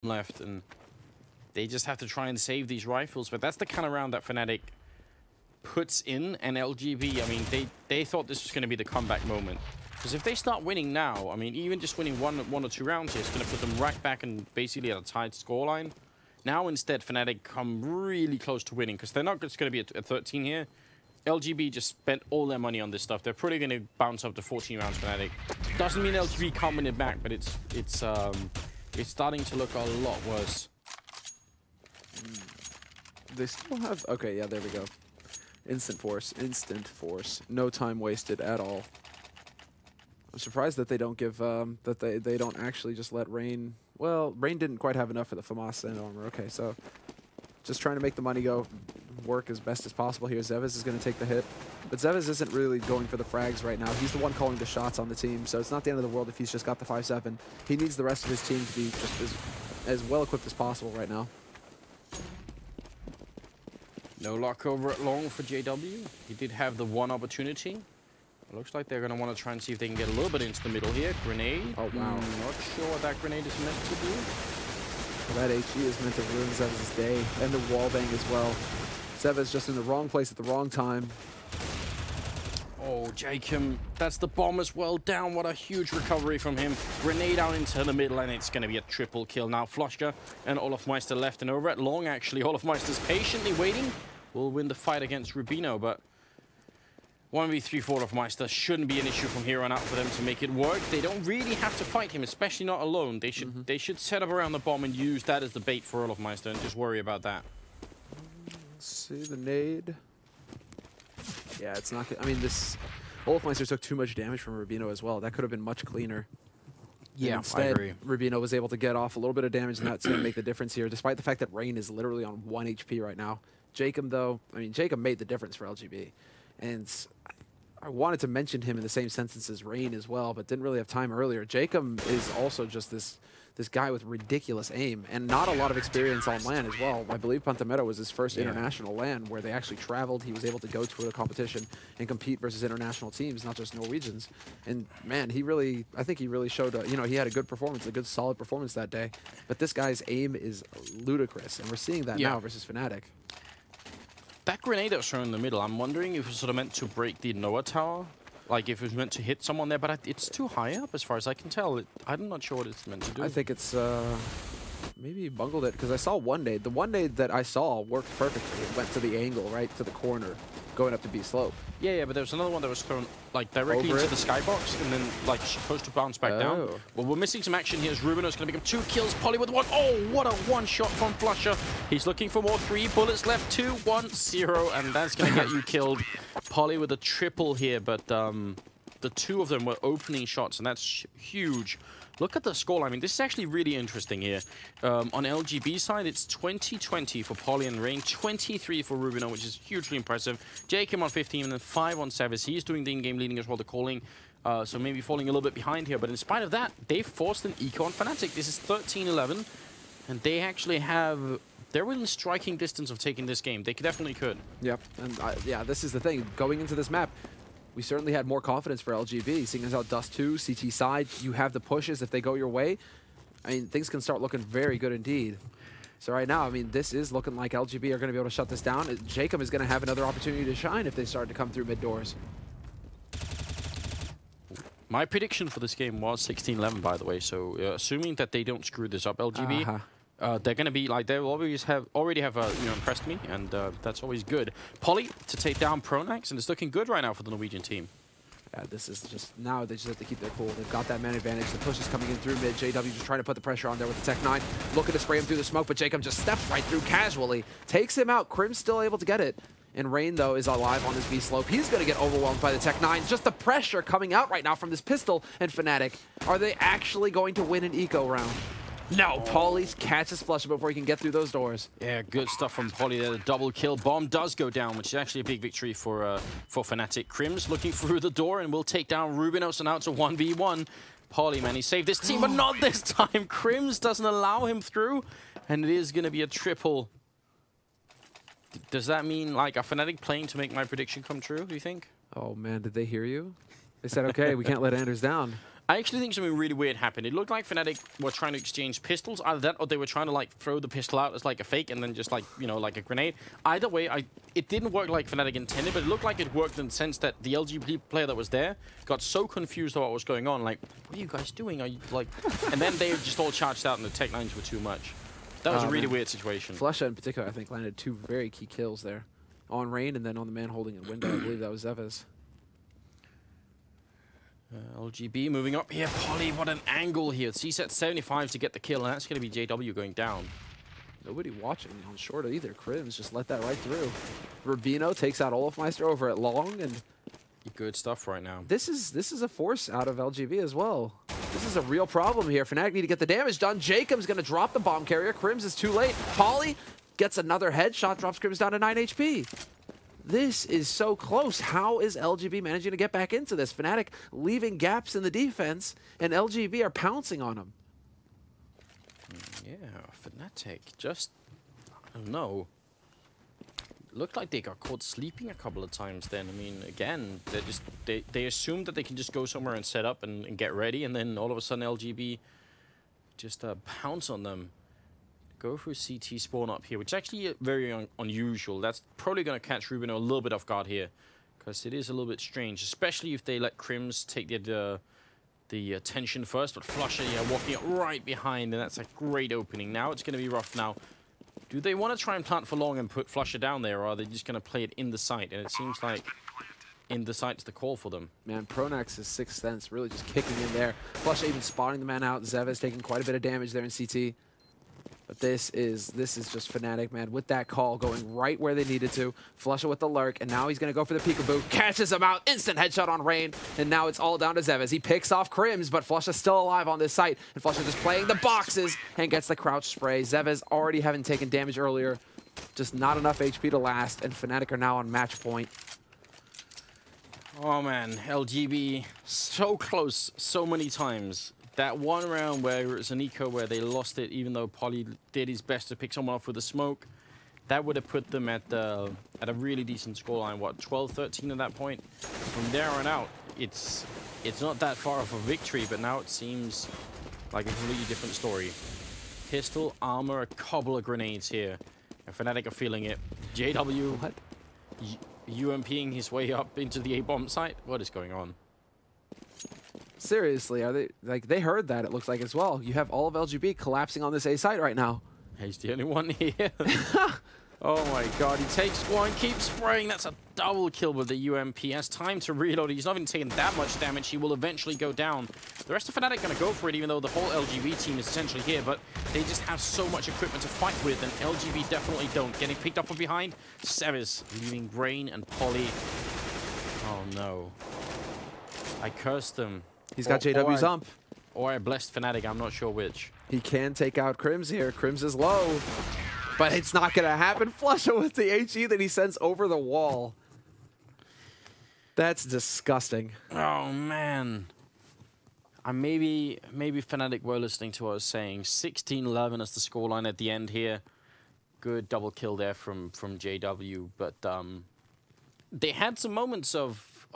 left, and they just have to try and save these rifles. But that's the kind of round that Fnatic puts in, and LGB, I mean, they thought this was going to be the comeback moment. Because if they start winning now, I mean, even just winning one or two rounds here is going to put them right back and basically at a tied scoreline. Now, instead, Fnatic come really close to winning, because they're not just going to be at 13 here. LGB just spent all their money on this stuff. They're probably going to bounce up to 14 rounds, Fnatic. Doesn't mean LGB can't win it back, but it's starting to look a lot worse. They still have... Okay, yeah, there we go. Instant force. No time wasted at all. I'm surprised that they don't give... that they don't actually just let Rain... Well, Rain didn't quite have enough for the FAMAS and armor. Okay, so just trying to make the money work as best as possible here. Xevez is going to take the hit. But Xevez isn't really going for the frags right now. He's the one calling the shots on the team, so it's not the end of the world if he's just got the 5-7. He needs the rest of his team to be just as well equipped as possible right now. No luck over at long for JW. He did have the one opportunity. It looks like they're going to want to try and see if they can get a little bit into the middle here. Grenade. Oh, wow. Not sure what that grenade is meant to do. Well, that HE is meant to ruin Xevez's day, and the wallbang as well. Xevez just in the wrong place at the wrong time. Oh, Jacob, that's the bomb as well down. What a huge recovery from him. Grenade out into the middle, and it's going to be a triple kill. Now, Floschka and olofmeister left, and over at long, actually, olofmeister's patiently waiting. Will win the fight against Rubino, but 1v3 for olofmeister shouldn't be an issue from here on out for them to make it work. They don't really have to fight him, especially not alone. They should set up around the bomb and use that as the bait for olofmeister and just worry about that. Let's see the nade. Yeah, it's not good. I mean, this olofmeister took too much damage from Rubino as well. That could have been much cleaner. Yeah, instead, I agree. Rubino was able to get off a little bit of damage, and that's going to make the difference here, despite the fact that Rain is literally on 1 HP right now. Jacob, though, I mean, Jacob made the difference for LGB. And I wanted to mention him in the same sentence as Rain as well, but didn't really have time earlier. Jacob is also just this guy with ridiculous aim and not a lot of experience on LAN as well. I believe Pantamera was his first international LAN where they actually traveled. He was able to go to a competition and compete versus international teams, not just Norwegians. And man, I think he really showed, you know, he had a good performance, a good solid performance that day. But this guy's aim is ludicrous, and we're seeing that now versus Fnatic. That grenade that was thrown in the middle, I'm wondering if it was sort of meant to break the Noah tower. Like if it was meant to hit someone there, but it's too high up as far as I can tell. I'm not sure what it's meant to do. I think it's, maybe he bungled it, because I saw one nade. The one nade that I saw worked perfectly. It went to the angle, right to the corner, going up to B slope. Yeah, but there was another one that was thrown like directly into the skybox and then like supposed to bounce back down. Well, we're missing some action here as Rubino's going to become 2 kills. Poly with 1. Oh, what a one shot from Flusher. He's looking for more. 3 bullets left. 2, 1, 0, and that's going to get you killed. Poly with a triple here, but the 2 of them were opening shots, and that's huge. Look at the score. I mean, this is actually really interesting here. On LGB side, it's 20-20 for Poly and Rain, 23 for Rubino, which is hugely impressive. Jacob on 15 and then 5 on Xevez. He's doing the in-game leading as well, the calling. So maybe falling a little bit behind here. But in spite of that, they forced an eco on Fnatic. This is 13-11. And they actually have... They're within striking distance of taking this game. They definitely could. Yep. And yeah, this is the thing. Going into this map, we certainly had more confidence for LGB, seeing as how Dust 2, CT side, you have the pushes if they go your way. I mean, things can start looking very good indeed. So right now, I mean, this is looking like LGB are going to be able to shut this down. Jacob is going to have another opportunity to shine if they start to come through mid doors. My prediction for this game was 16-11, by the way. So assuming that they don't screw this up, LGB, they're going to be like, they already have you know, impressed me, and that's always good. Poly to take down Pronax, and it's looking good right now for the Norwegian team. Yeah, this is just, now they just have to keep their cool. They've got that man advantage. The push is coming in through mid. JW just trying to put the pressure on there with the Tech 9. Looking to spray him through the smoke, but Jacob just steps right through casually. Takes him out. Crim's still able to get it. And Rain, though, is alive on his B slope. He's going to get overwhelmed by the Tech 9. Just the pressure coming out right now from this pistol. And Fnatic, are they actually going to win an eco round? No, Poly catches Flusher before he can get through those doors. Yeah, good stuff from Poly there. The double kill. Bomb does go down, which is actually a big victory for Fnatic. Crim's looking through the door and will take down Rubino, so now it's a 1v1. Poly, man, he saved this team, but not this time. Crim's doesn't allow him through, and it is going to be a triple. Does that mean, like, a Fnatic playing to make my prediction come true, do you think? Oh, man, did they hear you? They said, okay, we can't let Anders down. I actually think something really weird happened. It looked like Fnatic were trying to exchange pistols. Either that or they were trying to like throw the pistol out as like a fake and then just like, you know, like a grenade. Either way, it didn't work like Fnatic intended, but it looked like it worked in the sense that the LGB player that was there got so confused about what was going on. Like, what are you guys doing? Are you like... And then they just all charged out and the Tech-9s were too much. That was a really weird situation. Flusha in particular, I think, landed 2 very key kills there. On Rain and then on the man holding a window. I believe that was Zeves. LGB moving up here. Poly, what an angle here. CSET 75 to get the kill, and that's going to be JW going down. Nobody watching on short either. Crims just let that right through. Rubino takes out Olofmeister over at long, and good stuff right now. This is a force out of LGB as well. This is a real problem here. Fnatic need to get the damage done. Jacob's going to drop the bomb carrier. Crims is too late. Poly gets another headshot, drops Crims down to 9 HP. This is so close. How is LGB managing to get back into this? Fnatic leaving gaps in the defense, and LGB are pouncing on them. Yeah, Fnatic just, I don't know. Looked like they got caught sleeping a couple of times then. I mean, again, they assumed that they can just go somewhere and set up and get ready, and then all of a sudden LGB just pounce on them. Go for CT spawn up here, which is actually very unusual. That's probably going to catch Rubino a little bit off guard here, because it is a little bit strange, especially if they let Crims take the attention first. But Flusha, yeah, walking up right behind, and that's a great opening. Now it's going to be rough now. Do they want to try and plant for long and put Flusha down there, or are they just going to play it in the site? And it seems like in the site's the call for them. Man, Pronax's Sixth Sense really just kicking in there. Flusha even spotting the man out. Zeves taking quite a bit of damage there in CT. But this is just Fnatic, man, with that call going right where they needed to. Flusha with the lurk, and now he's going to go for the peekaboo. Catches him out, instant headshot on Rain, and now it's all down to Zeves. He picks off Crims, but Flusha's still alive on this site, and Flusha just playing the boxes and gets the crouch spray. Zeves already having taken damage earlier, just not enough HP to last, and Fnatic are now on match point. Oh man, LGB so close so many times. That one round where it's an eco where they lost it, even though Poly did his best to pick someone off with the smoke, that would have put them at a really decent scoreline. What, 12-13 at that point? From there on out, it's not that far of a victory, but now it seems like a completely different story. Pistol, armor, a couple of grenades here, and Fnatic are feeling it. JW, what? UMPing his way up into the A-bomb site. What is going on? Seriously, are they like they heard that? It looks like as well. You have all of LGB collapsing on this A site right now. He's the only one here. Oh my god, he takes one, keeps spraying. That's a double kill with the UMP. Has time to reload. He's not even taking that much damage. He will eventually go down. The rest of Fnatic going to go for it, even though the whole LGB team is essentially here, but they just have so much equipment to fight with, and LGB definitely don't. Getting picked up from behind. Seves leaving Rain and Poly. Oh no. I cursed them. He's got JW's ump. Or I blessed Fnatic, I'm not sure which. He can take out Crims here. Crims is low. But it's not going to happen. Flusha with the HE that he sends over the wall. That's disgusting. Oh, man. Maybe Fnatic were listening to what I was saying. 16-11 is the scoreline at the end here. Good double kill there from JW. But they had some moments of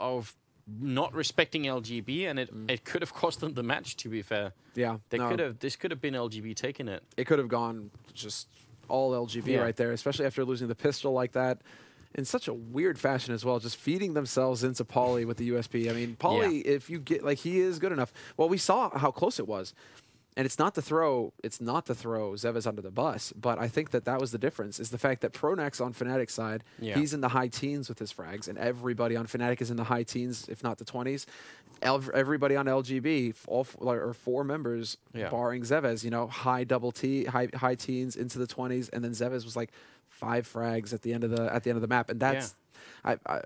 not respecting LGB, and it could have cost them the match, to be fair. Yeah. This could have been LGB taking it. It could have gone just all LGB right there, especially after losing the pistol like that in such a weird fashion as well, just feeding themselves into Poly with the USP. I mean, Poly, if you get, like, he is good enough. Well, we saw how close it was. And it's not to throw Zeves under the bus, but I think that was the difference, is the fact that Pronax on Fnatic's side, he's in the high teens with his frags, and everybody on Fnatic is in the high teens, if not the 20s. Everybody on LGB, or 4 members, barring Zeves, you know, high teens into the 20s, and then Zeves was like 5 frags at the end of the map, and that's.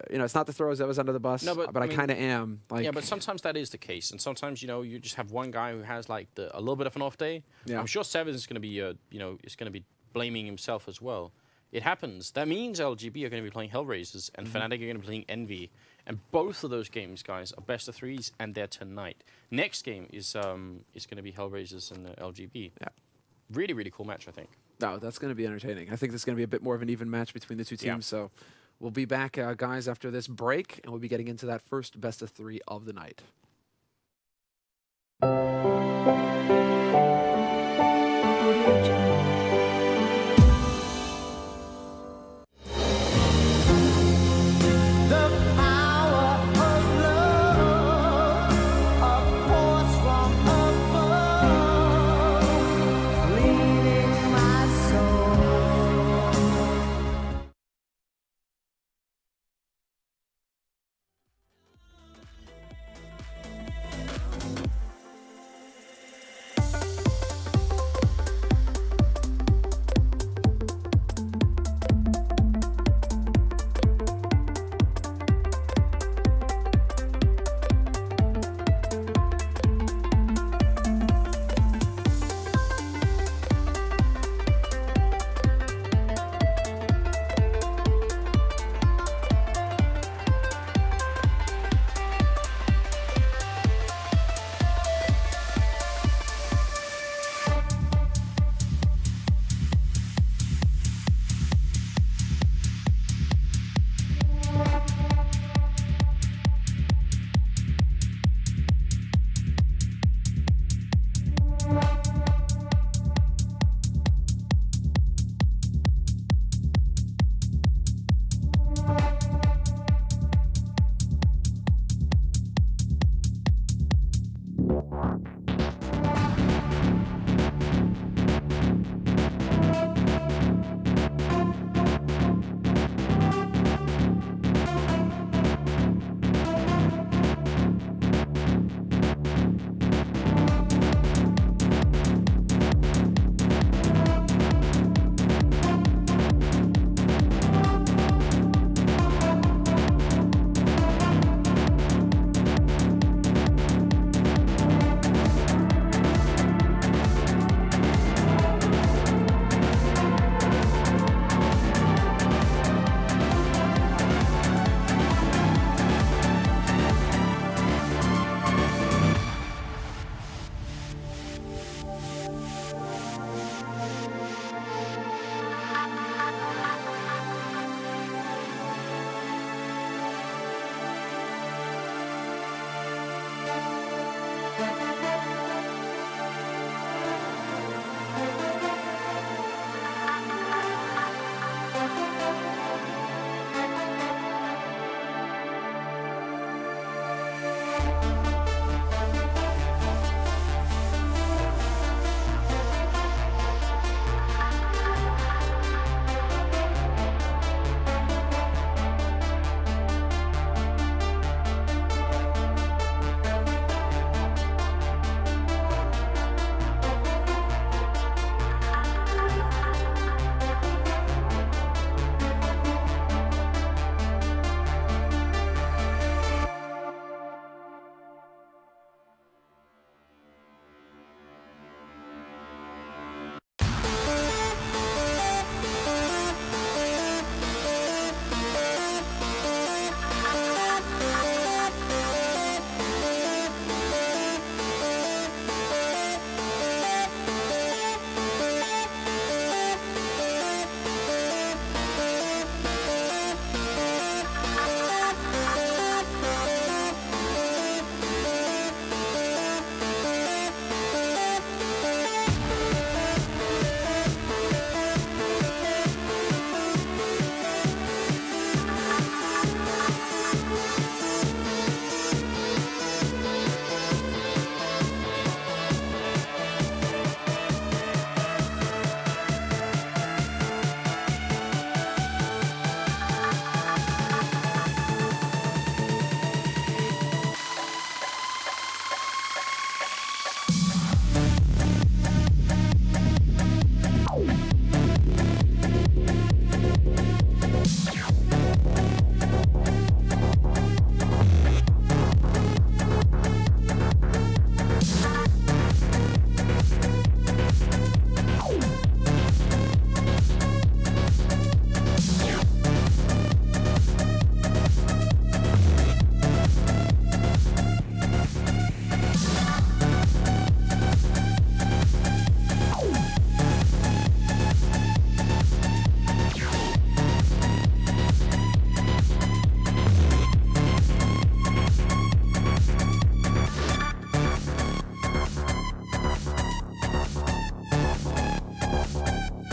You know, it's not to throw Zeves under the bus, but I kind of am. Like, yeah, but sometimes that is the case, and sometimes, you know, you just have one guy who has like a little bit of an off day. Yeah. I'm sure Zeves is going to be, you know, is going to be blaming himself as well. It happens. That means LGB are going to be playing Hellraisers, and Fnatic are going to be playing Envy, and both of those games, guys, are best of 3s, and they're tonight. Next game is going to be Hellraisers and LGB. Yeah, really, really cool match, I think. No, that's going to be entertaining. I think this is going to be a bit more of an even match between the two teams. So. We'll be back, guys, after this break, and we'll be getting into that first best of 3 of the night.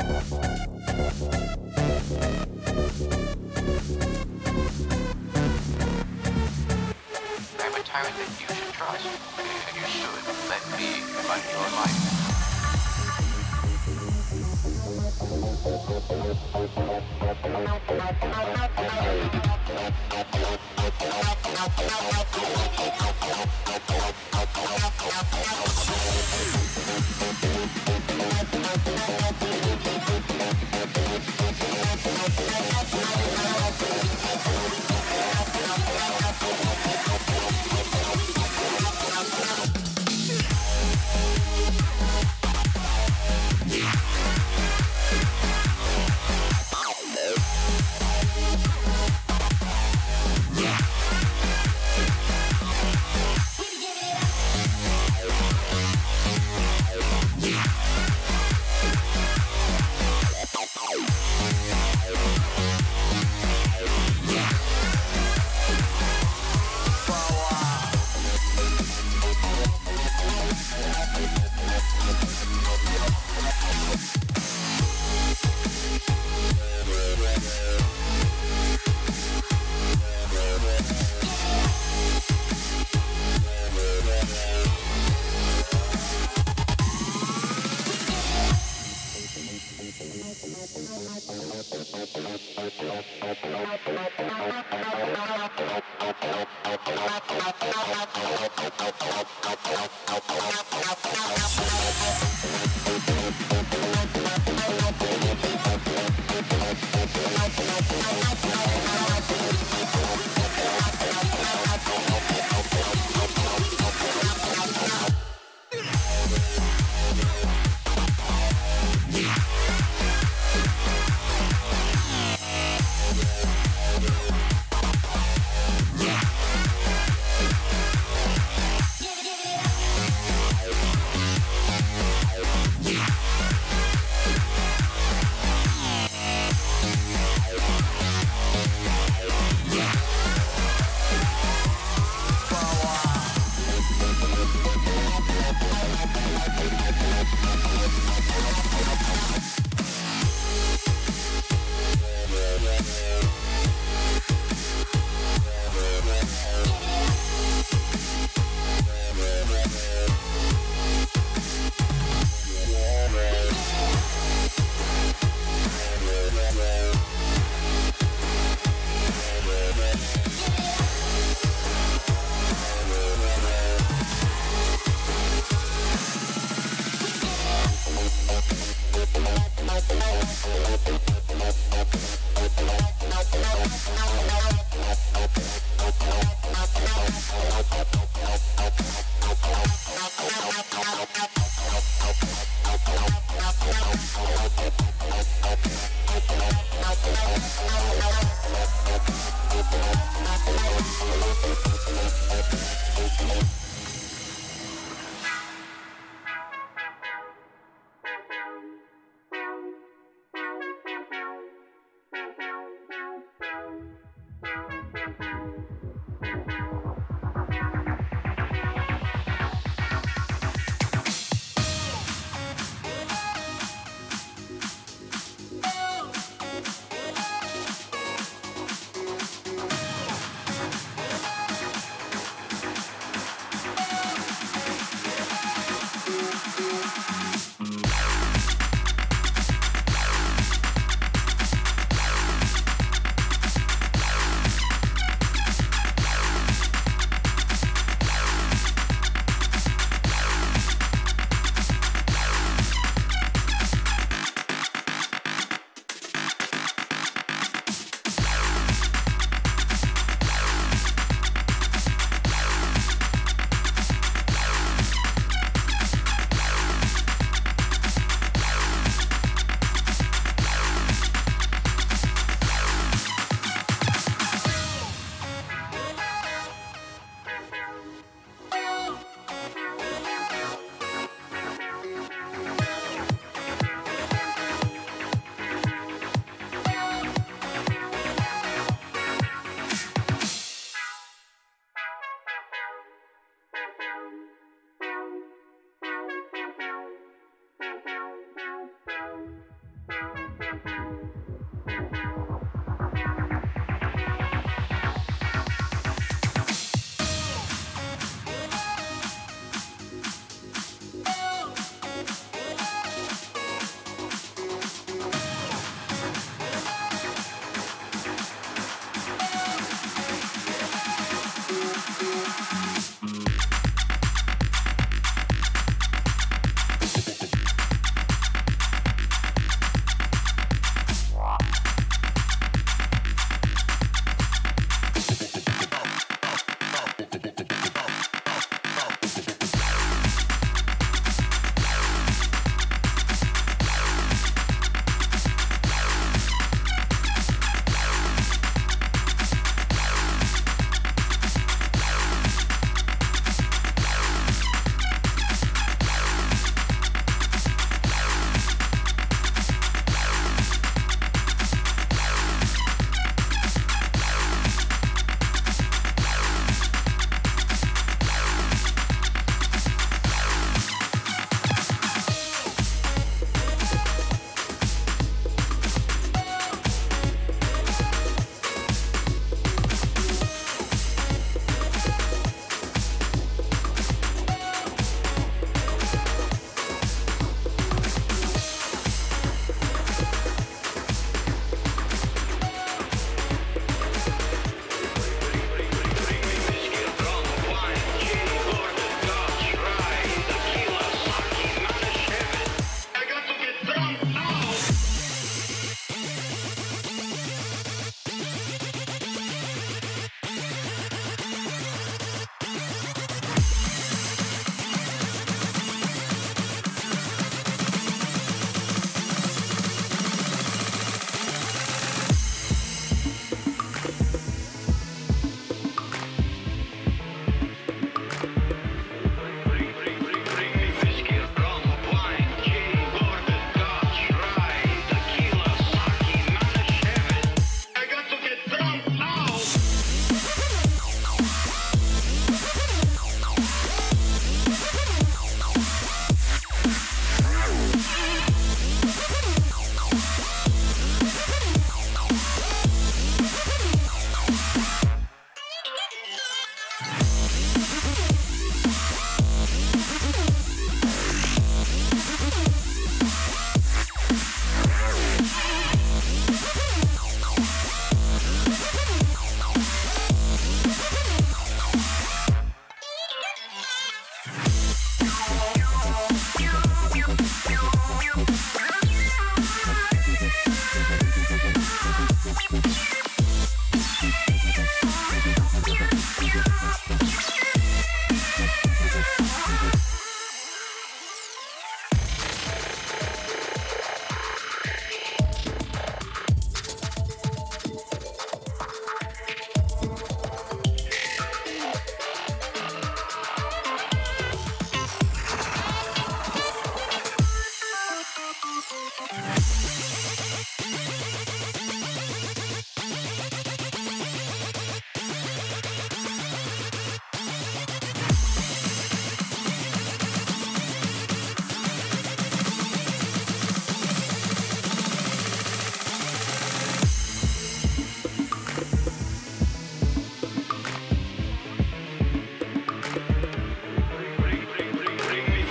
I'm a tyrant that you should trust, and you should let me run your life.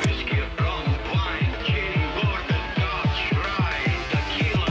Whiskey, rum, wine, king, border, Dutch, ride, tequila.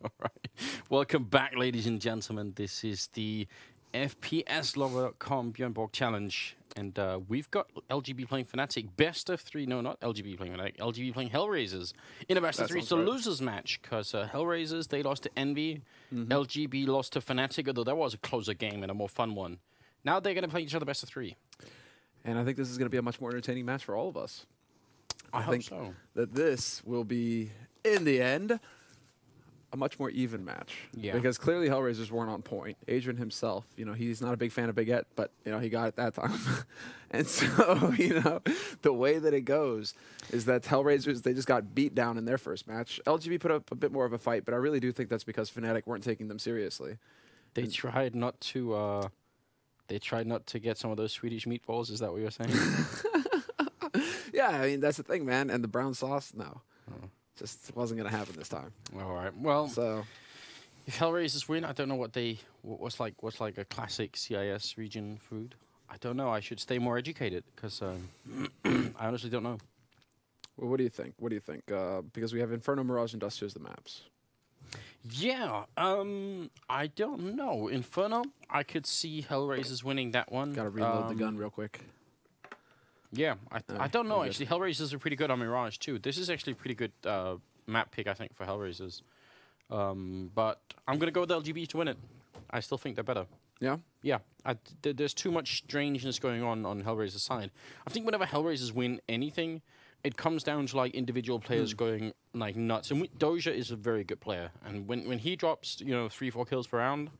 All right. Welcome back, ladies and gentlemen. This is the FPSlover.com Björn Borg Challenge. And we've got LGB playing Fnatic. Best of 3. No, not LGB playing Fnatic. LGB playing Hellraisers. In a best of 3, it's a losers match. Because Hellraisers, they lost to Envy. LGB lost to Fnatic, although that was a closer game and a more fun one. Now they're going to play each other best of 3. And I think this is going to be a much more entertaining match for all of us. I hope so. That this will be, in the end, a much more even match. Yeah. Because clearly Hellraisers weren't on point. Adrian himself, he's not a big fan of Baguette, but, he got it that time. And so, the way that it goes is that Hellraisers, they just got beat down in their first match. LGB put up a bit more of a fight, but I really do think that's because Fnatic weren't taking them seriously. They tried not to... They tried not to get some of those Swedish meatballs. Is that what you're saying? Yeah, I mean, that's the thing, man. And the brown sauce, no. Just wasn't going to happen this time. All right. Well, so if Hellraisers win, I don't know what's like a classic CIS region food. I don't know. I should stay more educated because I honestly don't know. Well, what do you think? Because we have Inferno, Mirage, and Duster as the maps. Yeah, I don't know. Inferno, I could see Hellraisers winning that one. Gotta reload the gun real quick. Yeah, I don't know, actually. Hellraisers are pretty good on Mirage, too. This is actually a pretty good map pick, I think, for Hellraisers. But I'm going to go with LGB to win it. I still think they're better. Yeah? Yeah. There's too much strangeness going on Hellraiser's side. I think whenever Hellraisers win anything, it comes down to like individual players going like nuts. And Doja is a very good player, and when he drops 3-4 kills per round,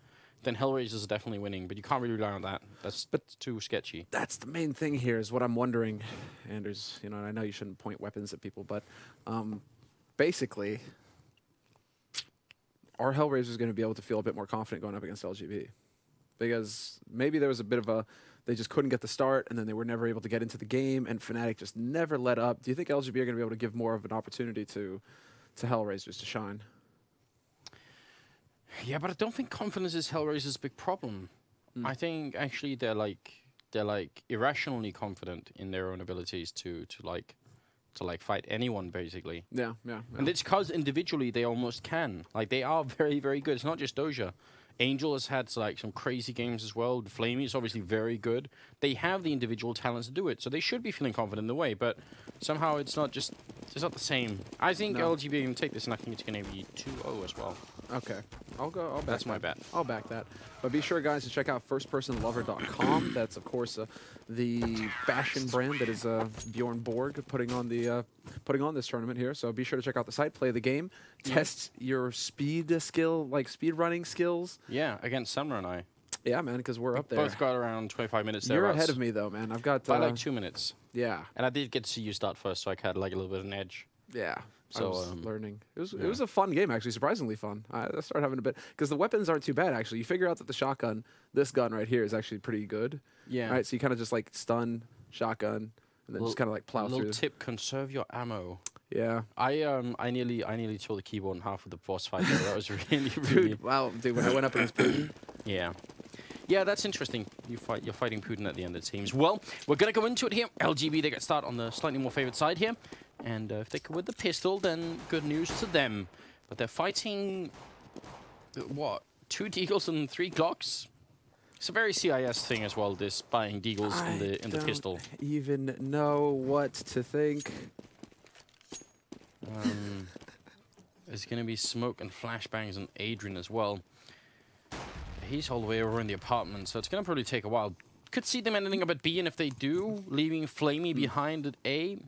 then Hellraisers are definitely winning. But you can't really rely on that. That's too sketchy. That's the main thing here. Is what I'm wondering, Anders. And I know you shouldn't point weapons at people, but basically, are Hellraisers going to be able to feel a bit more confident going up against LGB? Because maybe there was a bit of they just couldn't get the start, and then they were never able to get into the game, and Fnatic just never let up. Do you think LGB are going to be able to give more of an opportunity to Hellraisers to shine? Yeah, but I don't think confidence is Hellraiser's big problem. I think actually they're irrationally confident in their own abilities to fight anyone basically. Yeah. And it's because individually they almost can. Like they are very, very good. It's not just Doja. Angel has had like some crazy games as well. Flamey is obviously very good. They have the individual talents to do it, so they should be feeling confident in the way. But somehow it's not the same. I think LGB can take this, and I think it's going to be 2-0 as well. Okay, I'll back That's my bet. I'll back that. But be sure, guys, to check out firstpersonlover.com. That's, of course, the fashion brand that is Bjorn Borg putting on this tournament here. So be sure to check out the site, play the game, test your speed running skills. Yeah, against Summer and I. Yeah, man, because we're up there. Both got around 25 minutes there. You're ahead of me, though, man. I've got... by like 2 minutes. Yeah. And I did get to see you start first, so I had like a little bit of an edge. Yeah. So I was learning. It was a fun game, actually, surprisingly fun. I started having a bit... Because the weapons aren't too bad, actually. You figure out that the shotgun, this gun right here, is actually pretty good. Yeah. Right? So you kind of just like stun, shotgun, and then just kind of like plow through. Little tip, conserve your ammo. Yeah. I nearly tore the keyboard in half with the boss fight. That was really, Dude, wow. Dude, when I went up against Putin. Yeah. Yeah, that's interesting. You're fighting Putin at the end, it seems. Well, we're going to go into it here. LGB, they get started on the slightly more favored side here. And if they go with the pistol, then good news to them. But they're fighting, what, 2 Deagles and 3 Glocks? It's a very CIS thing as well, this buying Deagles in the pistol. I don't even know what to think. There's going to be smoke and flashbangs on Adrian as well. He's all the way over in the apartment, so it's going to probably take a while. Could see them ending up at B, and if they do, leaving Flamey behind at A,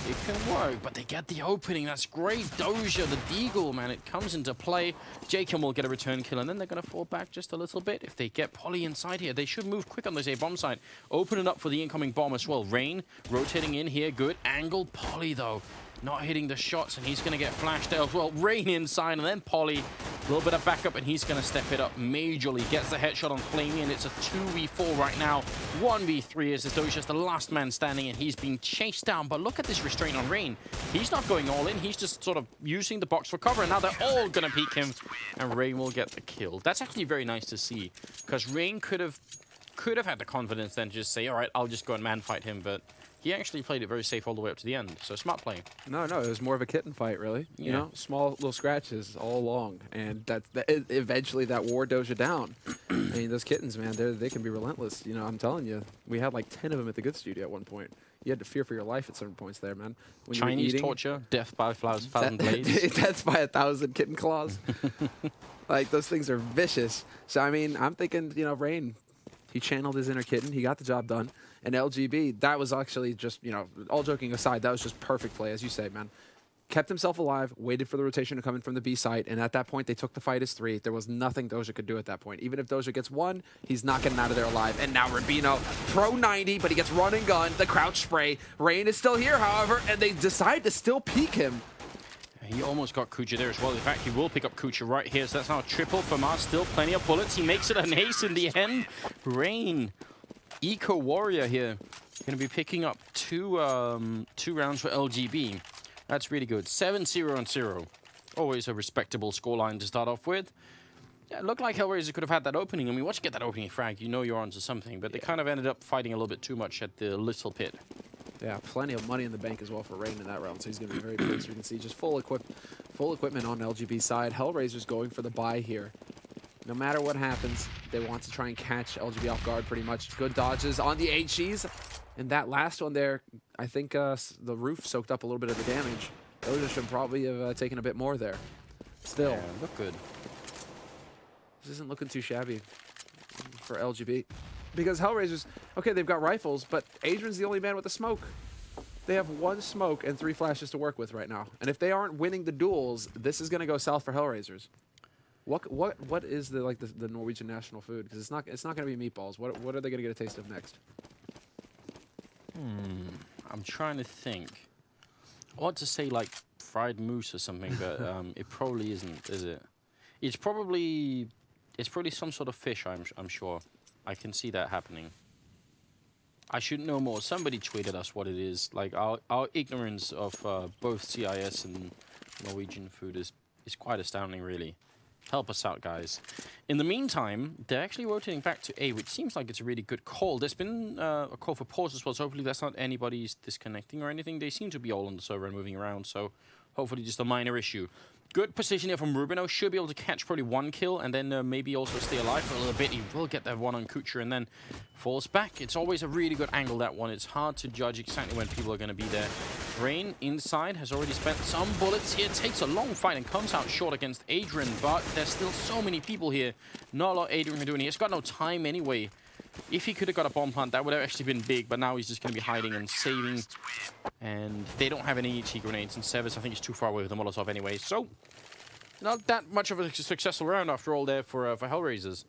it can work. But they get the opening. That's great. Doja, the Deagle, man, it comes into play. Jacob will get a return kill, and then they're going to fall back just a little bit. If they get Polly inside here, they should move quick on this A bomb side. Open it up for the incoming bomb as well. Rain rotating in here. Good angle. Polly, though, not hitting the shots, and he's going to get flashed out. Well, Rain inside, and then Polly, a little bit of backup, and he's going to step it up majorly. Gets the headshot on Flamey, and it's a 2v4 right now. 1v3 as Doja's the last man standing, and he's being chased down. But look at this restraint on Rain. He's not going all in. He's just sort of using the box for cover, and now they're all going to peek him, and Rain will get the kill. That's actually very nice to see, because Rain could have had the confidence then to just say, all right, I'll just go and man fight him, but he actually played it very safe all the way up to the end. So smart play. No, it was more of a kitten fight, really. Yeah. You know, small little scratches all along, and eventually that wore Doja down. I mean, those kittens, man, they can be relentless. You know, I'm telling you, we had like 10 of them at the good studio at one point. You had to fear for your life at certain points there, man. When Chinese you were torture, death by 1,000 blades. Death by 1,000 kitten claws. Like, those things are vicious. So, I mean, I'm thinking, you know, Rain, he channeled his inner kitten. He got the job done. And LGB, that was actually just, you know, all joking aside, that was just perfect play, as you say, man. Kept himself alive, waited for the rotation to come in from the B site, and at that point, they took the fight as 3. There was nothing Doja could do at that point. Even if Doja gets 1, he's not getting out of there alive. And now Rubino, pro 90, but he gets run and gun, the crouch spray. Rain is still here, however, and they decide to still peek him. He almost got Kucha there as well. In fact, he will pick up Kucha right here. So that's now a triple for Mars. Still plenty of bullets. He makes it an ace in the end. Rain, Eco Warrior here, going to be picking up two rounds for LGB. That's really good. 7-0-0. Always a respectable scoreline to start off with. Yeah, it looked like Hellraiser could have had that opening. I mean, once you get that opening frag, you know you're onto something. But they kind of ended up fighting a little bit too much at the little pit. Yeah, plenty of money in the bank as well for Rain in that round, so he's going to be very pleased. We can see just full equipment on LGB side. Hellraiser's going for the buy here. No matter what happens, they want to try and catch LGB off guard pretty much. Good dodges on the HEs. And that last one there, I think the roof soaked up a little bit of the damage. Doja should probably have taken a bit more there. Still. Yeah, look good. This isn't looking too shabby for LGB. Because Hellraisers, okay, they've got rifles, but Adrian's the only man with the smoke. They have 1 smoke and 3 flashes to work with right now. And if they aren't winning the duels, this is going to go south for Hellraisers. What is the Norwegian national food? Because it's not going to be meatballs. What are they going to get a taste of next? I'm trying to think. I want to say like fried moose or something, but it probably isn't, is it? It's probably some sort of fish. I'm sure. I can see that happening. I should know more. Somebody tweeted us what it is. Like our ignorance of both CIS and Norwegian food is quite astounding, really. Help us out, guys. In the meantime, they're actually rotating back to A, which seems like it's a really good call. There's been a call for pause as well, so hopefully that's not anybody's disconnecting or anything. They seem to be all on the server and moving around, so hopefully just a minor issue. Good position here from Rubino. Should be able to catch probably 1 kill and then maybe also stay alive for a little bit. He will get that one on Kucha and then falls back. It's always a really good angle, that one. It's hard to judge exactly when people are going to be there. Rain inside has already spent some bullets here. Takes a long fight and comes out short against Adrian, but there's still so many people here. Not a lot Adrian can do, and he's got no time anyway. If he could have got a bomb plant, that would have actually been big, but now he's just going to be hiding and saving. And they don't have any ET grenades, and Sevis, I think, is too far away with the Molotov anyway. So, not that much of a successful round after all there for Hellraisers.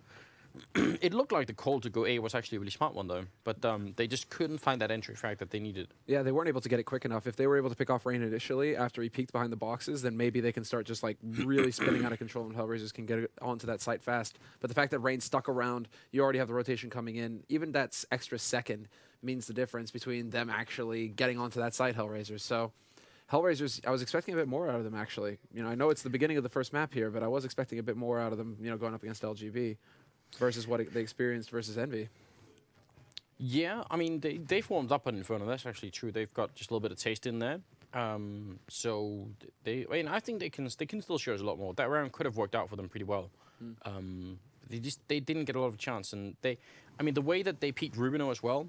It looked like the call to go A was actually a really smart one, though. But they just couldn't find that entry frag that they needed. Yeah, they weren't able to get it quick enough. If they were able to pick off Rain initially after he peeked behind the boxes, then maybe they can start just like really spinning out of control and Hellraisers can get onto that site fast. But the fact that Rain stuck around, you already have the rotation coming in. Even that extra second means the difference between them actually getting onto that site, Hellraisers. So Hellraisers, I was expecting a bit more out of them, actually. You know, I know it's the beginning of the first map here, but I was expecting a bit more out of them, you know, going up against LGB. Versus what they experienced versus Envy. Yeah, I mean, they've warmed up on Inferno. That's actually true. They've got just a little bit of taste in there. So I mean, I think they can still show us a lot more. That round could have worked out for them pretty well. They didn't get a lot of chance, and I mean, the way that they peaked Rubino as well,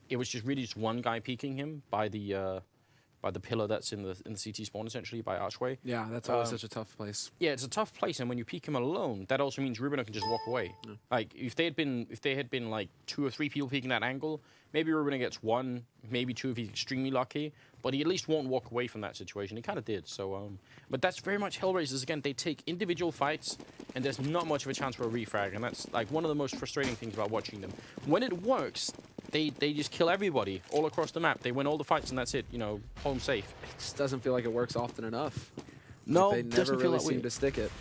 it was just really just one guy peeking him by the pillar that's in the CT spawn, essentially, by Archway. Yeah, that's always such a tough place. Yeah, it's a tough place, and when you peek him alone, that also means Rubino can just walk away. Yeah. Like, if they had been like 2 or 3 people peeking that angle, maybe Rubino gets 1, maybe 2 if he's extremely lucky, but he at least won't walk away from that situation. He kind of did, so... but that's very much Hellraisers. Again, they take individual fights, and there's not much of a chance for a refrag, and that's, like, one of the most frustrating things about watching them. When it works... They just kill everybody all across the map. They win all the fights and that's it, you know, home safe. It just doesn't feel like it works often enough. No, like they never really seem to stick it.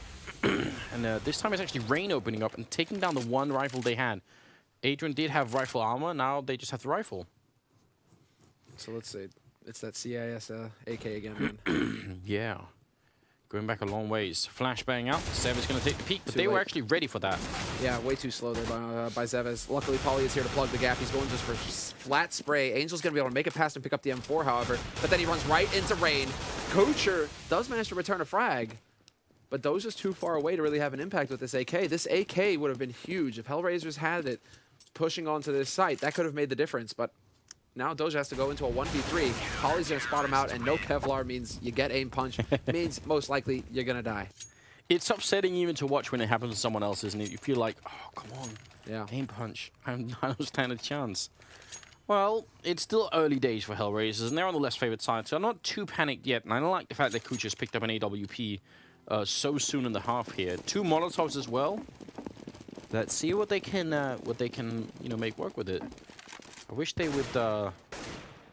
And this time it's actually Rain opening up and taking down the 1 rifle they had. Adrian did have rifle armor, now they just have the rifle. So let's see. It's that CIS AK again, man. Yeah. Going back a long ways. Flashbang out. Zev is going to take the peak, but they were actually ready for that. Yeah, way too slow there by Zeves. Luckily, Polly is here to plug the gap. He's going just for flat spray. Angel's going to be able to make it past and pick up the M4, however. But then he runs right into Rain. Kucher does manage to return a frag, but Doja's too far away to really have an impact with this AK. This AK would have been huge if Hellraisers had it pushing onto this site. That could have made the difference, but now Doja has to go into a 1v3. Polly's going to spot him out, and no Kevlar means you get aim punch. Means most likely you're going to die. It's upsetting even to watch when it happens to someone else, isn't it? You feel like, oh, come on. Yeah. Aim punch. I don't stand a chance. Well, it's still early days for Hellraisers, and they're on the less favored side, so I'm not too panicked yet. And I like the fact that Kucher's picked up an AWP so soon in the half here. 2 Molotovs as well. Let's see what they can make work with it. I wish they would,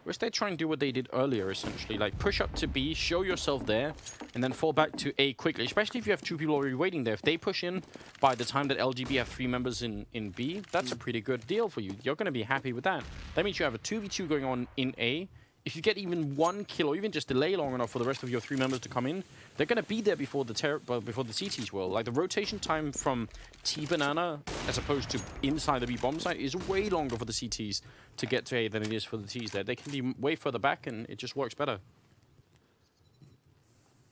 wish they'd try and do what they did earlier, essentially. Like, push up to B, show yourself there, and then fall back to A quickly, especially if you have 2 people already waiting there. If they push in by the time that LGB have 3 members in B, that's a pretty good deal for you. You're going to be happy with that. That means you have a 2v2 going on in A. If you get even 1 kill, or even just delay long enough for the rest of your 3 members to come in, they're going to be there before the CTs will. Like, the rotation time from T-Banana, as opposed to inside the B-bomb site, is way longer for the CTs to get to A than it is for the Ts there. They can be way further back, and it just works better.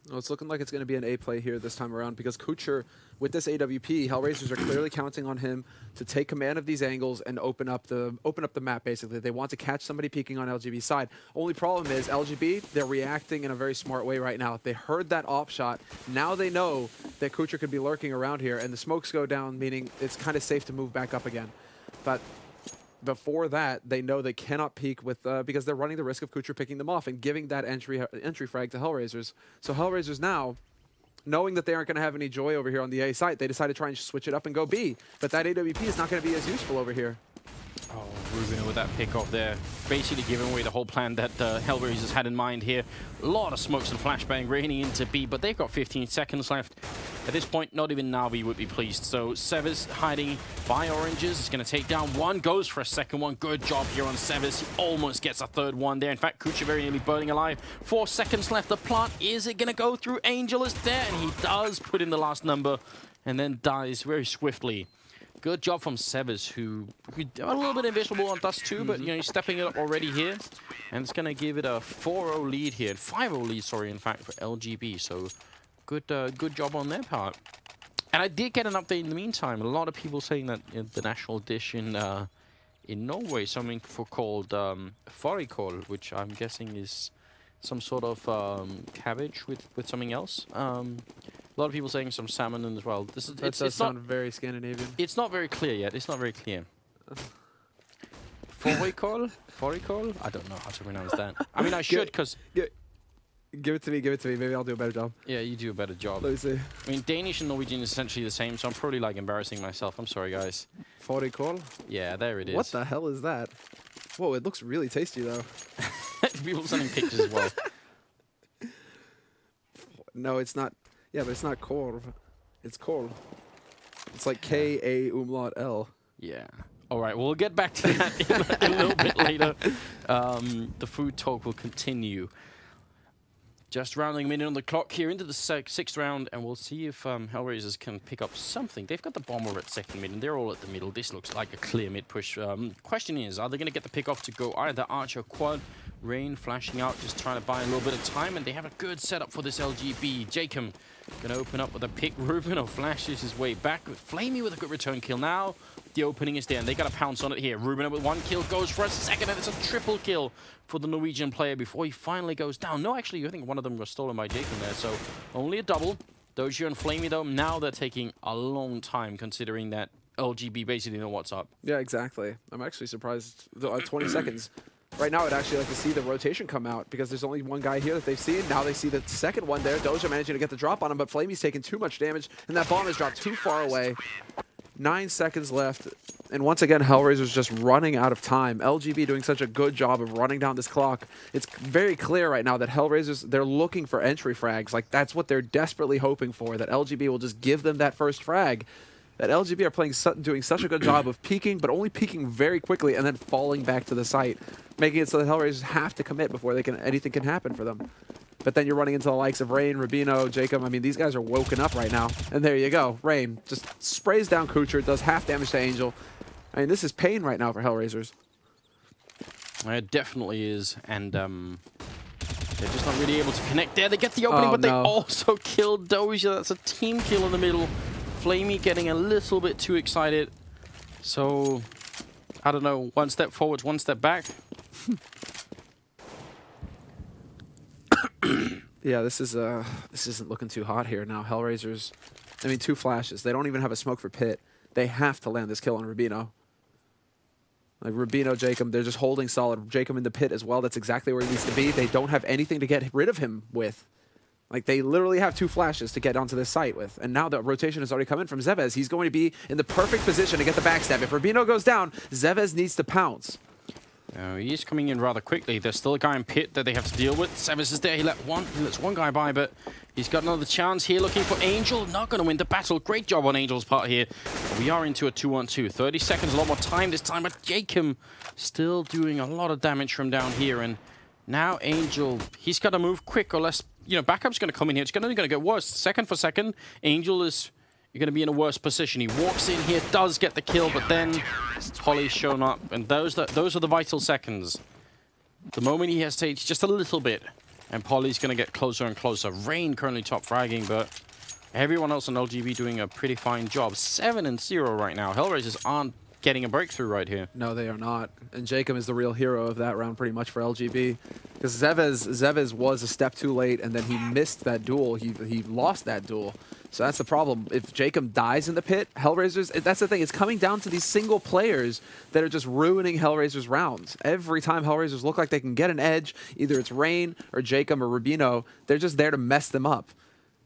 Well, it's looking like it's going to be an A play here this time around because Kucher, with this AWP, Hellraisers are clearly counting on him to take command of these angles and open up the map, basically. They want to catch somebody peeking on LGB's side. Only problem is LGB, they're reacting in a very smart way right now. They heard that op shot. Now they know that Kucher could be lurking around here, and the smokes go down, meaning it's kind of safe to move back up again. But before that, they know they cannot peek with because they're running the risk of Kucher picking them off and giving that entry frag to Hellraisers. So Hellraisers now, knowing that they aren't going to have any joy over here on the A site, they decide to try and switch it up and go B. But that AWP is not going to be as useful over here. Oh, Ruben with that pick off there, basically giving away the whole plan that Hellraisers had in mind here. A lot of smokes and flashbang raining into B, but they've got 15 seconds left. At this point, not even Na'Vi would be pleased. So Severs hiding by Oranges is going to take down one, goes for a second one. Good job here on Severs. He almost gets a third one there. In fact, Kucher very nearly burning alive. 4 seconds left. The plant, is it going to go through? Angel is there, and he does put in the last number and then dies very swiftly. Good job from Severs, who a little bit invisible on Dust 2, but you know, he's stepping it up already here. And it's going to give it a 4-0 lead here. 5-0 lead, sorry, in fact, for LGB. So good job on their part. And I did get an update in the meantime. A lot of people saying that the national dish in Norway, something called fårikål, which I'm guessing is some sort of cabbage with something else. A lot of people saying some salmon as well. That does sound very Scandinavian. It's not very clear yet. It's not very clear. Fårikål? Fårikål? I don't know how to pronounce that. I mean, I should, because... Give it to me, give it to me. Maybe I'll do a better job. Yeah, you do a better job. Let me see. I mean, Danish and Norwegian is essentially the same, so I'm probably, like, embarrassing myself. I'm sorry, guys. Fårikål? Yeah, there it is. What the hell is that? Whoa, it looks really tasty, though. People sending pictures as well. No, it's not... Yeah, but it's not korv. It's korv. It's like K-A-umlaut-L. Yeah. All right, we'll get back to that in a little bit later. The food talk will continue. Just rounding a minute on the clock here into the 6th round, and we'll see if Hellraisers can pick up something. They've got the bomber at 2nd mid, and they're all at the middle. This looks like a clear mid push. Question is, are they going to get the pick off to go either Archer Quad? Rain flashing out, just trying to buy a little bit of time, and they have a good setup for this LGB. Jacob going to open up with a pick. Ruben flashes his way back. Flamey with a good return kill. Now the opening is there, and they got to pounce on it here. Ruben with 1 kill goes for a second, and it's a triple kill for the Norwegian player before he finally goes down. No, actually, I think one of them was stolen by Jacob there, so only a double. Doja and Flamey, though, now they're taking a long time, considering that LGB basically know what's up. Yeah, exactly. I'm actually surprised. 20 seconds. Right now, I'd actually like to see the rotation come out because there's only one guy here that they've seen. Now they see the second one there. Doja managing to get the drop on him, but Flamey's taking too much damage, and that bomb is dropped too far away. 9 seconds left, and once again, Hellraiser's just running out of time. LGB doing such a good job of running down this clock. It's very clear right now that Hellraisers, they're looking for entry frags. Like, that's what they're desperately hoping for, that LGB will just give them that first frag. That LGB are doing such a good job of peeking, but only peeking very quickly and then falling back to the site, making it so that Hellraisers have to commit before anything can happen for them. But then you're running into the likes of Rain, Rubino, Jacob. I mean, these guys are woken up right now. And there you go. Rain just sprays down Kucher, does half damage to Angel. I mean, this is pain right now for Hellraisers. It definitely is. And they're just not really able to connect there. They get the opening, but they also killed Doja. That's a team kill in the middle. Flamey getting a little bit too excited. So, I don't know. One step forwards, one step back. Yeah, this isn't looking too hot here now. Hellraisers, I mean, 2 flashes. They don't even have a smoke for pit. They have to land this kill on Rubino. Like Rubino, Jacob, they're just holding solid. Jacob in the pit as well. That's exactly where he needs to be. They don't have anything to get rid of him with. Like, they literally have 2 flashes to get onto this site with. And now the rotation has already come in from Zevez. He's going to be in the perfect position to get the backstab. If Rubino goes down, Zevez needs to pounce. He's coming in rather quickly. There's still a guy in pit that they have to deal with. Zevez is there. He lets one guy by, but he's got another chance here looking for Angel. Not going to win the battle. Great job on Angel's part here. We are into a 2-on-2. 30 seconds, a lot more time this time, but Jacob still doing a lot of damage from down here. And now Angel, he's got to move quick or less. You know, backup's going to come in here. It's only going to get worse. Second for second, Angel is going to be in a worse position. He walks in here, does get the kill, but then Polly's shown up, and those are the vital seconds. The moment he hesitates just a little bit, and Polly's going to get closer and closer. Rain currently top fragging, but everyone else on LGB doing a pretty fine job. 7-0 right now. Hellraisers aren't getting a breakthrough right here. No, they are not. And Jacob is the real hero of that round pretty much for LGB. Because Zevez was a step too late, and then he missed that duel. He lost that duel. So that's the problem. If Jacob dies in the pit, Hellraisers, that's the thing. It's coming down to these single players that are just ruining Hellraisers rounds. Every time Hellraisers look like they can get an edge, either it's Rain or Jacob or Rubino, they're just there to mess them up.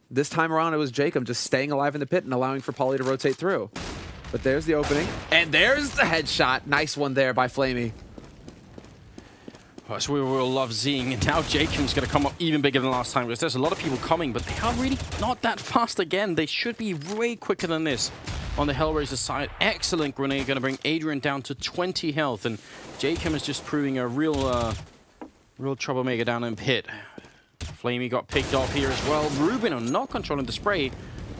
This time around, it was Jacob just staying alive in the pit and allowing for Polly to rotate through. But there's the opening. And there's the headshot. Nice one there by Flamey. That's what we will love seeing. And now Jacob's going to come up even bigger than last time because there's a lot of people coming, but they are really not that fast again. They should be way quicker than this on the Hellraiser side. Excellent grenade. Going to bring Adrian down to 20 health. And Jacob is just proving a real troublemaker down in pit. Flamey got picked off here as well. Rubino not controlling the spray.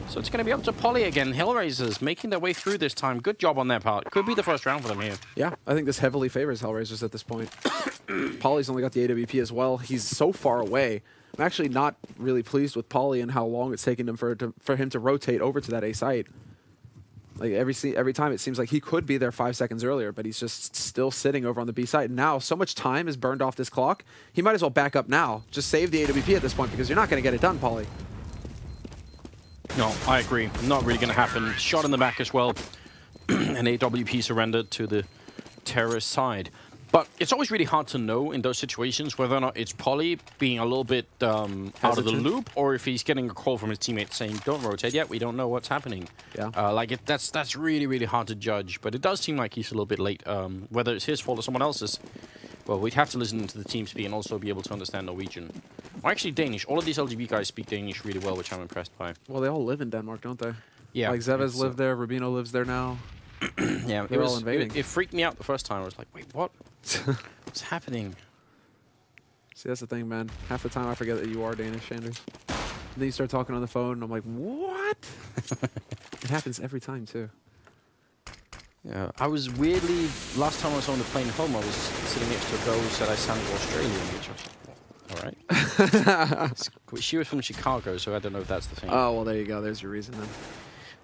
So it's going to be up to Polly again. Hellraisers making their way through this time. Good job on their part. Could be the first round for them here. Yeah, I think this heavily favors Hellraisers at this point. Polly's only got the AWP as well. He's so far away. I'm actually not really pleased with Polly and how long it's taken him for him to rotate over to that A site. Like every time it seems like he could be there 5 seconds earlier, but he's just still sitting over on the B site. And now so much time is burned off this clock. He might as well back up now. Just save the AWP at this point because you're not going to get it done, Polly. No, I agree. Not really going to happen. Shot in the back as well. An AWP surrendered to the terrorist side. But it's always really hard to know in those situations whether or not it's Polly being a little bit out of the loop, or if he's getting a call from his teammate saying, "Don't rotate yet. We don't know what's happening." Yeah. That's really, really hard to judge. But it does seem like he's a little bit late. Whether it's his fault or someone else's, well, we'd have to listen to the team speak and also be able to understand Norwegian. Or actually Danish. All of these LGB guys speak Danish really well, which I'm impressed by. Well, they all live in Denmark, don't they? Yeah. Like Zevez lived there, Rubino lives there now. Yeah, They're all invading. It freaked me out the first time. I was like, wait, what? What's happening? See, that's the thing, man. Half the time I forget that you are Danish, Anders. And then you start talking on the phone, and I'm like, what? It happens every time, too. Yeah, I was weirdly, last time I was on the plane home, I was sitting next to a girl who said I sounded Australian, which I was like, all right. She was from Chicago, so I don't know if that's the thing. Oh, well, there you go. There's your reason, then.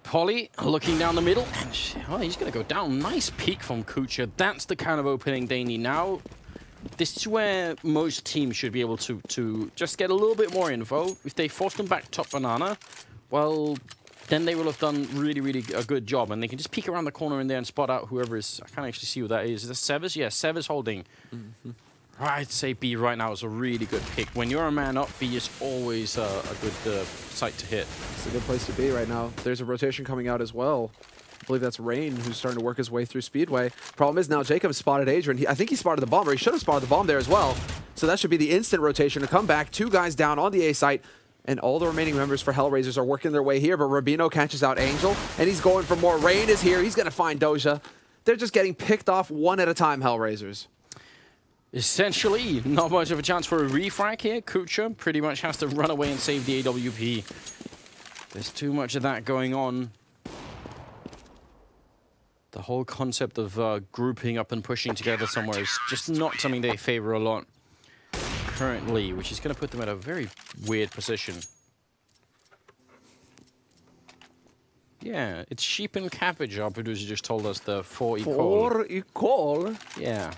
Polly looking down the middle, and he's going to go down. Nice peek from Kucher. That's the kind of opening they need now. This is where most teams should be able to just get a little bit more info. If they force them back top banana, well, then they will have done really, really a good job. And they can just peek around the corner in there and spot out whoever is. I can't actually see who that is. Is that Severs? Yeah, Severs holding. Mm-hmm. I'd say B right now is a really good pick. When you're a man up, B is always a good site to hit. It's a good place to be right now. There's a rotation coming out as well. I believe that's Rain, who's starting to work his way through Speedway. Problem is now Jacob spotted Adrian. I think he spotted the bomb, or he should have spotted the bomb there as well. So that should be the instant rotation to come back. 2 guys down on the A site. And all the remaining members for Hellraisers are working their way here. But Rubino catches out Angel, and he's going for more. Rain is here. He's going to find Doja. They're just getting picked off one at a time, Hellraisers. Essentially, not much of a chance for a refrag here. Kucha pretty much has to run away and save the AWP. There's too much of that going on. The whole concept of grouping up and pushing together somewhere is just not something they favor a lot currently, which is going to put them at a very weird position. Yeah, it's sheep and cabbage, our producer just told us, the 4 equal. 4 equal? Yeah.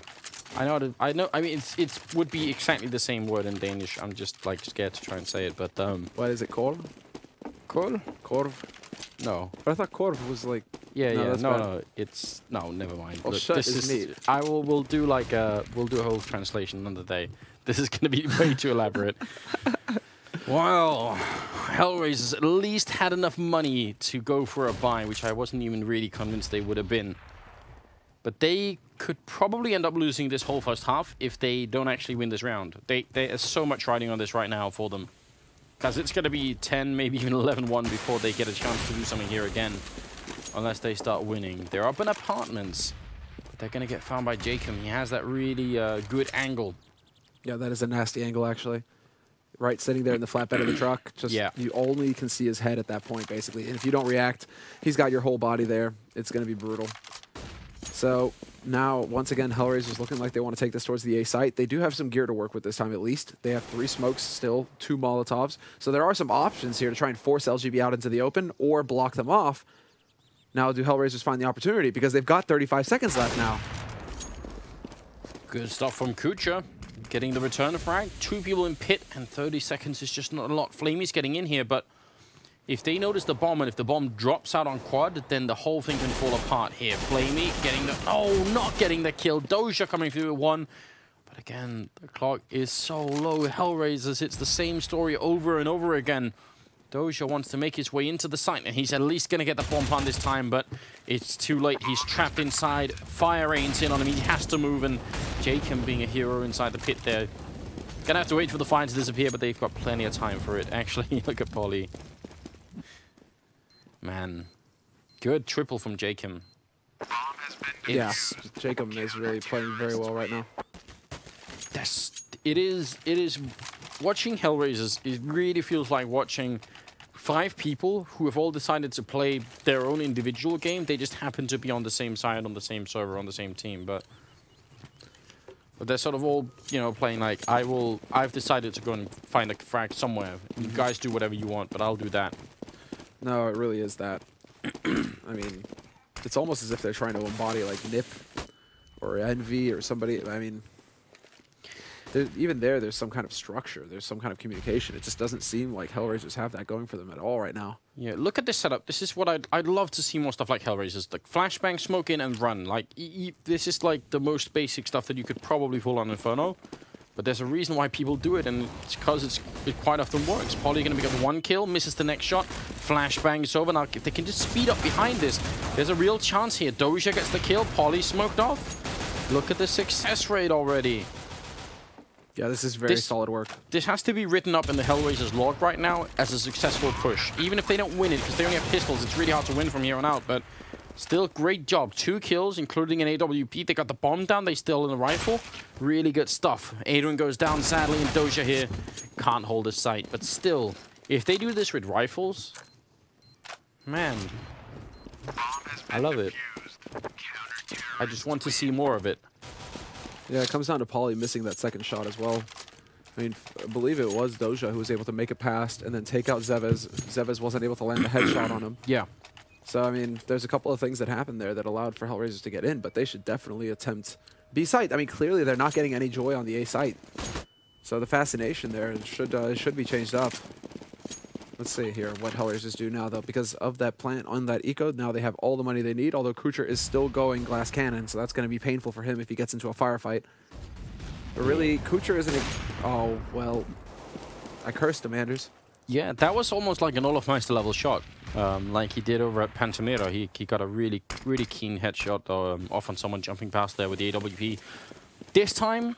I know. I mean, it would be exactly the same word in Danish. I'm just like scared to try and say it, but what is it called? Korv? Korv? No. But I thought korv was like. Yeah, no, yeah. No, it's no. Never mind. Oh, Look, shut this is meat. we'll do like we'll do a whole translation another day. This is going to be way too elaborate. Well, Hellraisers at least had enough money to go for a buy, which I wasn't even really convinced they would have been. But they could probably end up losing this whole first half if they don't actually win this round. There's so much riding on this right now for them. Because it's going to be 10, maybe even 11-1 before they get a chance to do something here again. Unless they start winning. They're up in apartments. But they're going to get found by Jacob. He has that really good angle. Yeah, that is a nasty angle, actually. Right, sitting there in the flatbed of the truck. Just you only can see his head at that point, basically. And if you don't react, he's got your whole body there. It's going to be brutal. So now, once again, Hellraiser's looking like they want to take this towards the A site. They do have some gear to work with this time, at least. They have 3 smokes still, 2 Molotovs. So there are some options here to try and force LGB out into the open or block them off. Now, do Hellraisers find the opportunity? Because they've got 35 seconds left now. Good stuff from Kucha. Getting the return frag. 2 people in pit, and 30 seconds is just not a lot. Flamey's getting in here, but if they notice the bomb, and if the bomb drops out on quad, then the whole thing can fall apart here. Flamey getting the... Oh, not getting the kill. Doja coming through with 1. But again, the clock is so low. Hellraisers, it's the same story over and over again. Doja wants to make his way into the site, and he's at least going to get the bomb plant this time, but it's too late. He's trapped inside. Fire rains in on him. He has to move, and Jacob being a hero inside the pit there. Gonna have to wait for the fire to disappear, but they've got plenty of time for it. Actually, look at Polly. Man. Good triple from Jacob. Yeah, Jacob is really playing very well right now. It is watching Hellraisers, it really feels like watching 5 people who have all decided to play their own individual game. They just happen to be on the same side, on the same server, on the same team, but they're sort of all, you know, playing like, I've decided to go and find a frag somewhere. You guys do whatever you want, but I'll do that. No, it really is that. I mean, it's almost as if they're trying to embody like Nip or Envy or somebody. I mean, even there's some kind of structure. There's some kind of communication. It just doesn't seem like Hellraisers have that going for them at all right now. Yeah, look at this setup. This is what I'd love to see more stuff like Hellraisers. Like flashbang, smoke in, and run. Like, this is like the most basic stuff that you could probably pull on Inferno. But there's a reason why people do it, and it's because it quite often works. Polly going to get 1 kill, misses the next shot. Flashbang is over. Now, if they can just speed up behind this, there's a real chance here. Doja gets the kill. Polly smoked off. Look at the success rate already. Yeah, this is very solid work. This has to be written up in the Hellraisers log right now as a successful push. Even if they don't win it, because they only have pistols, it's really hard to win from here on out. But still, great job. 2 kills, including an AWP. They got the bomb down. They still in the rifle. Really good stuff. Adrian goes down sadly, and Doja here can't hold his sight. But still, if they do this with rifles, man, I love it. I just want to see more of it. Yeah, it comes down to Polly missing that second shot as well. I mean, I believe it was Doja who was able to make it past and then take out Zevez. Zevez wasn't able to land the headshot on him. Yeah. So, I mean, there's a couple of things that happened there that allowed for Hellraisers to get in, but they should definitely attempt B site. I mean, clearly they're not getting any joy on the A site. So the fascination there should be changed up. Let's see here what Hellraisers do now, though. Because of that plant on that eco, now they have all the money they need, although Kucher is still going glass cannon, so that's going to be painful for him if he gets into a firefight. But really, Kucher isn't... Oh, well, I cursed him, Anders. Yeah, that was almost like an Olaf Meister level shot. Like he did over at Pantamera. He got a really keen headshot off on someone jumping past there with the AWP. This time,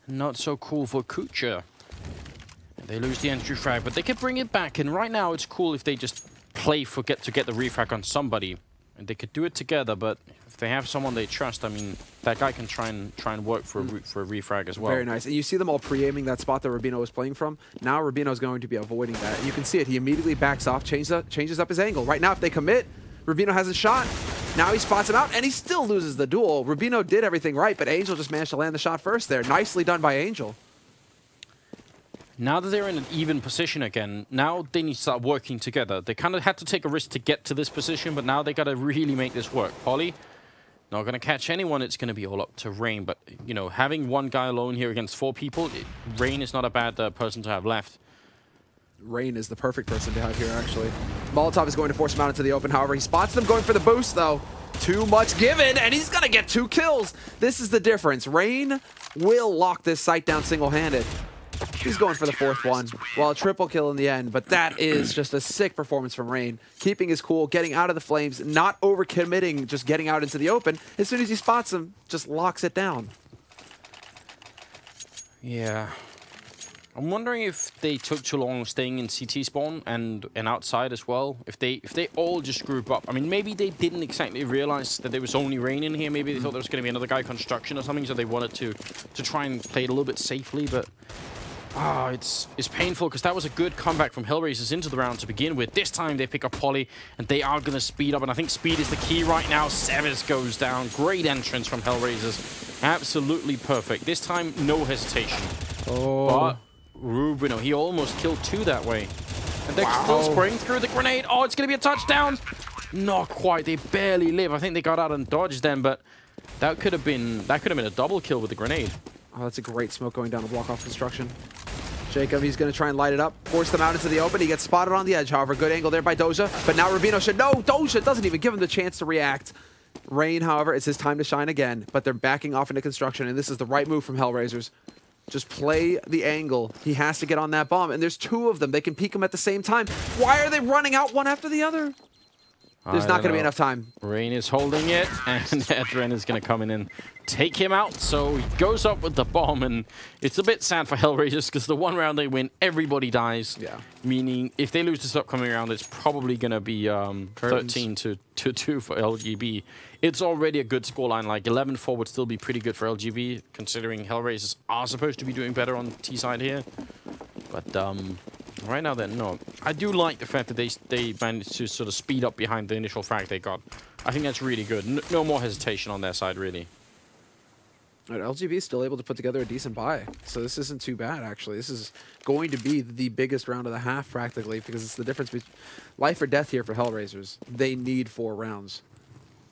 not so cool for Kucher. They lose the entry frag, but they can bring it back. And right now, it's cool if they just play to get the refrag on somebody. And they could do it together, but if they have someone they trust, I mean, that guy can try and work for a refrag as well. Very nice. And you see them all pre-aiming that spot that Rubino was playing from. Now Rubino's going to be avoiding that. And you can see it. He immediately backs off, changes up his angle. Right now, if they commit, Rubino has a shot. Now he spots him out, and he still loses the duel. Rubino did everything right, but Angel just managed to land the shot first there. Nicely done by Angel. Now that they're in an even position again, now they need to start working together. They kind of had to take a risk to get to this position, but now they got to really make this work. Poly, not going to catch anyone. It's going to be all up to Rain. But, you know, having one guy alone here against 4 people, Rain is not a bad person to have left. Rain is the perfect person to have here, actually. Molotov is going to force him out into the open. However, he spots them going for the boost, though. Too much given, and he's going to get 2 kills. This is the difference. Rain will lock this site down single-handed. He's going for the 4th one. Well, a triple kill in the end, but that is just a sick performance from Rain. Keeping his cool, getting out of the flames, not overcommitting, just getting out into the open. As soon as he spots him, just locks it down. Yeah. I'm wondering if they took too long staying in CT spawn and outside as well. If they all just group up. I mean, maybe they didn't exactly realize that there was only Rain in here. Maybe they thought there was going to be another guy construction or something, so they wanted to try and play it a little bit safely, but it's painful because that was a good comeback from Hellraisers into the round to begin with. This time they pick up Poly, and they are going to speed up, and I think speed is the key right now. Seves goes down. Great entrance from Hellraisers. Absolutely perfect. This time, no hesitation. Oh. But Rubino, he almost killed 2 that way. And they're still spraying through the grenade. Oh, it's going to be a touchdown. Not quite. They barely live. I think they got out and dodged them, but that could have been a double kill with the grenade. Oh, that's a great smoke going down to block off construction. Jacob, he's going to try and light it up, force them out into the open. He gets spotted on the edge, however. Good angle there by Doja, but now Rubino should... No, Doja doesn't even give him the chance to react. Rain, however, it's his time to shine again, but they're backing off into construction, and this is the right move from Hellraisers. Just play the angle. He has to get on that bomb, and there's 2 of them. They can peek him at the same time. Why are they running out one after the other? There's not going to be enough time. Rain is holding it, and Edren is going to come in and take him out. So he goes up with the bomb, and it's a bit sad for Hellraisers because the one round they win, everybody dies. Yeah. Meaning, if they lose this upcoming round, it's probably going to be 13 to 2 for LGB. It's already a good scoreline. Like 11-4 would still be pretty good for LGB, considering Hellraisers are supposed to be doing better on T side here. But right now, they're not. I do like the fact that they managed to sort of speed up behind the initial frag they got. I think that's really good. No more hesitation on their side, really. Right, LGB is still able to put together a decent buy, so this isn't too bad, actually. This is going to be the biggest round of the half, practically, because it's the difference between life or death here for Hellraisers. They need 4 rounds.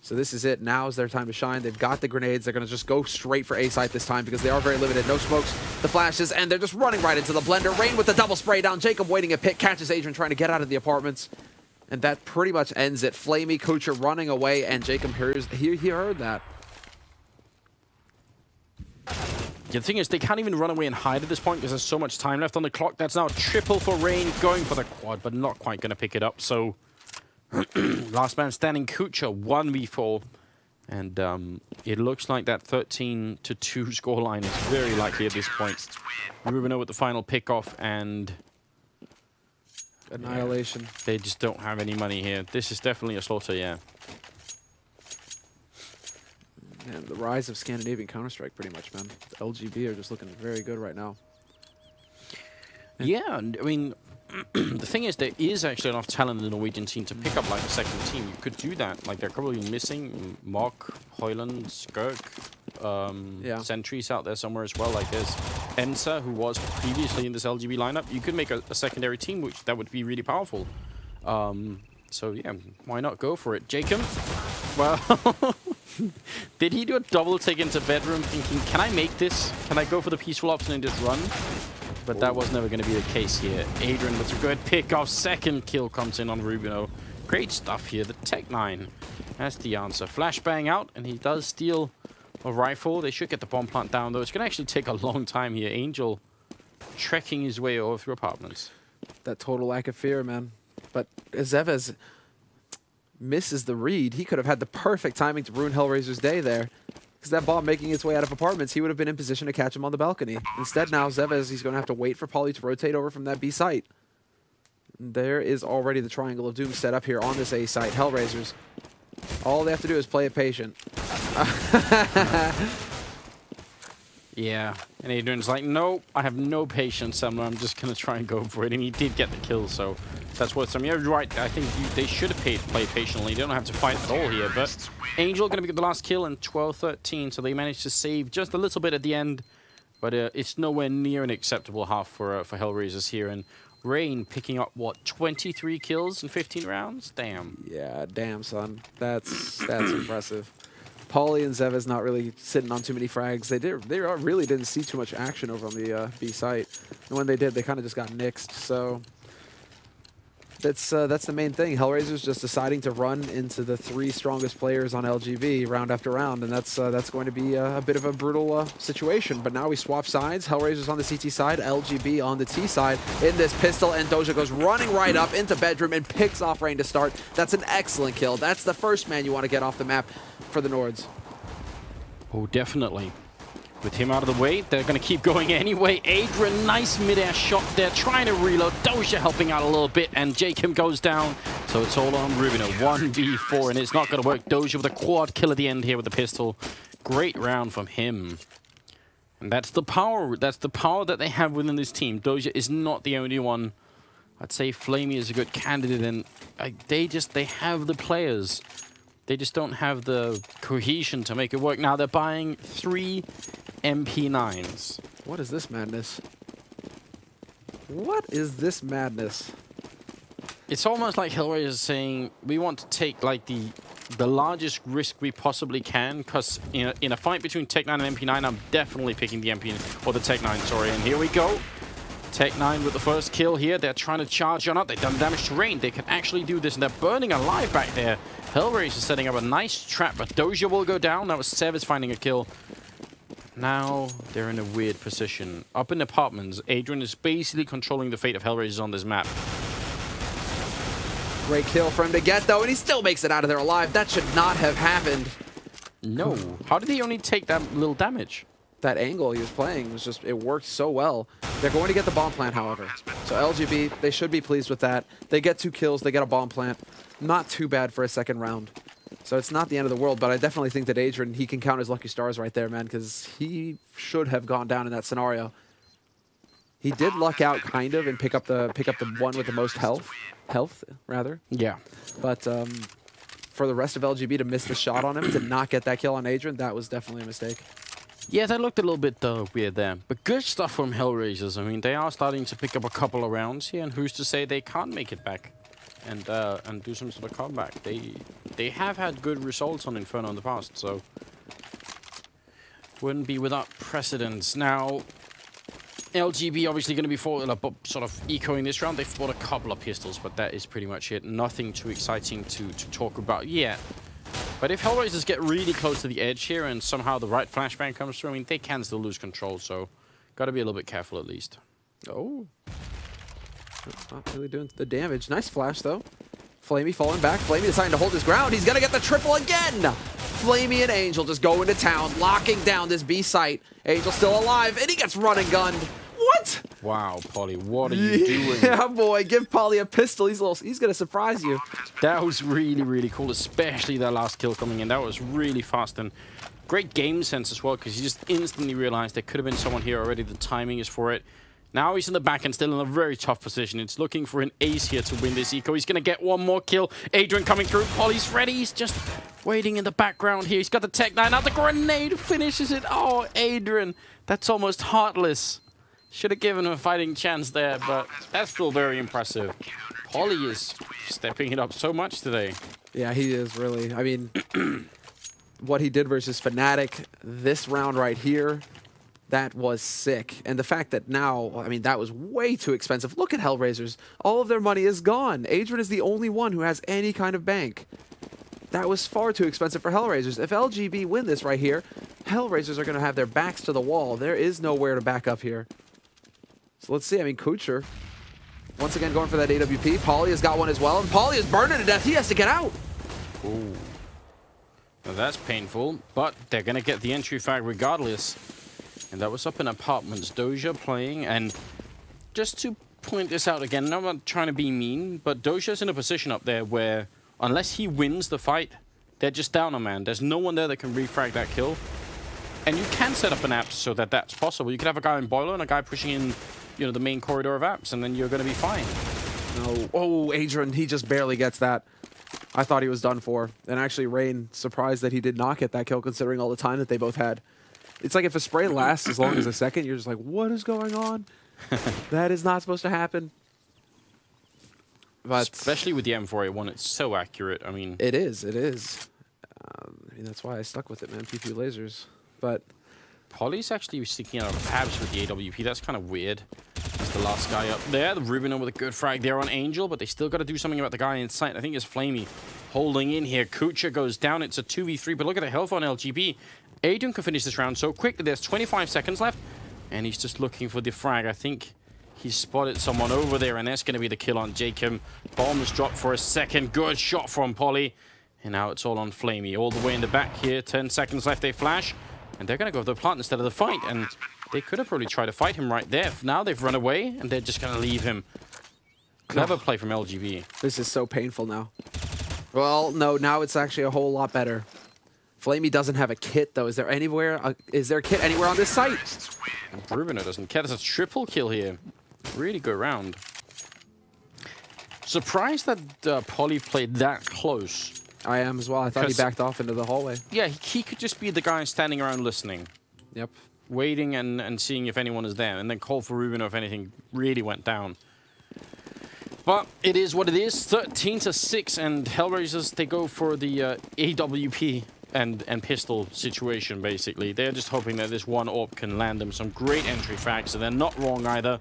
So this is it. Now is their time to shine. They've got the grenades. They're going to just go straight for A site this time because they are very limited. No smokes, the flashes, and they're just running right into the blender. Rain with the double spray down. Jacob waiting at pit, catches Adrian trying to get out of the apartments. And that pretty much ends it. Flamey, Kucher running away, and Jacob hears, he heard that. The thing is, they can't even run away and hide at this point because there's so much time left on the clock. That's now triple for Rain, going for the quad, but not quite going to pick it up. So, last man standing, Kucher, 1v4. And it looks like that 13-2 scoreline is very likely at this point. Rubino with the final pickoff, and Annihilation. They just don't have any money here. This is definitely a slaughter, yeah. And the rise of Scandinavian Counter-Strike, pretty much, man. The LGB are just looking very good right now. Yeah, and I mean, the thing is, there is actually enough talent in the Norwegian team to pick up like a second team. You could do that. Like, they're probably missing Mock, Hoyland, Skirk, Sentries out there somewhere as well. Like, there's Ensa, who was previously in this LGB lineup. You could make a secondary team, which that would be really powerful. So, yeah, why not go for it? Jacob? Well, did he do a double take into bedroom thinking, can I make this? Can I go for the peaceful option and just run? But that was never going to be the case here. Adrian with a good pick off. Second kill comes in on Rubino. Great stuff here. The Tech-9. That's the answer. Flashbang out, and he does steal a rifle. They should get the bomb plant down, though. It's going to actually take a long time here. Angel trekking his way over through apartments. That total lack of fear, man. But Zevez misses the read. He could have had the perfect timing to ruin Hellraiser's day there. Because that bomb making its way out of apartments, he would have been in position to catch him on the balcony. Instead now, Zevez, he's going to have to wait for Poly to rotate over from that B site. There is already the Triangle of Doom set up here on this A site. Hellraisers All they have to do is play it patient. Yeah, and Adrian's like, nope, I have no patience, I'm just going to try and go for it. And he did get the kill, so that's worth some. You're right, I think they should have played patiently. They don't have to fight at all here, but Angel going to get the last kill in 12-13, so they managed to save just a little bit at the end, but it's nowhere near an acceptable half for Hellraisers here. And Rain picking up, what, 23 kills in 15 rounds? Damn. Yeah, damn, son. That's impressive. Paulie and Zeva's not really sitting on too many frags. They really didn't see too much action over on the B site. And when they did, they kind of just got nixed. So that's the main thing. Hellraiser's just deciding to run into the 3 strongest players on LGB round after round, and that's going to be a bit of a brutal situation. But now we swap sides. Hellraiser's on the CT side, LGB on the T side in this pistol, and Doja goes running right up into bedroom and picks off Rain to start. That's an excellent kill. That's the first man you want to get off the map for the Nords. Oh, definitely. With him out of the way, they're going to keep going anyway. Adrian, nice mid-air shot there, trying to reload. Doja helping out a little bit, and Jacob goes down. So it's all on Rubino, 1v4, and it's not going to work. Doja with a quad kill at the end here with the pistol. Great round from him. And that's the power. That's the power that they have within this team. Doja is not the only one. I'd say Flamey is a good candidate, and they have the players. They just don't have the cohesion to make it work. Now they're buying 3 MP9s. What is this madness? What is this madness? It's almost like Hellraiser is saying, we want to take like the largest risk we possibly can, because in a fight between Tech9 and MP9, I'm definitely picking the MP9, or the Tech9, sorry. And here we go. Tech9 with the first kill here. They're trying to charge on up. They've done damage to Rain. They can actually do this, and they're burning alive back there. Hellraiser is setting up a nice trap, but Doja will go down. That was Sevis finding a kill. Now they're in a weird position. Up in apartments, Adrian is basically controlling the fate of Hellraisers on this map. Great kill for him to get, though, and he still makes it out of there alive. That should not have happened. No. How did he only take that little damage? That angle he was playing was just, it worked so well. They're going to get the bomb plant, however. So LGB, they should be pleased with that. They get 2 kills, they get a bomb plant. Not too bad for a second round. So it's not the end of the world, but I definitely think that Adrian, he can count his lucky stars right there, man, because he should have gone down in that scenario. He did luck out kind of and pick up the one with the most health rather. Yeah. But for the rest of LGB to miss the shot on him, to not get that kill on Adrian, that was definitely a mistake. Yeah, that looked a little bit weird there. But good stuff from Hellraisers. I mean, they are starting to pick up a couple of rounds here, and who's to say they can't make it back and do some sort of comeback. They have had good results on Inferno in the past, so wouldn't be without precedence. Now, LGB obviously going to be sort of echoing this round. They've bought a couple of pistols, but that is pretty much it. Nothing too exciting to talk about yet. But if Hellraisers get really close to the edge here and somehow the right flashbang comes through, I mean, they can still lose control, so got to be a little bit careful at least. Oh. Not really doing the damage. Nice flash, though. Flamey falling back. Flamey deciding to hold his ground. He's going to get the triple again. Flamey and Angel just go into town, locking down this B site. Angel still alive, and he gets run and gunned. What? Wow, Polly, what are you doing? Yeah, boy, give Polly a pistol. He's going to surprise you. That was really, really cool, especially that last kill coming in. That was really fast and great game sense as well, because he just instantly realized there could have been someone here already. The timing is for it. Now he's in the back and still in a very tough position. It's looking for an ace here to win this eco. He's going to get one more kill. Adrian coming through. Polly's ready. He's just waiting in the background here. He's got the Tech9 out. The grenade finishes it. Oh, Adrian. That's almost heartless. Should have given him a fighting chance there, but that's still very impressive. Polly is stepping it up so much today. Yeah, he is really. I mean, what he did versus Fnatic this round right here, that was sick. And the fact that now, I mean, that was way too expensive. Look at Hellraisers. All of their money is gone. Adrian is the only one who has any kind of bank. That was far too expensive for Hellraisers. If LGB win this right here, Hellraisers are going to have their backs to the wall. There is nowhere to back up here. So let's see. I mean, Kucher, once again going for that AWP. Polly has got one as well, and Polly is burning to death. He has to get out. Ooh. Well, that's painful, but they're going to get the entry frag regardless. And that was up in apartments. Doja playing, and just to point this out again, I'm not trying to be mean, but Doja's in a position up there where unless he wins the fight, They're just down a man. There's no one there that can refrag that kill. And you can set up an apps so that that's possible. You could have a guy in boiler and a guy pushing in, you know, the main corridor of apps, and then you're going to be fine. No. Oh, Adrian, he just barely gets that. I thought he was done for. And actually, Rain, surprised that he did not get that kill considering all the time that they both had. It's like if a spray lasts as long as a second, you're just like, what is going on? That is not supposed to happen. But especially with the M4A1, it's so accurate. I mean, it is. It is. I mean, that's why I stuck with it, man. PP lasers. But Polly's actually sticking out of abs with the AWP. That's kind of weird. That's the last guy up there. The Rubino with a good frag there on Angel, but they still got to do something about the guy in sight. I think it's Flamey holding in here. Kucha goes down. It's a 2v3, but look at the health on LGB. Adrian can finish this round so quickly. There's 25 seconds left, and he's just looking for the frag. I think he's spotted someone over there, and that's going to be the kill on Jacob. Bomb is dropped for a second. Good shot from Polly. And now it's all on Flamey. All the way in the back here. 10 seconds left. They flash. And they're going to go for the plant instead of the fight. And they could have probably tried to fight him right there. Now they've run away, and they're just going to leave him. Clever play from LGB. This is so painful now. Well, no, now it's actually a whole lot better. Flamey doesn't have a kit, though. Is there a kit anywhere on this site? And Rubino doesn't care. There's a triple kill here. Really good round. Surprised that Polly played that close. I am as well. I thought he backed off into the hallway. Yeah, he could just be the guy standing around listening. Yep. Waiting and seeing if anyone is there. And then call for Rubino if anything really went down. But it is what it is. 13-6. And Hellraisers, they go for the AWP and pistol situation, basically. They're just hoping that this one AWP can land them some great entry frags. So they're not wrong either.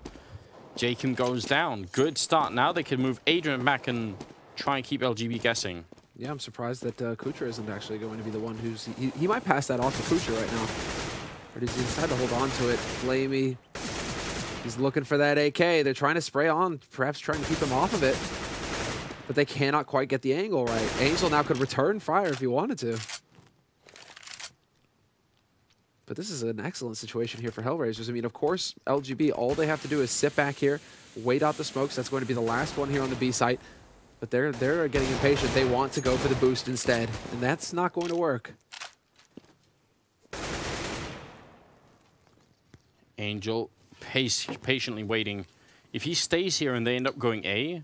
Jacob goes down. Good start. Now they can move Adrian back and try and keep LGB guessing. Yeah, I'm surprised that Kucher isn't actually going to be the one who's... He might pass that off to Kucher right now. Or does he decide to hold on to it? Flamey. He's looking for that AK. They're trying to spray on, perhaps trying to keep him off of it. But they cannot quite get the angle right. Angel now could return fire if he wanted to. But this is an excellent situation here for Hellraisers. I mean, of course, LGB, all they have to do is sit back here, wait out the smokes. That's going to be the last one here on the B site. But they're getting impatient. They want to go for the boost instead, and that's not going to work. Angel patiently waiting. If he stays here and they end up going A,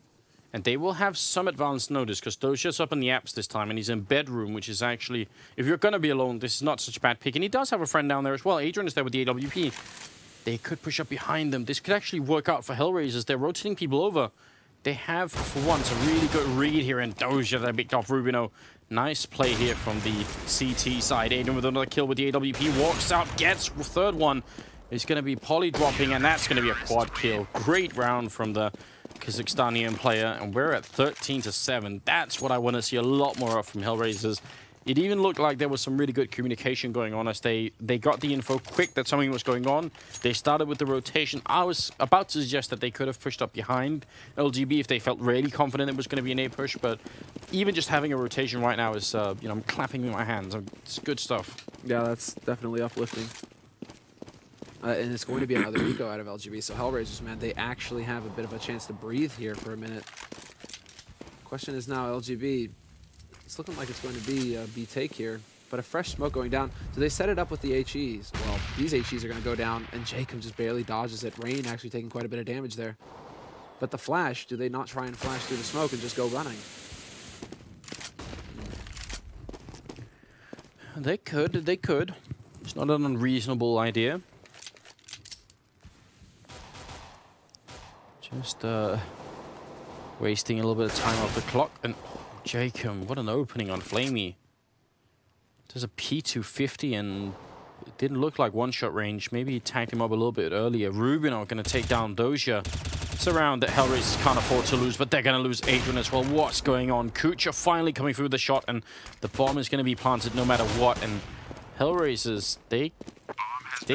and they will have some advanced notice because Dosha's up in the apps this time, and he's in bedroom, which is actually, if you're going to be alone, this is not such a bad pick. And he does have a friend down there as well. Adrian is there with the AWP. They could push up behind them. This could actually work out for Hellraisers. They're rotating people over. They have, for once, a really good read here in Doja that picked off Rubino. Nice play here from the CT side. Adrian with another kill with the AWP. Walks out, gets the third one. It's going to be Polly dropping, and that's going to be a quad kill. Great round from the Kazakhstanian player, and we're at 13-7. That's what I want to see a lot more of from Hellraisers. It even looked like there was some really good communication going on as they got the info quick that something was going on. They started with the rotation. I was about to suggest that they could have pushed up behind LGB if they felt really confident it was going to be an A push, but even just having a rotation right now is, you know, I'm clapping with my hands. It's good stuff. Yeah, that's definitely uplifting. And it's going to be another eco out of LGB. So Hellraisers, man, they actually have a bit of a chance to breathe here for a minute. Question is now, LGB, it's looking like it's going to be a B take here, but a fresh smoke going down. Do they set it up with the HEs? Well, these HEs are going to go down, and Jacob just barely dodges it. Rain actually taking quite a bit of damage there. But the flash, do they not try and flash through the smoke and just go running? They could. It's not an unreasonable idea. Just wasting a little bit of time off the clock. And Jacob, what an opening on Flamey. There's a P250 and it didn't look like one-shot range. Maybe he tagged him up a little bit earlier. Rubino going to take down Doja. It's a round that Hellraisers can't afford to lose, but they're going to lose Adrian as well. What's going on? Kucha finally coming through the shot, and the bomb is going to be planted no matter what. And Hellraisers, they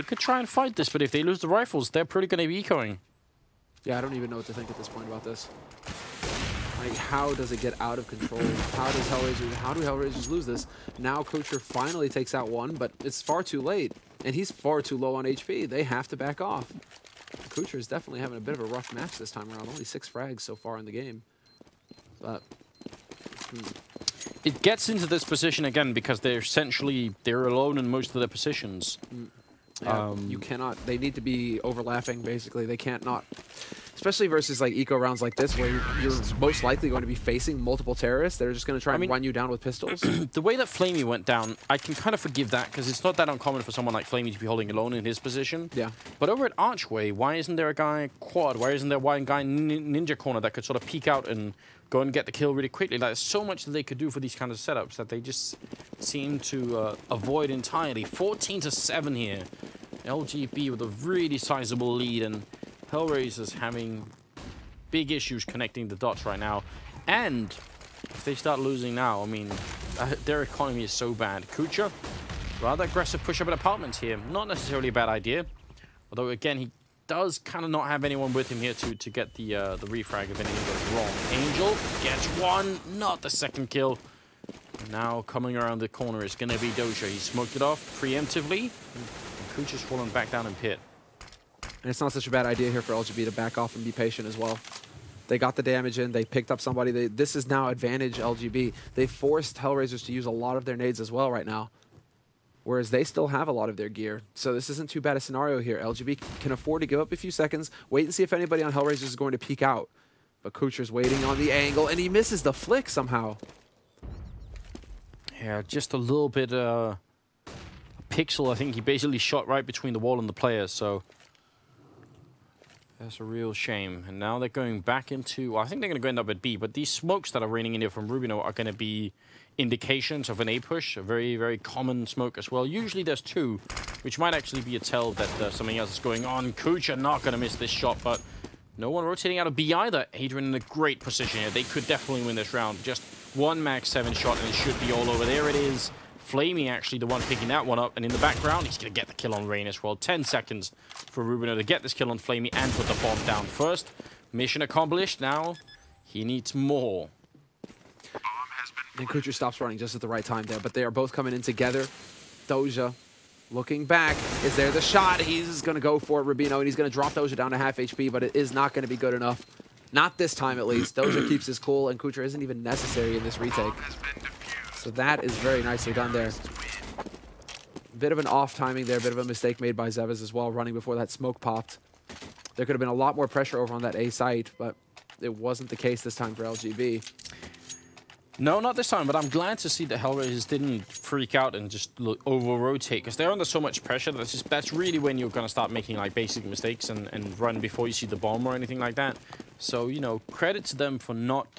could try and fight this, but if they lose the rifles, they're pretty going to be ecoing. Yeah, I don't even know what to think at this point about this. Like, how does it get out of control? How do Hellraisers lose this? Now Kucher finally takes out one, but it's far too late. And he's far too low on HP. They have to back off. Kucher is definitely having a bit of a rough match this time around. Only 6 frags so far in the game. But... it gets into this position again because they're alone in most of their positions. Yeah, you cannot. They need to be overlapping, basically. They can't not. Especially versus like eco rounds like this, where you're most likely going to be facing multiple terrorists. They're just going to try and run you down with pistols. The way that Flamey went down, I can kind of forgive that because it's not that uncommon for someone like Flamey to be holding alone in his position. Yeah. But over at Archway, why isn't there a guy quad? Why isn't there one guy ninja corner that could sort of peek out and go and get the kill really quickly? Like, there's so much that they could do for these kind of setups that they just seem to avoid entirely. 14-7 here. LGB with a really sizable lead, and Hellraiser's having big issues connecting the dots right now. And if they start losing now, I mean, their economy is so bad. Kucha, rather aggressive push up at apartments here. Not necessarily a bad idea. Although, again, he does kind of not have anyone with him here to get the refrag if anything goes wrong. Angel gets one, not the second kill. Now coming around the corner is going to be Doja. He smoked it off preemptively. And Kucha's fallen back down in pit. And it's not such a bad idea here for LGB to back off and be patient as well. They got the damage in. They picked up somebody. This is now advantage LGB. They forced Hellraisers to use a lot of their nades as well right now, whereas they still have a lot of their gear. So this isn't too bad a scenario here. LGB can afford to give up a few seconds, wait and see if anybody on Hellraisers is going to peek out. But Kucher's waiting on the angle, and he misses the flick somehow. Yeah, just a little bit a pixel. I think he basically shot right between the wall and the player, so that's a real shame. And now they're going back into... Well, I think they're going to go end up at B, but these smokes that are raining in here from Rubino are going to be indications of an A push, a very, very common smoke as well. Usually there's two, which might actually be a tell that something else is going on. Kucha not going to miss this shot, but no one rotating out of B either. Adrian in a great position here. They could definitely win this round. Just one max 7 shot and it should be all over. There it is. Flamey actually the one picking that one up, and in the background he's going to get the kill on Rain as well. 10 seconds for Rubino to get this kill on Flamey and put the bomb down first. Mission accomplished. Now he needs more. And Kucher stops running just at the right time there, but they are both coming in together. Doja looking back. Is there the shot? He's going to go for it, Rubino, and he's going to drop Doja down to half HP, but it is not going to be good enough. Not this time, at least. Doja keeps his cool, and Kucher isn't even necessary in this retake. So that is very nicely done there. Bit of an off timing there, bit of a mistake made by Zevas as well, running before that smoke popped. There could have been a lot more pressure over on that A site, but it wasn't the case this time for LGB. No, not this time, but I'm glad to see that Hellraisers didn't freak out and just over-rotate, because they're under so much pressure. That's really when you're going to start making like basic mistakes and run before you see the bomb or anything like that. So, you know, credit to them for not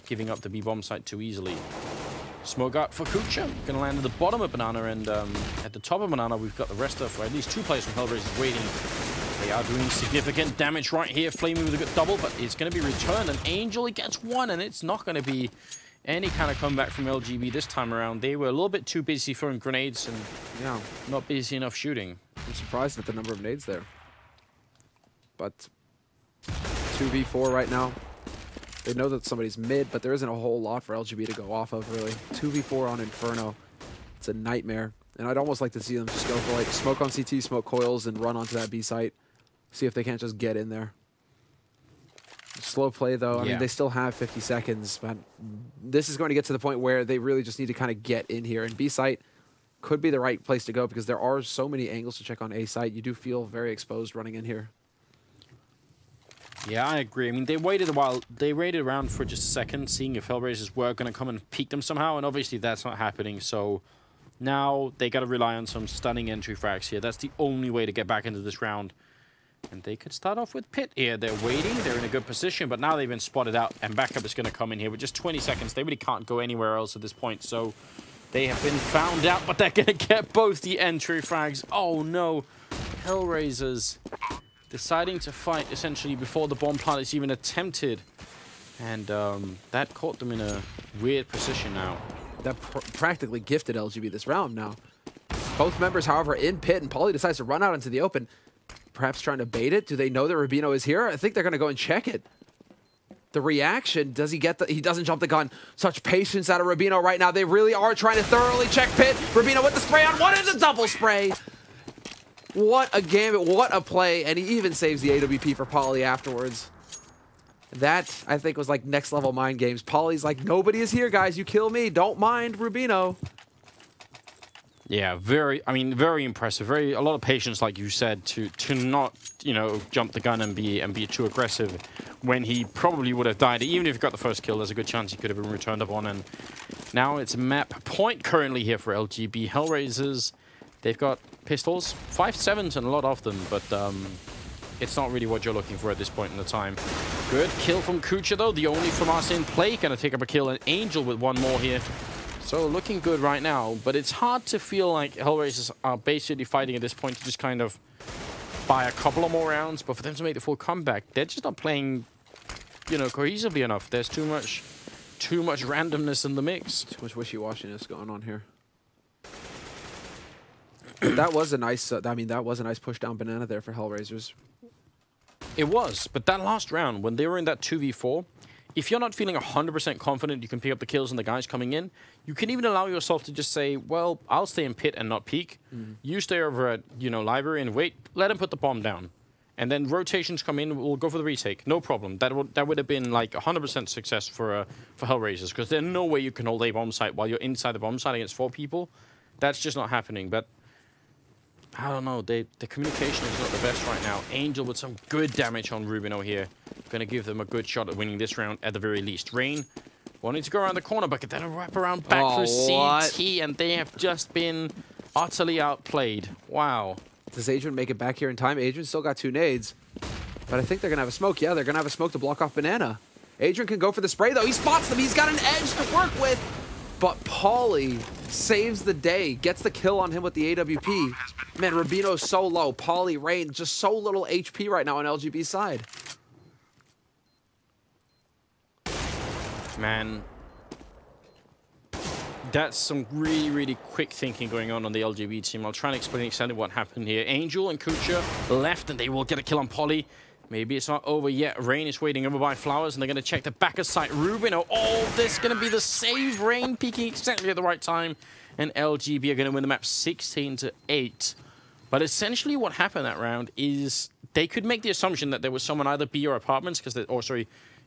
giving up the B-bomb site too easily. Smoke out for Kucha. Going to land at the bottom of Banana, and at the top of Banana, we've got the rest of at least 2 players from Hellraisers waiting. They are doing significant damage right here. Flaming with a good double, but it's going to be returned. And Angel, he gets one, and it's not going to be any kind of comeback from LGB this time around. They were a little bit too busy throwing grenades and not busy enough shooting. I'm surprised at the number of nades there. But 2v4 right now. They know that somebody's mid, but there isn't a whole lot for LGB to go off of, really. 2v4 on Inferno. It's a nightmare. And I'd almost like to see them just go for, like, smoke on CT, smoke coils, and run onto that B site. See if they can't just get in there. Slow play, though. I mean, they still have 50 seconds, but this is going to get to the point where they really just need to kind of get in here. And B site could be the right place to go because there are so many angles to check on A site. You do feel very exposed running in here. Yeah, I agree. I mean, they waited a while. They waited around for just a second, seeing if Hellraisers were going to come and peek them somehow, and obviously that's not happening. So now they got to rely on some stunning entry frags here. That's the only way to get back into this round. And they could start off with Pit here. They're waiting. They're in a good position, but now they've been spotted out, and backup is going to come in here with just 20 seconds. They really can't go anywhere else at this point, so they have been found out, but they're going to get both the entry frags. Oh, no. Hellraisers deciding to fight, essentially, before the bomb plant is even attempted. And that caught them in a weird position now. That practically gifted LGB this round now. Both members, however, in pit, and Paulie decides to run out into the open. Perhaps trying to bait it. Do they know that Rubino is here? I think they're going to go and check it. The reaction, does he get the... He doesn't jump the gun. Such patience out of Rubino right now. They really are trying to thoroughly check pit. Rubino with the spray on one and the double spray. What a gambit. What a play. And he even saves the AWP for Paulie afterwards. That, I think, was like next level mind games. Polly's like, nobody is here, guys. You kill me. Don't mind Rubino. Yeah, very impressive. A lot of patience, like you said, to not, jump the gun and be too aggressive when he probably would have died. Even if he got the first kill, there's a good chance he could have been returned upon. And now it's map point currently here for LGB. Hellraisers, they've got pistols, 5.7s and a lot of them, but it's not really what you're looking for at this point in the time. Good kill from Kucha, though. The only from us in play. Gonna take up a kill. And Angel with one more here. So looking good right now. But it's hard to feel like Hellraisers are basically fighting at this point to just kind of buy a couple of more rounds. But for them to make the full comeback, they're just not playing, cohesively enough. There's too much randomness in the mix. Too much wishy-washiness going on here. But that was a nice, that was a nice push down banana there for Hellraisers. It was, but that last round, when they were in that 2v4, if you're not feeling 100% confident you can pick up the kills and the guys coming in, you can even allow yourself to just say, well, I'll stay in pit and not peek. You stay over at, library and wait, let him put the bomb down. And then rotations come in, we'll go for the retake, no problem. That would have been like 100% success for Hellraisers, because there's no way you can hold a bomb site while you're inside the bomb site against 4 people. That's just not happening, but I don't know, the communication is not the best right now. Angel with some good damage on Rubino here. Gonna give them a good shot at winning this round at the very least. Rain wanting to go around the corner, but then a wrap around back for CT, and they have just been utterly outplayed. Wow. Does Adrian make it back here in time? Adrian still got 2 nades, but I think they're gonna have a smoke. Yeah, they're gonna have a smoke to block off Banana. Adrian can go for the spray, though. He spots them. He's got an edge to work with. But Pauly saves the day, gets the kill on him with the AWP. Man, Rubino's so low. Pauly, Rain, just so little HP right now on LGB's side. Man, that's some really, really quick thinking going on the LGB team. I'll try and explain exactly what happened here. Angel and Kucha left, and they will get a kill on Pauly. Maybe it's not over yet. Rain is waiting over by Flowers, and they're going to check the back of sight. Rubino, oh, this is going to be the save. Rain peeking exactly at the right time. And LGB are going to win the map 16-8. But essentially what happened that round is they could make the assumption that there was someone either B or apartments,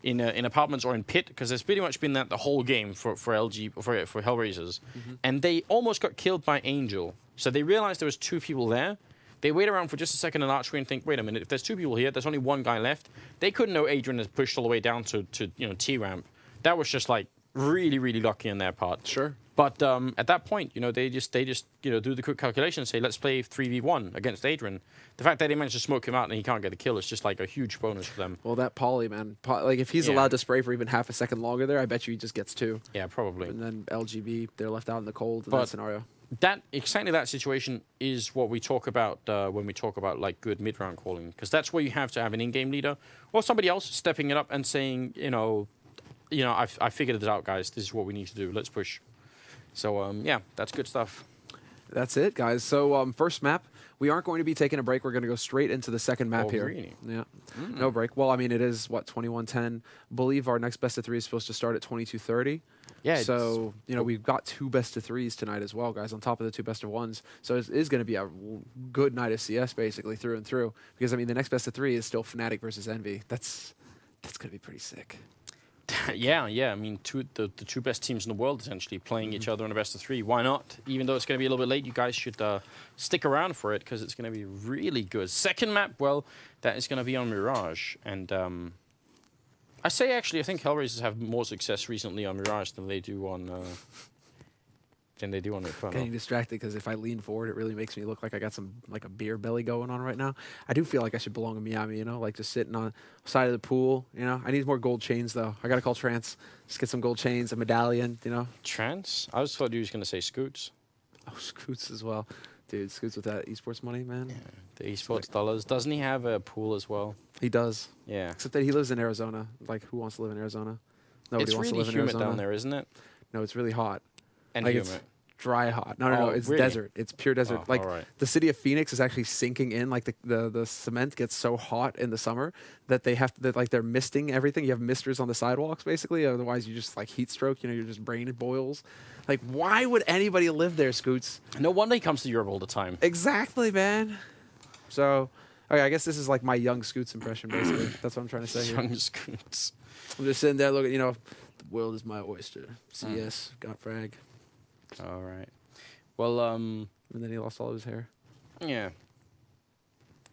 in apartments or in pit, because there's pretty much been that the whole game for Hellraisers. And they almost got killed by Angel. So they realized there was 2 people there. They wait around for just a second in archery and think, wait a minute, if there's 2 people here, there's only 1 guy left. They couldn't know Adrian has pushed all the way down to T-ramp. That was just like really, really lucky on their part. Sure. But at that point, they just do the quick calculation and say, let's play 3v1 against Adrian. The fact that they managed to smoke him out and he can't get a kill is just like a huge bonus for them. Well, that Pauly, man, like if he's allowed to spray for even half a second longer there, I bet you he just gets 2. Yeah, probably. And then LGB, they're left out in the cold in that scenario. Exactly that situation is what we talk about when we talk about like good mid-round calling, because that's where you have to have an in-game leader or somebody else stepping it up and saying, I figured it out, guys. This is what we need to do. Let's push. So yeah, that's good stuff. That's it, guys. So first map, we aren't going to be taking a break. We're going to go straight into the second map here. Really? Yeah, no break. Well, I mean, it is what 21:10. I believe our next best of 3 is supposed to start at 22:30. Yeah. So we've got 2 best of 3s tonight as well, guys, on top of the 2 best of 1s. So it is going to be a good night of CS basically through and through. Because I mean, the next best of 3 is still Fnatic versus Envy. That's going to be pretty sick. Yeah. I mean, the 2 best teams in the world essentially playing each other in a best of 3. Why not? Even though it's going to be a little bit late, you guys should stick around for it because it's going to be really good. Second map, well, that is going to be on Mirage. And I think Hellraisers have more success recently on Mirage than they do on Inferno. Getting distracted because if I lean forward, it really makes me look like I got some like a beer belly going on right now. I do feel like I should belong in Miami, like just sitting on the side of the pool. I need more gold chains though. I gotta call Trance, just get some gold chains, a medallion. Trance? I thought you was gonna say Scoots. Oh, Scoots as well, dude. Scoots with that esports money, man. Yeah, the esports dollars. Doesn't he have a pool as well? He does. Yeah. Except that he lives in Arizona. Like, who wants to live in Arizona? Nobody wants to live in Arizona. It's really humid down there, isn't it? No, it's really hot. And like humid. It's dry hot. No. It's really? desert. It's pure desert. Oh, right. The city of Phoenix is actually sinking in. Like the cement gets so hot in the summer that they have to, they're misting everything. You have misters on the sidewalks basically. Otherwise, you just like heat stroke. Your just brain boils. Like, why would anybody live there, Scoots? No wonder he comes to Europe all the time. Exactly, man. So, Okay, I guess this is like my young Scoots impression, basically. That's what I'm trying to say here. Young Scoots. I'm just sitting there looking, the world is my oyster. CS, got frag. All right. Well, And then he lost all of his hair. yeah.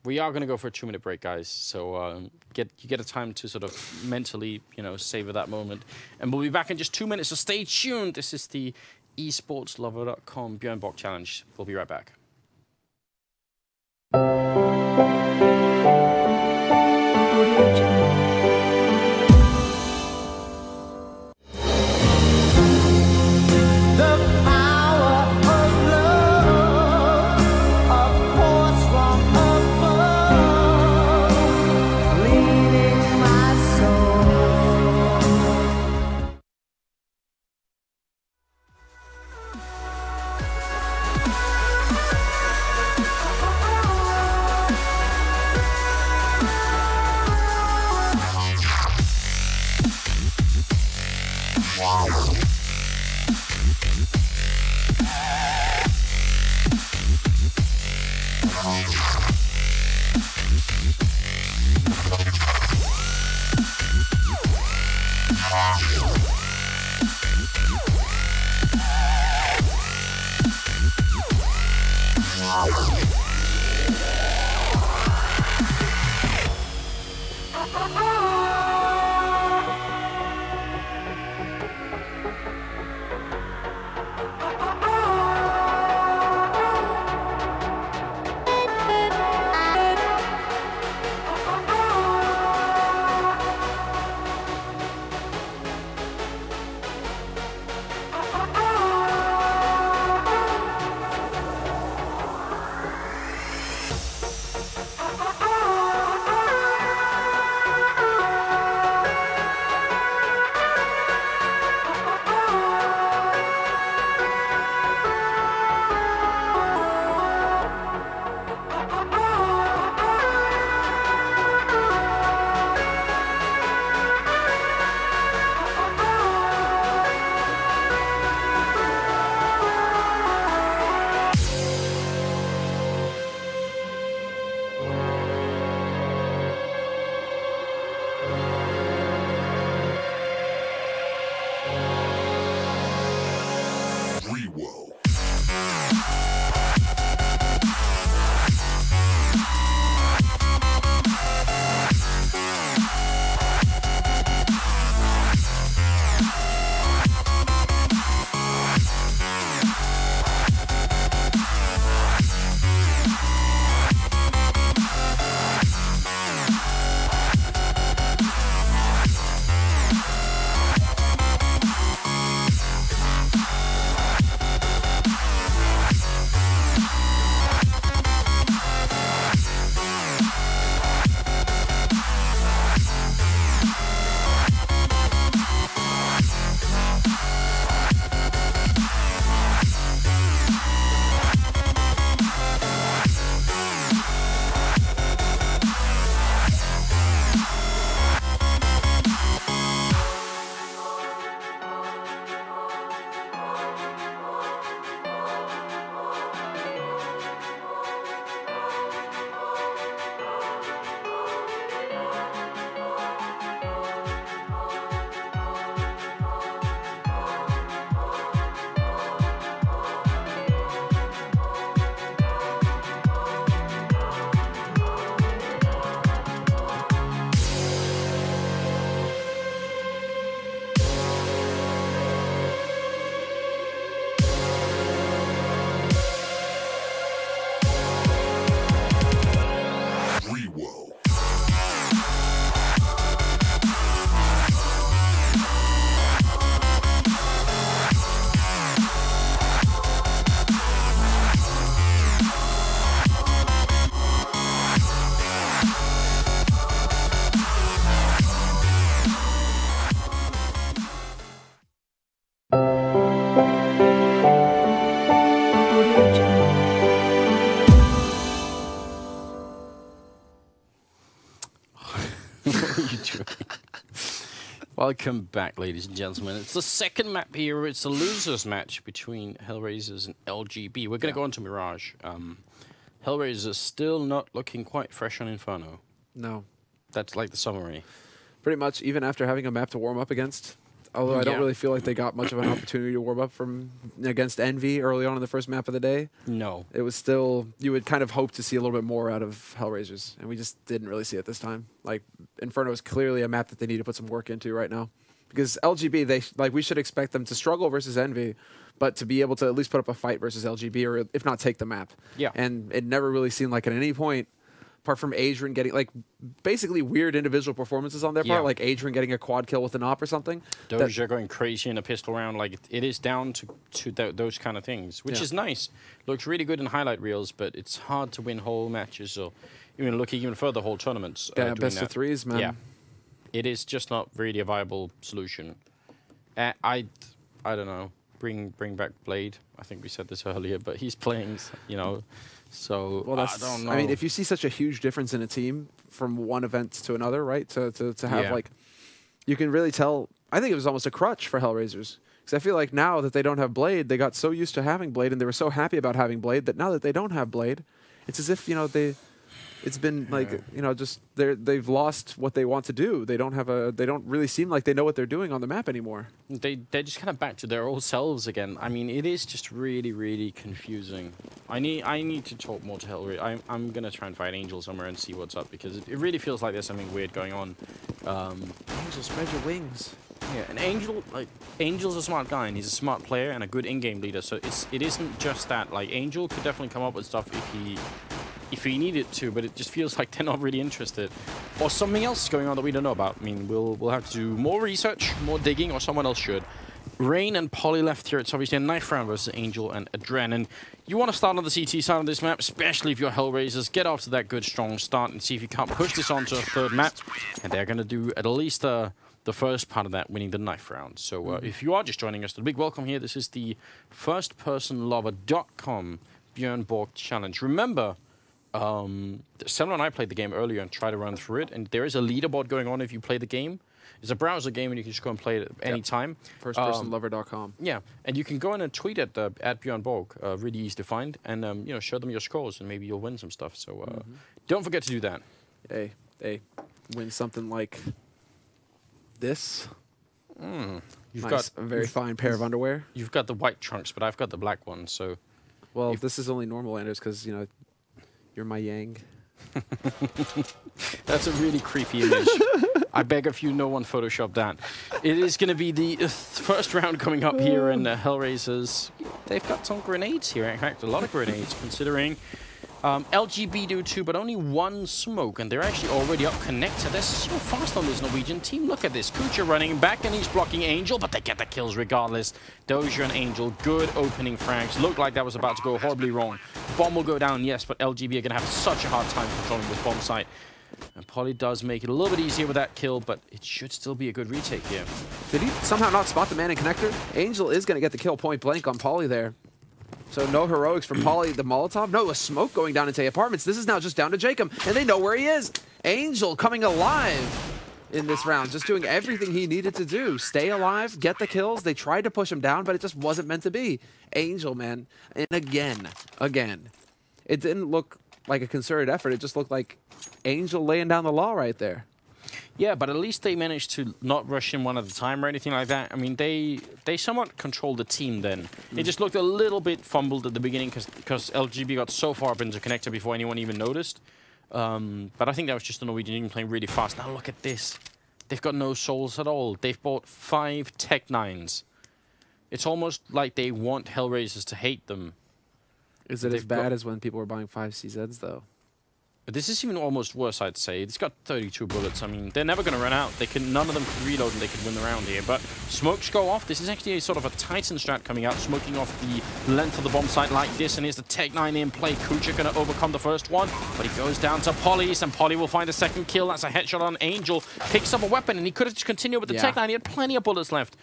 We are going to go for a 2-minute break, guys. So you get a time to sort of mentally, savor that moment. And we'll be back in just 2 minutes, so stay tuned. This is the esportslover.com Björn Borg Challenge. We'll be right back. Audio Jungle. Welcome back, ladies and gentlemen. It's the second map here. It's the losers match between Hellraisers and LGB. We're going to go on to Mirage. Hellraiser still not looking quite fresh on Inferno. No. That's like the summary. Pretty much, even after having a map to warm up against. Although I don't really feel like they got much of an opportunity to warm up from against Envy early on in the first map of the day. No. It was still, you would kind of hope to see a little bit more out of Hellraisers, and we just didn't really see it this time. Like, Inferno is clearly a map that they need to put some work into right now. Because LGB, we should expect them to struggle versus Envy, but to be able to at least put up a fight versus LGB, or if not take the map. Yeah. And it never really seemed like at any point, apart from Adrian getting, like, basically weird individual performances on their part, like Adrian getting a quad kill with an op or something. Doja going crazy in a pistol round. Like, it is down to those kind of things, which is nice. Looks really good in highlight reels, but it's hard to win whole matches or even look even further whole tournaments. Yeah, best of threes, man. Yeah. It is just not really a viable solution. I don't know. Bring back Blade. I think we said this earlier, but he's playing, you know. So, well, I don't know. I mean, if you see such a huge difference in a team from one event to another, right? To have, like, you can really tell. I think it was almost a crutch for Hellraisers. Because I feel like now that they don't have Blade, they got so used to having Blade, and they were so happy about having Blade, that now that they don't have Blade, it's as if, you know, it's been like, you know, just they've lost what they want to do. They don't really seem like they know what they're doing on the map anymore. They're just kind of back to their old selves again. I mean, it is just really, really confusing. I need to talk more to Hellraiser. I'm gonna try and find Angel somewhere and see what's up, because it really feels like there's something weird going on. Angel, spread your wings. Yeah, and Angel's a smart guy, and he's a smart player and a good in-game leader. So it isn't just that. Like, Angel could definitely come up with stuff if he needed to, but it just feels like they're not really interested. Or something else is going on that we don't know about. I mean, we'll have to do more research, more digging, or someone else should. Rain and Polly left here. It's obviously a knife round versus Angel and Adren. And you want to start on the CT side of this map, especially if you're Hellraisers. Get off to that good, strong start and see if you can't push this onto a third map. And they're going to do at least the first part of that, winning the knife round. So if you are just joining us, a big welcome here. This is the firstpersonlover.com Björn Borg challenge. Remember, Senna and I played the game earlier and tried to run through it, and there is a leaderboard going on if you play the game. It's a browser game, and you can just go and play it at any time. Firstpersonlover.com. Yeah, and you can go in and tweet at Björn Borg, really easy to find, and you know, show them your scores, and maybe you'll win some stuff. So don't forget to do that. Hey, win something like this. You've got got a very fine pair of underwear. You've got the white trunks, but I've got the black one. So, well, this is only normal, Anders, because, you know, you're my Yang. That's a really creepy image. I beg of you, no one Photoshop that. It is going to be the first round coming up here in Hellraisers. They've got some grenades here, in fact, a lot of grenades, considering LGB do too, but only one smoke, and they're actually already up connected. They're so fast on this Norwegian team. Look at this. Kucha running back, and he's blocking Angel, but they get the kills regardless. Doja and Angel, good opening frags. Looked like that was about to go horribly wrong. Bomb will go down, yes, but LGB are going to have such a hard time controlling this bomb site. And Polly does make it a little bit easier with that kill, but it should still be a good retake here. Did he somehow not spot the man in connector? Angel is going to get the kill point blank on Polly there. So no heroics from Polly, the Molotov. No, a smoke going down into apartments. This is now just down to Jacob, and they know where he is. Angel coming alive in this round, just doing everything he needed to do. Stay alive, get the kills. They tried to push him down, but it just wasn't meant to be. Angel, man. And again. It didn't look like a concerted effort. It just looked like Angel laying down the law right there. Yeah, but at least they managed to not rush in one at a time or anything like that. I mean, they somewhat controlled the team then. It just looked a little bit fumbled at the beginning because LGB got so far up into connector before anyone even noticed. But I think that was just the Norwegian team playing really fast. Now look at this. They've got no souls at all. They've bought 5 Tech 9s. It's almost like they want Hellraisers to hate them. Is it as bad as when people were buying 5 CZs, though? This is even almost worse, I'd say. It's got 32 bullets. I mean, they're never going to run out. None of them could reload and they could win the round here. But smokes go off. This is actually a sort of a Titan strat coming out, smoking off the length of the bomb site like this. And here's the Tech 9 in play. Kucha going to overcome the first one, but he goes down to Polly's, and Polly will find a second kill. That's a headshot on Angel. Picks up a weapon, and he could have just continued with the Tech 9. He had plenty of bullets left.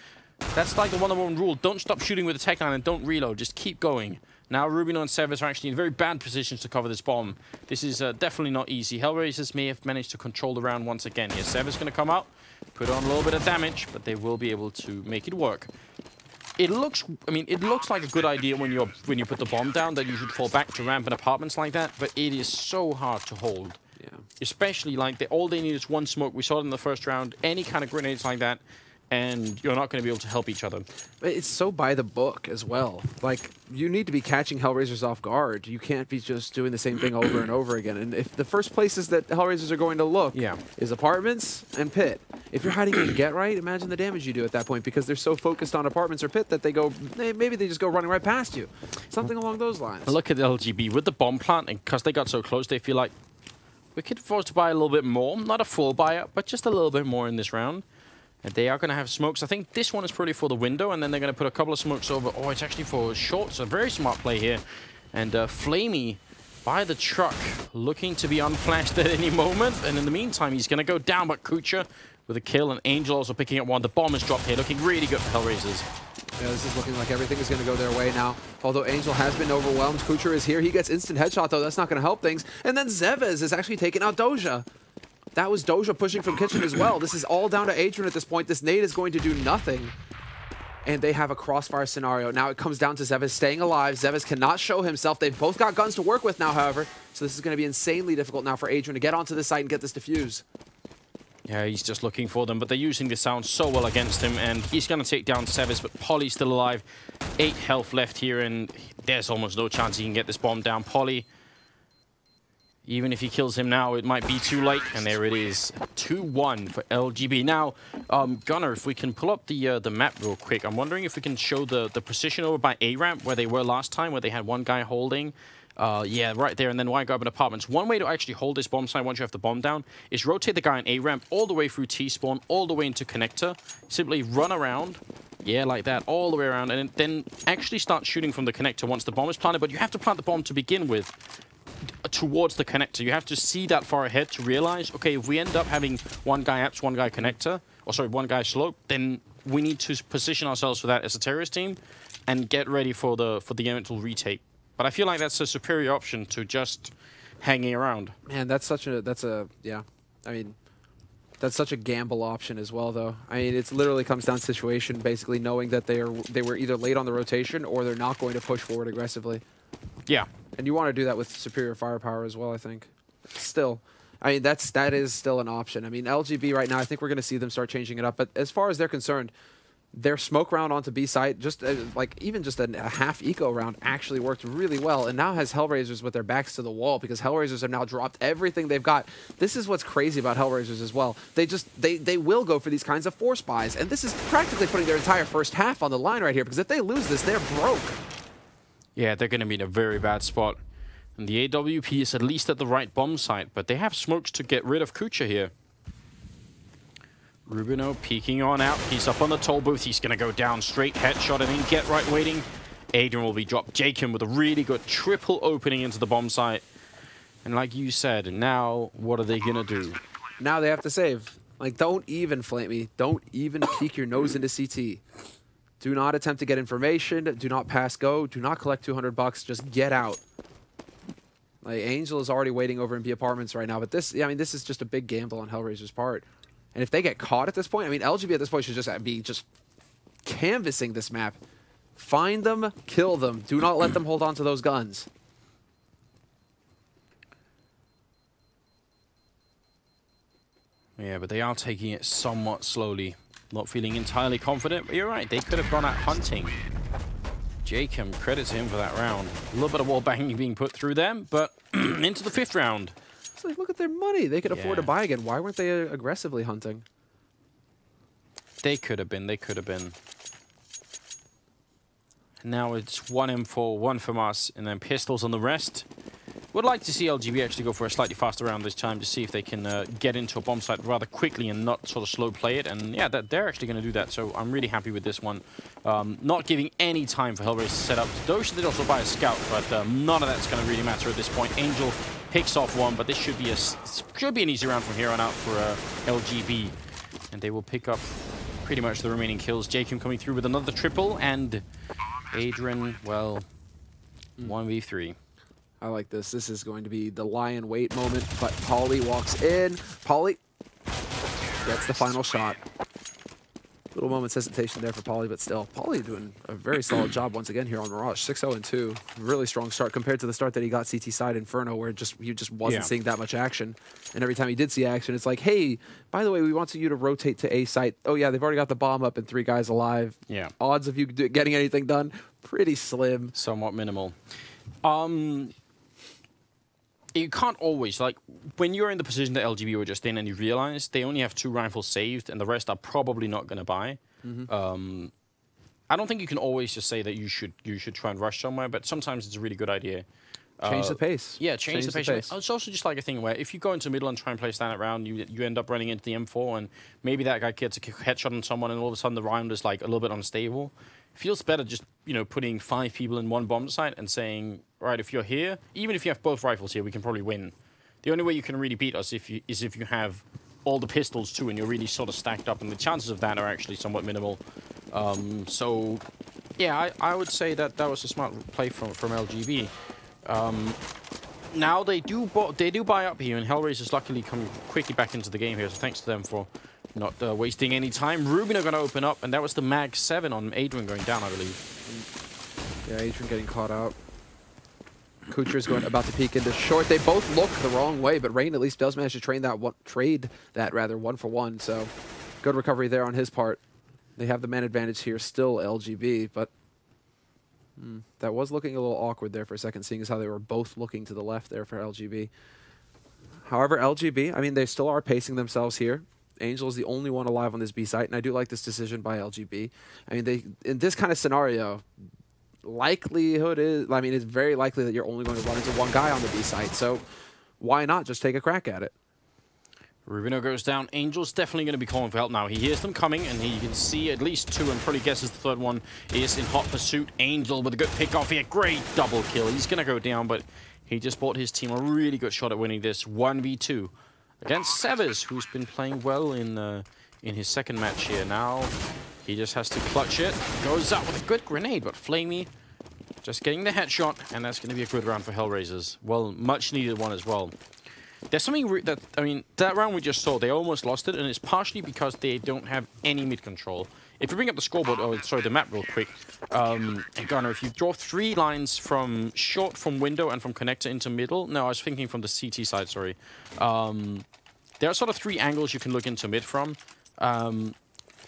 That's like the one-on-one rule. Don't stop shooting with the Tech 9 and don't reload. Just keep going. Now Rubino and Sevis are actually in very bad positions to cover this bomb. This is definitely not easy. Hellraisers may have managed to control the round once again. Here, Sevis going to come out, put on a little bit of damage, but they will be able to make it work. it looks, I mean, it looks like a good idea when you put the bomb down that you should fall back to ramp and apartments like that, but it is so hard to hold. Yeah. Especially like all they need is one smoke. We saw it in the first round. Any kind of grenades like that, and you're not going to be able to help each other. It's so by the book as well. Like, you need to be catching Hellraisers off guard. You can't be just doing the same thing over and over again. And if the first places that Hellraisers are going to look is apartments and pit, if you're hiding in Get Right, imagine the damage you do at that point, because they're so focused on apartments or pit that they go, maybe they just go running right past you. Something along those lines. Look at the LGB with the bomb plant, and because they got so close, they feel like we could afford to buy a little bit more. Not a full buyout, but just a little bit more in this round. And they are going to have smokes. I think this one is probably for the window, and then they're going to put a couple of smokes over. Oh, it's actually for short. So very smart play here. And Flamey by the truck, looking to be unflashed at any moment. And in the meantime, he's going to go down. But Kucha with a kill, and Angel also picking up one. The bomb is dropped here, looking really good for Hellraisers. Yeah, this is looking like everything is going to go their way now. Although Angel has been overwhelmed. Kucher is here. He gets instant headshot, though. That's not going to help things. And then Zevez is actually taking out Doja. That was Doja pushing from kitchen as well. This is all down to Adrian at this point. This nade is going to do nothing. And they have a crossfire scenario. Now it comes down to Zevez staying alive. Zevez cannot show himself. They've both got guns to work with now, however. So this is going to be insanely difficult now for Adrian to get onto the site and get this defuse. Yeah, he's just looking for them, but they're using the sound so well against him, and he's going to take down Zevez, but Polly's still alive. 8 health left here, and there's almost no chance he can get this bomb down. Polly, even if he kills him now, it might be too late. And there it is, 2-1 for LGB. Now, Gunnar, if we can pull up the map real quick, I'm wondering if we can show the position over by A-ramp where they were last time, where they had one guy holding. Yeah, right there, and then wide garden apartments. One way to actually hold this bomb site once you have the bomb down is rotate the guy on A-ramp all the way through T-spawn, all the way into connector. Simply run around, yeah, like that, all the way around, and then actually start shooting from the connector once the bomb is planted. But you have to plant the bomb to begin with towards the connector. You have to see that far ahead to realize, okay, if we end up having one guy apps, one guy connector, or sorry, one guy slope, then we need to position ourselves for that as a terrorist team and get ready for the eventual retake. But I feel like that's a superior option to just hanging around. Man, that's such a yeah. I mean, that's such a gamble option as well, though. I mean, it literally comes down to situation, basically knowing that they were either late on the rotation or they're not going to push forward aggressively. Yeah. And you want to do that with superior firepower as well, I think. Still, I mean, that is still an option. I mean, LGB right now, I think we're going to see them start changing it up. But as far as they're concerned, their smoke round onto B site, just like even just a half eco round, actually worked really well, and now has Hellraisers with their backs to the wall because Hellraisers have now dropped everything they've got. This is what's crazy about Hellraisers as well. They will go for these kinds of force buys, and this is practically putting their entire first half on the line right here, because if they lose this, they're broke. Yeah, they're going to be in a very bad spot. And the AWP is at least at the right bomb site, but they have smokes to get rid of Kucha here. Rubino peeking on out. He's up on the toll booth. He's going to go down straight. Headshot and then Get Right waiting. Adrian will be dropped. Jacob with a really good triple opening into the bomb site. And like you said, now what are they going to do? Now they have to save. Like, don't even flame me. Don't even peek your nose into CT. Do not attempt to get information. Do not pass go. Do not collect $200. Just get out. Like, Angel is already waiting over in B apartments right now. But this, yeah, I mean, this is just a big gamble on Hellraiser's part. And if they get caught at this point, I mean, LGB at this point should just be just canvassing this map. Find them, kill them. Do not let them hold on to those guns. Yeah, but they are taking it somewhat slowly. Not feeling entirely confident, but you're right. They could have gone out hunting. Jacob, credit to him for that round. A little bit of wall banging being put through them, but into the 5th round. It's like, look at their money. They could afford to buy again. Why weren't they aggressively hunting? They could have been. They could have been. Now it's 1 M4, 1 from us, and then pistols on the rest. Would like to see LGB actually go for a slightly faster round this time to see if they can get into a bomb site rather quickly and not sort of slow play it. And yeah, they're actually going to do that, so I'm really happy with this one. Not giving any time for Hellraiser to set up. Doja did also buy a scout, but none of that's going to really matter at this point. Angel picks off one, but this should be an easy round from here on out for LGB. And they will pick up pretty much the remaining kills. Jacob coming through with another triple, and Adrian, well, 1v3. I like this. This is going to be the lie in wait moment, but Polly walks in. Polly gets the final shot. Little moment's hesitation there for Poly, but still, Poly doing a very solid job once again here on Mirage. 6-0-2, really strong start compared to the start that he got CT side Inferno, where he just wasn't seeing that much action. And every time he did see action, it's like, hey, by the way, we want you to rotate to A site. Oh yeah, they've already got the bomb up and 3 guys alive. Yeah. Odds of you getting anything done, pretty slim. Somewhat minimal. You can't always, like, when you're in the position that LGB were just in and you realize they only have 2 rifles saved and the rest are probably not going to buy. I don't think you can always just say that you should try and rush somewhere, but sometimes it's a really good idea. Change the pace. Yeah, change the pace. It's also just like a thing where if you go into middle and try and play standard round, you end up running into the M4 and maybe that guy gets a headshot on someone and all of a sudden the round is like a little bit unstable. It feels better just, you know, putting 5 people in one bomb site and saying, right, if you're here, even if you have both rifles here, we can probably win. The only way you can really beat us is if you have all the pistols too and you're really sort of stacked up, and the chances of that are actually somewhat minimal. So, yeah, I would say that was a smart play from LGB. Now they do buy up here, and Hellraiser's luckily coming quickly back into the game here, so thanks to them for not wasting any time. Ruben are going to open up, and that was the Mag 7 on Adrian going down, I believe. Yeah, Adrian getting caught out. Kucher is about to peek into short. They both look the wrong way, but Rain at least does manage to trade that 1-for-1. So good recovery there on his part. They have the man advantage here, still LGB, but that was looking a little awkward there for a second, seeing as how they were both looking to the left there for LGB. However, LGB, I mean, they still are pacing themselves here. Angel is the only one alive on this B site, and I do like this decision by LGB. I mean, in this kind of scenario, likelihood is, I mean, it's very likely that you're only going to run into one guy on the B site, so why not just take a crack at it? Rubino goes down. Angel's definitely going to be calling for help now. He hears them coming, and he can see at least 2, and probably guesses the third one is in hot pursuit. Angel with a good pick off here. Great double kill. He's going to go down, but he just bought his team a really good shot at winning this 1v2 against Severs, who's been playing well in his second match here. Now he just has to clutch it. Goes up with a good grenade, but Flamey just getting the headshot, and that's going to be a good round for Hellraisers. Well, much needed one as well. There's something that, I mean, that round we just saw, they almost lost it, and it's partially because they don't have any mid control. If you bring up the scoreboard, the map real quick, and Gunnar, if you draw 3 lines from short, from window, and from connector into middle, no, I was thinking from the CT side, sorry. There are sort of 3 angles you can look into mid from.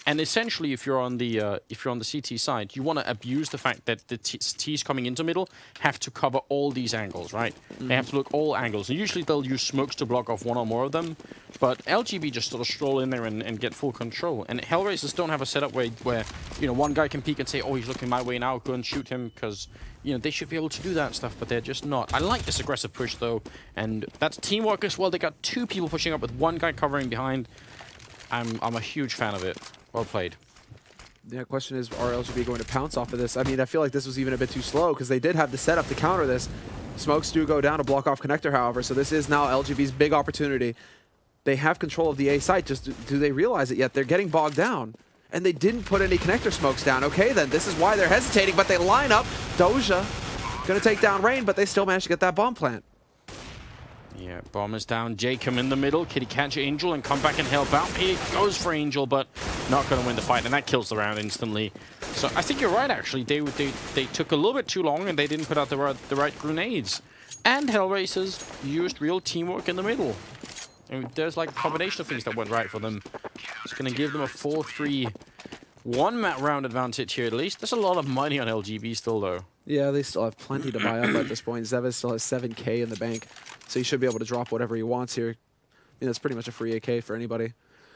And essentially, if you're on the CT side, you want to abuse the fact that the T's coming into middle have to cover all these angles, right? They have to look all angles. And usually they'll use smokes to block off one or more of them, but LGB just sort of stroll in there and get full control. And Hellraisers don't have a setup where you know, one guy can peek and say, oh, he's looking my way now, go and shoot him, because you know, they should be able to do that stuff, but they're just not. I like this aggressive push though, and that's teamwork as well. They got 2 people pushing up with 1 guy covering behind. I'm a huge fan of it. Well played. Yeah, question is, are LGB going to pounce off of this? I mean, I feel like this was even a bit too slow because they did have the setup to counter this. Smokes do go down to block off connector, however, so this is now LGB's big opportunity. They have control of the A site, just do they realize it yet? They're getting bogged down. And they didn't put any connector smokes down. Okay, then, this is why they're hesitating, but they line up. Doja gonna take down Rain, but they still manage to get that bomb plant. Yeah, bomb is down. Jacob in the middle. Can he catch Angel and come back and help out? He goes for Angel, but not going to win the fight, and that kills the round instantly. So I think you're right, actually. They took a little bit too long, and they didn't put out the right grenades. And Hellraisers used real teamwork in the middle. And there's like a combination of things that went right for them. It's going to give them a 4-3 1-map round advantage here at least. There's a lot of money on LGB still, though. Yeah, they still have plenty to buy up at this point. Zevis still has 7K in the bank, so he should be able to drop whatever he wants here. You know, it's pretty much a free AK for anybody.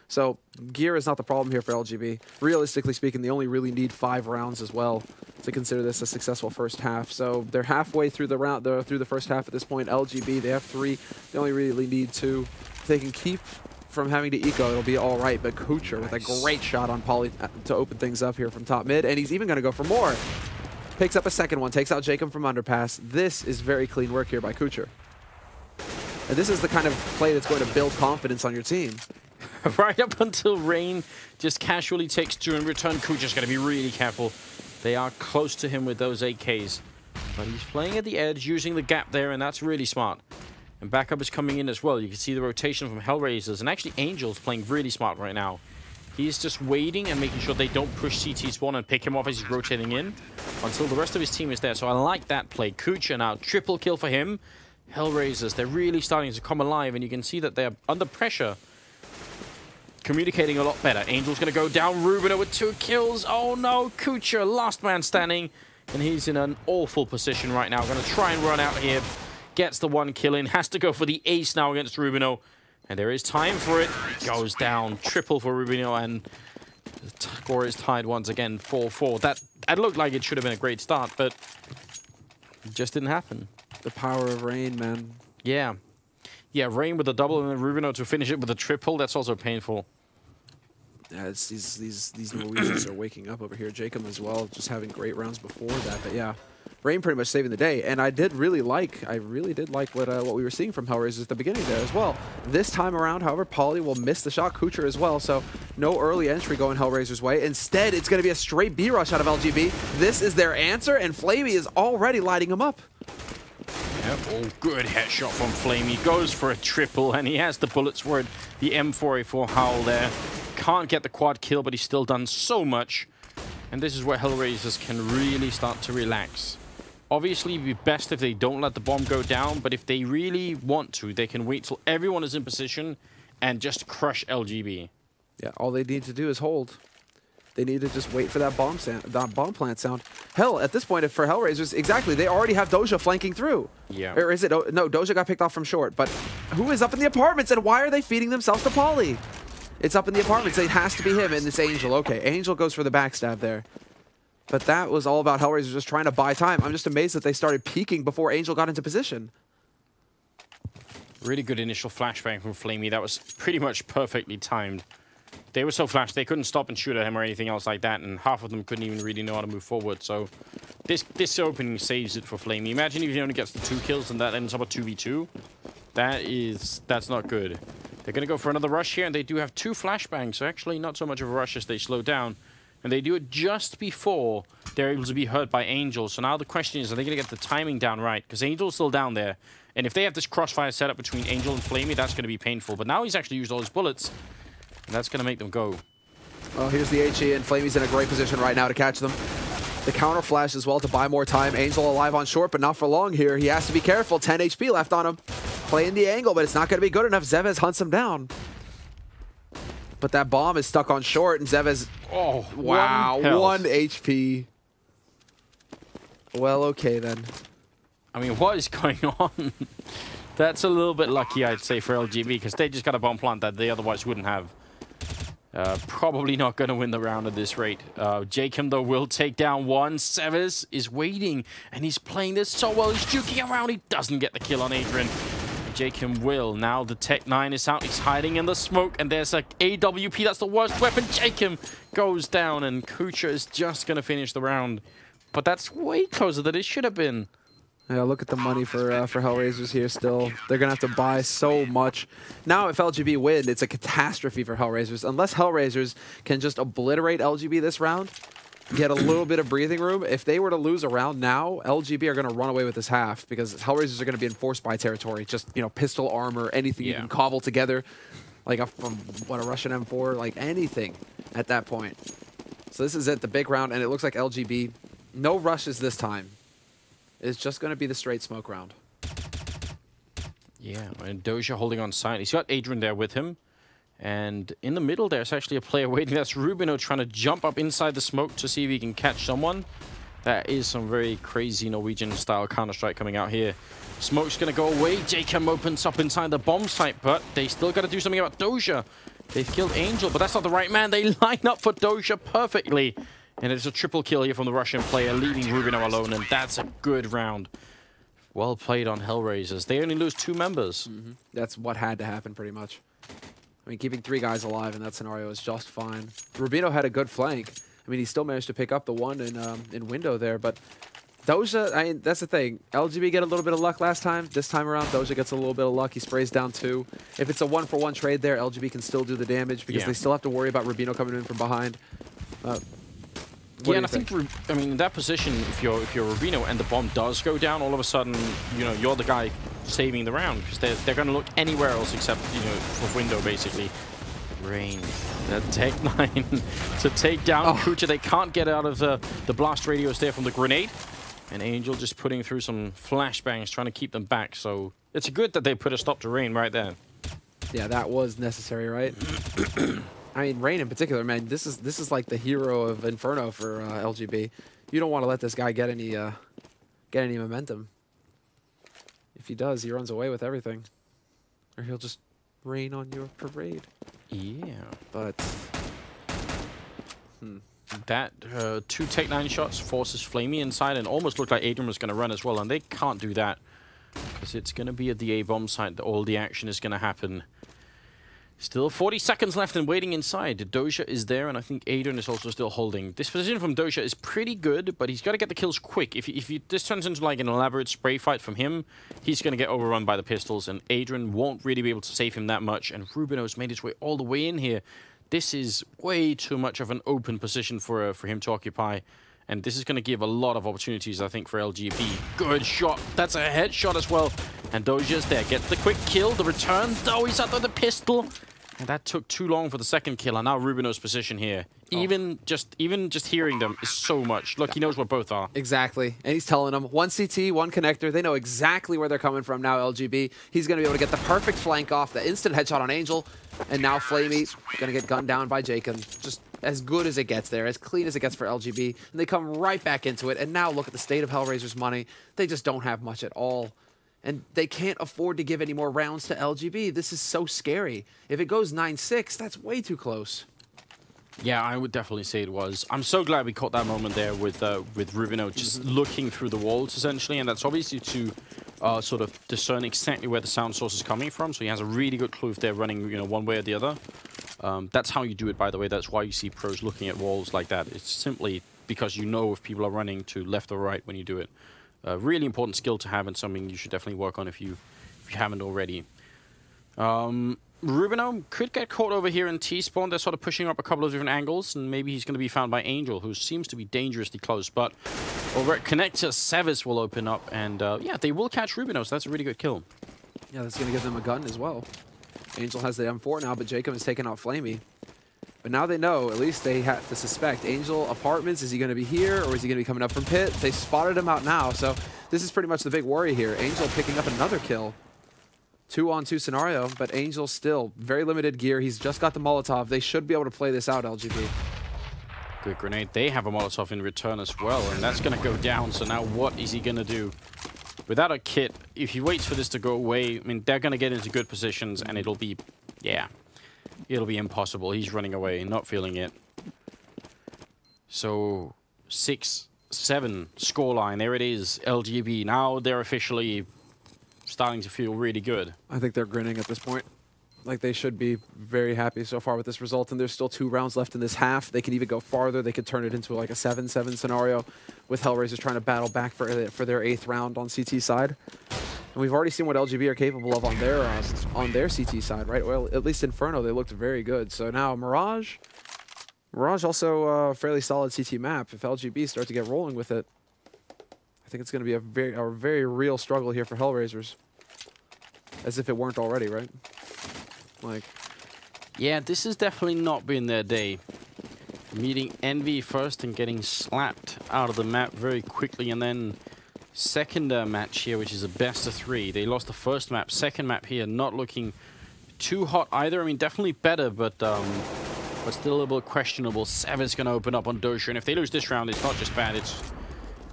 So gear is not the problem here for LGB. Realistically speaking, they only really need 5 rounds as well to consider this a successful first half. So they're halfway through the round, through the first half at this point. LGB, they have 3. They only really need 2. If they can keep from having to eco, it'll be all right. But Kucher with a great shot on Poly to open things up here from top mid, and he's even going to go for more. Picks up a second one, takes out Jacob from underpass. This is very clean work here by Kucher. And this is the kind of play that's going to build confidence on your team. Right up until Rain just casually takes 2 in return. Kucher's going to be really careful. They are close to him with those AKs. But he's playing at the edge, using the gap there, and that's really smart. And backup is coming in as well. You can see the rotation from Hellraisers. And actually, Angel's playing really smart right now. He's just waiting and making sure they don't push CT spawn and pick him off as he's rotating in until the rest of his team is there. So I like that play. Kucha now, triple kill for him. Hellraisers, they're really starting to come alive, and you can see that they're under pressure. Communicating a lot better. Angel's going to go down. Rubino with 2 kills. Oh no, Kucha, last man standing. And he's in an awful position right now. Going to try and run out here. Gets the 1 kill in. Has to go for the ace now against Rubino. And there is time for it. Goes down. Triple for Rubino. And the score is tied once again. 4-4. That looked like it should have been a great start, but it just didn't happen. The power of Rain, man. Yeah. Yeah, Rain with a double and then Rubino to finish it with a triple. That's also painful. Yeah, it's these Norwegians are waking up over here. Jacob as well, just having great rounds before that. But yeah, Rain pretty much saving the day. And I really did like what we were seeing from Hellraisers at the beginning there as well. This time around, however, Polly will miss the shot, Kucher as well. So no early entry going Hellraisers' way. Instead, it's going to be a straight B rush out of LGB. This is their answer, and Flamey is already lighting him up. Yep. Oh, good headshot from Flamey. Goes for a triple, and he has the bullets for it. The M4A4 Howl there. Can't get the quad kill, but he's still done so much. And this is where Hellraisers can really start to relax. Obviously, it'd be best if they don't let the bomb go down, but if they really want to, they can wait till everyone is in position and just crush LGB. Yeah, all they need to do is hold. They need to just wait for that bomb plant sound. Hell, at this point, if for Hellraisers, exactly, they already have Doja flanking through. Yeah. Or is it? No, Doja got picked off from short. But who is up in the apartments, and why are they feeding themselves to Polly? It's up in the apartments. It has to be him and this Angel. Okay, Angel goes for the backstab there. But that was all about Hellraisers just trying to buy time. I'm just amazed that they started peeking before Angel got into position. Really good initial flashbang from Flamey. That was pretty much perfectly timed. They were so flashed, they couldn't stop and shoot at him or anything else like that, and half of them couldn't even really know how to move forward. So this opening saves it for Flamey. Imagine if he only gets the 2 kills and that ends up a 2v2. That's not good. They're going to go for another rush here, and they do have 2 flashbangs, so actually not so much of a rush as they slow down. And they do it just before they're able to be hurt by Angel. So now the question is, are they going to get the timing down right? Because Angel's still down there. And if they have this crossfire setup between Angel and Flamey, that's going to be painful. But now he's actually used all his bullets, and that's going to make them go. Well, here's the HE, and Flamey's in a great position right now to catch them. The counter flash as well to buy more time. Angel alive on short, but not for long here. He has to be careful. 10 HP left on him. Playing the angle, but it's not going to be good enough. Zevez hunts him down. But that bomb is stuck on short, and Zevez... Oh, wow. 1 HP. Well, okay then. I mean, what is going on? That's a little bit lucky, I'd say, for LGB, because they just got a bomb plant that they otherwise wouldn't have. Probably not going to win the round at this rate. Jacob, though, will take down one. Zevez is waiting, and he's playing this so well. He's juking around. He doesn't get the kill on Adrian. Jacob will. Now the Tech 9 is out. He's hiding in the smoke, and there's a AWP. That's the worst weapon. Jacob goes down, and Kucha is just going to finish the round. But that's way closer than it should have been. Yeah, look at the money for Hellraisers here still. They're going to have to buy so much. Now, if LGB win, it's a catastrophe for Hellraisers. Unless Hellraisers can just obliterate LGB this round, get a little bit of breathing room. If they were to lose a round now, LGB are going to run away with this half because Hellraisers are going to be in force buy territory. Just, you know, pistol armor, anything you can cobble together. Like a Russian M4, like anything at that point. So this is it, the big round, and it looks like LGB, no rushes this time. It's just going to be the straight smoke round. Yeah, and Doja holding on side. He's got Adrian there with him. And in the middle, there's actually a player waiting. That's Rubino trying to jump up inside the smoke to see if he can catch someone. That is some very crazy Norwegian-style Counter-Strike coming out here. Smoke's going to go away. JChem opens up inside the bomb site, but they still got to do something about Doja. They've killed Angel, but that's not the right man. They line up for Doja perfectly. And it's a triple kill here from the Russian player, leaving Rubino alone, and that's a good round. Well played on Hellraisers. They only lose 2 members. That's what had to happen, pretty much. I mean, keeping 3 guys alive in that scenario is just fine. Rubino had a good flank. I mean, he still managed to pick up the one in window there, but Doja, I mean, that's the thing. LGB get a little bit of luck last time. This time around, Doja gets a little bit of luck. He sprays down 2. If it's a 1-for-1 trade there, LGB can still do the damage because they still have to worry about Rubino coming in from behind. Yeah, and I think, I mean, in that position, if you're Rubino and the bomb does go down, all of a sudden, you know, you're the guy saving the round because they're going to look anywhere else except, you know, for window, basically. Rain, the Tech 9 to take down Kucha. They can't get out of the blast radius there from the grenade. And Angel just putting through some flashbangs, trying to keep them back. So it's good that they put a stop to Rain right there. Yeah, that was necessary, right? I mean, Rain in particular, man, this is like the hero of Inferno for LGB. You don't want to let this guy get any momentum. If he does, he runs away with everything. Or he'll just rain on your parade. Yeah. But... That 2 Tech 9 shots forces Flamey inside and almost looked like Adrian was going to run as well. And they can't do that because it's going to be at the A-bomb site that all the action is going to happen. Still 40 seconds left and waiting inside. Doja is there, and I think Adrian is also still holding. This position from Doja is pretty good, but he's got to get the kills quick. If this turns into like an elaborate spray fight from him, he's going to get overrun by the pistols, and Adrian won't really be able to save him that much. And Rubino's made his way all the way in here. This is way too much of an open position for him to occupy. And this is going to give a lot of opportunities, I think, for LGB. Good shot. That's a headshot as well. And Doja's there. Gets the quick kill. The return, though, he's out with the pistol. And that took too long for the second kill. And now Rubino's position here. Even just hearing them is so much. Look, he knows where both are. Exactly. And he's telling them, one CT, one connector. They know exactly where they're coming from now, LGB. He's going to be able to get the perfect flank off, the instant headshot on Angel. And now Flamey going to get gunned down by Jacob. Just as good as it gets there, as clean as it gets for LGB. And they come right back into it. And now look at the state of Hellraiser's money. They just don't have much at all. And they can't afford to give any more rounds to LGB. This is so scary. If it goes 9-6, that's way too close. Yeah, I would definitely say it was. I'm so glad we caught that moment there with Rubino just looking through the walls, essentially. And that's obviously to sort of discern exactly where the sound source is coming from. So he has a really good clue if they're running, one way or the other. That's how you do it, by the way. That's why you see pros looking at walls like that. It's simply because you know if people are running to left or right when you do it. Really important skill to have and something you should definitely work on if you haven't already. Rubino could get caught over here in T-spawn. They're sort of pushing up a couple of different angles, and maybe he's going to be found by Angel, who seems to be dangerously close. But over at Connector, Sevis will open up, and yeah, they will catch Rubino, so that's a really good kill. Yeah, that's going to give them a gun as well. Angel has the M4 now, but Jacob has taken out Flamey. But now they know, at least they have to suspect. Angel Apartments, is he going to be here, or is he going to be coming up from Pit? They spotted him out now, so this is pretty much the big worry here. Angel picking up another kill. 2-on-2 scenario, but Angel still very limited gear. He's just got the Molotov. They should be able to play this out, LGB. Good grenade. They have a Molotov in return as well, and that's going to go down. So now what is he going to do? Without a kit, if he waits for this to go away, I mean, they're going to get into good positions, and it'll be, yeah, it'll be impossible. He's running away, not feeling it. So 6-7 scoreline. There it is, LGB. Now they're officially starting to feel really good. I think they're grinning at this point. Like, they should be very happy so far with this result, and there's still 2 rounds left in this half. They can even go farther. They could turn it into like a 7-7 scenario with Hellraisers trying to battle back for their 8th round on CT side. And we've already seen what LGB are capable of on their CT side, right? Well, at least Inferno, they looked very good. So now Mirage also a fairly solid CT map. If LGB start to get rolling with it, I think it's going to be a very real struggle here for Hellraisers. As if it weren't already, right? Like, yeah, this has definitely not been their day. Meeting Envy first and getting slapped out of the map very quickly, and then second match here, which is a best of 3. They lost the first map. Second map here, not looking too hot either. I mean, definitely better, but still a little bit questionable. Seven's going to open up on Doja, and if they lose this round, it's not just bad.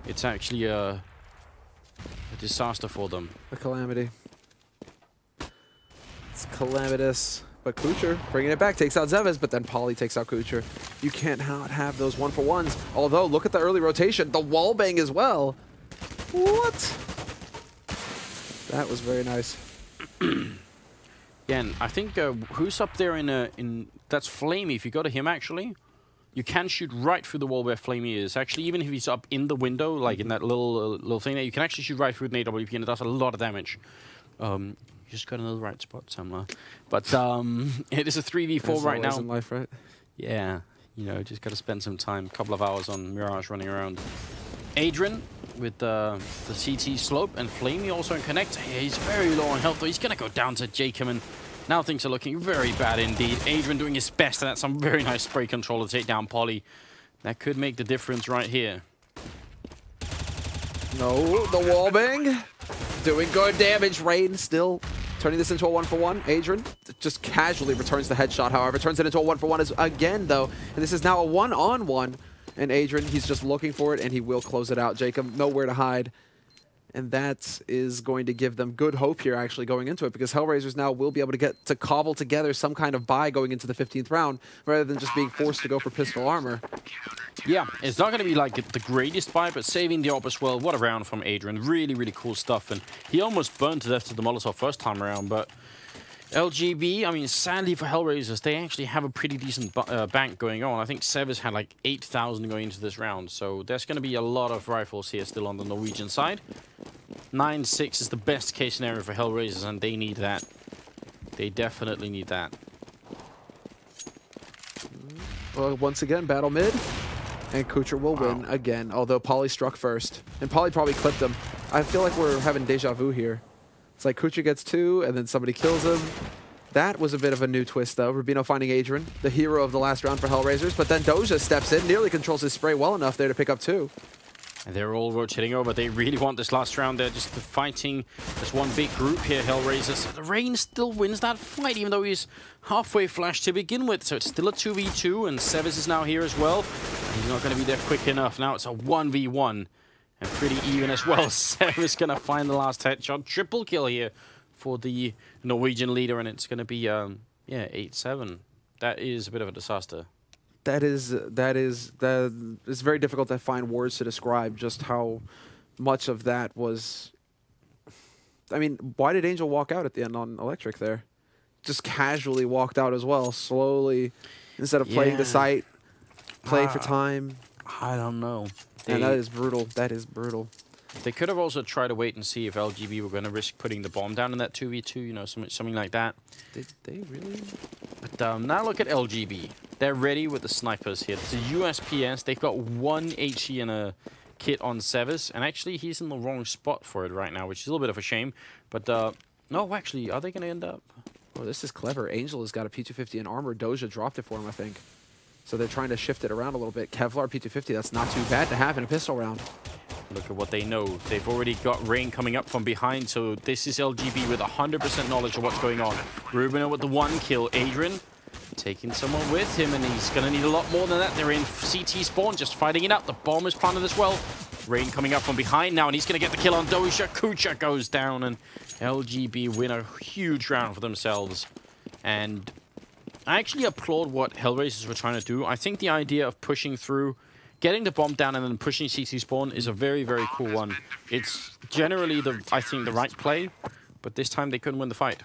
It's actually a disaster for them. A calamity. It's calamitous. But Kucher bringing it back, takes out Zevez, but then Polly takes out Kucher. You can't not have those 1-for-1s. Although, look at the early rotation. The wall bang as well. What? That was very nice. Yeah, and I think who's up there in that's Flamey. If you go to him, actually, you can shoot right through the wall where Flamey is. Actually, even if he's up in the window, like in that little thing there, you can actually shoot right through an AWP, and it does a lot of damage. You just got another right spot somewhere. But it is a 3v4 right now. In life, right? Yeah, just got to spend some time, a couple of hours on Mirage running around. Adrian with the CT slope, and Flamey also in Connect. He's very low on health, though. He's going to go down to Jacob, and Now things are looking very bad indeed. Adrian doing his best, and that's some very nice spray control to take down Polly. That could make the difference right here. No, the wall bang. Doing good damage. Rain still turning this into a 1-for-1. Adrian just casually returns the headshot, however. Turns it into a 1-for-1 again, though. And this is now a 1-on-1. And Adrian, he's just looking for it, and he will close it out. Jacob, nowhere to hide. And that is going to give them good hope here, actually, going into it, because Hellraisers now will be able to get to cobble together some kind of buy going into the 15th round, rather than just being forced to go for pistol armor. Yeah, it's not going to be like the greatest buy, but saving the op as well. What a round from Adrian. Really, really cool stuff. And he almost burned to death to the Molotov first time around, but LGB, I mean, sadly for Hellraisers, they actually have a pretty decent bank going on. I think Severs had like 8,000 going into this round, so there's going to be a lot of rifles here still on the Norwegian side. 9-6 is the best case scenario for Hellraisers, and they need that. They definitely need that. Well, once again, battle mid, and Kucher will win again, although Polly struck first. And Polly probably clipped him. I feel like we're having deja vu here. It's like Kucher gets 2, and then somebody kills him. That was a bit of a new twist, though. Rubino finding Adrian, the hero of the last round for Hellraisers, but then Doja steps in, nearly controls his spray well enough there to pick up 2. And they're all rotating over. They really want this last round. They're just fighting this one big group here, Hellraisers. The Rain still wins that fight, even though he's halfway flashed to begin with. So it's still a 2v2, and Severs is now here as well. He's not going to be there quick enough. Now it's a 1v1. And pretty even as well. Severs going to find the last headshot. Triple kill here for the Norwegian leader, and it's going to be, yeah, 8-7. That is a bit of a disaster. It's very difficult to find words to describe just how much of that was. I mean, why did Angel walk out at the end on Electric there? Just casually walked out as well, slowly, instead of playing the site, playing for time. I don't know. And that is brutal. That is brutal. They could have also tried to wait and see if LGB were going to risk putting the bomb down in that 2v2, you know, something like that. Did they really? But now look at LGB. They're ready with the snipers here. It's a USPS. They've got 1 HE and a kit on Severs, and actually he's in the wrong spot for it right now, which is a little bit of a shame. But no, actually, are they going to end up? Oh, this is clever. Angel has got a P250 in armor. Doja dropped it for him, I think. So they're trying to shift it around a little bit. Kevlar P250, that's not too bad to have in a pistol round. Look at what they know. They've already got Rain coming up from behind, so this is LGB with 100% knowledge of what's going on. Rubino with the 1 kill. Adrian taking someone with him, and he's going to need a lot more than that. They're in CT spawn, just fighting it out. The bomb is planted as well. Rain coming up from behind now, and he's going to get the kill on Doja. Kucha goes down, and LGB win a huge round for themselves. And I actually applaud what Hellraisers were trying to do. I think the idea of pushing through, getting the bomb down and then pushing CT spawn is a very, very cool one. It's generally, I think, the right play, but this time they couldn't win the fight.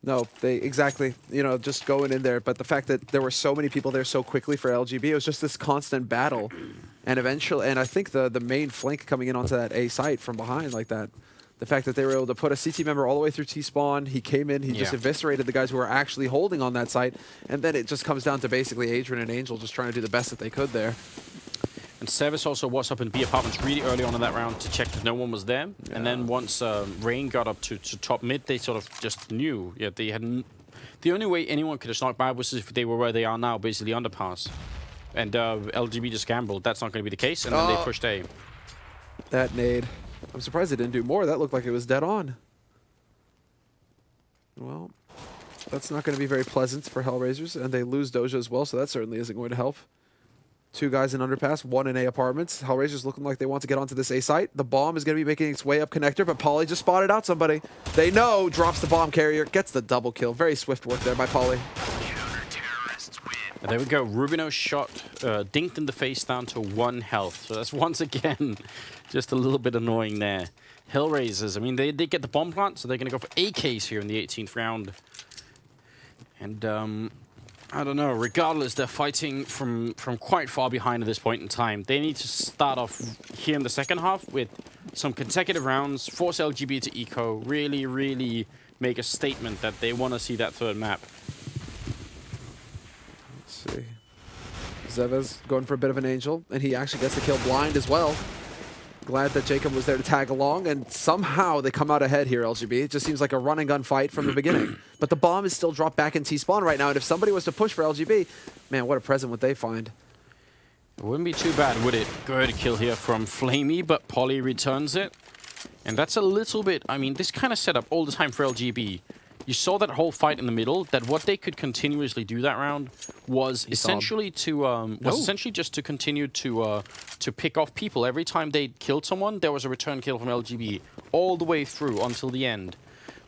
No, they exactly, you know, just going in there. But the fact that there were so many people there so quickly for LGB, it was just this constant battle. And eventually, and I think the main flank coming in onto that A site from behind like that, the fact that they were able to put a CT member all the way through T-spawn, he came in, he just eviscerated the guys who were actually holding on that site, and then it just comes down to basically Adrian and Angel just trying to do the best that they could there. And Severs also was up in B apartments really early on in that round to check that no one was there. Yeah. And then once Rain got up to top mid, they sort of just knew. Yeah, they hadn't. The only way anyone could have snuck by was if they were where they are now, basically underpass. And LGB just gambled. That's not going to be the case, and then they pushed A. That nade. I'm surprised they didn't do more. That looked like it was dead on. Well, that's not going to be very pleasant for Hellraisers, and they lose Doja as well, so that certainly isn't going to help. 2 guys in underpass, 1 in A apartments. Hellraisers looking like they want to get onto this A site. The bomb is going to be making its way up connector, but Polly just spotted out somebody. They know, drops the bomb carrier, gets the double kill. Very swift work there by Polly. And there we go. Rubino shot dinked in the face down to 1 health. So that's once again just a little bit annoying there. Hellraisers, I mean, they get the bomb plant, so they're going to go for AKs here in the 18th round. And I don't know, regardless, they're fighting from quite far behind at this point in time. They need to start off here in the second half with some consecutive rounds, force LGB to eco, really, really make a statement that they want to see that 3rd map. Let's see. Zevez going for a bit of an Angel, and he actually gets the kill blind as well. Glad that Jacob was there to tag along, and somehow they come out ahead here, LGB. It just seems like a run and gun fight from the beginning. But the bomb is still dropped back in T-spawn right now, and if somebody was to push for LGB, man, what a present would they find. It wouldn't be too bad, would it? Good kill here from Flamey, but Polly returns it. And that's a little bit, I mean, this kind of setup all the time for LGB. You saw that whole fight in the middle, that what they could continuously do that round was essentially just to continue to pick off people. Every time they killed someone, there was a return kill from LGB all the way through until the end.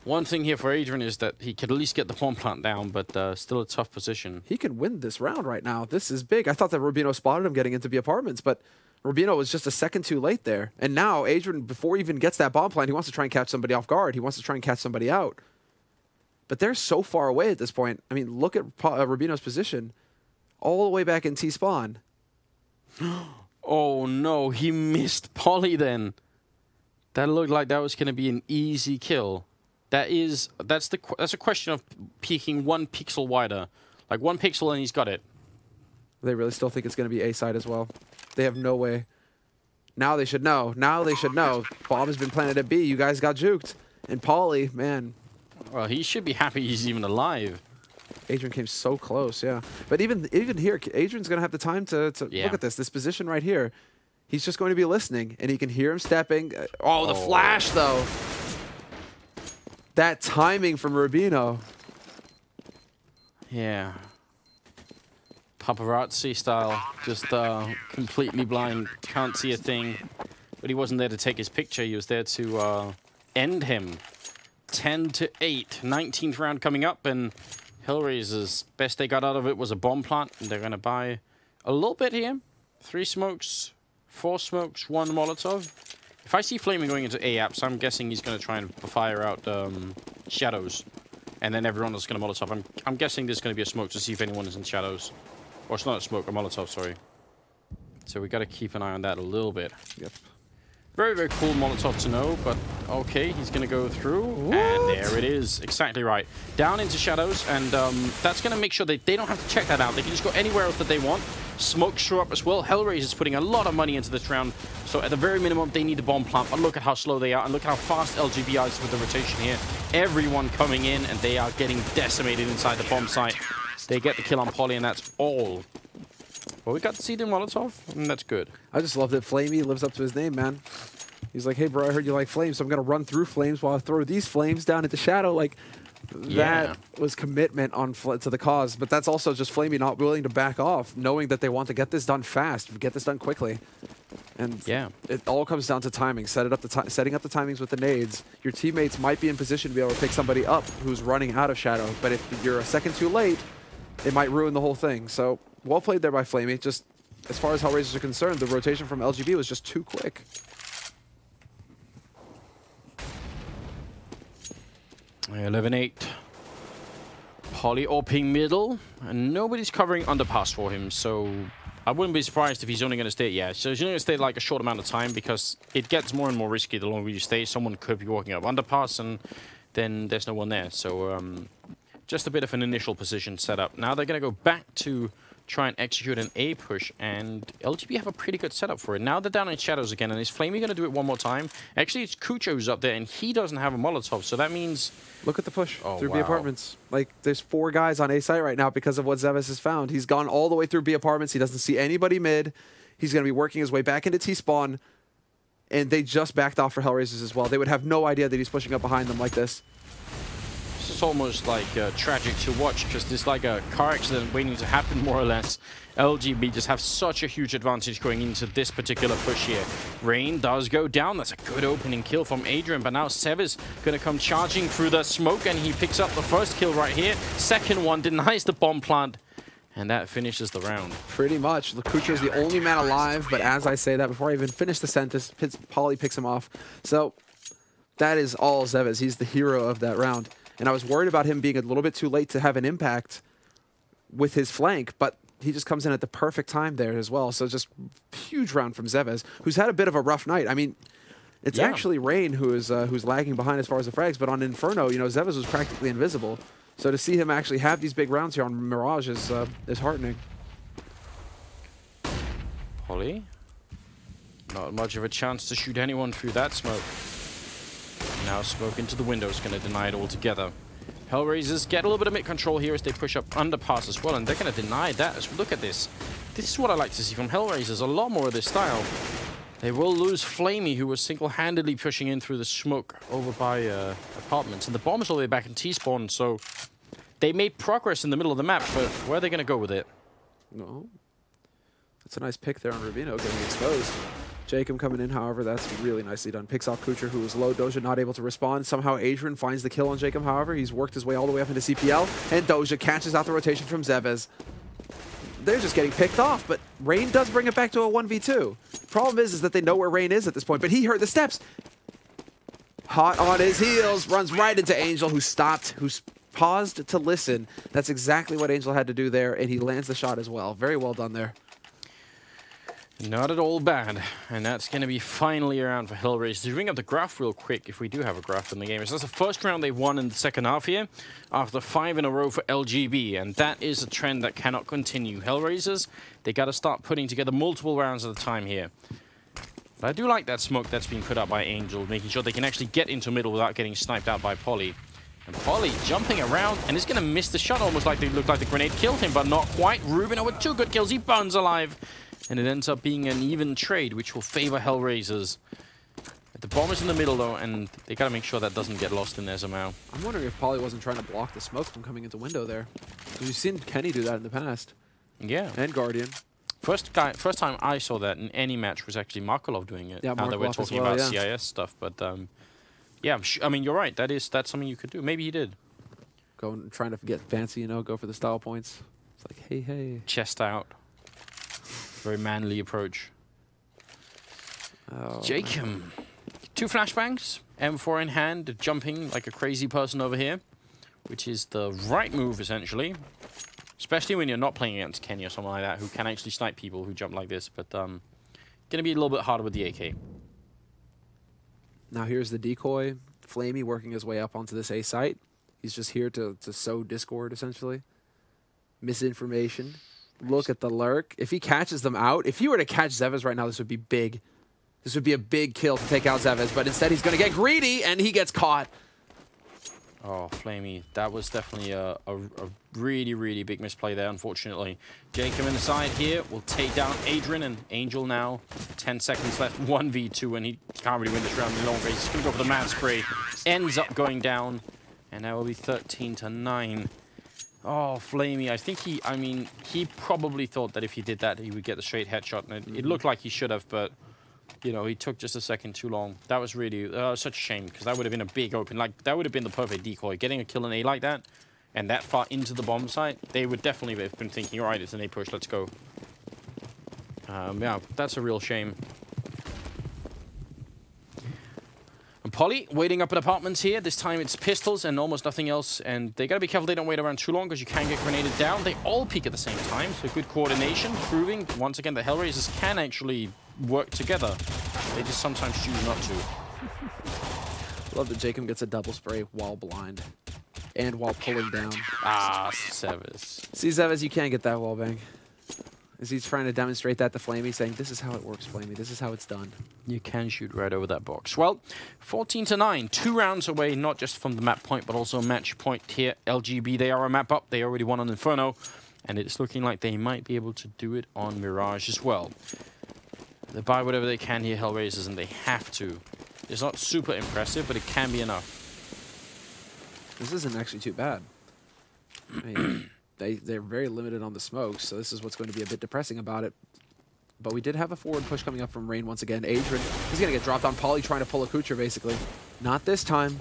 One thing here for Adrian is that he could at least get the bomb plant down, but still a tough position. He can win this round right now. This is big. I thought that Rubino spotted him getting into B apartments, but Rubino was just a second too late there. And now Adrian, before he even gets that bomb plant, he wants to try and catch somebody off guard. He wants to try and catch somebody out. But they're so far away at this point. I mean, look at Rubino's position. All the way back in T-spawn. Oh no, he missed Polly then. That looked like that was going to be an easy kill. That's a question of peeking 1 pixel wider. Like 1 pixel and he's got it. They really still think it's going to be A side as well. They have no way. Now they should know. Now they should know. Bomb has been planted at B. You guys got juked. And Polly, man. Well, he should be happy he's even alive. Adrian came so close, yeah. But even here, Adrian's going to have the time to look at this position right here. He's just going to be listening, and he can hear him stepping. Oh, the flash, though. That timing from Rubino. Yeah. Paparazzi style. Just completely blind. Can't see a thing. But he wasn't there to take his picture. He was there to end him. 10-8. 19th round coming up, and Hellraiser's best they got out of it was a bomb plant, and they're going to buy a little bit here. 3 smokes, 4 smokes, 1 Molotov. If I see Flaming going into A apps, I'm guessing he's going to try and fire out Shadows, and then everyone is going to Molotov. I'm guessing there's going to be a smoke to see if anyone is in Shadows. Or it's not a smoke, a Molotov, sorry. So we got to keep an eye on that a little bit. Yep. Very, very cool Molotov to know, but okay, he's going to go through. What? And there it is. Exactly right. Down into Shadows, and that's going to make sure they don't have to check that out. They can just go anywhere else that they want. Smoke show up as well. Hellraiser's putting a lot of money into this round, so at the very minimum, they need the bomb plant. But look at how slow they are, and look at how fast LGB is with the rotation here. Everyone coming in, and they are getting decimated inside the bomb site. They get the kill on Polly, and that's all. Well, we got to see the Molotov, and that's good. I just love that Flamey lives up to his name, man. He's like, hey, bro, I heard you like flames, so I'm going to run through flames while I throw these flames down into Shadow. Like, that was commitment to the cause. But that's also just Flamey not willing to back off, knowing that they want to get this done fast, get this done quickly. And yeah, it all comes down to timing, setting up the timings with the nades. Your teammates might be in position to be able to pick somebody up who's running out of Shadow. But if you're a second too late, it might ruin the whole thing. So, well played there by Flamey. Just as far as Hellraisers are concerned, the rotation from LGB was just too quick. 11-8. Polly AWPing middle, and nobody's covering underpass for him, so I wouldn't be surprised if he's only going to stay. Yeah, so he's only going to stay like a short amount of time because it gets more and more risky the longer you stay. Someone could be walking up underpass, and then there's no one there. So just a bit of an initial position setup. Now they're going to go back to try and execute an A push, and LGB have a pretty good setup for it. Now they're down in Shadows again, and is Flamey going to do it one more time? Actually, it's Kucho who's up there, and he doesn't have a Molotov, so that means... Look at the push through B apartments. Like, there's 4 guys on A site right now because of what Zevis has found. He's gone all the way through B apartments. He doesn't see anybody mid. He's going to be working his way back into T-spawn, and they just backed off for Hellraisers as well. They would have no idea that he's pushing up behind them like this. It's almost like tragic to watch because it's like a car accident waiting to happen, more or less. LGB just have such a huge advantage going into this particular push here. Rain does go down. That's a good opening kill from Adrian, but now Sevis going to come charging through the smoke, and he picks up the first kill right here. Second one denies the bomb plant, and that finishes the round. Pretty much. Lukucha is the only man alive, but as I say that, before I even finish the sentence, Polly picks him off. So that is all Zevis. He's the hero of that round. And I was worried about him being a little bit too late to have an impact with his flank, but he just comes in at the perfect time there as well. So just huge round from Zevis, who's had a bit of a rough night. I mean, it's actually Rain who's lagging behind as far as the frags, but on Inferno, you know, Zevis was practically invisible. So to see him actually have these big rounds here on Mirage is heartening. Polly Not much of a chance to shoot anyone through that smoke. Now smoke into the window is going to deny it altogether. Hellraisers get a little bit of mid-control here as they push up underpass as well, and they're going to deny that. Look at this. This is what I like to see from Hellraisers, a lot more of this style. They will lose Flamey, who was single-handedly pushing in through the smoke over by apartments. And the bomb's all the way back in T-spawn, so they made progress in the middle of the map, but where are they going to go with it? No. That's a nice pick there on Rubino getting exposed. Jacob coming in, however, that's really nicely done. Picks off Kucher, who was low. Doja not able to respond. Somehow Adrian finds the kill on Jacob, however. He's worked his way all the way up into CPL, and Doja catches out the rotation from Zevez. They're just getting picked off, but Rain does bring it back to a 1v2. Problem is that they know where Rain is at this point, but he heard the steps. Hot on his heels, runs right into Angel, who stopped, who paused to listen. That's exactly what Angel had to do there, and he lands the shot as well. Very well done there. Not at all bad, and that's going to be finally around for Hellraisers. To bring up the graph real quick, if we do have a graph in the game. So that's the first round they won in the second half here, after 5 in a row for LGB, and that is a trend that cannot continue. Hellraisers, they got to start putting together multiple rounds at a time here. But I do like that smoke that's being put out by Angel, making sure they can actually get into middle without getting sniped out by Polly. And Polly jumping around, and is going to miss the shot, almost like it looked like the grenade killed him, but not quite. Rubino with 2 good kills, he burns alive. And it ends up being an even trade, which will favor Hellraisers. The bomber's in the middle, though, and they got to make sure that doesn't get lost in there somehow. I'm wondering if Polly wasn't trying to block the smoke from coming into window there. We've seen Kenny do that in the past. Yeah. And Guardian. First time I saw that in any match was actually Markolov doing it. Yeah, now that we're Markolov talking as well, about yeah. CIS stuff, but yeah, I mean, you're right. That's something you could do. Maybe he did. Trying to get fancy, you know, go for the style points. It's like, hey, hey. Chest out. Very manly approach. Oh, Jacob. 2 flashbangs. M4 in hand, jumping like a crazy person over here, which is the right move, essentially. Especially when you're not playing against Kenny or someone like that, who can actually snipe people who jump like this. But going to be a little bit harder with the AK. Now here's the decoy. Flamey working his way up onto this A site. He's just here to sow discord, essentially. Misinformation. Look at the lurk. If he catches them out, if he were to catch Zevez right now, this would be big. This would be a big kill to take out Zevez, but instead he's going to get greedy, and he gets caught. Oh, Flamey. That was definitely a really, really big misplay there, unfortunately. Jacob in the side here will take down Adrian, and Angel now. 10 seconds left, 1v2, and he can't really win this round in the long race. He's going to go for the mad spray. Ends up going down, and that will be 13-9. Oh, Flamey. I think he probably thought that if he did that, he would get the straight headshot. And it looked like he should have, but, you know, he took just a second too long. That was really such a shame, because that would have been a big open. Like, that would have been the perfect decoy. Getting a kill in A like that, and that far into the bomb site, they would definitely have been thinking, all right, it's an A push, let's go. Yeah, that's a real shame. And Polly waiting up in apartments here. This time it's pistols and almost nothing else. And they gotta be careful they don't wait around too long, because you can get grenaded down. They all peek at the same time, so good coordination, proving once again that Hellraisers can actually work together. They just sometimes choose not to. Love that Jacob gets a double spray while blind and while pulling down. Ah, Zevez. See, Zevez, you can't get that wallbang. Is he trying to demonstrate that to Flamey, saying, this is how it works, Flamey. This is how it's done. You can shoot right over that box. Well, 14-9. 2 rounds away, not just from the map point, but also match point here. LGB, they are a map up. They already won on Inferno. And it's looking like they might be able to do it on Mirage as well. They buy whatever they can here, Hellraisers, and they have to. It's not super impressive, but it can be enough. This isn't actually too bad. I mean, they're very limited on the smokes, so this is what's going to be a bit depressing about it. But we did have a forward push coming up from Rain once again. Adrian, he's going to get dropped on Polly, trying to pull a Kucher, basically. Not this time.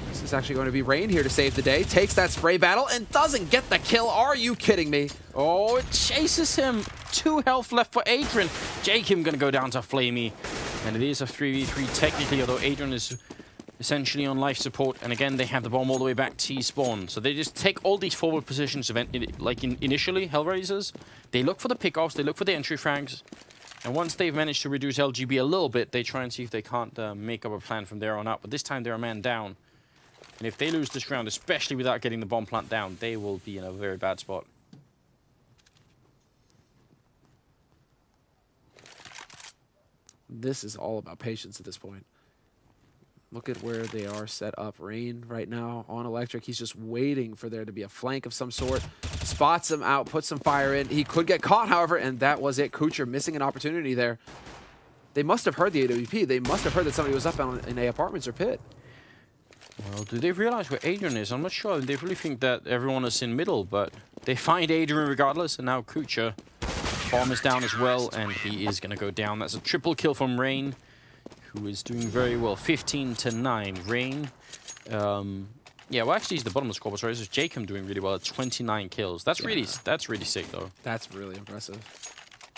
This is actually going to be Rain here to save the day. Takes that spray battle and doesn't get the kill. Are you kidding me? Oh, it chases him. 2 health left for Adrian. Jacob going to go down to Flamey. And it is a 3v3 technically, although Adrian is essentially on life support. And again, they have the bomb all the way back T-spawn. So they just take all these forward positions, initially, Hellraisers. They look for the pickoffs, they look for the entry frags. And once they've managed to reduce LGB a little bit, they try and see if they can't make up a plan from there on out. But this time, they're a man down. And if they lose this round, especially without getting the bomb plant down, they will be in a very bad spot. This is all about patience at this point. Look at where they are set up. Rain right now on Electric. He's just waiting for there to be a flank of some sort. Spots him out, puts some fire in. He could get caught, however, and that was it. Kucher missing an opportunity there. They must have heard the AWP. They must have heard that somebody was up in A apartments or pit. Well, do they realize where Adrian is? I'm not sure. They really think that everyone is in middle, but they find Adrian regardless, and now Kucher. Bomb is down as well, and he is going to go down. That's a triple kill from Rain, who is doing very well. 15-9. Rain. Yeah, well, actually, he's the bottom of the scoreboard. Sorry, this is Jacob doing really well at 29 kills. That's really sick, though. That's really impressive.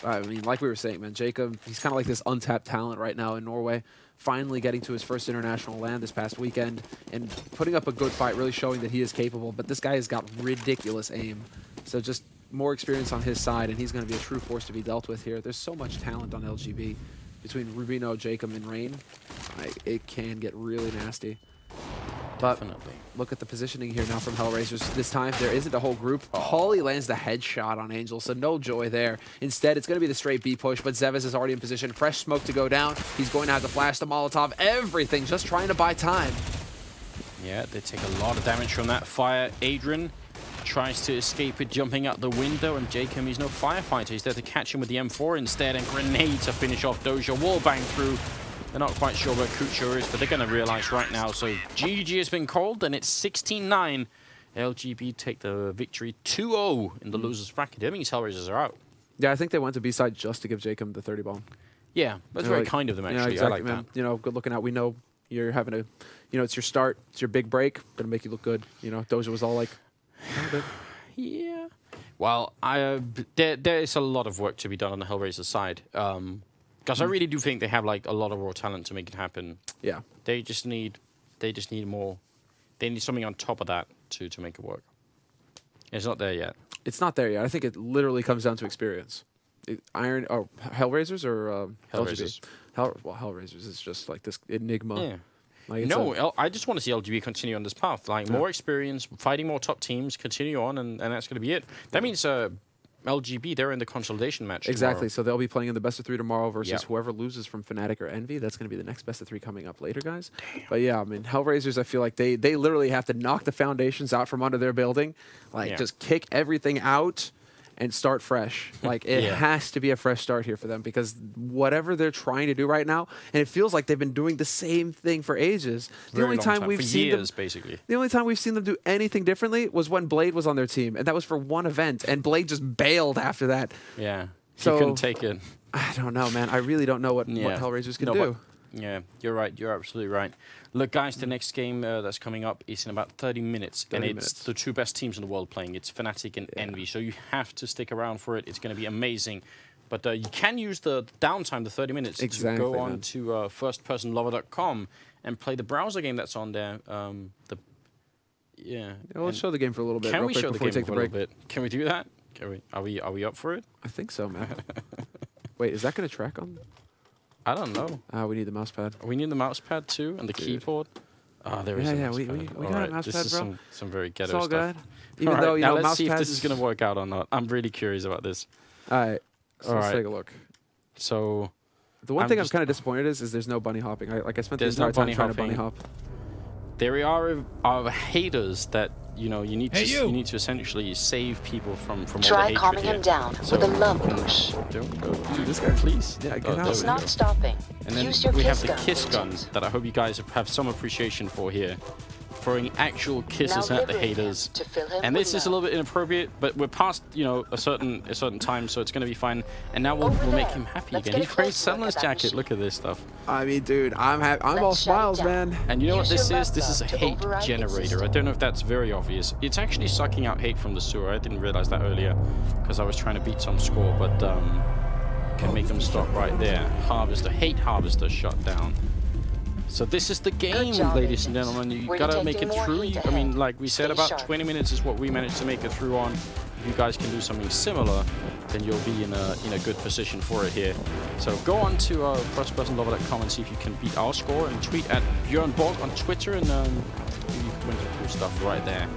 I mean, like we were saying, man, Jacob, he's kind of like this untapped talent right now in Norway. Finally getting to his first international land this past weekend and putting up a good fight, really showing that he is capable. But this guy has got ridiculous aim. So just more experience on his side, and he's going to be a true force to be dealt with here. There's so much talent on LGB between Rubino, Jacob, and Rain. It can get really nasty. But Definitely. Look at the positioning here now from Hellraisers. This time, there isn't a whole group. Paulie lands the headshot on Angel, so no joy there. Instead, it's going to be the straight B push, but Zevis is already in position. Fresh smoke to go down. He's going to have to flash the Molotov. Everything, just trying to buy time. Yeah, they take a lot of damage from that fire. Adrian tries to escape it, jumping out the window, and Jacob, he's no firefighter. He's there to catch him with the M4 instead, and grenade to finish off Doja. Wall bang through. They're not quite sure where Kucher is, but they're going to realize right now. So GG has been called, and it's 16-9. LGB take the victory 2-0 in the losers bracket. I think his Hellraisers are out. Yeah, I think they went to B-side just to give Jacob the 30 bomb. Yeah, that's very kind of them, actually. Exactly, I like man. that. You know, good looking out. We know you're having a, you know, it's your start. It's your big break. Going to make you look good. You know, Doja was all like, yeah. Well, there is a lot of work to be done on the Hellraiser side. Because I really do think they have like a lot of raw talent to make it happen. Yeah. They just need more. They need something on top of that to make it work. It's not there yet. It's not there yet. I think it literally comes down to experience. Hellraisers or Hellraisers. LGB? Hellraisers is just like this enigma. Yeah. Like No, I just want to see LGB continue on this path. Like more experience, fighting more top teams, continue on, and that's going to be it. That means LGB, they're in the consolidation match Exactly. tomorrow. So they'll be playing in the best of 3 tomorrow versus whoever loses from Fnatic or Envy. That's going to be the next best of 3 coming up later, guys. Damn. But yeah, I mean, Hellraisers, I feel like they literally have to knock the foundations out from under their building, like just kick everything out and start fresh. Like it has to be a fresh start here for them, because whatever they're trying to do right now, and it feels like they've been doing the same thing for ages. The only time we've seen them, basically. The only time we've seen them do anything differently was when Blade was on their team, and that was for one event, and Blade just bailed after that. Yeah, so he couldn't take it. I don't know, man. I really don't know what Hellraisers can do. Yeah, you're right. You're absolutely right. Look, guys, the next game that's coming up is in about 30 minutes. 30 and it's minutes. the 2 best teams in the world playing. It's Fnatic and Envy. So you have to stick around for it. It's going to be amazing. But you can use the downtime, the 30 minutes, to go on to firstpersonlover.com and play the browser game that's on there. Let's show the game for a little bit. Can real we quick show the before game we take for a little bit? Can we do that? Can we? Are we up for it? I think so, man. Wait, is that going to track on? I don't know. We need the mouse pad. We need the mouse pad too, and the keyboard. Oh, there is a mouse pad. We got a mouse this pad, is bro. some very ghetto It's all stuff. good. Even though, you know, let's mouse see if pads... this is going to work out or not. I'm really curious about this. All right. So let's take a look. So the one thing I'm kind of disappointed is there's no bunny hopping. I spent the entire time trying to bunny hop. There are haters that you need to essentially save people from all the hatred. Try calming him down with a love push. Don't go to this guy, please. Yeah, get out. It's not stopping. And then Use your we have kiss the kiss gun. gun that I hope you guys have some appreciation for here. Throwing actual kisses Now at the liberate him haters. to fill him And with this is a little bit inappropriate, but we're past a certain time, so it's going to be fine. And now we'll make him happy again. He's wearing Sunless jacket. Look at this stuff. I mean, dude, I'm all smiles, man. And you know what Use this your is? This is a left hate to override the generator. system. I don't know if that's very obvious. It's actually sucking out hate from the sewer. I didn't realize that earlier because I was trying to beat some score, but can make them stop right there. Harvester, hate harvester shut down. So this is the game, job, ladies and agents. gentlemen. You We're gotta make it detecting more through. heat I mean, ahead. like we said, Stay about sharp. 20 minutes is what we managed to make it through on. If you guys can do something similar, then you'll be in a good position for it here. So go on to firstpersonlover.com and see if you can beat our score, and tweet at Björn Borg on Twitter, and you can win some cool stuff right there.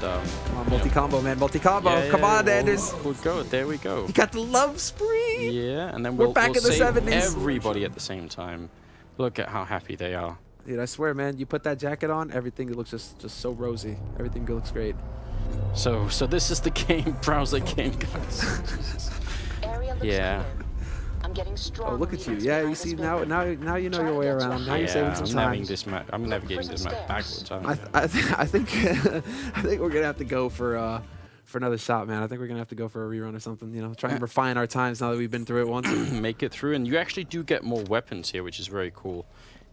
Come on, multi-combo, man. Multi-combo. Yeah, Come on, Anders. We'll go. There we go. You got the love spree. Yeah, and then We're we'll back in the save 70s. everybody at the same time. Look at how happy they are. Dude, I swear, man, you put that jacket on, everything looks just so rosy. Everything looks great. So this is the game browser game, guys. Area looks Yeah. clear. I'm getting strong. Oh, look at you. leads Yeah, behind you this see, building. now you know your way around. Now you're saving some I'm time. navigating this map backwards. aren't I think I think we're gonna have to go for another shot, man. I think we're gonna have to go for a rerun or something. You know, try and refine our times now that we've been through it once. Make it through, and you actually do get more weapons here, which is very cool,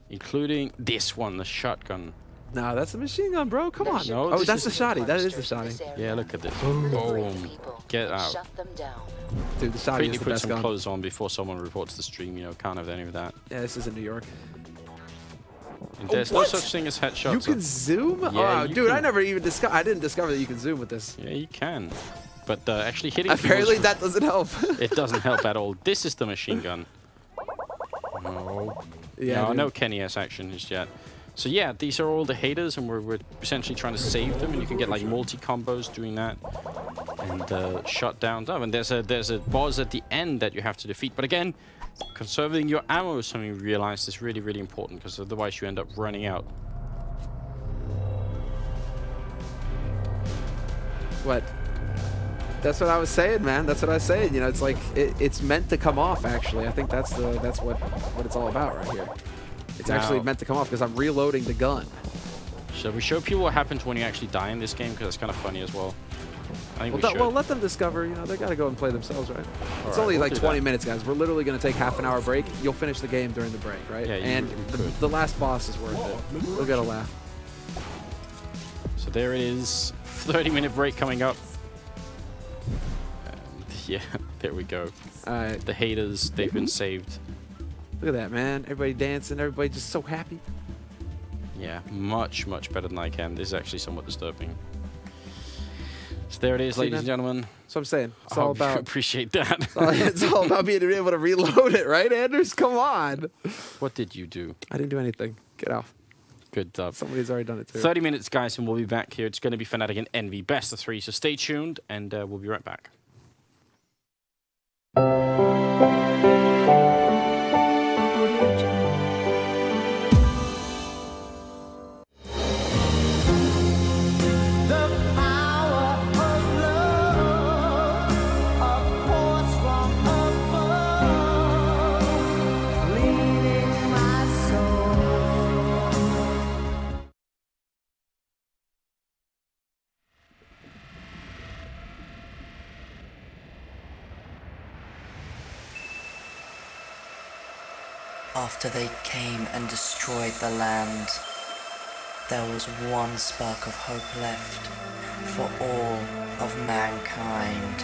including this one, the shotgun. No, that's a machine gun, bro. Come on. No, oh, this that's the is- shotty. That is the shotty. Yeah, look at this. Brave Boom. people. Get out. Shut them down. Dude, the shotty Quickly is the put best some gun. clothes on before someone reports the stream. You know, can't have any of that. Yeah, this is in New York. And there's no what? such thing as headshots. You can zoom? Yeah, oh, you dude, I can. never even discovered. I didn't discover that you can zoom with this. Yeah, you can. But actually hitting Apparently, people's- that doesn't help. it doesn't help at all. This is the machine gun. No. Yeah, no, dude. no Kenny S action just yet. So yeah, these are all the haters, and we're essentially trying to save them, and you can get like multi-combos doing that, and shut down them. And there's a boss at the end that you have to defeat. But again, conserving your ammo is something we realized is really, really important, because otherwise you end up running out. What? That's what I was saying, man. That's what I was saying. You know, it's like it's meant to come off. Actually, I think that's what it's all about right here. It's actually Now- meant to come off because I'm reloading the gun. Shall we show people what happens when you actually die in this game? Because it's kind of funny as well. I think we should. Well, let them discover. You know, they gotta go and play themselves, right? It's right, only we'll like do 20 that. minutes, guys. We're literally gonna take half an hour break. You'll finish the game during the break, right? Yeah, you and could. the last boss is worth it. We'll get a laugh. So there it is. 30-minute break coming up. And yeah, there we go. All right. The haters, they've been saved. Look at that, man. Everybody dancing. Everybody just so happy. Yeah, much, much better than I can. This is actually somewhat disturbing. So there it is, See, ladies man? and gentlemen. That's what I'm saying. It's I all hope you about. appreciate that. It's all about being able to reload it, right, Anders? Come on. What did you do? I didn't do anything. Get off. Good stuff. Somebody's already done it too. 30 minutes, guys, and we'll be back here. It's going to be Fnatic and Envy, best of 3. So stay tuned, and we'll be right back. Audio Jungle. After they came and destroyed the land, there was one spark of hope left for all of mankind.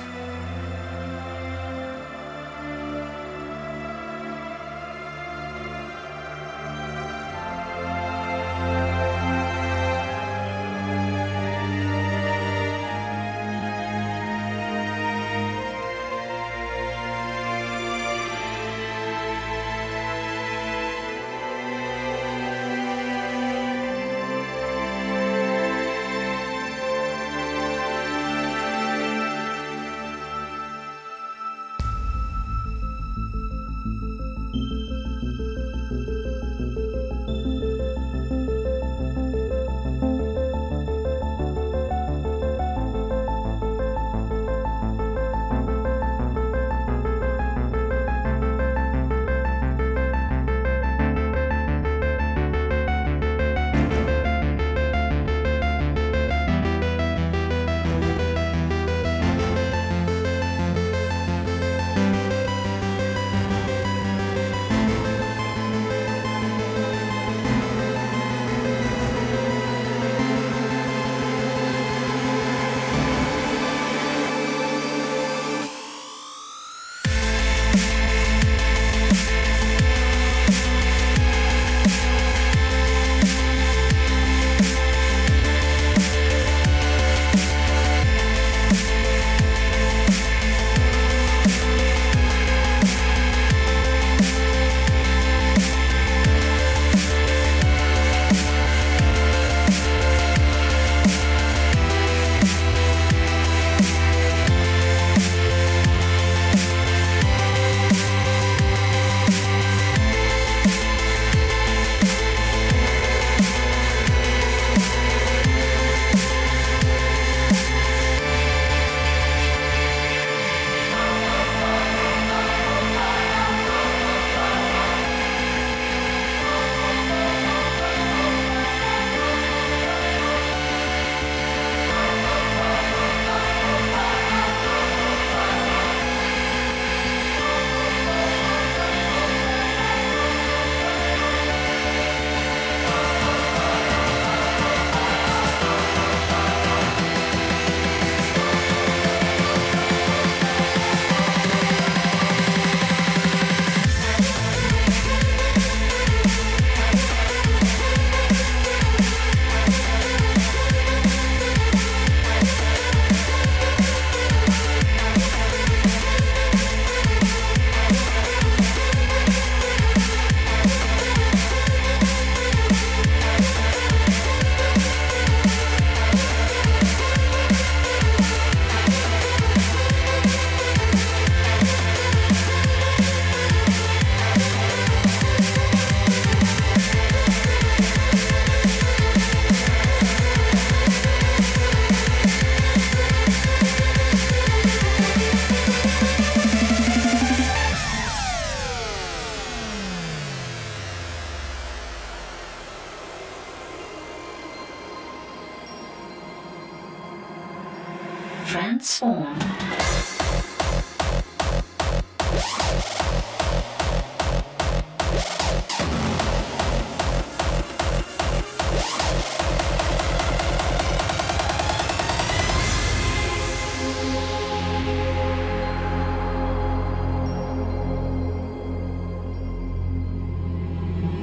Transform.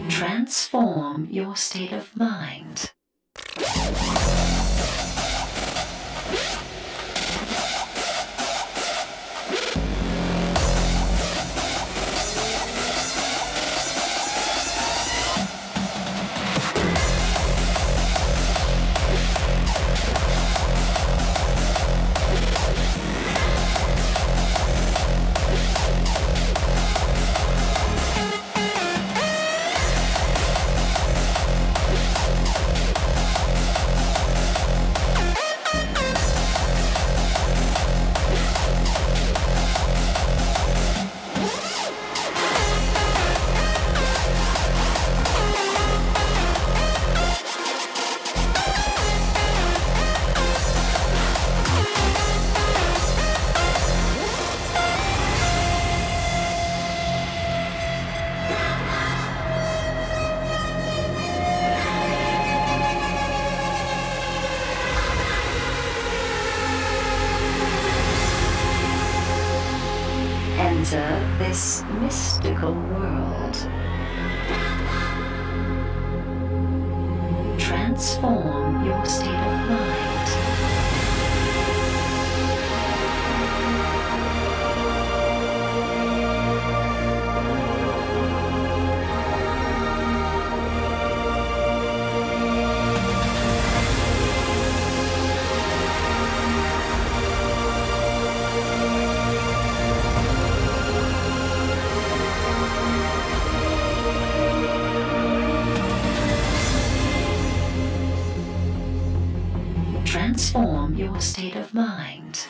Transform your state of mind. Enter this mystical world. Transform your state of mind. Transform your state of mind.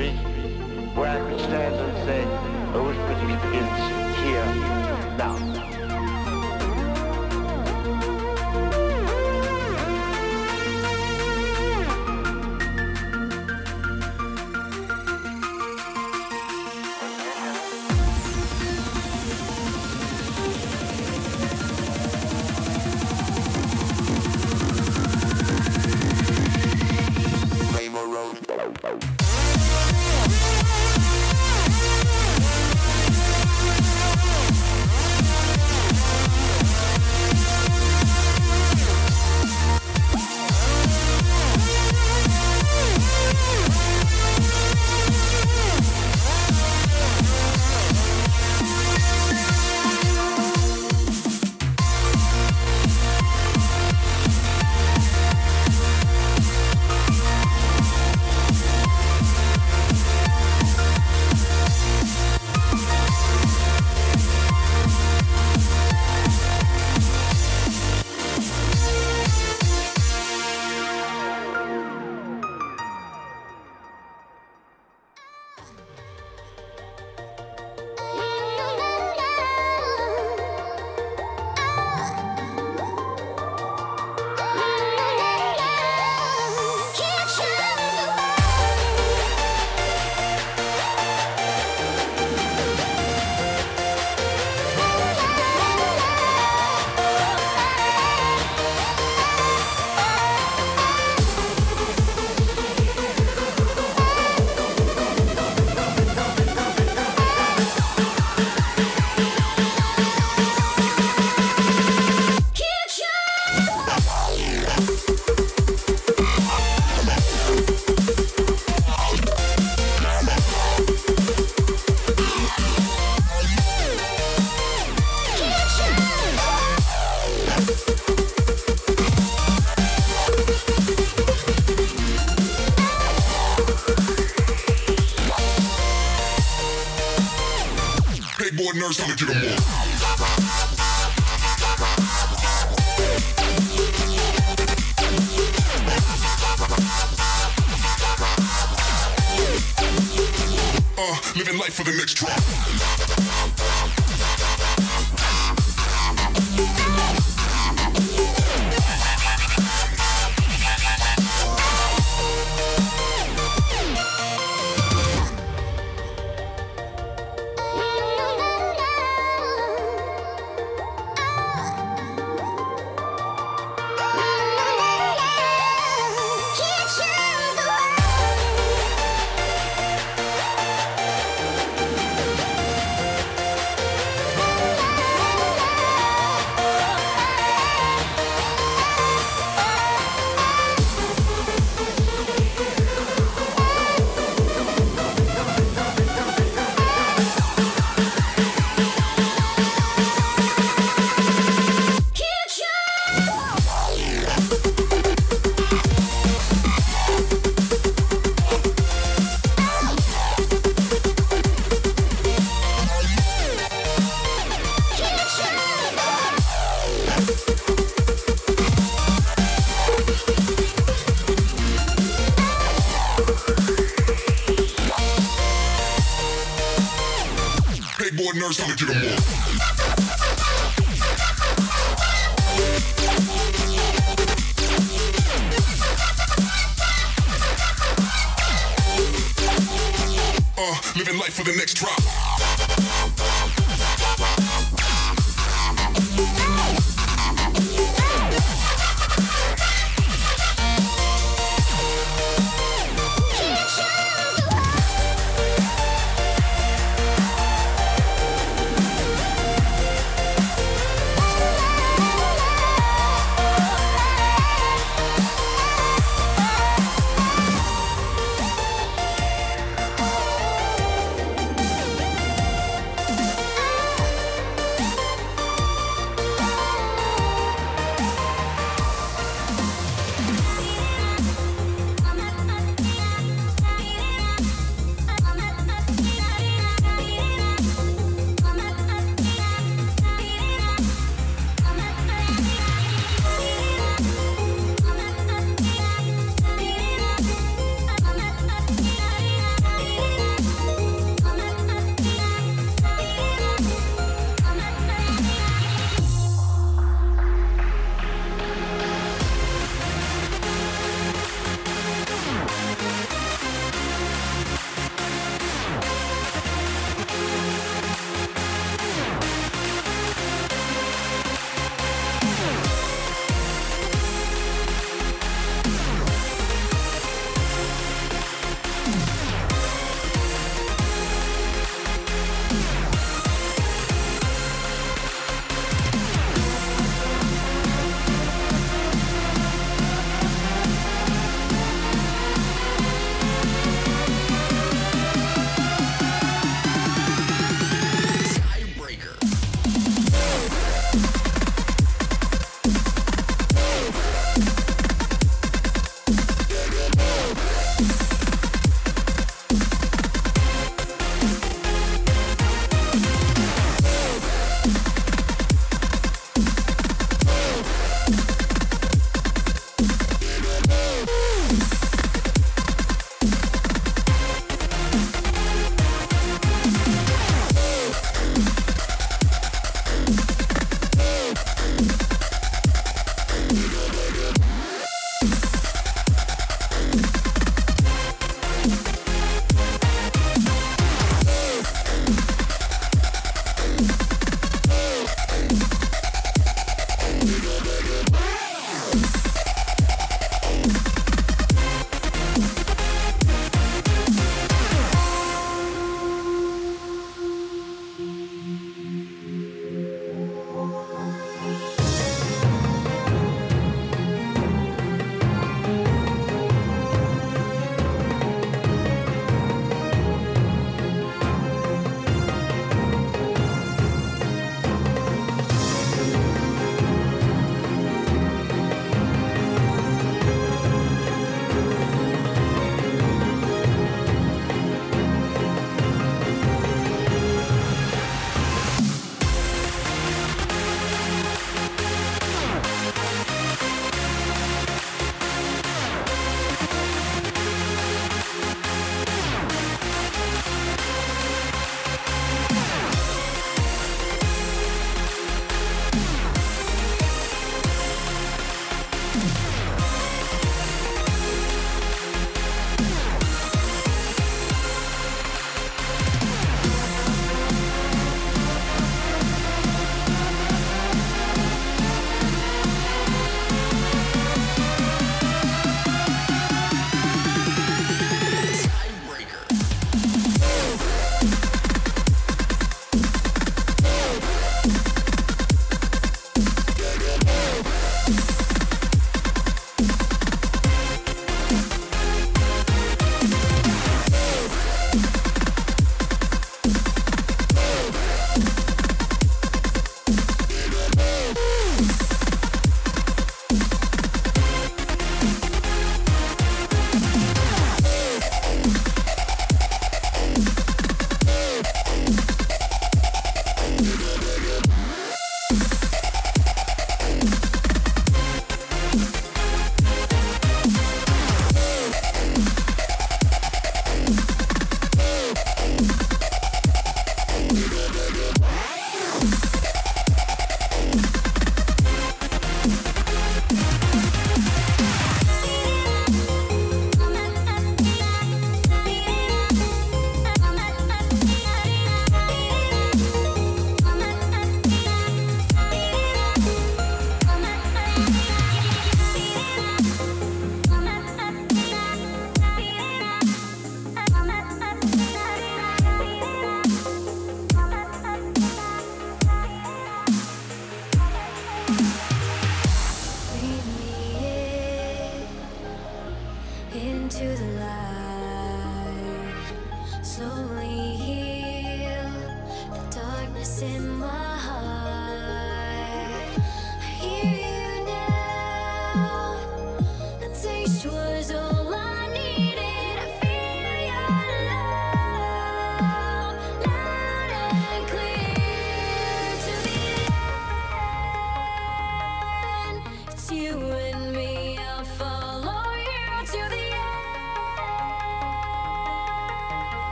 history where I could stand and say, arithmetic begins here, now. Nerds gonna get them more. Living life for the next drop. Nerds gonna get them more. Living life for the next drop.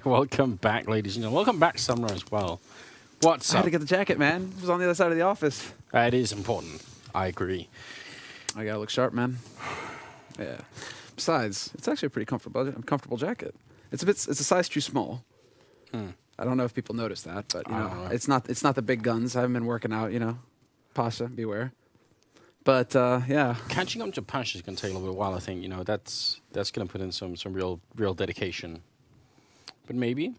Welcome back, ladies and gentlemen. Welcome back, Summer, as well. What's I up? had to get the jacket, man. It was on the other side of the office. It is important. I agree. I gotta look sharp, man. Yeah. Besides, it's actually a pretty comfortable jacket. It's a size too small. I don't know if people notice that, but you know, it's not the big guns. I haven't been working out, you know. Pasha, beware. But yeah, catching up to Pasha is going to take a little bit of while. I think, you know, that's going to put in some real dedication. But maybe.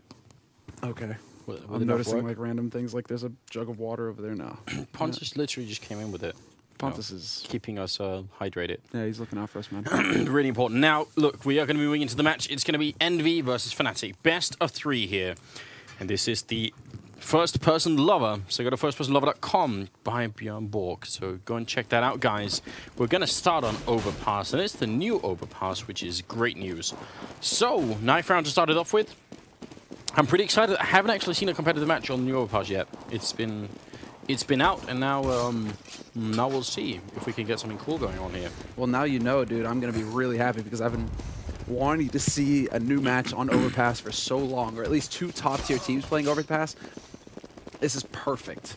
Okay. With I'm noticing like random things, like there's a jug of water over there now. Pontus literally just came in with it. Pontus is keeping us hydrated. Yeah, he's looking out for us, man. Really important. Now, look, we are going to be moving into the match. It's going to be Envy versus Fnatic. Best of 3 here. And this is the First Person Lover. So go to firstpersonlover.com by Björn Borg. So go and check that out, guys. We're going to start on Overpass. And it's the new Overpass, which is great news. So, 9th round to start it off with. I'm pretty excited. I haven't actually seen a competitive match on the new Overpass yet. It's been out, and now we'll see if we can get something cool going on here. Well, now you know, dude. I'm gonna be really happy because I've been wanting to see a new match on Overpass for so long, or at least 2 top-tier teams playing Overpass. This is perfect.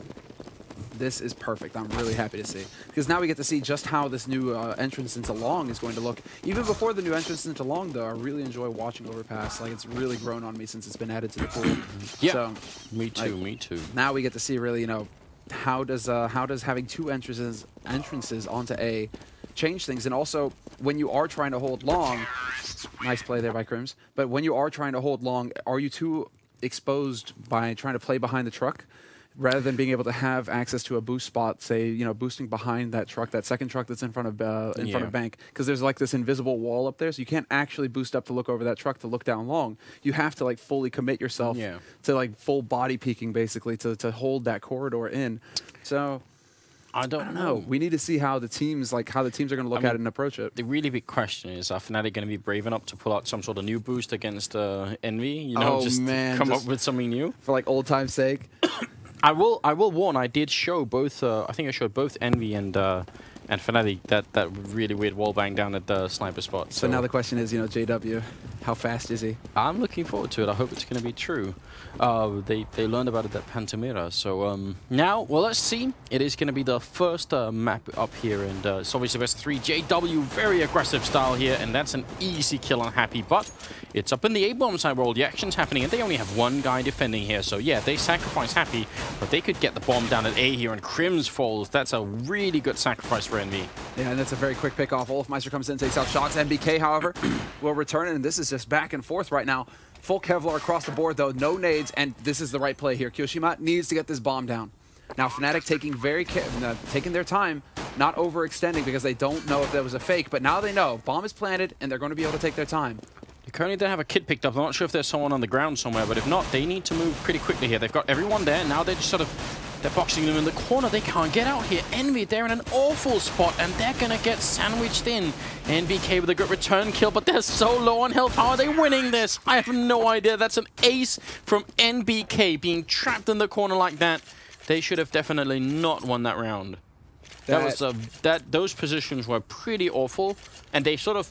This is perfect. I'm really happy to see. Because now we get to see just how this new entrance into Long is going to look. Even before the new entrance into Long, though, I really enjoy watching Overpass. Like, it's really grown on me since it's been added to the pool. Yeah, so, me too, like, me too. Now we get to see really, you know, how does having 2 entrances onto A change things? And also, when you are trying to hold Long, nice play there by Crims, but when you are trying to hold Long, are you too exposed by trying to play behind the truck rather than being able to have access to a boost spot, say, you know, boosting behind that truck, that second truck that's in front of front of Bank, because there's like this invisible wall up there, so you can't actually boost up to look over that truck to look down Long. You have to like fully commit yourself to like full body peeking basically to hold that corridor in. So I don't know. We need to see how the teams are going to look at it and approach it. The really big question is, are Fnatic going to be brave enough to pull out some sort of new boost against Envy? You know, come up with something new for like old time's sake. I will warn. I did show both. I think I showed both Envy and Fnatic that really weird wallbang down at the sniper spot. So now the question is, JW, how fast is he? I'm looking forward to it. I hope it's going to be true. They learned about it at Pantamera. So now, well, let's see. It is going to be the first map up here, and it's obviously best 3. JW, very aggressive style here, and that's an easy kill on Happy. But it's up in the A-bomb side where all the action's happening, and they only have one guy defending here. So yeah, they sacrifice Happy, but they could get the bomb down at A here, and Crims falls. That's a really good sacrifice for Envy. Yeah, and that's a very quick pick off. Olofmeister comes in, takes out shots. NBK, however, will return it, and this is just back and forth right now. Full Kevlar across the board, though. No nades, and this is the right play here. Kyoshima needs to get this bomb down. Now, Fnatic taking their time, not overextending because they don't know if there was a fake, but now they know. Bomb is planted, and they're going to be able to take their time. They currently don't have a kid picked up. I'm not sure if there's someone on the ground somewhere, but if not, they need to move pretty quickly here. They've got everyone there. Now they're just sort of... They're boxing them in the corner. They can't get out here. Envy, they're in an awful spot, and they're going to get sandwiched in. NBK with a good return kill, but they're so low on health. How are they winning this? I have no idea. That's an ace from NBK being trapped in the corner like that. They should have definitely not won that round. Those positions were pretty awful, and they sort of,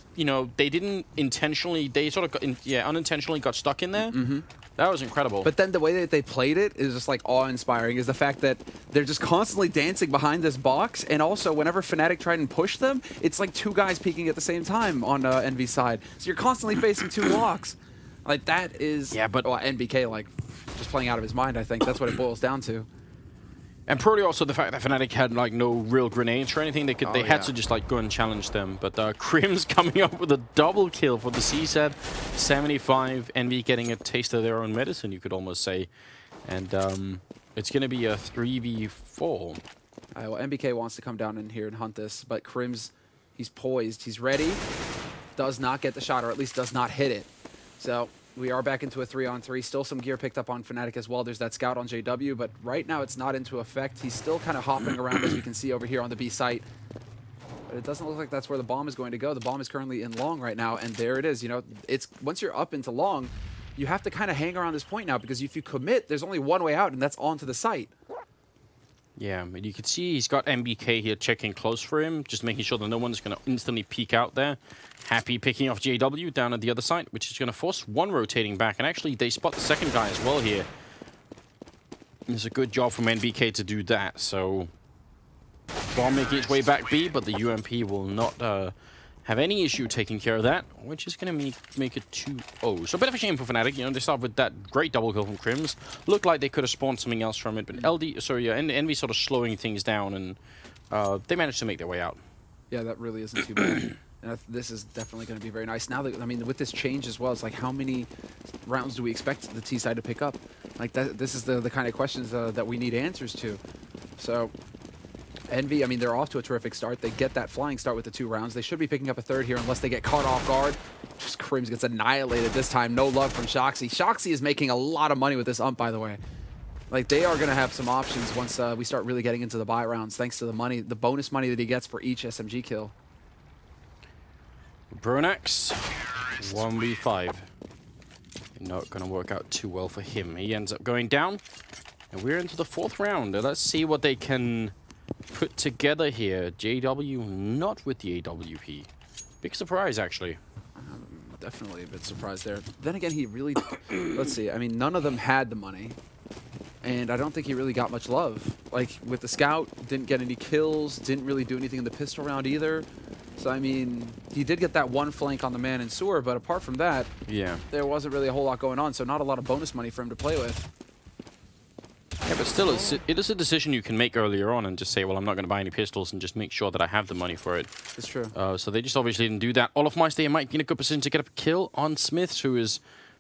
they didn't intentionally, they sort of unintentionally got stuck in there. Mm-hmm. That was incredible. But then the way that they played it is just like awe-inspiring, is the fact that they're just constantly dancing behind this box, and also whenever Fnatic tried and push them, it's like 2 guys peeking at the same time on Envy's side. So you're constantly facing 2 blocks. Like that is, yeah, but NBK just playing out of his mind. I think that's what it boils down to. And probably also the fact that Fnatic had no real grenades or anything. They had to just go and challenge them. But Crims coming up with a double kill for the CSAT. 75, Envy getting a taste of their own medicine, you could almost say. And it's going to be a 3v4. Well, NBK wants to come down in here and hunt this, but Crims, he's poised, he's ready, does not get the shot, or at least does not hit it. So we are back into a 3-on-3. Still some gear picked up on Fnatic as well. There's that scout on JW, but right now it's not into effect. He's still kind of hopping around, as we can see over here on the B site. But it doesn't look like that's where the bomb is going to go. The bomb is currently in long right now, and there it is. It's once you're up into long, you have to kind of hang around this point now, because if you commit, there's only one way out, and that's onto the site. Yeah, but you can see he's got NBK here checking close for him, just making sure that no one's going to instantly peek out there. Happy picking off JW down at the other side, which is going to force one rotating back. And actually, they spot the second guy as well here. It's a good job from NBK to do that. So, bomb making its way back B, but the UMP will not have any issue taking care of that, which is going to make it 2-0. So a bit of a shame for Fnatic. They start with that great double kill from Crims. Looked like they could have spawned something else from it, but Envy sort of slowing things down, and they managed to make their way out. Yeah, that really isn't too bad. And this is definitely going to be very nice. Now that, with this change as well, it's like, how many rounds do we expect the T side to pick up? Like this is the kind of questions that we need answers to. So Envy, they're off to a terrific start. They get that flying start with the 2 rounds. They should be picking up a 3rd here unless they get caught off guard. Just Crims gets annihilated this time. No love from Shoxy. Shoxy is making a lot of money with this ump, by the way. Like, they are going to have some options once we start really getting into the buy rounds, thanks to the bonus money that he gets for each SMG kill. Brunax, 1v5. Not going to work out too well for him. He ends up going down, and we're into the 4th round. Let's see what they can put together here. JW not with the AWP. Big surprise, actually. Definitely a bit surprised there. Then again, he really... let's see. None of them had the money, and I don't think he really got much love. Like, with the scout, didn't get any kills, didn't really do anything in the pistol round either. So, he did get that 1 flank on the man in sewer, but apart from that, yeah, there wasn't really a whole lot going on, so not a lot of bonus money for him to play with. Yeah, but still, it is a decision you can make earlier on and just say, well, I'm not going to buy any pistols and just make sure that I have the money for it. It's true. So they just obviously didn't do that. Olofmeister might be in a good position to get a kill on Smiths, who is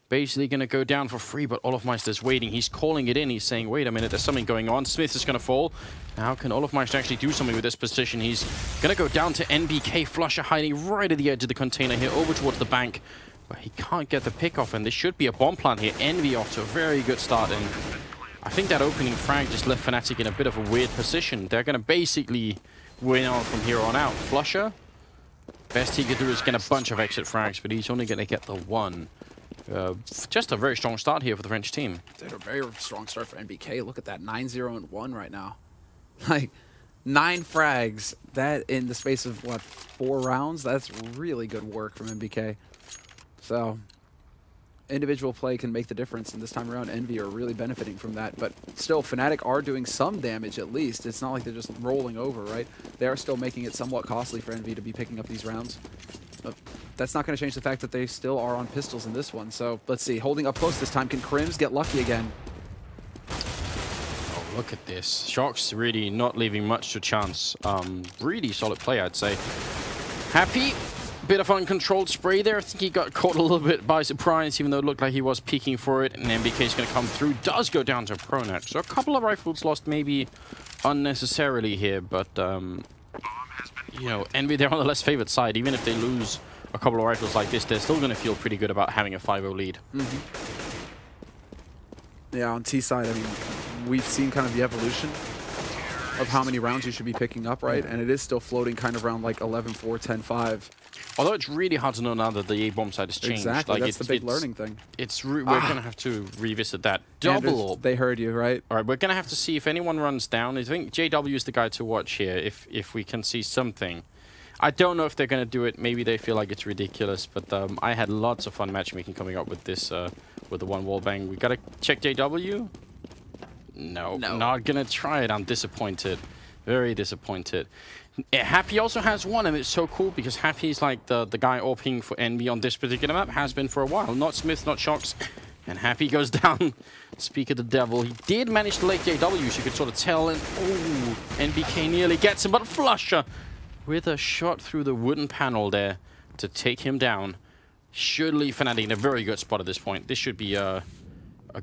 basically going to go down for free, but Olofmeister's waiting. He's calling it in. He's saying, wait a minute, there's something going on. Smith is going to fall. How can Olofmeister actually do something with this position? He's going to go down to NBK. Flusher hiding right at the edge of the container here, over towards the bank. But he can't get the pick off, and there should be a bomb plant here. Envy off to a very good start, and I think that opening frag just left Fnatic in a bit of a weird position. They're going to basically win on from here on out. Flusha, best he could do is get a bunch of exit frags, but he's only going to get the one. Just a very strong start here for the French team. Dude, a very strong start for NBK. Look at that, 9-0-1 right now. Like, 9 frags. That in the space of, what, 4 rounds? That's really good work from NBK. So, individual play can make the difference, and this time around, Envy are really benefiting from that. But still, Fnatic are doing some damage at least. It's not like they're just rolling over, right? They are still making it somewhat costly for Envy to be picking up these rounds. But that's not going to change the fact that they still are on pistols in this one. So let's see. Holding up close this time. Can Crims get lucky again? Oh, look at this. Shox really not leaving much to chance. Really solid play, I'd say. Happy. Bit of uncontrolled spray there. I think he got caught a little bit by surprise, even though it looked like he was peeking for it. And NBK is going to come through. Does go down to Pronax. So a couple of rifles lost maybe unnecessarily here. But, you know, Envy, they're on the less favored side. Even if they lose a couple of rifles like this, they're still going to feel pretty good about having a 5-0 lead. Yeah, on T side, I mean, we've seen kind of the evolution of how many rounds you should be picking up, right? And it is still floating kind of around like 11-4, 10-5. Although it's really hard to know now that the A-bomb side has changed. Exactly, like that's the big learning thing. We're going to have to revisit that. Double. They heard you, right? All right, we're going to have to see if anyone runs down. I think JW is the guy to watch here if we can see something. I don't know if they're going to do it. Maybe they feel like it's ridiculous, but I had lots of fun matchmaking coming up with this, with the one wall bang. We got to check JW. No, not going to try it. I'm disappointed. Very disappointed. Happy also has one, and it's so cool because Happy is like the guy AWPing for Envy on this particular map, has been for a while. Not Smith, not Shox. And Happy goes down. Speak of the devil. He did manage to lake JW, so you could sort of tell. And oh, NBK nearly gets him, but Flusha with a shot through the wooden panel there to take him down. Should leave Fnatic in a very good spot at this point. This should be a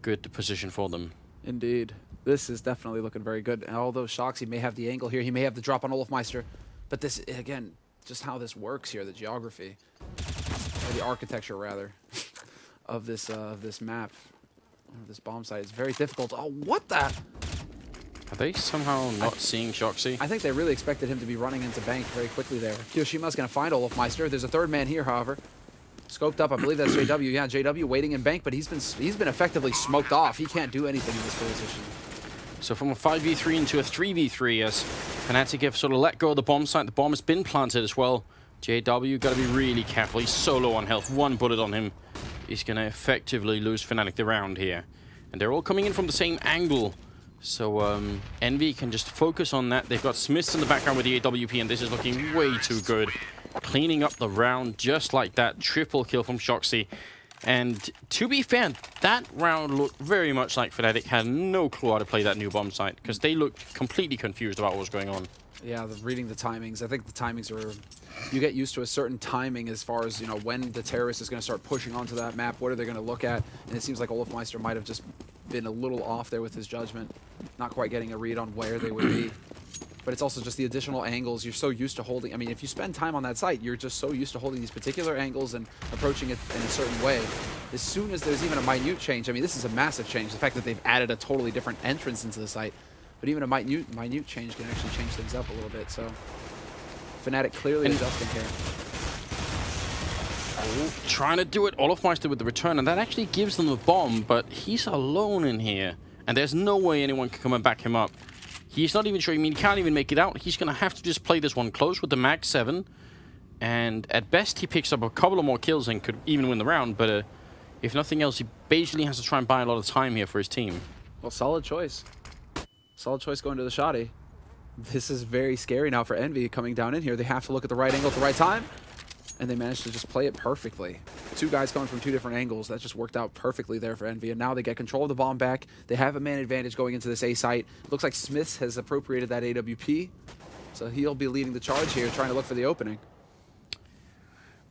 good position for them. Indeed. This is definitely looking very good. And although Shoxy may have the angle here, he may have the drop on Olofmeister. But this, again, just how this works here, the geography, or the architecture, rather, of this map, this bomb site is very difficult. Oh, what the? Are they somehow not seeing Shoxy? I think they really expected him to be running into bank very quickly there. Kiyoshima's going to find Olofmeister. There's a third man here, however. Scoped up, I believe that's JW. Yeah, JW waiting in bank, but he's been effectively smoked off. He can't do anything in this position. So from a 5v3 into a 3v3 as Fnatic have sort of let go of the bomb site. The bomb has been planted as well. JW got to be really careful. He's so low on health. One bullet on him. He's going to effectively lose Fnatic the round here. And they're all coming in from the same angle. So Envy can just focus on that. They've got Smiths in the background with the AWP, and this is looking way too good. Cleaning up the round just like that. Triple kill from Shoxy. And to be fair, that round looked very much like Fnatic had no clue how to play that new bomb site, because they looked completely confused about what was going on. Yeah, reading the timings. I think the timings are... You get used to a certain timing as far as, you know, when the terrorist is going to start pushing onto that map. What are they going to look at? And it seems like Olofmeister might have just been a little off there with his judgment. Not quite getting a read on where they would be. But it's also just the additional angles. You're so used to holding... I mean, if you spend time on that site, you're just so used to holding these particular angles and approaching it in a certain way. As soon as there's even a minute change, I mean, this is a massive change. The fact that they've added a totally different entrance into the site. But even a minute change can actually change things up a little bit. So, Fnatic clearly adjusting here. Oh, trying to do it. Olofmeister with the return, and that actually gives them the bomb, but he's alone in here. And there's no way anyone can come and back him up. He's not even sure. I mean, he can't even make it out. He's going to have to just play this one close with the Mag 7. And at best, he picks up a couple of more kills and could even win the round. But if nothing else, he basically has to try and buy a lot of time here for his team. Well, solid choice. Solid choice going to the shoddy. This is very scary now for Envy coming down in here. They have to look at the right angle at the right time. And they managed to just play it perfectly. Two guys coming from two different angles. That just worked out perfectly there for Envy. And now they get control of the bomb back. They have a man advantage going into this A site. Looks like Smiths has appropriated that AWP. So he'll be leading the charge here, trying to look for the opening.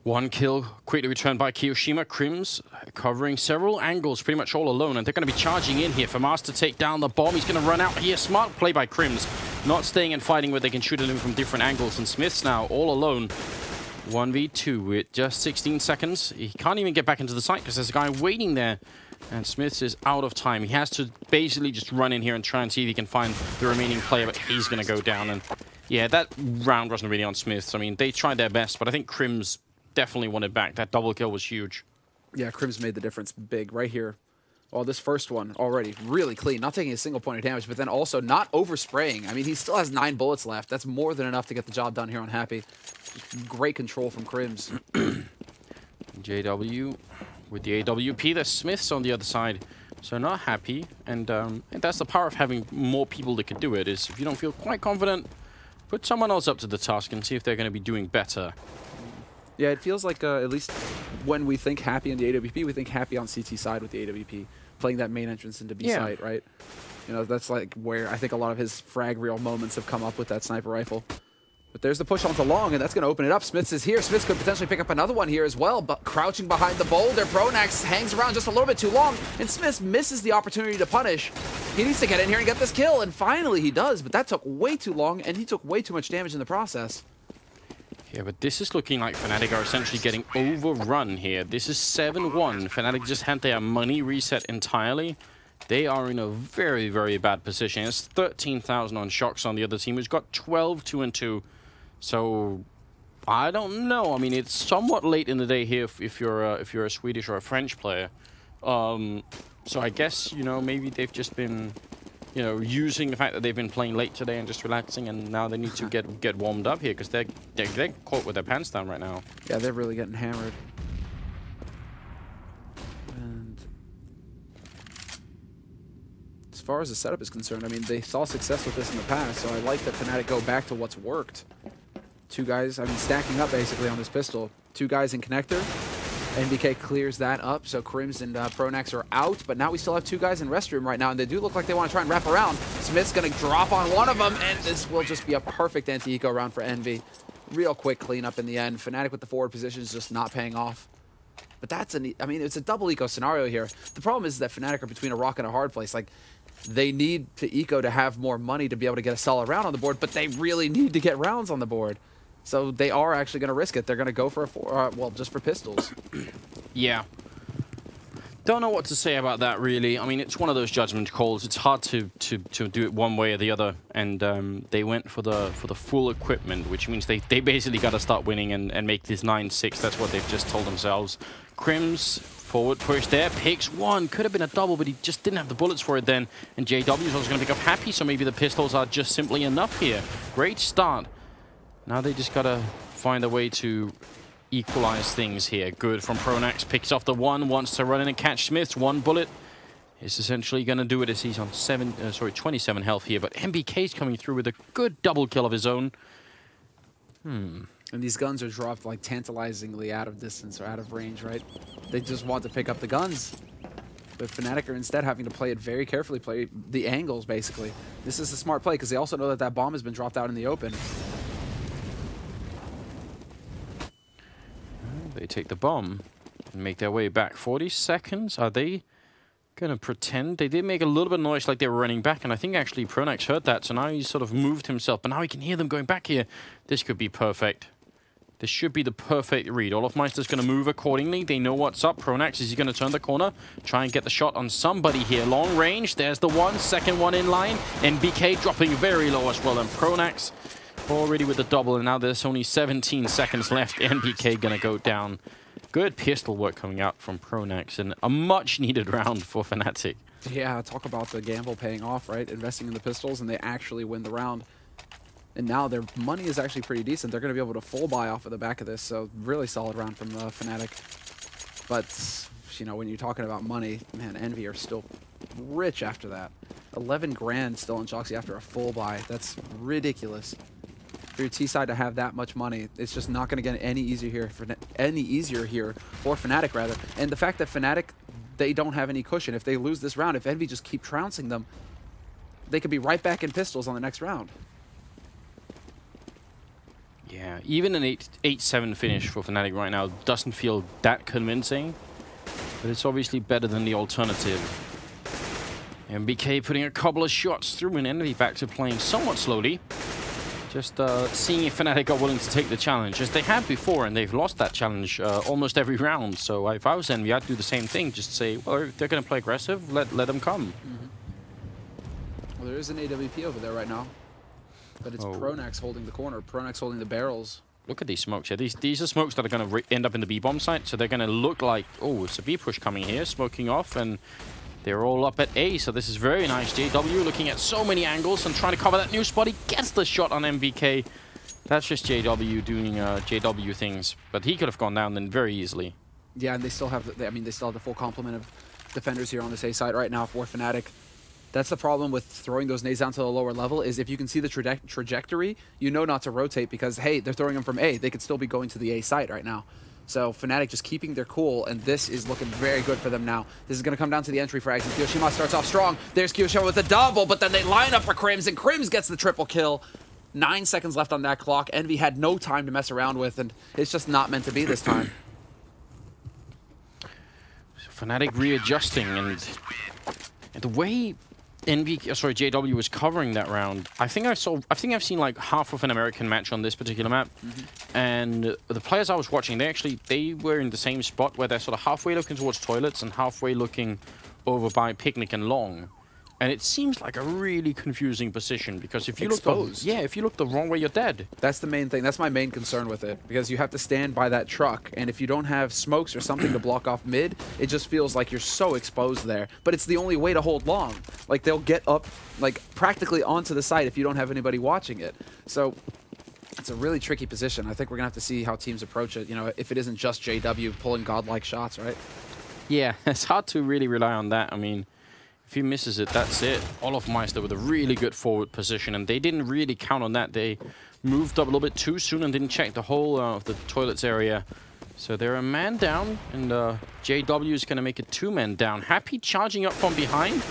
One kill quickly returned by Kiyoshima. Crims covering several angles, pretty much all alone. And they're going to be charging in here for Mars to take down the bomb. He's going to run out here. Smart play by Crims. Not staying and fighting where they can shoot at him from different angles. And Smiths now all alone. 1v2 with just 16 seconds. He can't even get back into the site because there's a guy waiting there And Smiths is out of time. He has to basically just run in here and try and see if he can find the remaining player, but he's going to go down. And yeah, that round wasn't really on Smiths. I mean, they tried their best, but I think Crims definitely wanted back. That double kill was huge. Yeah, Crims made the difference big right here. Well, this first one already really clean, not taking a single point of damage, but then also not overspraying. I mean, he still has 9 bullets left. That's more than enough to get the job done here on Happy. Great control from Crims. JW with the AWP. There's Smiths on the other side, so not Happy. And that's the power of having more people that can do it, is if you don't feel quite confident, put someone else up to the task and see if they're going to be doing better. Yeah, it feels like at least when we think Happy on the AWP, we think Happy on CT side with the AWP, playing that main entrance into B site, right? You know, that's like where I think a lot of his frag reel moments have come up with that sniper rifle. But there's the push onto long, and that's going to open it up. Smiths is here. Smiths could potentially pick up another one here as well, but crouching behind the boulder, Pronax hangs around just a little bit too long, and Smiths misses the opportunity to punish. He needs to get in here and get this kill, and finally he does, but that took way too long, and he took way too much damage in the process. Yeah, but this is looking like Fnatic are essentially getting overrun here. This is 7-1. Fnatic just had their money reset entirely. They are in a very, very bad position. It's 13,000 on Shox on the other team, who's got 12, 2-2. So, I don't know. I mean, it's somewhat late in the day here if you're a Swedish or a French player. So I guess, you know, maybe they've just been, you know, using the fact that they've been playing late today and just relaxing, and now they need to get warmed up here because they're caught with their pants down right now. Yeah, they're really getting hammered. And as far as the setup is concerned, I mean, they saw success with this in the past, so I like that Fnatic go back to what's worked. 2 guys, I mean, stacking up basically on this pistol. 2 guys in connector. NBK clears that up, so Crims and Pronax are out, but now we still have 2 guys in restroom right now, and they do look like they want to try and wrap around. Smith's going to drop on one of them, and this will just be a perfect anti-eco round for Envy. Real quick cleanup in the end. Fnatic with the forward position is just not paying off. But that's I mean, it's a double eco scenario here. The problem is that Fnatic are between a rock and a hard place. Like, they need to eco to have more money to be able to get a solid round on the board, but they really need to get rounds on the board. So they are actually going to risk it. They're going to go for well, just for pistols. Yeah. Don't know what to say about that, really. I mean, it's one of those judgment calls. It's hard to do it one way or the other. And they went for the full equipment, which means they basically got to start winning and make this 9-6. That's what they've just told themselves. Crims, forward push there, picks one. Could have been a double, but he just didn't have the bullets for it then. And JW is also going to pick up Happy, so maybe the pistols are just simply enough here. Great start. Now they just got to find a way to equalize things here. Good from Pronax. Picks off the one. Wants to run in and catch Smiths. 1 bullet is essentially going to do it as he's on 27 health here. But NBK's coming through with a good double kill of his own. And these guns are dropped like tantalizingly out of distance or out of range, right? They just want to pick up the guns. But Fnatic are instead having to play it very carefully, play the angles, basically. This is a smart play because they also know that that bomb has been dropped out in the open. They take the bomb and make their way back. 40 seconds. Are they going to pretend? They did make a little bit of noise like they were running back, and I think actually Pronax heard that, so now he's sort of moved himself. But now he can hear them going back here. This could be perfect. This should be the perfect read. Olofmeister's going to move accordingly. They know what's up. Pronax, is he going to turn the corner? Try and get the shot on somebody here. Long range. There's the one. Second one in line. NBK dropping very low as well. And Pronax already with the double, and now there's only 17 seconds left. NBK gonna go down. Good pistol work coming out from Pronax, and a much-needed round for Fnatic. Yeah, talk about the gamble paying off, right? Investing in the pistols, and they actually win the round. And now their money is actually pretty decent. They're going to be able to full buy off of the back of this, so really solid round from Fnatic. But, you know, when you're talking about money, man, Envy are still rich after that. 11 grand still in Shoxy after a full buy. That's ridiculous. For your T side to have that much money, it's just not going to get any easier here for Fnatic rather. And the fact that Fnatic, they don't have any cushion. If they lose this round, if Envy just keep trouncing them, they could be right back in pistols on the next round. Yeah, even an 8-7 finish for Fnatic right now doesn't feel that convincing, but it's obviously better than the alternative. NBK putting a couple of shots through, and Envy back to playing somewhat slowly. Just seeing if Fnatic are willing to take the challenge, as they have before, and they've lost that challenge almost every round. So if I was Envy, I'd do the same thing. Just say, well, if they're going to play aggressive, let them come. Well, there is an AWP over there right now, but it's Pronax holding the corner. Pronax holding the barrels. Look at these smokes. Yeah, these are smokes that are going to end up in the B-bomb site, so they're going to look like, oh, it's a B push coming here, smoking off, and they're all up at A, so this is very nice. JW looking at so many angles and trying to cover that new spot. He gets the shot on MVK. That's just JW doing JW things, but he could have gone down then very easily. Yeah, and they still have, they still have the full complement of defenders here on this A side right now for Fnatic. That's the problem with throwing those nades down to the lower level, is if you can see the trajectory, you know not to rotate because, hey, they're throwing them from A. They could still be going to the A side right now. So Fnatic just keeping their cool, and this is looking very good for them now. This is going to come down to the entry frags, and Kyoshima starts off strong. There's Kyoshima with the double, but then they line up for Crims, and Crims gets the triple kill. 9 seconds left on that clock. Envy had no time to mess around with, and it's just not meant to be this time. So Fnatic readjusting, and the way JW was covering that round, I think I've seen like half of an American match on this particular map, and the players I was watching, they were in the same spot where they're sort of halfway looking towards toilets and halfway looking over by Picnic and Long. And it seems like a really confusing position because if you look the wrong way, you're dead. That's the main thing. That's my main concern with it, because you have to stand by that truck, and if you don't have smokes or something to block off mid, it just feels like you're so exposed there. But it's the only way to hold Long. Like, they'll get up like practically onto the site if you don't have anybody watching it. So it's a really tricky position. I think we're gonna have to see how teams approach it. You know, if it isn't just JW pulling godlike shots, right? Yeah, it's hard to really rely on that. I mean, if he misses it, that's it. Olofmeister with a really good forward position, and they didn't really count on that. They moved up a little bit too soon and didn't check the whole of the toilets area. So they're a man down, and JW is going to make it 2 men down. Happy charging up from behind,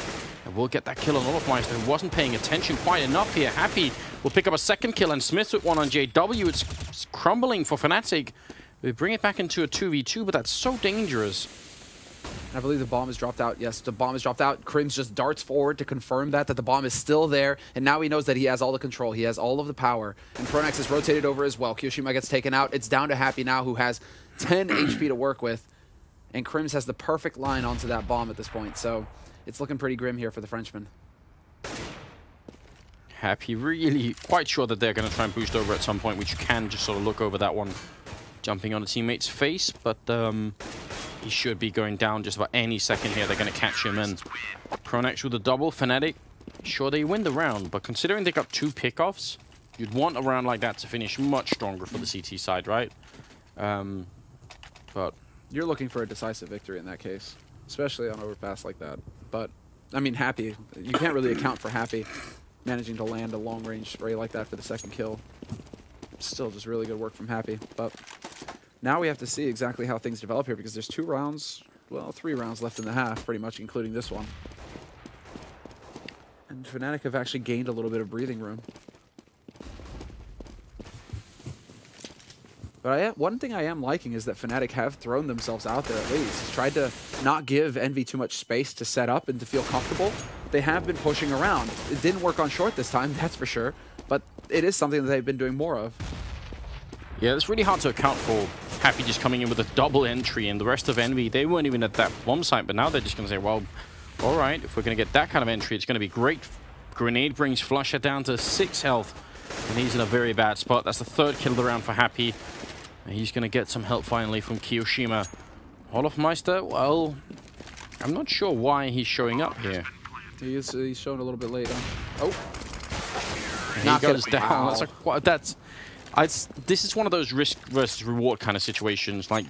and we'll get that kill on Olofmeister, who wasn't paying attention quite enough here. Happy will pick up a second kill, and Smith with one on JW. It's crumbling for Fnatic. We bring it back into a 2v2, but that's so dangerous. I believe the bomb is dropped out. Yes, the bomb is dropped out. Crims just darts forward to confirm that the bomb is still there, and now he knows that he has all the control. He has all of the power, and Pronax is rotated over as well. Kyoshima gets taken out. It's down to Happy now, who has 10 HP to work with, and Crims has the perfect line onto that bomb at this point, so it's looking pretty grim here for the Frenchman. Happy really quite sure that they're going to try and boost over at some point, which you can just sort of look over that one, jumping on a teammate's face, but he should be going down just about any second here. They're going to catch him in. Pronax with a double. Fnatic, sure, they win the round, but considering they got 2 pickoffs, you'd want a round like that to finish much stronger for the CT side, right? But you're looking for a decisive victory in that case, especially on overpass like that. But, I mean, Happy, you can't really account for Happy managing to land a long-range spray like that for the second kill. Still just really good work from Happy, but now we have to see exactly how things develop here, because there's 2 rounds, well, 3 rounds left in the half, pretty much, including this one. And Fnatic have actually gained a little bit of breathing room. But one thing I am liking is that Fnatic have thrown themselves out there at least. Tried to not give Envy too much space to set up and to feel comfortable. They have been pushing around. It didn't work on short this time, that's for sure. But it is something that they've been doing more of. Yeah, it's really hard to account for Happy just coming in with a double entry, and the rest of Envy, they weren't even at that bomb site, but now they're just going to say, well, all right, if we're going to get that kind of entry, it's going to be great. Grenade brings Flusha down to 6 health, and he's in a very bad spot. That's the 3rd kill of the round for Happy. And he's going to get some help finally from Kyoshima. Olofmeister, well, I'm not sure why he's showing up here. He's showing a little bit late, huh? Oh. He goes down. Wow. This is one of those risk versus reward kind of situations. Like,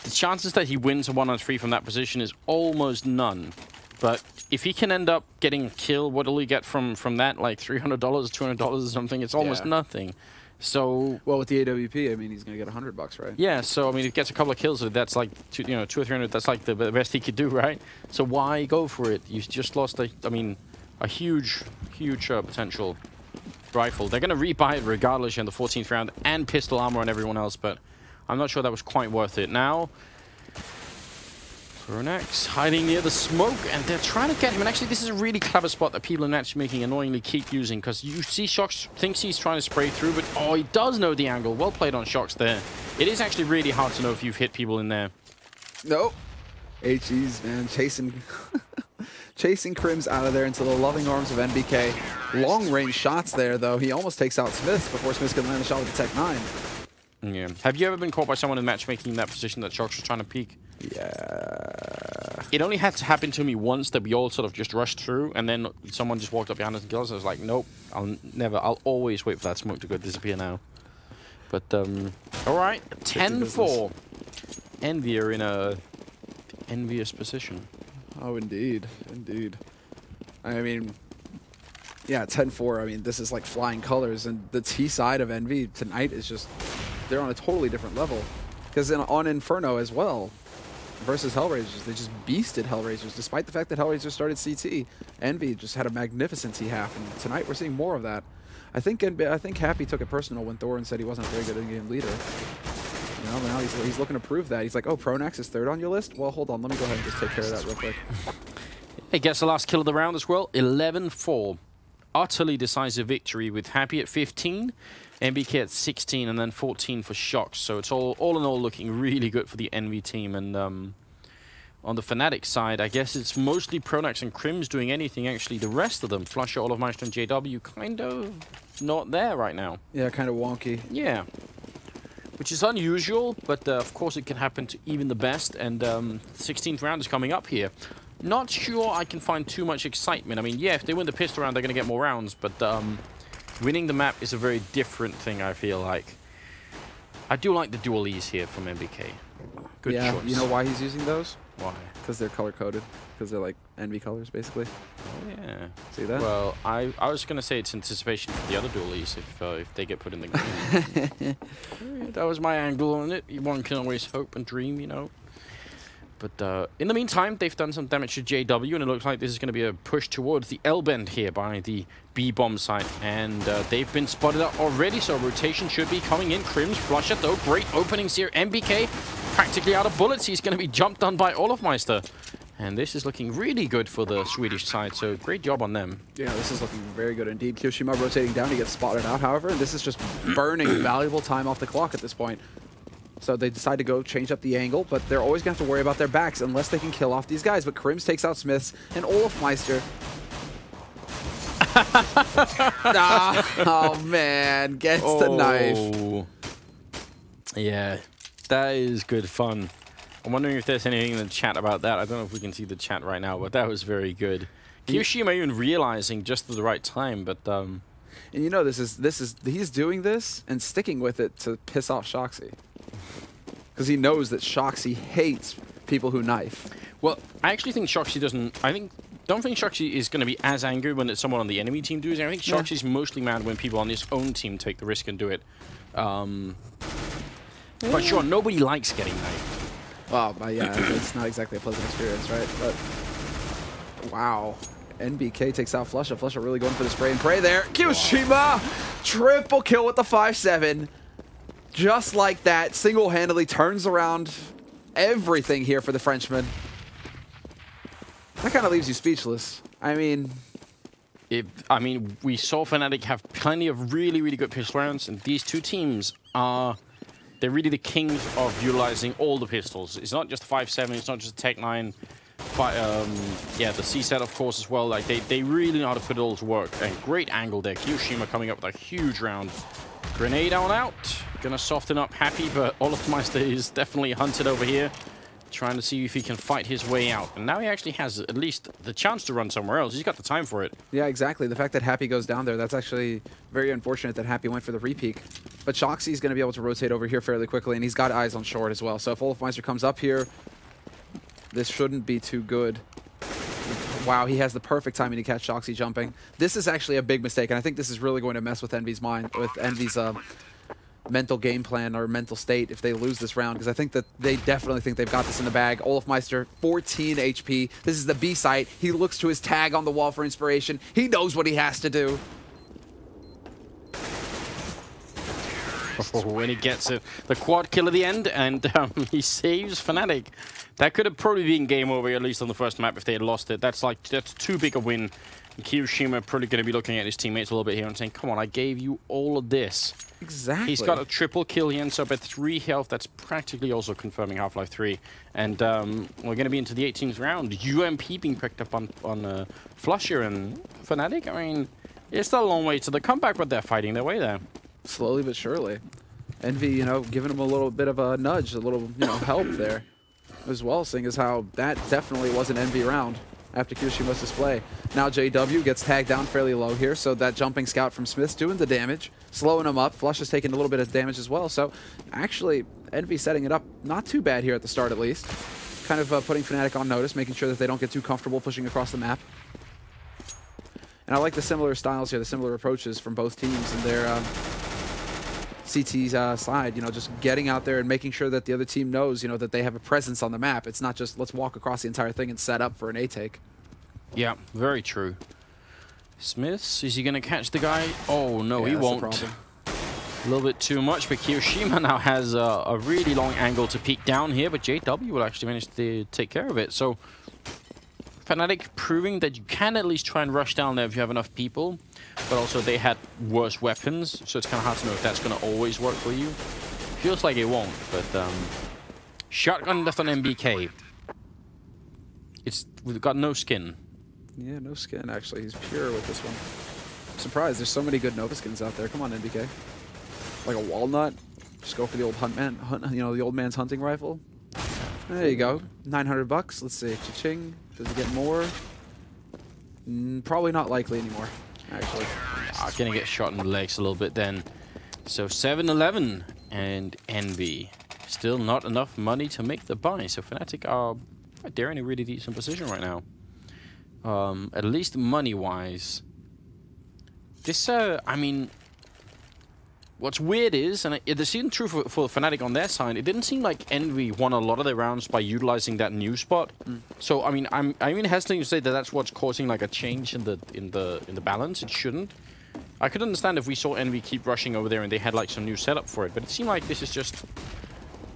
the chances that he wins a 1-on-3 from that position is almost none. But if he can end up getting a kill, what will he get from that? Like $300, $200 or something? It's almost nothing. So, well, with the AWP, I mean, he's going to get $100, right? Yeah. So I mean, if he gets a couple of kills, that's like 200 or 300. That's like the best he could do, right? So why go for it? You just lost a huge potential rifle. They're going to rebuy it regardless in the 14th round, and pistol armor on everyone else, but I'm not sure that was quite worth it. Now, Pronax hiding near the smoke, and they're trying to get him. And actually, this is a really clever spot that people in matchmaking annoyingly keep using, because you see Shox thinks he's trying to spray through, but oh, he does know the angle. Well played on Shox there. It is actually really hard to know if you've hit people in there. Nope. HE's, man, chasing Crims out of there into the loving arms of NBK. Long-range shots there, though. He almost takes out Smith before Smith can land a shot with the Tech 9. Yeah. Have you ever been caught by someone in matchmaking in that position that Shox was trying to peek? Yeah. It only had to happen to me once that we all sort of just rushed through, and then someone just walked up behind us and killed us. I was like, nope, I'll always wait for that smoke to go disappear now. But, alright, 10-4. Envy are in a envious position. Oh, indeed. Indeed. I mean, yeah, 10-4. I mean, this is like flying colors, and the T side of Envy tonight is just, they're on a totally different level. Because on Inferno as well, versus Hellraisers, they just beasted Hellraisers, despite the fact that Hellraisers started CT. Envy just had a magnificent T-half, and tonight we're seeing more of that. I think Happy took it personal when Thorin said he wasn't a very good in-game leader. You know, now he's looking to prove that. He's like, oh, Pronax is third on your list? Well, hold on, let me go ahead and just take care of that real quick. He gets the last kill of the round as well, 11-4. Utterly decisive victory with Happy at 15. NBK at 16 and then 14 for Shox. So it's all in all looking really good for the Envy team. And on the Fnatic side, I guess it's mostly Pronax and Crims doing anything. Actually, the rest of them, Flusha, Olofmeister, and JW, kind of not there right now. Yeah, kind of wonky. Yeah. Which is unusual, but of course it can happen to even the best. And 16th round is coming up here. Not sure I can find too much excitement. I mean, yeah, if they win the pistol round, they're going to get more rounds, but winning the map is a very different thing, I feel like. I do like the dual E's here from NBK. Good choice. You know why he's using those? Why? Because they're color-coded. Because they're like Envy colors, basically. Oh, yeah. See that? Well, I was going to say it's anticipation for the other dual E's if they get put in the game. That was my angle on it. One can always hope and dream, you know. But in the meantime, they've done some damage to JW, and it looks like this is going to be a push towards the L-bend here by the B-bomb site. And they've been spotted up already, so rotation should be coming in. Crims, Flusha, though, great openings here. NBK practically out of bullets. He's going to be jumped on by Olofmeister. And this is looking really good for the Swedish side, so great job on them. Yeah, this is looking very good indeed. Kyoshima rotating down, he gets spotted out, however, and this is just burning valuable time off the clock at this point. So they decide to go change up the angle, but they're always going to have to worry about their backs unless they can kill off these guys. But Crims takes out Smiths, and Olofmeister... oh, man. Gets the knife. Yeah, that is good fun. I'm wondering if there's anything in the chat about that. I don't know if we can see the chat right now, but that was very good. Kyoshima even realizing just at the right time, but... And you know, he's doing this and sticking with it to piss off Shoxy. Because he knows that Shoxy hates people who knife. Well, I actually think Shoxy doesn't... don't think Shoxy is going to be as angry when it's someone on the enemy team doing it. I think Shoxy's mostly mad when people on his own team take the risk and do it. But sure, nobody likes getting knifed. Well, yeah, it's not exactly a pleasant experience, right? But wow. NBK takes out Flusha. Flusha really going for the spray and pray there. Kyoshima! Triple kill with the 5-7. Just like that, single-handedly turns around everything here for the Frenchman. That kind of leaves you speechless. I mean... we saw Fnatic have plenty of really, really good pistol rounds, and these two teams are... They're really the kings of utilizing all the pistols. It's not just 5-7, it's not just Tech 9. Yeah, the C-set, of course, as well. Like, they really know how to put it all to work. And great angle there. Kyoshima coming up with a huge round. Grenade on out. Gonna soften up Happy, but Olofmeister is definitely hunted over here. Trying to see if he can fight his way out. And now he actually has at least the chance to run somewhere else. He's got the time for it. Yeah, exactly. The fact that Happy goes down there, that's actually very unfortunate that Happy went for the repeak. But Shoxy's going to be able to rotate over here fairly quickly, and he's got eyes on short as well. So if Olofmeister comes up here, this shouldn't be too good. Wow, he has the perfect timing to catch Shoxy jumping. This is actually a big mistake, and I think this is really going to mess with Envy's mind, with Envy's mental game plan or mental state if they lose this round, because I think that they definitely think they've got this in the bag. Olofmeister, 14 HP. This is the B site. He looks to his tag on the wall for inspiration. He knows what he has to do. When he gets it, the quad kill at the end, and he saves Fnatic. That could have probably been game over, at least on the first map, if they had lost it. That's too big a win. And Kyoshima probably going to be looking at his teammates a little bit here and saying, come on, I gave you all of this. Exactly. He's got a triple kill. He ends up at 3 health. That's practically also confirming Half-Life 3. And we're going to be into the 18th round. UMP being picked up on Flusher and Fnatic. I mean, it's still a long way to the comeback, but they're fighting their way there. Slowly but surely. Envy, you know, giving him a little bit of a nudge, a little, you know, help there as well, seeing as how that definitely was an Envy round after Kyoshima's display. Now JW gets tagged down fairly low here, so that jumping scout from Smith's doing the damage, slowing him up. Flush is taking a little bit of damage as well, so actually Envy setting it up not too bad here at the start at least. Kind of putting Fnatic on notice, making sure that they don't get too comfortable pushing across the map. And I like the similar styles here, the similar approaches from both teams and their CT's side, you know, just getting out there and making sure that the other team knows, you know, that they have a presence on the map. It's not just let's walk across the entire thing and set up for an A take. Yeah, very true. Smiths, is he going to catch the guy? Oh, no, yeah, he won't. A little bit too much, but Kyoshima now has a really long angle to peek down here, but JW will actually manage to take care of it. So Fnatic proving that you can at least try and rush down there if you have enough people, but also they had worse weapons, so it's kind of hard to know if that's going to always work for you. Feels like it won't, but shotgun left on MBK. We've got no skin. Yeah, no skin actually. He's pure with this one. I'm surprised. There's so many good Nova skins out there. Come on, MBK. Like a walnut. Just go for the old you know, the old man's hunting rifle. There you go. 900 bucks. Let's see. Cha-ching. Does he get more? Probably not likely anymore, actually. Gonna get shot in the legs a little bit then. So 7-11 and Envy. Still not enough money to make the buy. So Fnatic are, they're in a really decent position right now. At least money-wise. This, I mean, what's weird is, and this isn't true for Fnatic on their side, it didn't seem like Envy won a lot of their rounds by utilizing that new spot. So I mean, I'm even hesitating to say that that's what's causing like a change in the balance. It shouldn't. I could understand if we saw Envy keep rushing over there and they had like some new setup for it, but it seemed like this is just,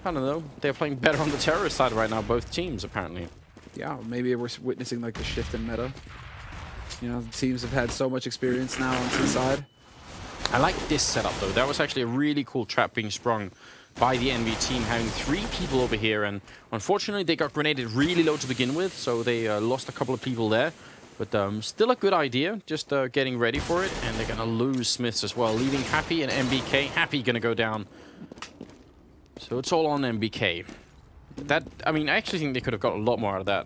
I don't know, they're playing better on the terrorist side right now, both teams apparently. Yeah, maybe we're witnessing like the shift in meta. You know, the teams have had so much experience now on the side. I like this setup though. That was actually a really cool trap being sprung by the Envy team, having 3 people over here, and unfortunately they got grenaded really low to begin with, so they lost a couple of people there. But still a good idea, just getting ready for it, and they're gonna lose Smiths as well, leaving Happy and MBK. Happy gonna go down. So it's all on MBK. That, I mean, I actually think they could have got a lot more out of that.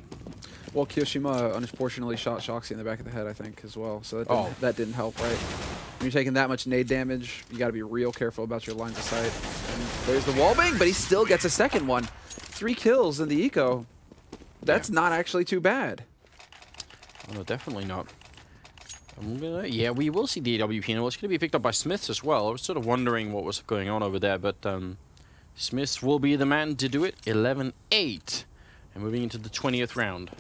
Well, Kyoshima unfortunately shot Shoxy in the back of the head, I think, as well. So that didn't help, right? When you're taking that much nade damage, you got to be real careful about your lines of sight. And there's the wallbang, but he still gets a second one. 3 kills in the eco. That's not actually too bad. Oh, no, definitely not. Yeah, we will see the AWP, and it's going to be picked up by Smiths as well. I was sort of wondering what was going on over there, but Smiths will be the man to do it. 11-8. And moving into the 20th round.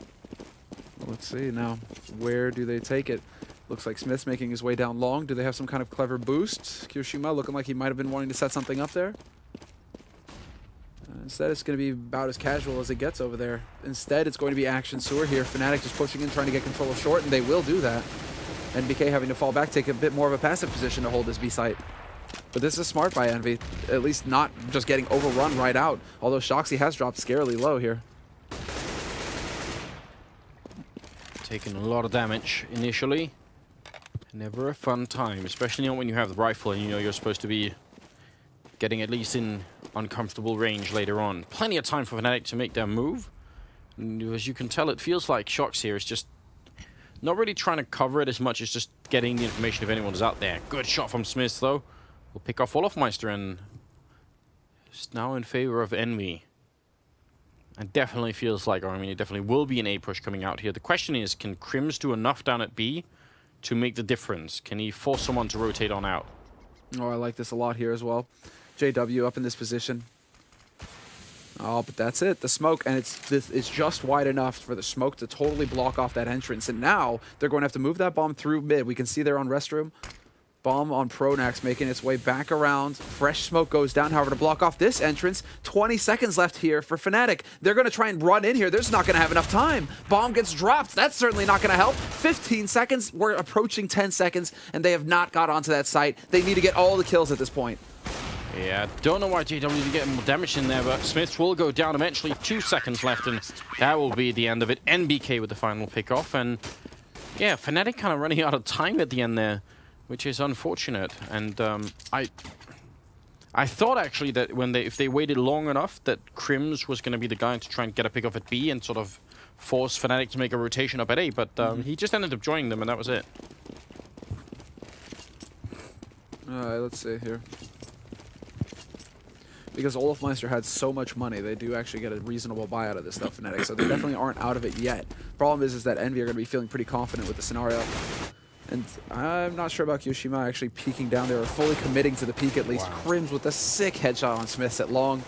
Well, let's see now. Where do they take it? Looks like Smith's making his way down long. Do they have some kind of clever boost? Kyoshima looking like he might have been wanting to set something up there. Instead, it's going to be about as casual as it gets over there. Instead, it's going to be Action Sewer here. Fnatic just pushing in, trying to get control of short, and they will do that. NBK having to fall back, take a bit more of a passive position to hold this B site. But this is smart by Envy. At least not just getting overrun right out. Although Shoxy has dropped scarily low here. Taking a lot of damage initially. Never a fun time, especially when you have the rifle and you know you're supposed to be getting at least in uncomfortable range later on. Plenty of time for Fnatic to make their move. And as you can tell, it feels like Shox here is just not really trying to cover it as much as just getting the information if anyone's out there. Good shot from Smith, though. We'll pick off Olofmeister, and it's now in favor of Envy. It definitely feels like, or I mean, it definitely will be an A push coming out here. The question is, can Crims do enough down at B to make the difference? Can he force someone to rotate on out? Oh, I like this a lot here as well. JW up in this position. Oh, but that's it. The smoke, and it's just wide enough for the smoke to totally block off that entrance. And now they're going to have to move that bomb through mid. We can see they're on restroom. Bomb on Pronax making its way back around. Fresh smoke goes down, however, to block off this entrance. 20 seconds left here for Fnatic. They're going to try and run in here. They're just not going to have enough time. Bomb gets dropped. That's certainly not going to help. 15 seconds. We're approaching 10 seconds, and they have not got onto that site. They need to get all the kills at this point. Yeah, don't know why JW didn't get more damage in there, but Smith will go down eventually. 2 seconds left, and that will be the end of it. NBK with the final pick-off, and yeah, Fnatic kind of running out of time at the end there, which is unfortunate. And I thought actually that if they waited long enough, that Crims was going to be the guy to try and get a pick off at B and sort of force Fnatic to make a rotation up at A, but he just ended up joining them, and that was it. Alright, let's see here. Because Olofmeister had so much money, they do actually get a reasonable buy out of this stuff, Fnatic, so they definitely aren't out of it yet. Problem is that Envy are going to be feeling pretty confident with the scenario. And I'm not sure about Kyoshima actually peeking down there or fully committing to the peek at least. Wow. Crims with a sick headshot on Smiths at long.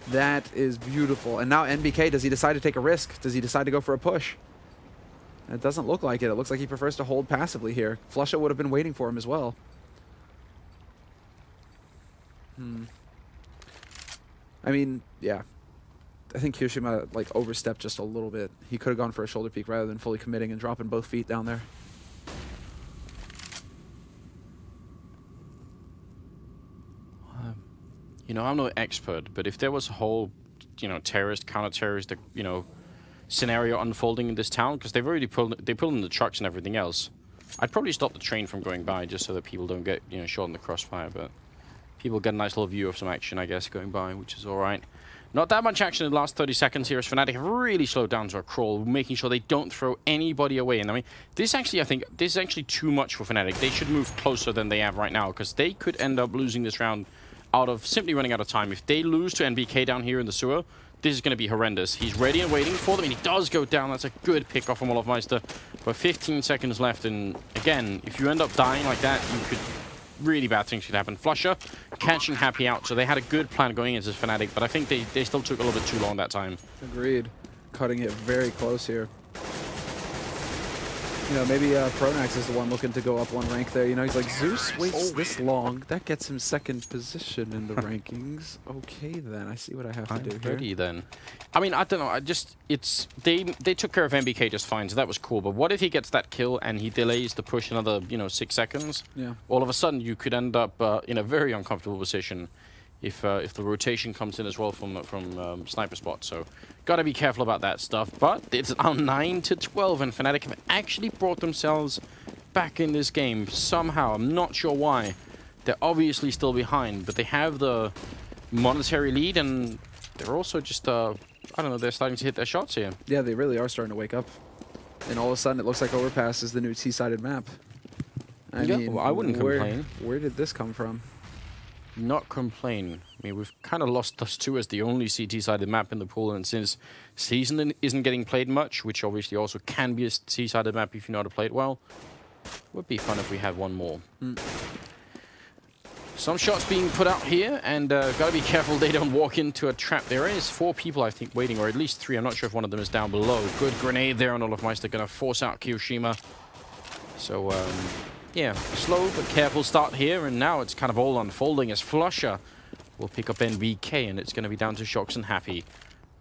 That is beautiful. And now NBK, does he decide to take a risk? Does he decide to go for a push? It doesn't look like it. It looks like he prefers to hold passively here. Flusha would have been waiting for him as well. I mean, yeah. I think Kyoshima like overstepped just a little bit. He could have gone for a shoulder peek rather than fully committing and dropping both feet down there. You know, I'm no expert, but if there was a whole, terrorist, counter-terrorist, scenario unfolding in this town, because they've already pulled in the trucks and everything else, I'd probably stop the train from going by just so that people don't get, shot in the crossfire, but people get a nice little view of some action, I guess, going by, which is alright. Not that much action in the last 30 seconds here as Fnatic have really slowed down to a crawl, making sure they don't throw anybody away. And I mean, this actually, I think, this is actually too much for Fnatic. They should move closer than they have right now, because they could end up losing this round out of simply running out of time. If they lose to NBK down here in the sewer, this is going to be horrendous. He's ready and waiting for them, and he does go down. That's a good pick off from Olofmeister. But 15 seconds left, and again, if you end up dying like that, you could... really bad things could happen. Flusha catching Happy out, so they had a good plan going into Fnatic, but I think they still took a little bit too long that time. Agreed. Cutting it very close here. Maybe Pronax is the one looking to go up one rank there. He's like, Zeus waits this long. That gets him second position in the rankings. Okay, then. I see what I have to do here. Ready, then. I mean, I don't know. They took care of MBK just fine, so that was cool. But what if he gets that kill and he delays the push another, 6 seconds? Yeah. All of a sudden, you could end up in a very uncomfortable position if the rotation comes in as well from sniper spot. So, gotta be careful about that stuff. But it's now 9-12, and Fnatic have actually brought themselves back in this game somehow. I'm not sure why. They're obviously still behind, but they have the monetary lead, and they're also just I don't know. They're starting to hit their shots here. Yeah, they really are starting to wake up. And all of a sudden, it looks like Overpass is the new T-sided map. I mean, well, I wouldn't complain. Where did this come from? Not complain. I mean, we've kind of lost us two as the only CT-sided map in the pool, and since Season isn't getting played much, which obviously also can be a C-sided map if you know how to play it well, would be fun if we had one more. Some shots being put out here, and gotta be careful they don't walk into a trap. There is 4 people, I think, waiting, or at least 3. I'm not sure if one of them is down below. Good grenade there on Olofmeister, gonna force out Kyoshima. So, yeah, slow but careful start here, and now it's kind of all unfolding as Flusha will pick up NBK, and it's going to be down to Shox and Happy.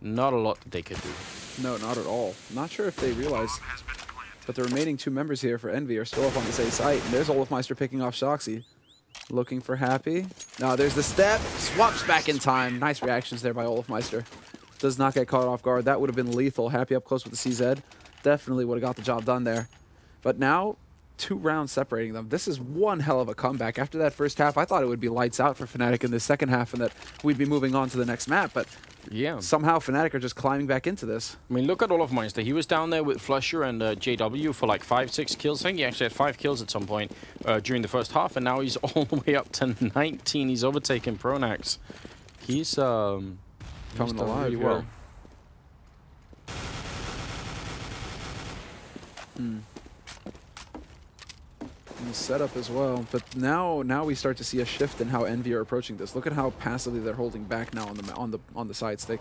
Not a lot that they could do. No, not at all. Not sure if they realize, but the remaining 2 members here for Envy are still up on the same site, and there's Olofmeister picking off Shoxy. Looking for Happy. Now there's the step. Swaps back in time. Nice reactions there by Olofmeister. Does not get caught off guard. That would have been lethal. Happy up close with the CZ. Definitely would have got the job done there. But now... 2 rounds separating them. This is one hell of a comeback. After that first half, I thought it would be lights out for Fnatic in the second half and that we'd be moving on to the next map, but yeah, somehow Fnatic are just climbing back into this. I mean, look at Olofmeister. He was down there with Flusher and JW for like 5-6 kills. I think he actually had 5 kills at some point during the first half, and now he's all the way up to 19. He's overtaken Pronax. He's coming alive really well. And the setup as well, but now we start to see a shift in how Envy are approaching this. Look at how passively they're holding back now on the side stick.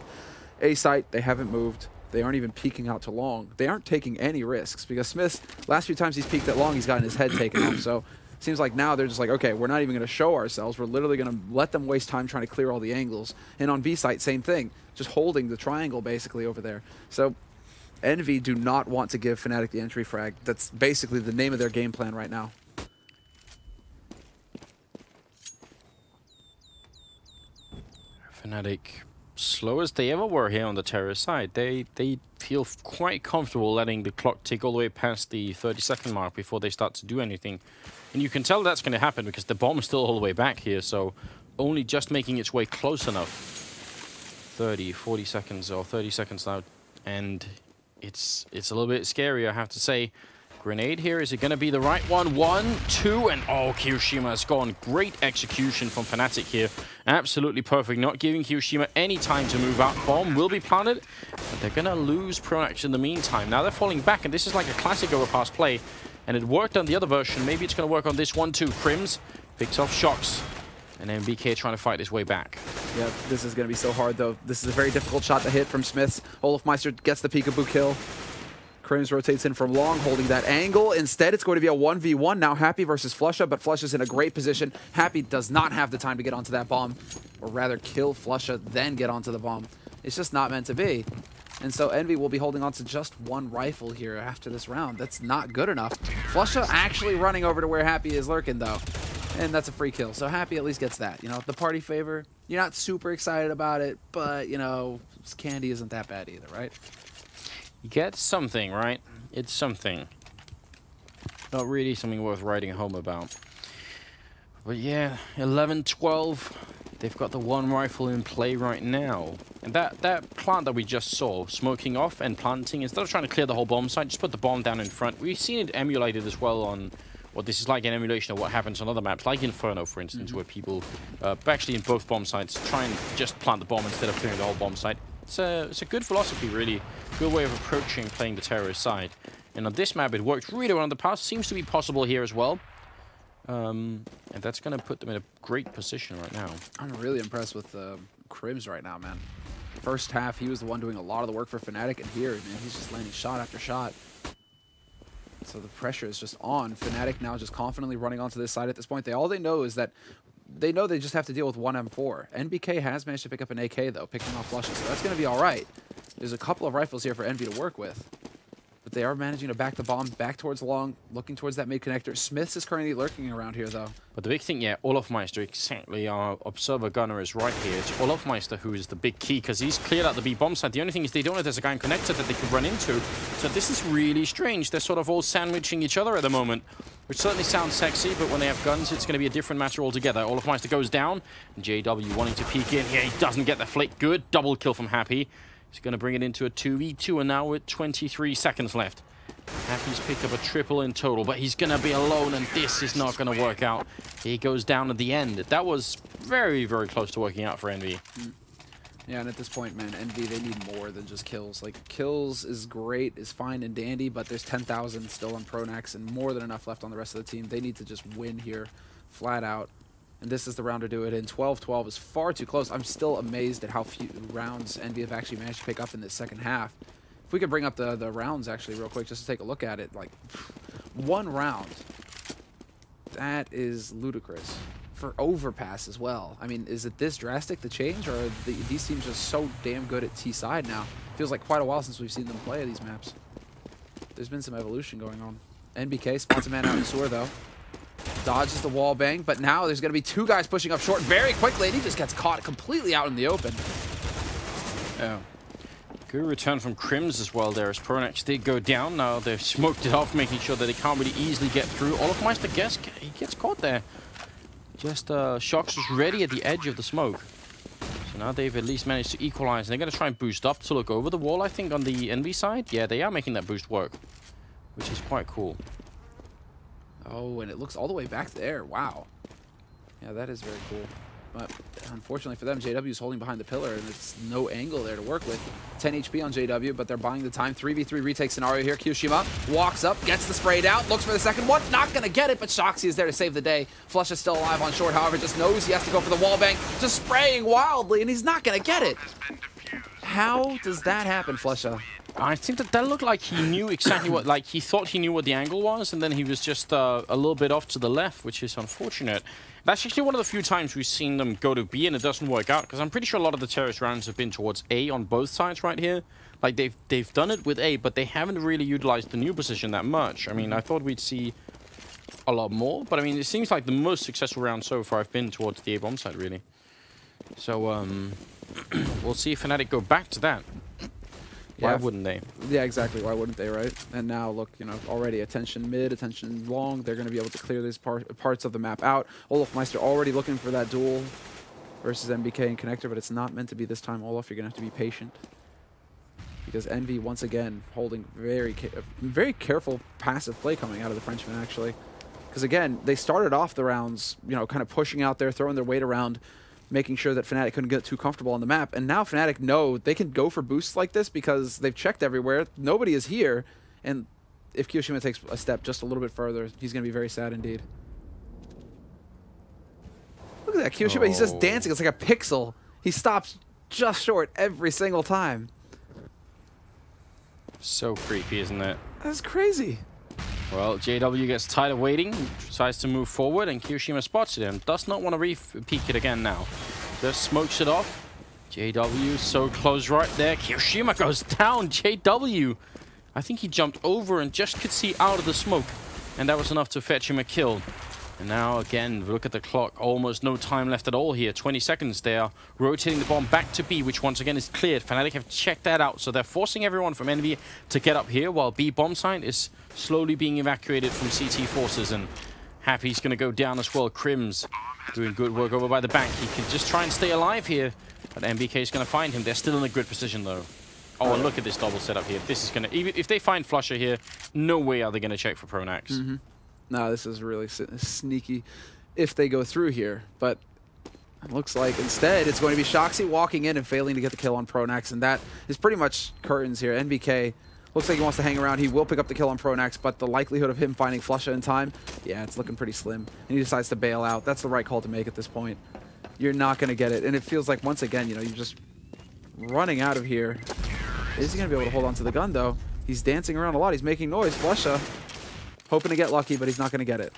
A site, they haven't moved. They aren't even peeking out to long. They aren't taking any risks because Smith, last few times he's peeked at long, he's gotten his head taken off. So Seems like now they're just like, okay, we're not even going to show ourselves. We're literally going to let them waste time trying to clear all the angles. And on B site, same thing. Just holding the triangle basically over there. So Envy do not want to give Fnatic the entry frag. That's basically the name of their game plan right now. Fnatic, slow as they ever were here on the terrorist side, they feel quite comfortable letting the clock tick all the way past the 30-second mark before they start to do anything. And you can tell that's going to happen because the bomb is still all the way back here, so only just making its way close enough. 30, 40 seconds or 30 seconds now, and it's a little bit scary, I have to say. Grenade here, is it going to be the right one? 1, 2, and oh, Kiyoshima has gone. Great execution from Fnatic here. Absolutely perfect, not giving Kiyoshima any time to move out. Bomb will be planted, but they're going to lose Pronax in the meantime. Now they're falling back, and this is like a classic overpass play, and it worked on the other version. Maybe it's going to work on this one too. Crims picks off Shocks, and then BK trying to fight his way back. Yeah, this is going to be so hard, though. This is a very difficult shot to hit from Smiths. Olofmeister gets the peekaboo kill. Crims rotates in from long, holding that angle. Instead, it's going to be a 1v1. Now Happy versus Flusha, but Flusha's in a great position. Happy does not have the time to get onto that bomb, or rather kill Flusha, then get onto the bomb. It's just not meant to be. And so Envy will be holding on to just one rifle here after this round. That's not good enough. Flusha actually running over to where Happy is lurking, though. And that's a free kill. So Happy at least gets that. You know, the party favor, you're not super excited about it, but, you know, candy isn't that bad either, right? You get something, right? It's something. Not really something worth writing home about. But yeah, 11-12. They've got the one rifle in play right now. And that plant that we just saw, smoking off and planting, instead of trying to clear the whole bomb site, just put the bomb down in front. We've seen it emulated as well on... Well, this is like an emulation of what happens on other maps, like Inferno, for instance, where people, actually in both bomb sites, try and just plant the bomb instead of clearing the whole bomb site. It's a good philosophy, really. Good way of approaching playing the terrorist side. And on this map, it worked really well in the past. Seems to be possible here as well. And that's going to put them in a great position right now. I'm really impressed with Crims right now, man. First half, he was the one doing a lot of the work for Fnatic, and here, man, he's just landing shot after shot. So the pressure is just on. Fnatic now just confidently running onto this side at this point. All they know is that they know they just have to deal with one M4. NBK has managed to pick up an AK, though, picking off Flusha, so that's going to be all right. There's a couple of rifles here for Envy to work with. But they are managing to back the bomb back towards long, looking towards that mid connector. Smiths is currently lurking around here, though. But the big thing, yeah, Olofmeister, exactly, our observer gunner is right here. It's Olofmeister who is the big key, because he's cleared out the B bomb site. The only thing is they don't know there's a guy in connector that they could run into. So this is really strange. They're sort of all sandwiching each other at the moment, which certainly sounds sexy, but when they have guns, it's going to be a different matter altogether. Olofmeister goes down, and JW wanting to peek in. Yeah, he doesn't get the flick. Good double kill from Happy. He's going to bring it into a 2v2, and now with 23 seconds left. Happy's picked up a triple in total, but he's going to be alone, and this is not going to work out. He goes down at the end. That was very, very close to working out for Envy. Yeah, and at this point, man, Envy, they need more than just kills. Like, kills is great, is fine and dandy, but there's 10,000 still on Pronax and more than enough left on the rest of the team. They need to just win here, flat out. And this is the round to do it in. 12-12 is far too close. I'm still amazed at how few rounds Envy have actually managed to pick up in this second half. If we could bring up the rounds, actually, real quick, just to take a look at it. Like, one round. That is ludicrous. For overpass as well. I mean, is it this drastic, the change? Or are these teams just so damn good at T-side now? Feels like quite a while since we've seen them play these maps. There's been some evolution going on. NBK spots a man out in sewer, though. Dodges the wall bang, but now there's going to be two guys pushing up short very quickly, and he just gets caught completely out in the open. Yeah. Good return from Crims as well there, as Pronax did go down. Now they've smoked it off, making sure that they can't really easily get through. Olofmeister he gets caught there. Just Shocks was ready at the edge of the smoke. So now they've at least managed to equalize. They're going to try and boost up to look over the wall, I think, on the Envy side. Yeah, they are making that boost work, which is quite cool. Oh, and it looks all the way back there. Wow. Yeah, that is very cool. But unfortunately for them, JW is holding behind the pillar, and it's no angle there to work with. 10 HP on JW, but they're buying the time. 3v3 retake scenario here. Kiyoshima walks up, gets the sprayed out, looks for the second one. Not going to get it, but Shoxy is there to save the day. Flush is still alive on short, however, just knows he has to go for the wall bang. Just spraying wildly, and he's not going to get it. How does that happen, Flusha? I think that looked like he knew exactly what, like he thought he knew what the angle was, and then he was just a little bit off to the left, which is unfortunate. That's actually one of the few times we've seen them go to B and it doesn't work out, because I'm pretty sure a lot of the terrorist rounds have been towards A on both sides right here. Like they've done it with A, but they haven't really utilized the new position that much. I mean, I thought we'd see a lot more, but I mean, it seems like the most successful round so far have been towards the A bomb side, really. So we'll see if Fnatic go back to that. Why wouldn't they? Yeah, exactly. Why wouldn't they, right? And now, look, you know, already attention mid, attention long. They're going to be able to clear these parts of the map out. olofmeister already looking for that duel versus NBK and Connector, but it's not meant to be this time, Olof. You're going to have to be patient. Because Envy, once again, holding very careful passive play coming out of the Frenchman, actually. Because, again, they started off the rounds, you know, kind of pushing out there, throwing their weight around, making sure that Fnatic couldn't get too comfortable on the map. And now Fnatic know they can go for boosts like this because they've checked everywhere. Nobody is here. And if kioShiMa takes a step just a little bit further, he's going to be very sad indeed. Look at that, kioShiMa. He's just dancing. It's like a pixel. He stops just short every single time. So creepy, isn't it? That's crazy. Well, JW gets tired of waiting, decides to move forward, and kioShiMa spots it and does not want to re-peek it again now. Just smokes it off. JW so close right there. kioShiMa goes down. JW, I think he jumped over and just could see out of the smoke, and that was enough to fetch him a kill. And now again, look at the clock. Almost no time left at all here. 20 seconds. They are rotating the bomb back to B, which once again is cleared. Fnatic have checked that out, so they're forcing everyone from Envy to get up here, while B bomb site is slowly being evacuated from CT forces. And Happy's going to go down as well. Crims doing good work over by the bank. He can just try and stay alive here, but NBK is going to find him. They're still in a good position though. Oh, and look at this double setup here. This is going to, even if they find Flusher here, no way are they going to check for Pronax. No, this is really sneaky if they go through here. But it looks like instead it's going to be Shoxi walking in and failing to get the kill on Pronax. And that is pretty much curtains here. NBK looks like he wants to hang around. He will pick up the kill on Pronax, but the likelihood of him finding Flusha in time, yeah, it's looking pretty slim. And he decides to bail out. That's the right call to make at this point. You're not going to get it. And it feels like, once again, you know, you're just running out of here. Is he going to be able to hold on to the gun, though? He's dancing around a lot. He's making noise. Flusha hoping to get lucky, but he's not going to get it.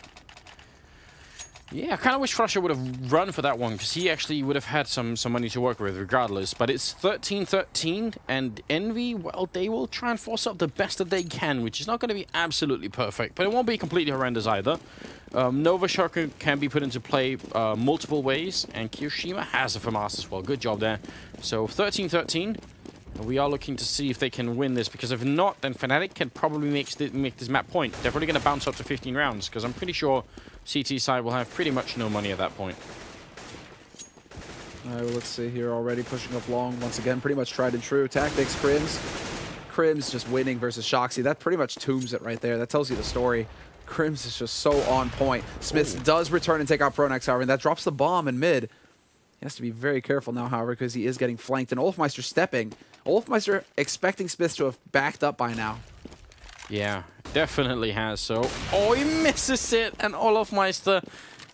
Yeah, I kind of wish Flusha would have run for that one, because he actually would have had some money to work with regardless. But it's 13-13, and Envy, well, they will try and force up the best that they can, which is not going to be absolutely perfect, but it won't be completely horrendous either. Nova Shock can be put into play multiple ways, and kioShiMa has a FAMAS as well. Good job there. So 13-13. We are looking to see if they can win this, because if not, then Fnatic can probably make this map point. They're probably going to bounce up to 15 rounds, because I'm pretty sure CT side will have pretty much no money at that point. All right, well, let's see here. Already pushing up long. Once again, pretty much tried and true. Tactics, Crims just winning versus Shoxi. That pretty much tombs it right there. That tells you the story. Crims is just so on point. Smith does return and take out Pronax, however, and that drops the bomb in mid. He has to be very careful now, however, because he is getting flanked. And olofmeister stepping. olofmeister expecting Smith to have backed up by now. Yeah, definitely has. So, oh, he misses it. And olofmeister,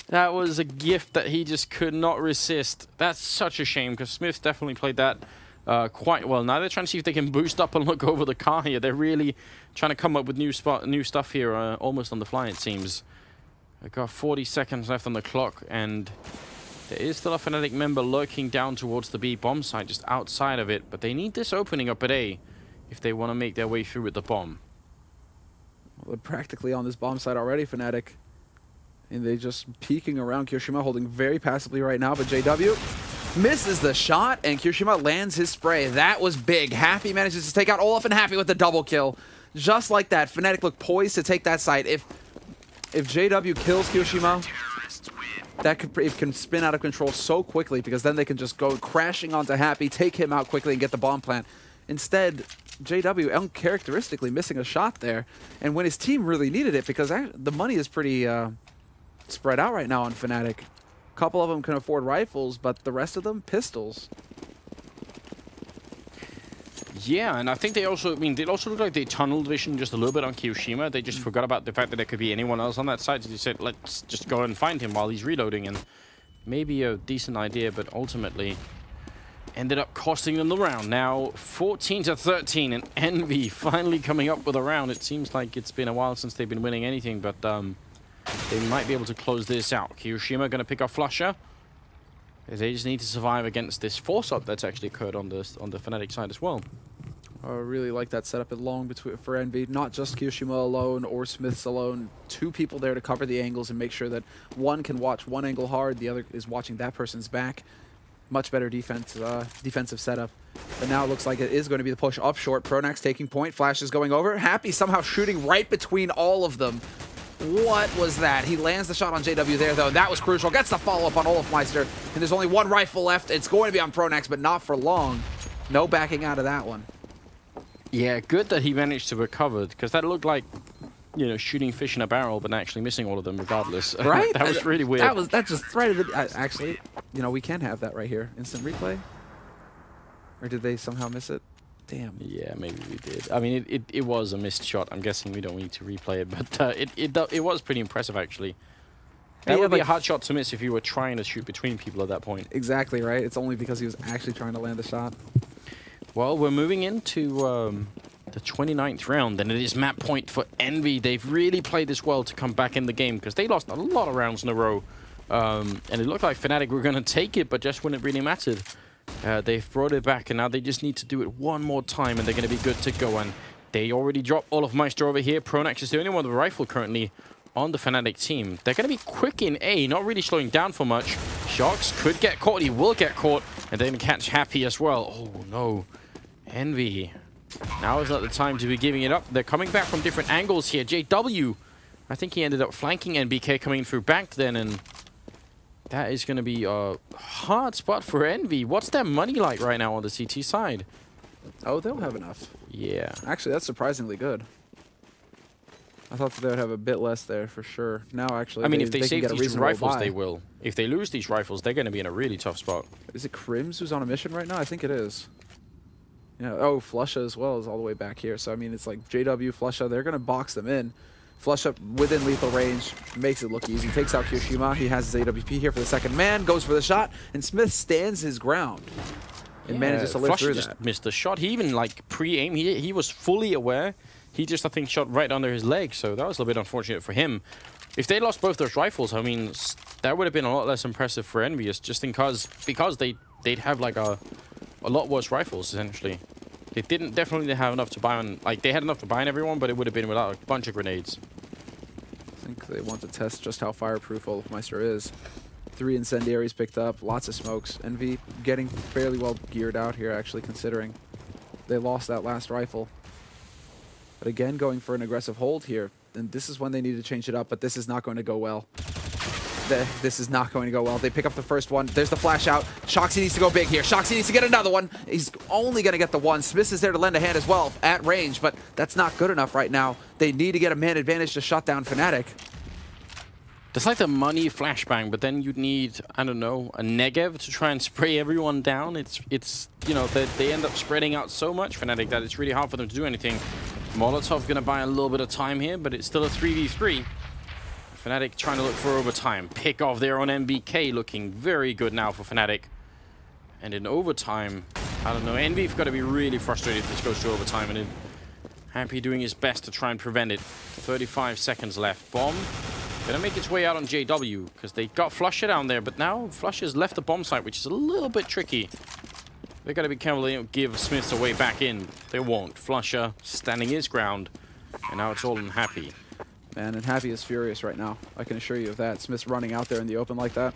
that was a gift that he just could not resist. That's such a shame, because Smith definitely played that quite well. Now they're trying to see if they can boost up and look over the car here. They're really trying to come up with new stuff here, almost on the fly, it seems. They've got 40 seconds left on the clock, and there is still a Fnatic member lurking down towards the B bomb site, just outside of it. But they need this opening up at A if they want to make their way through with the bomb. Well, they're practically on this bomb site already, Fnatic. And they're just peeking around. kioShiMa holding very passively right now, but JW misses the shot, and kioShiMa lands his spray. That was big. Happy manages to take out Olof, and Happy with the double kill. Just like that, Fnatic look poised to take that site. If JW kills kioShiMa, it can spin out of control so quickly, because then they can just go crashing onto Happy, take him out quickly, and get the bomb plant. Instead, JW uncharacteristically missing a shot there, and when his team really needed it, because the money is pretty spread out right now on Fnatic. A couple of them can afford rifles, but the rest of them, pistols. Yeah, and I think they also, they also look like they tunneled vision just a little bit on kioShiMa. They just forgot about the fact that there could be anyone else on that side. So they said, let's just go and find him while he's reloading. And maybe a decent idea, but ultimately, ended up costing them the round. Now 14-13, and Envy finally coming up with a round. It seems like it's been a while since they've been winning anything, but they might be able to close this out. Kiyoshima going to pick up Flusher. They just need to survive against this force-up that's actually occurred on the Fnatic side as well. I really like that setup at long for Envy. Not just Kiyoshima alone or Smiths alone. Two people there to cover the angles and make sure that one can watch one angle hard, the other is watching that person's back. Much better defensive setup. But now it looks like it is going to be the push up short. Pronax taking point. Flash is going over. Happy somehow shooting right between all of them. What was that? He lands the shot on JW there, though. That was crucial. Gets the follow-up on Olofmeister. And there's only one rifle left. It's going to be on Pronax, but not for long. No backing out of that one. Yeah, good that he managed to recover, because that looked like, you know, shooting fish in a barrel, but actually missing all of them regardless. Right? That was really weird. That's just right at the... Actually, you know, we can have that right here. Instant replay? Or did they somehow miss it? Damn. Yeah, maybe we did. I mean, it was a missed shot. I'm guessing we don't need to replay it, but it was pretty impressive, actually. That would be a hard shot to miss if you were trying to shoot between people at that point. Exactly, right? It's only because he was actually trying to land the shot. Well, we're moving into the 29th round, and it is map point for Envy. They've really played this well to come back in the game, because they lost a lot of rounds in a row. And it looked like Fnatic were going to take it, but just when it really mattered. They've brought it back, and now they just need to do it one more time, and they're going to be good to go. And they already dropped Olofmeister over here. Pronax is the only one with a rifle currently on the Fnatic team. They're going to be quick in A, not really slowing down for much. Shox could get caught. He will get caught, and then catch Happy as well. Oh, no. Envy. Now is not the time to be giving it up. They're coming back from different angles here. JW, I think he ended up flanking NBK coming through back then, and that is going to be a hard spot for Envy. What's their money like right now on the CT side? Oh, they'll have enough. Yeah. Actually, that's surprisingly good. I thought that they would have a bit less there for sure. Now, actually, I mean, if they save these rifles, buy. they will. If they lose these rifles, they're going to be in a really tough spot. Is it Crims who's on a mission right now? I think it is. Yeah. Oh, Flusha as well is all the way back here. So, I mean, it's like JW, Flusha, they're going to box them in. Flusha within lethal range, makes it look easy. Takes out Kiyoshima. He has his AWP here for the second man, goes for the shot, and Smith stands his ground and manages to live Flusha through just that. missed the shot. He even, like, pre-aim, he was fully aware. He just, I think, shot right under his leg, so that was a little bit unfortunate for him. If they lost both those rifles, I mean, that would have been a lot less impressive for Envious, just because they'd have, like, a lot worse rifles, essentially. They definitely have enough to buy on, like, they had enough to buy on everyone, but it would have been without a bunch of grenades. I think they want to test just how fireproof Olofmeister is. 3 incendiaries picked up, lots of smokes. Envy getting fairly well geared out here, actually, considering they lost that last rifle. But again, going for an aggressive hold here. And this is when they need to change it up, but this is not going to go well. This is not going to go well. They pick up the first one. There's the flash out. Shoxy needs to go big here. Shoxy needs to get another one. He's only going to get the one. Smith is there to lend a hand as well at range, but that's not good enough right now. They need to get a man advantage to shut down Fnatic. It's like the money flashbang, but then you'd need, I don't know, a Negev to try and spray everyone down. It's you know, they end up spreading out so much, Fnatic, that it's really hard for them to do anything. Molotov going to buy a little bit of time here, but it's still a 3v3. Fnatic trying to look for overtime. Pick off there on MBK, looking very good now for Fnatic. And in overtime, I don't know, Envy have got to be really frustrated if this goes to overtime, and Happy doing his best to try and prevent it. 35 seconds left. Bomb gonna make its way out on JW, because they got Flusha down there, but now Flusha's left the bomb site, which is a little bit tricky. They gotta be careful they don't give Smiths a way back in. They won't. Flusha standing his ground, and now it's all on Happy. Man, and Happy is furious right now. I can assure you of that. Smith's running out there in the open like that.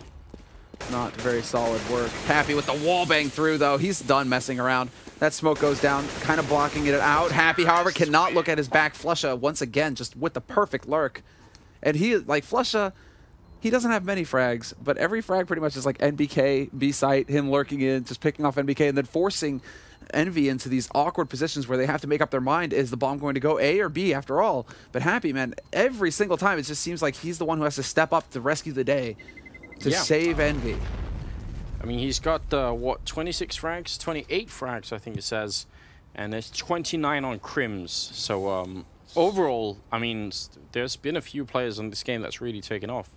Not very solid work. Happy with the wall bang through, though. He's done messing around. That smoke goes down, kind of blocking it out. Happy, however, cannot look at his back. Flusha, once again, just with the perfect lurk. And he, like, Flusha, he doesn't have many frags, but every frag pretty much is like NBK, B-site, him lurking in, just picking off NBK, and then forcing Envy into these awkward positions where they have to make up their mind, is the bomb going to go A or B after all? But Happy, man, every single time it just seems like he's the one who has to step up to rescue the day, to save Envy. I mean, he's got, what, 26 frags? 28 frags, I think it says. And there's 29 on Crims. So, overall, I mean, there's been a few players in this game that's really taken off.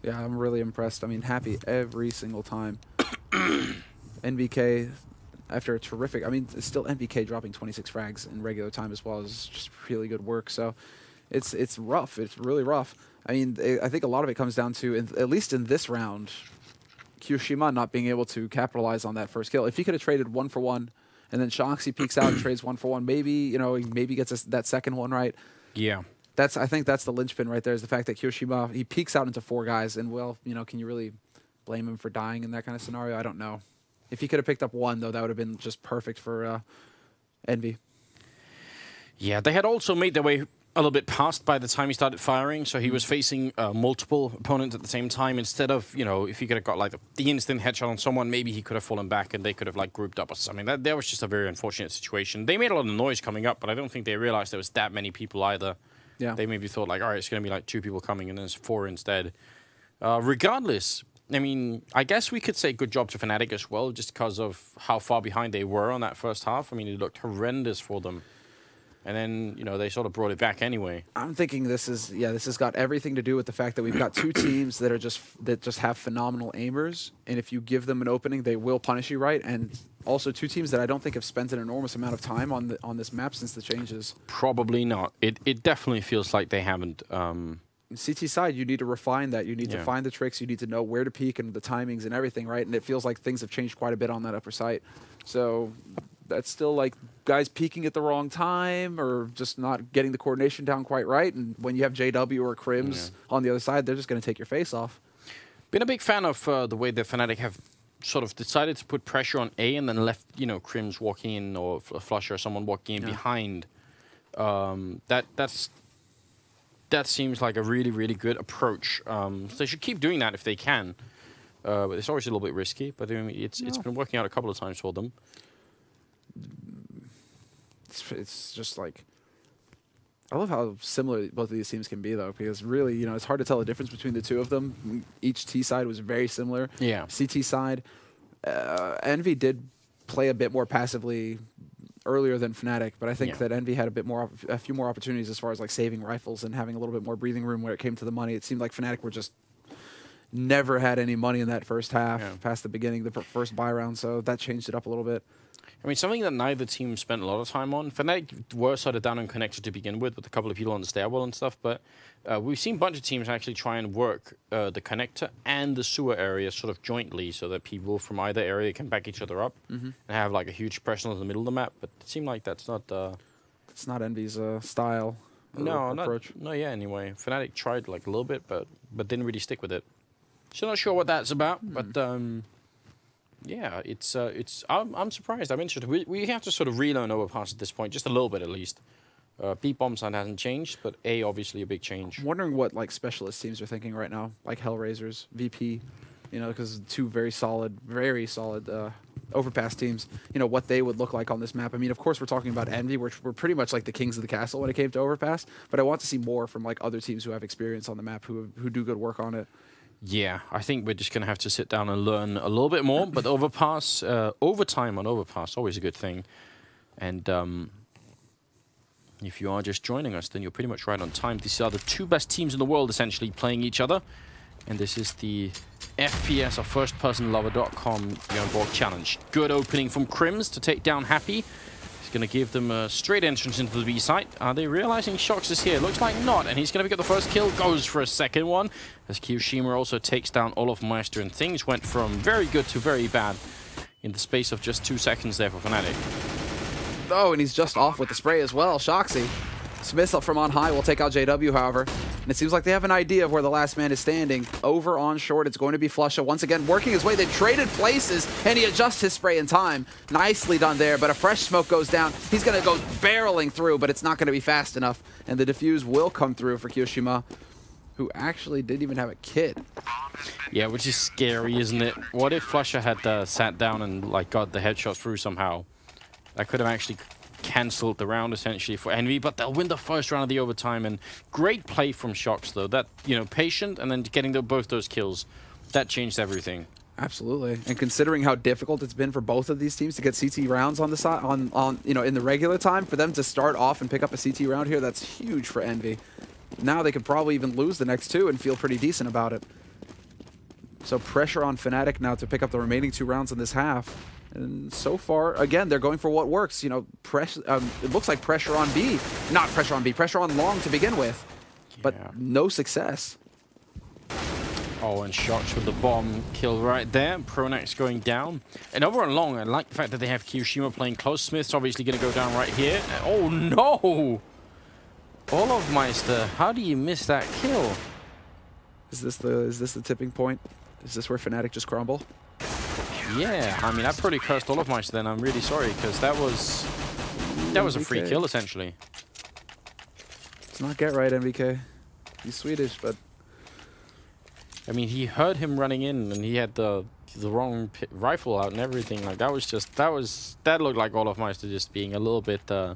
Yeah, I'm really impressed. I mean, Happy every single time. NBK after a terrific. I mean, it's still NVK dropping 26 frags in regular time as well is just really good work. So it's rough. It's really rough. I mean, I think a lot of it comes down to, at least in this round, Kyoshima not being able to capitalize on that first kill. If he could have traded 1-for-1, and then Shoxy peeks out and trades 1-for-1, maybe, you know, he maybe gets that second one right. Yeah. I think that's the linchpin right there, is the fact that Kyoshima, he peeks out into 4 guys, and, well, you know, can you really blame him for dying in that kind of scenario? I don't know. If he could have picked up 1, though, that would have been just perfect for Envy. Yeah, they had also made their way a little bit past by the time he started firing, so he was facing multiple opponents at the same time. Instead of, you know, if he could have got like the instant headshot on someone, maybe he could have fallen back and they could have like grouped up or something. That was just a very unfortunate situation. They made a lot of noise coming up, but I don't think they realized there was that many people either. Yeah. They maybe thought like, all right, it's going to be like 2 people coming, and then it's 4 instead. Regardless, I mean, I guess we could say good job to Fnatic as well, just because of how far behind they were on that first half. I mean, it looked horrendous for them. And then, you know, they sort of brought it back anyway. I'm thinking this has got everything to do with the fact that we've got 2 teams that just have phenomenal aimers, and if you give them an opening, they will punish you right. And also 2 teams that I don't think have spent an enormous amount of time on this map since the changes. Probably not. It definitely feels like they haven't. CT side, you need to refine that. You need to find the tricks. You need to know where to peek and the timings and everything, right? And it feels like things have changed quite a bit on that upper site. So that's still like guys peeking at the wrong time or just not getting the coordination down quite right. And when you have JW or Crims on the other side, they're just going to take your face off. Been a big fan of the way the Fnatic have sort of decided to put pressure on A and then left, you know, Crims walking in or Flusher or someone walking in behind. That seems like a really, really good approach. So they should keep doing that if they can. But it's always a little bit risky, but I mean, it's been working out a couple of times for them. It's just like, I love how similar both of these teams can be, though, because really, you know, it's hard to tell the difference between the 2 of them. Each T side was very similar. Yeah. CT side, Envy did play a bit more passively earlier than Fnatic, but I think that Envy had a few more opportunities as far as like saving rifles and having a little bit more breathing room where it came to the money. It seemed like Fnatic were just never had any money in that first half past the beginning, the first buy round, so that changed it up a little bit. I mean, something that neither team spent a lot of time on. Fnatic were sort of down and connected to begin with a couple of people on the stairwell and stuff, but we've seen a bunch of teams actually try and work the connector and the sewer area sort of jointly so that people from either area can back each other up and have like a huge person in the middle of the map, but it seemed like that's not... it's not Envy's style approach. No, yeah, anyway. Fnatic tried like a little bit, but didn't really stick with it. So not sure what that's about, but... yeah, I'm surprised. I'm interested. We have to sort of relearn Overpass at this point, just a little bit at least. B bomb side hasn't changed, but A obviously a big change. I'm wondering what like specialist teams are thinking right now, like Hellraisers, VP, you know, because 2 very solid Overpass teams. You know what they would look like on this map. I mean, of course, we're talking about Envy, which we're pretty much like the kings of the castle when it came to Overpass. But I want to see more from like other teams who have experience on the map, who do good work on it. Yeah, I think we're just going to have to sit down and learn a little bit more. But Overpass, overtime on Overpass, always a good thing. And if you are just joining us, then you're pretty much right on time. These are the 2 best teams in the world, essentially, playing each other. And this is the FPS or firstpersonlover.com Bjorn Borg challenge. Good opening from Crims to take down Happy. He's going to give them a straight entrance into the B site. Are they realizing Shox is here? Looks like not. And he's going to pick up the first kill. Goes for a second one. As Kyoshima also takes down Olaf Meister. And things went from very good to very bad in the space of just 2 seconds there for Fnatic. Oh, and he's just off with the spray as well. Shoxy. Smith up from on high will take out JW, however. And it seems like they have an idea of where the last man is standing. Over on short, it's going to be Flusha. Once again, working his way. They traded places, and he adjusts his spray in time. Nicely done there, but a fresh smoke goes down. He's going to go barreling through, but it's not going to be fast enough. And the defuse will come through for Kyoshima, who actually didn't even have a kit. Yeah, which is scary, isn't it? What if Flusha had sat down and like got the headshot through somehow? That could have actually cancelled the round essentially for Envy, but they'll win the first round of the overtime. And great play from Shox though. That, you know, patient and then getting both those kills, that changed everything. Absolutely. And considering how difficult it's been for both of these teams to get CT rounds on the side, you know, in the regular time, for them to start off and pick up a CT round here, that's huge for Envy. Now they could probably even lose the next 2 and feel pretty decent about it. So pressure on Fnatic now to pick up the remaining 2 rounds in this half. And so far, again, they're going for what works. You know, it looks like pressure on B. Not pressure on B, pressure on long to begin with. But no success. Oh, and Shox with the bomb kill right there. Pronax going down. And over on long, I like the fact that they have Kiyoshima playing close. Smith's obviously going to go down right here. Oh, no! Olofmeister, how do you miss that kill? Is this the tipping point? Is this where Fnatic just crumble? Yeah, I mean, I pretty cursed Olofmeister then. I'm really sorry, because that was a free kill, essentially. It's not get right, MVK. He's Swedish, but... I mean, he heard him running in, and he had the wrong rifle out and everything. Like, that looked like Olofmeister just being a little bit, I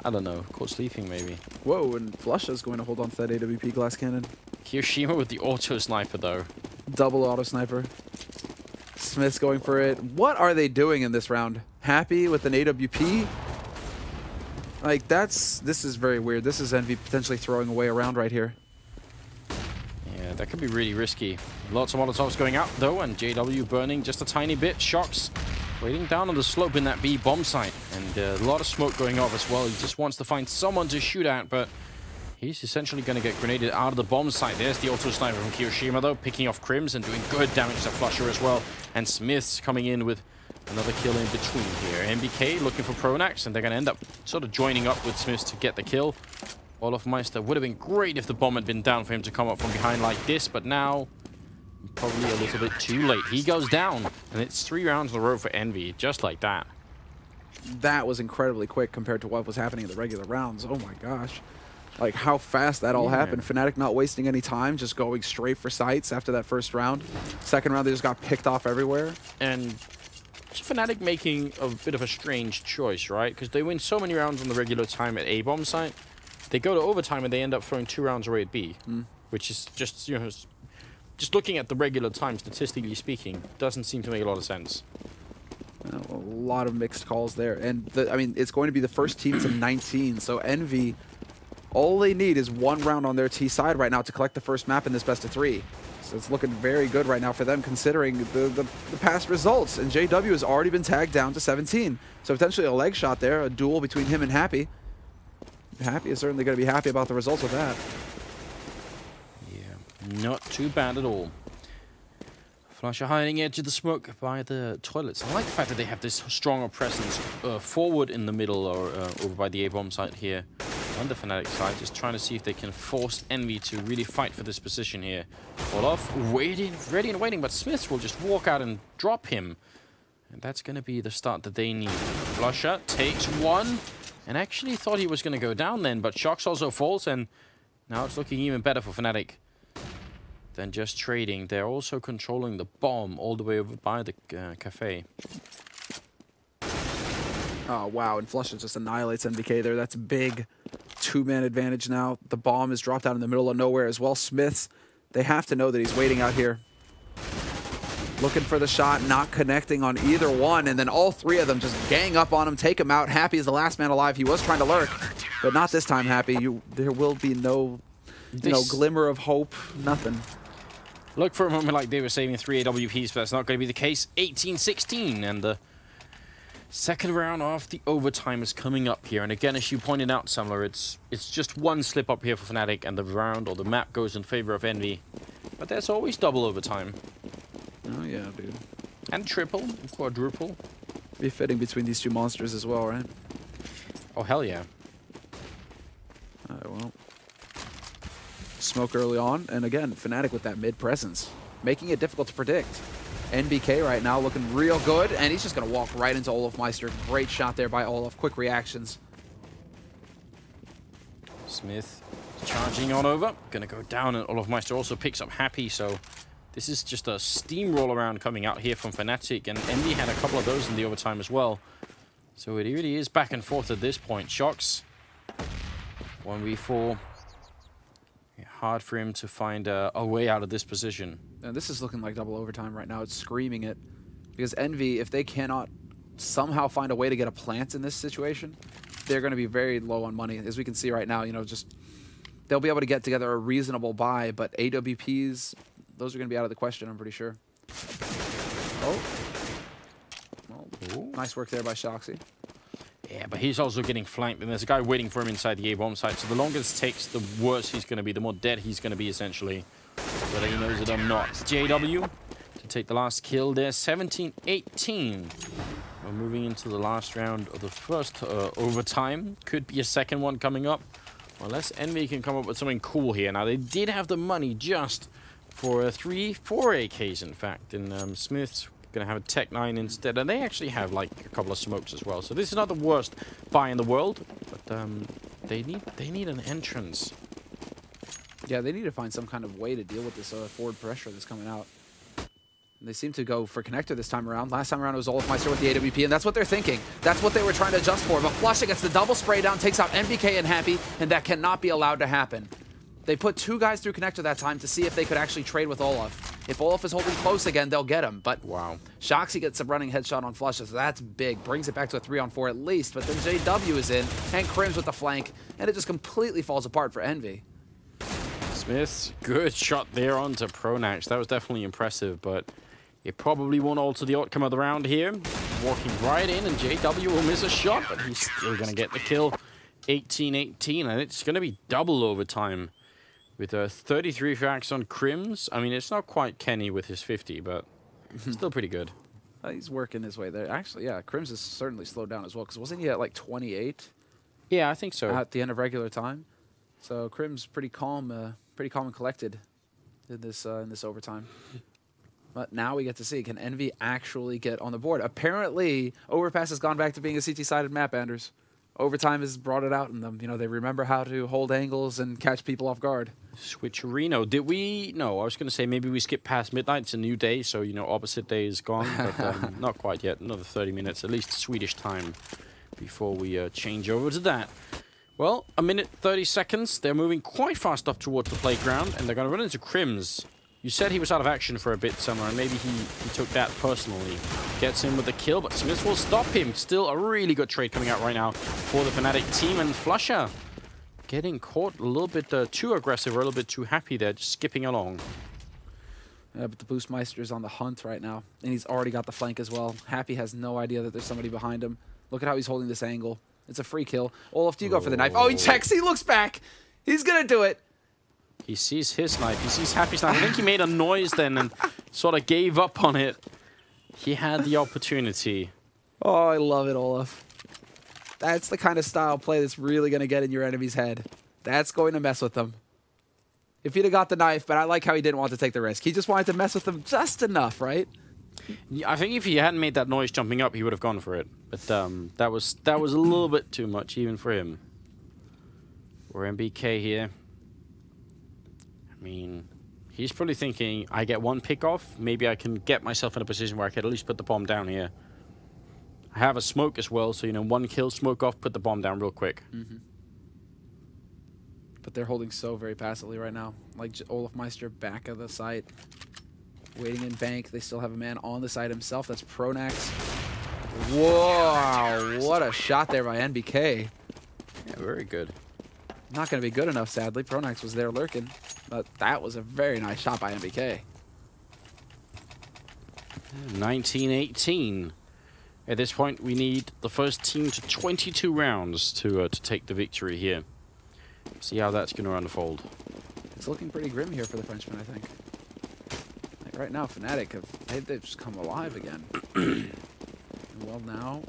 don't know, caught sleeping maybe. Whoa, and Flusha's going to hold on to that AWP glass cannon. Kiyoshima with the auto sniper, though. Double auto sniper. Smith's going for it. What are they doing in this round? Happy with an AWP? Like, this is very weird. This is Envy potentially throwing away a round right here. Yeah, that could be really risky. Lots of Molotovs going out, though, and JW burning just a tiny bit. Shox waiting down on the slope in that B bomb site. And a lot of smoke going off as well. He just wants to find someone to shoot at, but he's essentially going to get grenaded out of the bomb site. There's the auto sniper from Kiyoshima, though, picking off Crims and doing good damage to Flusha as well. And Smith's coming in with another kill in between here. MBK looking for Pronax, and they're going to end up sort of joining up with Smiths to get the kill. Olofmeister would have been great if the bomb had been down for him to come up from behind like this, but now probably a little bit too late. He goes down, and it's 3 rounds in a row for Envy, just like that. That was incredibly quick compared to what was happening in the regular rounds. Oh my gosh. Like, how fast that all happened. Fnatic not wasting any time, just going straight for sites after that first round. Second round, they just got picked off everywhere. And Fnatic making a bit of a strange choice, right? Because they win so many rounds on the regular time at A bomb site. They go to overtime and they end up throwing 2 rounds away at B, which is just, you know, just looking at the regular time, statistically speaking, doesn't seem to make a lot of sense. A lot of mixed calls there. And, I mean, it's going to be the first team to 19, so Envy, all they need is 1 round on their T side right now to collect the first map in this best of 3. So it's looking very good right now for them, considering the past results. And JW has already been tagged down to 17. So potentially a leg shot there, a duel between him and Happy. Happy is certainly going to be happy about the results of that. Yeah, not too bad at all. Flusha hiding edge of the smoke by the toilets. I like the fact that they have this stronger presence forward in the middle or over by the A-bomb site here on the Fnatic side, just trying to see if they can force Envy to really fight for this position here. Olof waiting, ready and waiting, but Smiths will just walk out and drop him. And that's going to be the start that they need. Flusha takes 1. And actually thought he was going to go down then, but Shox also falls, and now it's looking even better for Fnatic than just trading. They're also controlling the bomb all the way over by the cafe. Oh, wow, and Flusha just annihilates MVK there. That's big. 2-man advantage now. The bomb is dropped out in the middle of nowhere as well. Smiths, they have to know that he's waiting out here. Looking for the shot, not connecting on either one, and then all 3 of them just gang up on him, take him out. Happy is the last man alive. He was trying to lurk, but not this time, Happy. There will be no, glimmer of hope, nothing. Look for a moment like they were saving 3 AWPs, but that's not going to be the case. 18-16, and the second round of the overtime is coming up here. And again, as you pointed out, Samler, it's just 1 slip up here for Fnatic, and the round or the map goes in favor of Envy. But there's always double overtime. Oh, yeah, dude. And triple, and quadruple. Be fitting between these 2 monsters as well, right? Oh, hell yeah. Well, smoke early on, and again, Fnatic with that mid presence, making it difficult to predict. NBK right now looking real good, and he's just going to walk right into Olofmeister. Great shot there by Olof. Quick reactions. Smith charging on over. Going to go down, and Olofmeister also picks up Happy, so this is just a steamroll around coming out here from Fnatic, and Envy had a couple of those in the overtime as well. So it really is back and forth at this point. Shox, 1v4. Hard for him to find a way out of this position. And this is looking like double overtime right now. It's screaming it. Because Envy, if they cannot somehow find a way to get a plant in this situation, they're going to be very low on money. As we can see right now, you know, just they'll be able to get together a reasonable buy, but AWPs, those are going to be out of the question, I'm pretty sure. Oh. Well, Ooh. Nice work there by Shoxy. Yeah, but he's also getting flanked, and there's a guy waiting for him inside the A-bomb site. So the longer it takes, the worse he's going to be, the more dead he's going to be, essentially. Whether he knows it or not. JW to take the last kill there, 17-18. We're moving into the last round of the first overtime. Could be a second one coming up. Unless Envy can come up with something cool here. Now, they did have the money just for 4 AKs, in fact. And Smith's going to have a Tech 9 instead. And they actually have, like, a couple of smokes as well. So this is not the worst buy in the world. But they need an entrance. Yeah, they need to find some kind of way to deal with this forward pressure that's coming out. And they seem to go for connector this time around. Last time around it was Olofmeister with the AWP, and that's what they're thinking. That's what they were trying to adjust for. But flusha gets the double spray down, takes out NBK and Happy, and that cannot be allowed to happen. They put 2 guys through connector that time to see if they could actually trade with Olof. If Olof is holding close again, they'll get him. But wow, Shoxy gets a running headshot on flusha, so that's big. Brings it back to a 3-on-4 at least. But then JW is in, and Crims with the flank, and it just completely falls apart for Envy. Smith's good shot there onto Pronax. That was definitely impressive, but it probably won't alter the outcome of the round here. Walking right in, and JW will miss a shot, but he's still going to get the kill. 18-18, and it's going to be double overtime with 33 fracks on Crims. I mean, it's not quite Kenny with his 50, but still pretty good. He's working his way there. Actually, yeah, Crims has certainly slowed down as well, because wasn't he at like 28? Yeah, I think so. At the end of regular time. So Crims pretty calm and collected in this overtime. But now we get to see, can Envy actually get on the board? Apparently, Overpass has gone back to being a CT-sided map, Anders. Overtime has brought it out in them. You know, they remember how to hold angles and catch people off guard. Switcherino. Did we? No, I was going to say maybe we skipped past midnight. It's a new day, so, you know, opposite day is gone. But not quite yet. Another 30 minutes, at least Swedish time, before we change over to that. Well, a minute, 30 seconds. They're moving quite fast up towards the playground, and they're going to run into Crims. You said he was out of action for a bit, Summer, and maybe he took that personally. Gets him with the kill, but Smith will stop him. Still a really good trade coming out right now for the Fnatic team. And flusha getting caught a little bit too aggressive, or a little bit too happy there, just skipping along. Yeah, but the Boostmeister is on the hunt right now, and he's already got the flank as well. Happy has no idea that there's somebody behind him. Look at how he's holding this angle. It's a free kill. Olaf, do you go for the knife? Oh, he checks. He looks back. He's going to do it. He sees his knife. He sees Happy's knife. I think he made a noise then and sort of gave up on it. He had the opportunity. Oh, I love it, Olaf. That's the kind of style play that's really going to get in your enemy's head. That's going to mess with them. If he'd have got the knife, but I like how he didn't want to take the risk. He just wanted to mess with them just enough, right? I think if he hadn't made that noise jumping up, he would have gone for it. But that was a little bit too much, even for him. We're MBK here. I mean, he's probably thinking, I get one pick off, maybe I can get myself in a position where I can at least put the bomb down here. I have a smoke as well, so, you know, one kill, smoke off, put the bomb down real quick. Mm-hmm. But they're holding so very passively right now. Like Olofmeister back of the site, waiting in bank. They still have a man on the site himself. That's Pronax. Whoa, what a shot there by NBK. Yeah, very good. Not going to be good enough, sadly. Pronax was there lurking, but that was a very nice shot by NBK. 19-18. At this point, we need the first team to 22 rounds to take the victory here. See how that's going to unfold. It's looking pretty grim here for the Frenchmen, I think. Like right now, Fnatic, they've just come alive again. Well, now,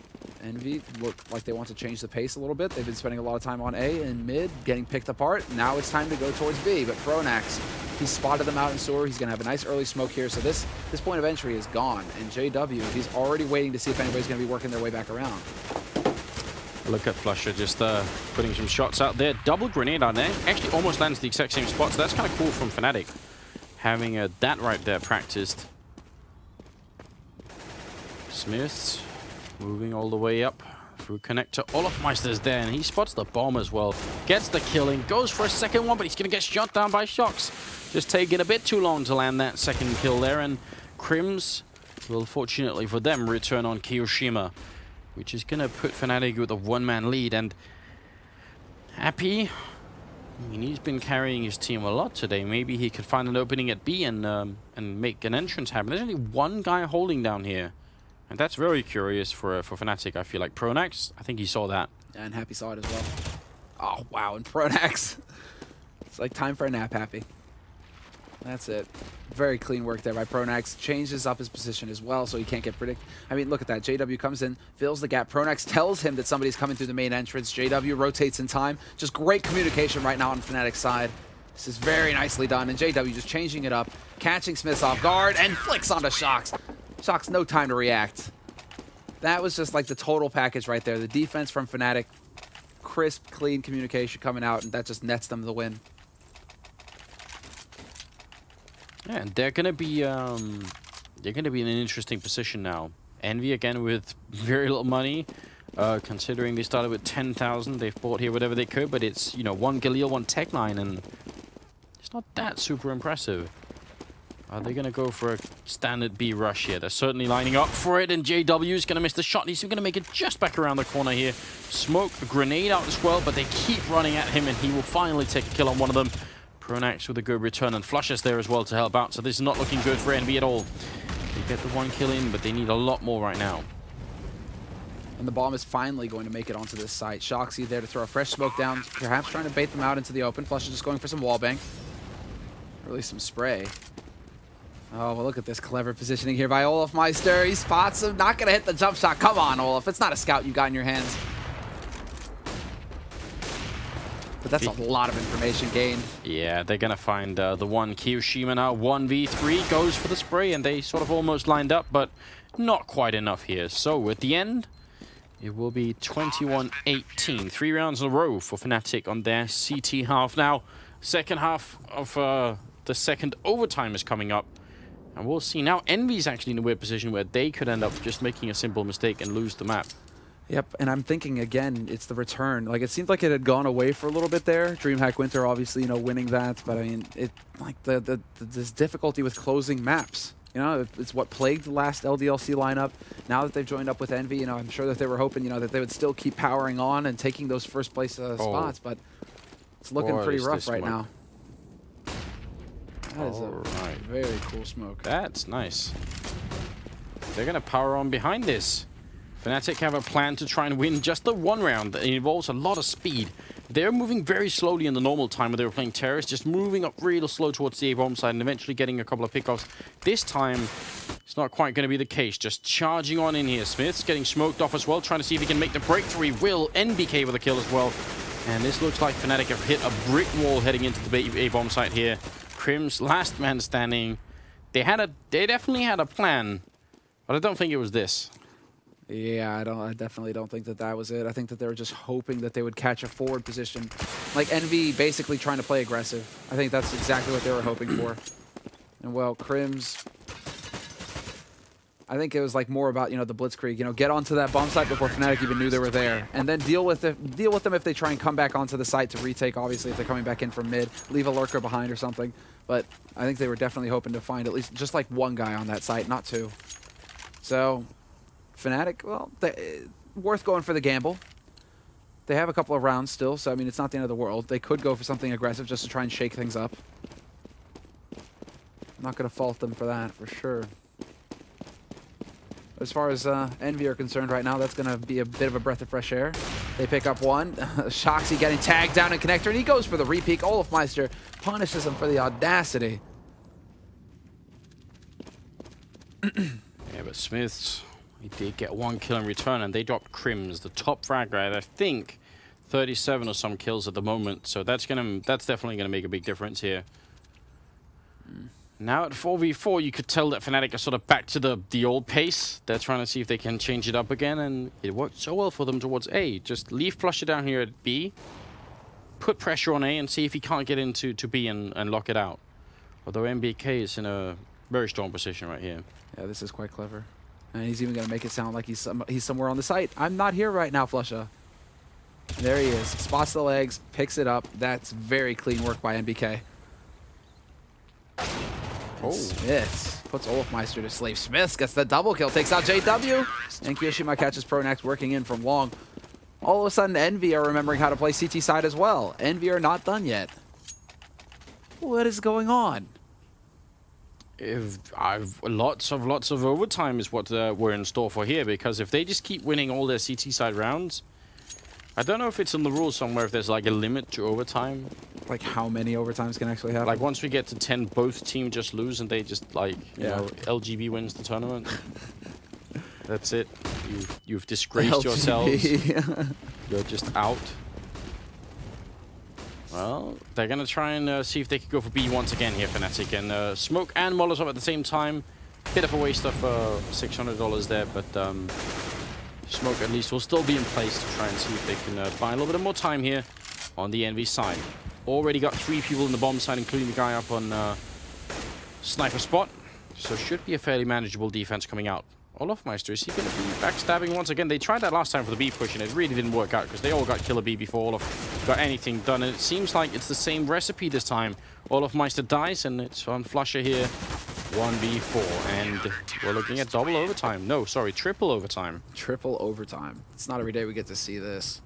Envy look like they want to change the pace a little bit. They've been spending a lot of time on A and mid, getting picked apart. Now it's time to go towards B, but Pronax, he spotted them out in sewer. He's going to have a nice early smoke here, so this point of entry is gone. And JW, he's already waiting to see if anybody's going to be working their way back around. Look at flusha just putting some shots out there. Double grenade on there. Actually almost lands the exact same spot, so that's kind of cool from Fnatic. Having that right there practiced. Smiths moving all the way up through connector. Olofmeister's there, and he spots the bomb as well. Gets the killing, goes for a second one, but he's going to get shot down by Shox. Just taking a bit too long to land that second kill there, and Crims will, fortunately for them, return on Kiyoshima, which is going to put Fnatic with a one-man lead. And Happy, I mean, he's been carrying his team a lot today. Maybe he could find an opening at B and make an entrance happen. There's only one guy holding down here. And that's very curious for Fnatic, I feel like. Pronax, I think he saw that. And Happy saw it as well. Oh, wow, and Pronax. It's like time for a nap, Happy. That's it. Very clean work there by Pronax. Changes up his position as well, so he can't get predicted. I mean, look at that. JW comes in, fills the gap. Pronax tells him that somebody's coming through the main entrance. JW rotates in time. Just great communication right now on Fnatic's side. This is very nicely done, and JW just changing it up, catching Smiths off guard, and flicks onto Shox. Shox, no time to react. That was just like the total package right there. The defense from Fnatic, crisp, clean communication coming out, and that just nets them the win. Yeah, and they're gonna be in an interesting position now. Envy again with very little money, considering they started with 10,000. They've bought here whatever they could, but it's, you know, 1 Galil, 1 Tech9, and it's not that super impressive. Are they gonna go for a standard B rush here? They're certainly lining up for it, and JW is gonna miss the shot. He's gonna make it just back around the corner here. Smoke a grenade out as well, but they keep running at him, and he will finally take a kill on one of them. Pronax with a good return, and Flusha's there as well to help out, so this is not looking good for Envy at all. They get the 1 kill in, but they need a lot more right now. And the bomb is finally going to make it onto this site. Shoxy there to throw a fresh smoke down, perhaps trying to bait them out into the open. Flush is just going for some wallbang. Really some spray. Oh, well, look at this clever positioning here by Olofmeister. He spots him, not going to hit the jump shot. Come on, Olaf. It's not a scout you got in your hands. But that's a lot of information gained. Yeah, they're going to find the one. Kiyoshima now 1v3 goes for the spray, and they sort of almost lined up, but not quite enough here. So at the end, it will be 21-18. 3 rounds in a row for Fnatic on their CT half. Now, second half of the second overtime is coming up. And we'll see. Now, Envy's actually in a weird position where they could end up just making a simple mistake and lose the map. Yep, and I'm thinking, again, it's the return. Like, it seemed like it had gone away for a little bit there. DreamHack Winter, obviously, you know, winning that. But, I mean, this difficulty with closing maps. You know, it's what plagued the last LDLC lineup. Now that they've joined up with Envy, you know, I'm sure that they were hoping, you know, that they would still keep powering on and taking those first place spots. But it's looking pretty rough right now. That is a very cool smoke. That's nice. They're going to power on behind this. Fnatic have a plan to try and win just the 1 round. It involves a lot of speed. They're moving very slowly in the normal time when they were playing Terrace, just moving up real slow towards the A-bomb side and eventually getting a couple of pickoffs. This time, it's not quite going to be the case. Just charging on in here. Smith's getting smoked off as well, trying to see if he can make the breakthrough. He will. NBK with a kill as well. And this looks like Fnatic have hit a brick wall heading into the A-bomb site here. Crim's last man standing. They definitely had a plan, but I don't think it was this. Yeah, I definitely don't think that was it. I think that they were just hoping that they would catch a forward position. Like Envy basically trying to play aggressive. I think that's exactly what they were hoping for. And well, Crim's, I think it was like more about, you know, the Blitzkrieg, you know, get onto that bomb site before Fnatic even knew they were there. And then deal with them if they try and come back onto the site to retake, obviously, if they're coming back in from mid, leave a lurker behind or something. But I think they were definitely hoping to find at least just like 1 guy on that site, not 2. So Fnatic, well, worth going for the gamble. They have a couple of rounds still, so I mean, it's not the end of the world. They could go for something aggressive just to try and shake things up. I'm not going to fault them for that, for sure. As far as Envy are concerned right now, that's going to be a bit of a breath of fresh air. They pick up 1. Shoxy getting tagged down in connector, and he goes for the repeat. Olofmeister punishes him for the audacity. Yeah, but Smiths, he did get 1 kill in return, and they dropped Crim's, the top frag rate. I think 37 or some kills at the moment, so that's definitely gonna make a big difference here. Now at 4v4, you could tell that Fnatic are sort of back to the old pace. They're trying to see if they can change it up again, and it worked so well for them towards A. Just leave Flusha down here at B, put pressure on A, and see if he can't get into B and lock it out. Although NBK is in a very strong position right here. Yeah, this is quite clever. And he's even going to make it sound like he's somewhere on the site. I'm not here right now, Flusha. There he is. Spots the legs, picks it up. That's very clean work by NBK. Oh. Smiths puts Olofmeister to sleep. Smiths gets the double kill, takes out JW. And Kiyoshima catches Pronax working in from long. All of a sudden, Envy are remembering how to play CT side as well. Envy are not done yet. What is going on? Lots of overtime is what we're in store for here, because if they just keep winning all their CT side rounds, I don't know if it's in the rules somewhere if there's like a limit to overtime. Like how many overtimes can actually happen? Like once we get to 10, both teams just lose and they just like, you know, LGB wins the tournament. That's it. You've disgraced yourselves. You're just out. Well, they're going to try and see if they can go for B once again here, Fnatic. And Smoke and Molotov at the same time. Bit of a waste of $600 there, but Smoke at least will still be in place to try and see if they can buy a little bit more time here on the Envy side. Already got 3 people in the bomb side, including the guy up on Sniper Spot. So should be a fairly manageable defense coming out. Olofmeister, is he going to be backstabbing once again? They tried that last time for the B push, and it really didn't work out because they all got Killer B before Olof got anything done. And it seems like it's the same recipe this time. Olofmeister dies, and it's on Flusher here. 1v4, and we're looking at double overtime. No, sorry, triple overtime. Triple overtime. It's not every day we get to see this.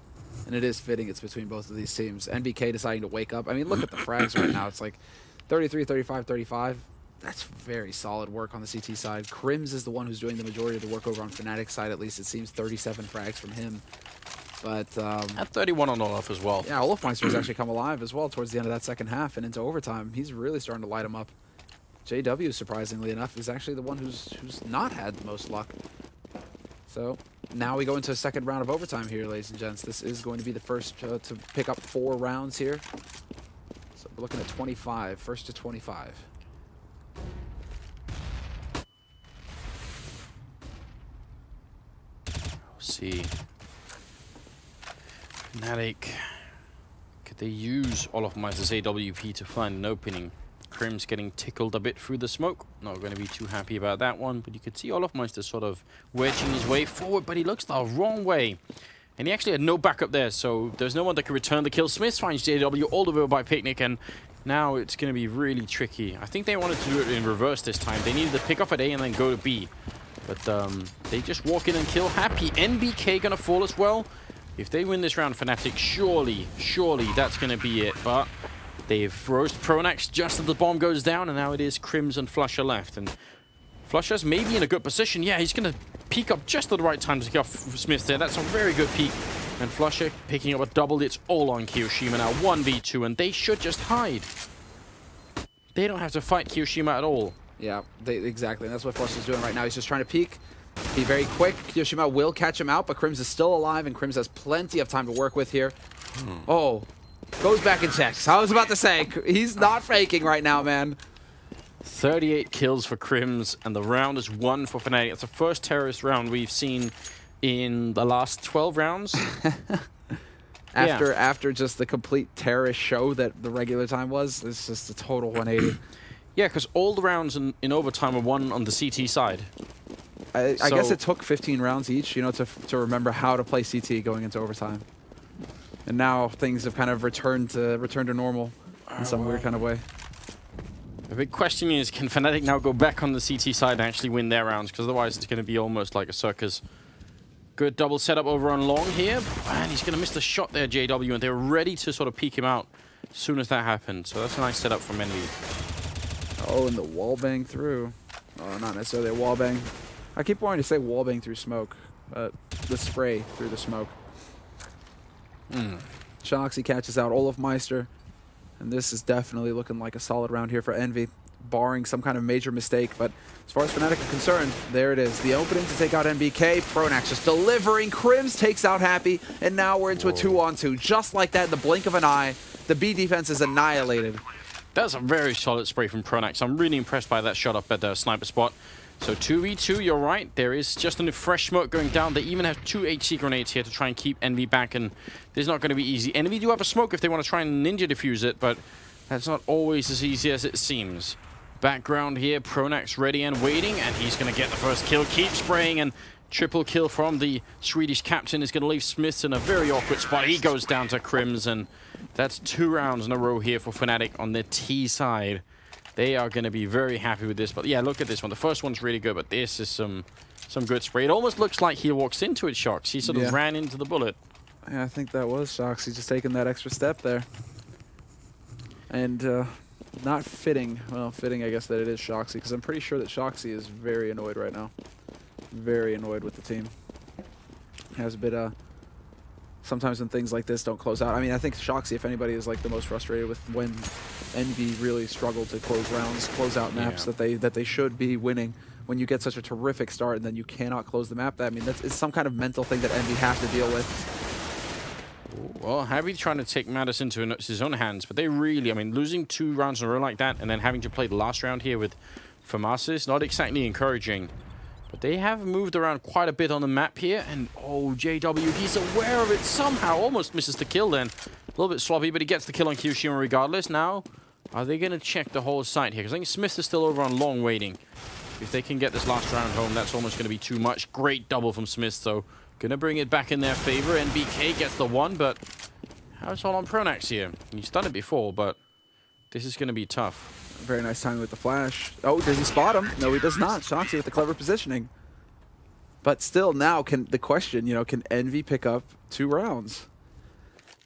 And it is fitting it's between both of these teams. NBK deciding to wake up. I mean, look at the frags right now. It's like 33, 35, 35. That's very solid work on the CT side. Crims is the one who's doing the majority of the work over on Fnatic's side, at least. It seems 37 frags from him. But at 31 on Olaf as well. Yeah, Olofmeister has actually come alive as well towards the end of that second half and into overtime. He's really starting to light him up. JW, surprisingly enough, is actually the one who's not had the most luck. So now we go into a second round of overtime here, ladies and gents. This is going to be the first to pick up 4 rounds here. So we're looking at 25, first to 25. See. Fnatic. Could they use Olofmeister's AWP to find an opening? Crims getting tickled a bit through the smoke. Not going to be too happy about that one, but you could see Olofmeister sort of wedging his way forward, but he looks the wrong way. And he actually had no backup there, so there's no one that could return the kill. Smith finds JW all the way by Picnic, and now it's going to be really tricky. I think they wanted to do it in reverse this time. They needed to pick off at A and then go to B. But they just walk in and kill Happy. NBK going to fall as well. If they win this round, Fnatic, surely that's going to be it. But they've roasted Pronax just as the bomb goes down, and now it is Crims and Flusher left. And Flusher's maybe in a good position. Yeah, he's going to peek up just at the right time to get off Smith there. That's a very good peek. And Flusher picking up a double. It's all on Kiyoshima now. 1v2, and they should just hide. They don't have to fight Kiyoshima at all. Yeah, exactly. And that's what Flusher's doing right now. He's just trying to peek, be very quick. Kiyoshima will catch him out, but Crims is still alive, and Crims has plenty of time to work with here. Oh, goes back and checks. I was about to say, he's not faking right now, man. 38 kills for Crims, and the round is won for Fnatic. It's the first terrorist round we've seen in the last 12 rounds. After just the complete terrorist show that the regular time was, it's just a total 180. Yeah, because all the rounds in overtime are won on the CT side. I guess it took 15 rounds each, you know, to remember how to play CT going into overtime. And now things have kind of returned to normal in some weird kind of way. The big question is, can Fnatic now go back on the CT side and actually win their rounds? Because otherwise it's going to be almost like a circus. Good double setup over on Long here. And he's going to miss the shot there, JW, and they're ready to sort of peek him out as soon as that happens. So that's a nice setup from Envy. Oh, and the wallbang through. Oh, not necessarily a wallbang. I keep wanting to say wallbang through smoke, but the spray through the smoke. Shoxy catches out Olofmeister, and this is definitely looking like a solid round here for Envy, barring some kind of major mistake. But as far as Fnatic are concerned, there it is. The opening to take out NBK. Pronax just delivering. Crims takes out Happy, and now we're into a 2-on-2. Just like that, in the blink of an eye, the B defense is annihilated. That's a very solid spray from Pronax. I'm really impressed by that shot up at the Sniper Spot. So 2v2, you're right. There is just a fresh smoke going down. They even have 2 HC grenades here to try and keep Envy back, and this is not going to be easy. Envy do have a smoke if they want to try and ninja defuse it, but that's not always as easy as it seems. Background here, Pronax ready and waiting, and he's going to get the first kill. Keep spraying, and triple kill from the Swedish captain is going to leave Smith in a very awkward spot. He goes down to Crims, and that's 2 rounds in a row here for Fnatic on the T side. They are going to be very happy with this. But yeah, look at this one. The first one's really good, but this is some good spray. It almost looks like he walks into it, Shox. He sort of ran into the bullet. Yeah, I think that was Shox. He's just taking that extra step there. And not fitting. Well, fitting, I guess, that it is Shoxy, because I'm pretty sure that Shoxy is very annoyed right now. Very annoyed with the team. Has a bit, sometimes when things like this don't close out. I mean, I think Shoxy, if anybody, is like the most frustrated with when Envy really struggled to close rounds, close out maps that they should be winning. When you get such a terrific start and then you cannot close the map, I mean, it's some kind of mental thing that Envy have to deal with. Well, Heavy trying to take matters into his own hands, but they really, I mean, losing 2 rounds in a row like that and then having to play the last round here with Famasis, not exactly encouraging. But they have moved around quite a bit on the map here, and oh, JW, he's aware of it somehow, almost misses the kill then. A little bit sloppy, but he gets the kill on Kyoshima regardless. Now, are they going to check the whole site here? Because I think Smith is still over on long waiting. If they can get this last round home, that's almost going to be too much. Great double from Smith, though. Going to bring it back in their favor. NBK gets the 1, but how's all on Pronax here? He's done it before, but this is going to be tough. Very nice timing with the flash. Oh, does he spot him? No, he does not. Shoxy with the clever positioning. But still, now, the question, you know, can Envy pick up 2 rounds?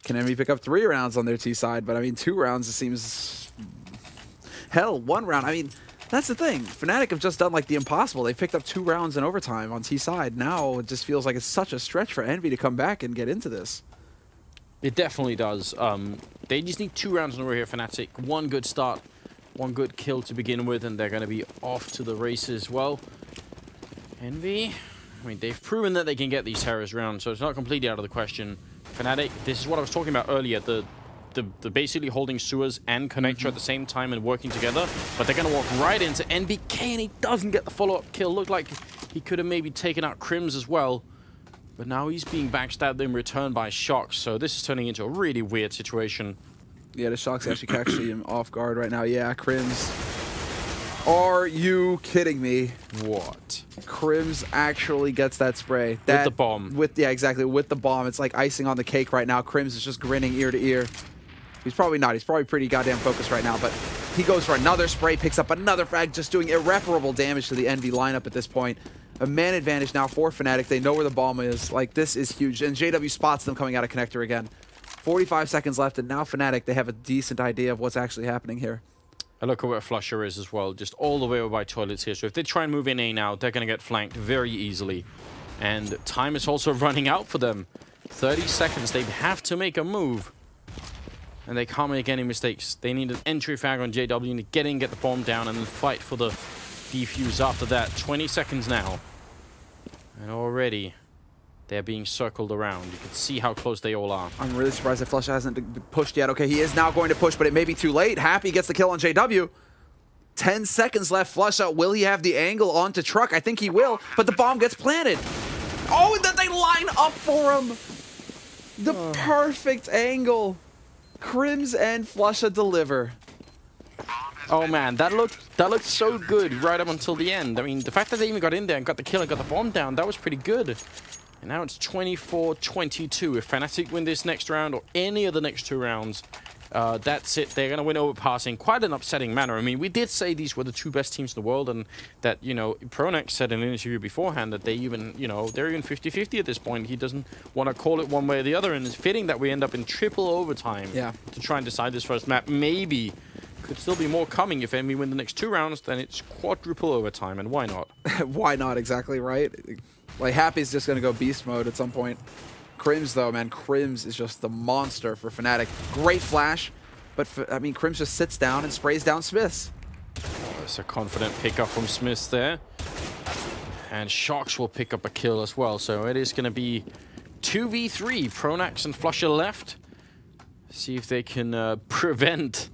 Can Envy pick up 3 rounds on their T side? But, I mean, 2 rounds, it seems... Hell, 1 round. I mean... That's the thing. Fnatic have just done like the impossible. They picked up 2 rounds in overtime on T side. Now it just feels like it's such a stretch for Envy to come back and get into this. It definitely does. They just need 2 rounds in a row here, Fnatic. 1 good start, 1 good kill to begin with, and they're going to be off to the races. Well, Envy, I mean, they've proven that they can get these terrorist rounds, so it's not completely out of the question. Fnatic, this is what I was talking about earlier, the basically holding sewers and connector at the same time and working together, but they're going to walk right into NBK, and he doesn't get the follow-up kill. Looked like he could have maybe taken out Crims as well, but now he's being backstabbed in return by Shox, so this is turning into a really weird situation. Yeah, the Shox actually catching him off guard right now. Yeah, Crims. Are you kidding me? What? Crims actually gets that spray. With the bomb. Yeah, exactly. With the bomb. It's like icing on the cake right now. Crims is just grinning ear to ear. He's probably not. He's probably pretty goddamn focused right now, but he goes for another spray, picks up another frag, just doing irreparable damage to the Envy lineup at this point. A man advantage now for Fnatic. They know where the bomb is. Like, this is huge. And JW spots them coming out of connector again. 45 seconds left, and now Fnatic, they have a decent idea of what's actually happening here. I look at where Flusher is as well, just all the way over by toilets here. So if they try and move in A now, they're going to get flanked very easily. And time is also running out for them. 30 seconds. They have to make a move. And they can't make any mistakes. They need an entry frag on JW, need to get in, get the bomb down, and then fight for the defuse after that. 20 seconds now. And already, they're being circled around. You can see how close they all are. I'm really surprised that Flusha hasn't pushed yet. Okay, he is now going to push, but it may be too late. Happy gets the kill on JW. 10 seconds left. Flusha, will he have the angle onto Truck? I think he will, but the bomb gets planted. Oh, and then they line up for him. The perfect angle. Crims and Flusha deliver. Oh man, that looked so good right up until the end. I mean, the fact that they even got in there and got the kill and got the bomb down, that was pretty good. And now it's 24-22. If Fnatic win this next round or any of the next 2 rounds, that's it. They're going to win overpassing. Quite an upsetting manner. I mean, we did say these were the 2 best teams in the world, and that, you know, Pronax said in an interview beforehand that they even, you know, they're even 50-50 at this point. He doesn't want to call it one way or the other, and it's fitting that we end up in triple overtime to try and decide this first map. Maybe could still be more coming if Envy win the next 2 rounds, then it's quadruple overtime, and why not? Why not, exactly right. Like, Happy's just going to go beast mode at some point. Crims, though, man, Crims is just the monster for Fnatic. Great flash, but, I mean, Crims just sits down and sprays down Smiths. Oh, it's a confident pickup from Smiths there. And Shox will pick up a kill as well, so it is going to be 2v3. Pronax and Flusha left. See if they can prevent...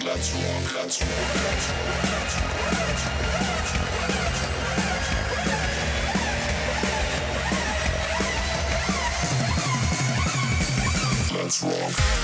Let's rock. Let's rock.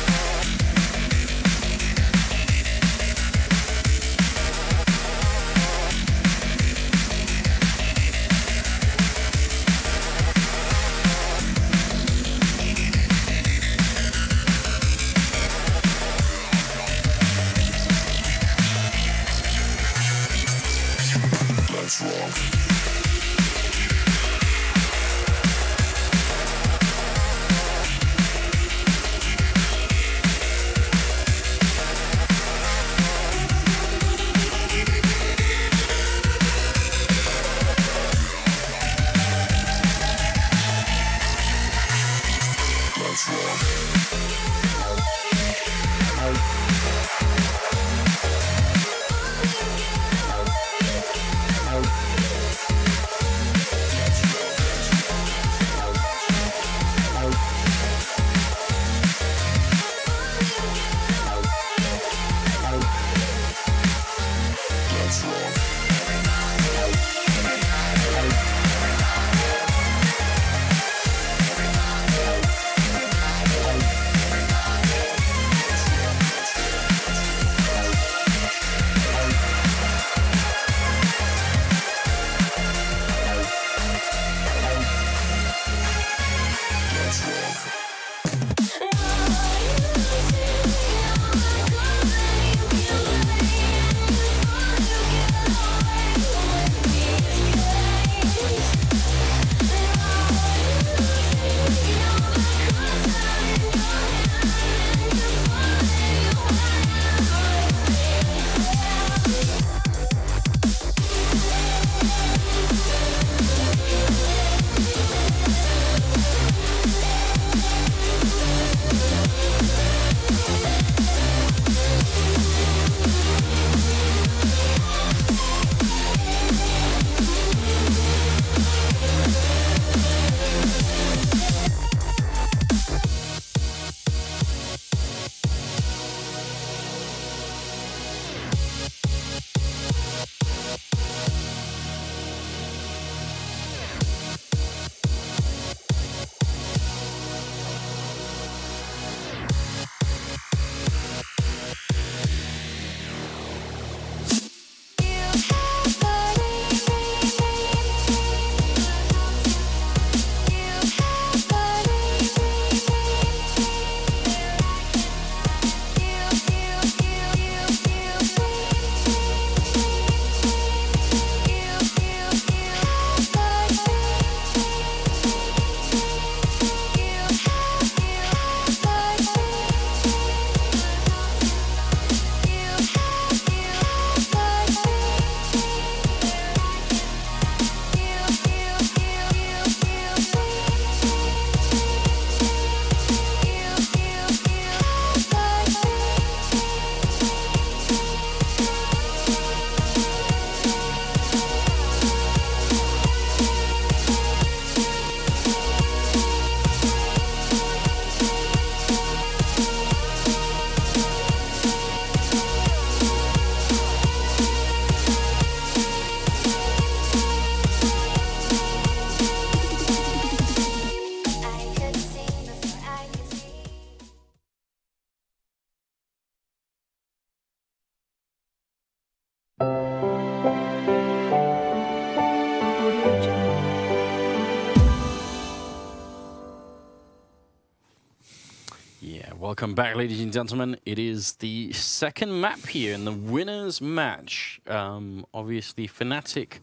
Welcome back, ladies and gentlemen. It is the second map here in the winners match. Obviously, Fnatic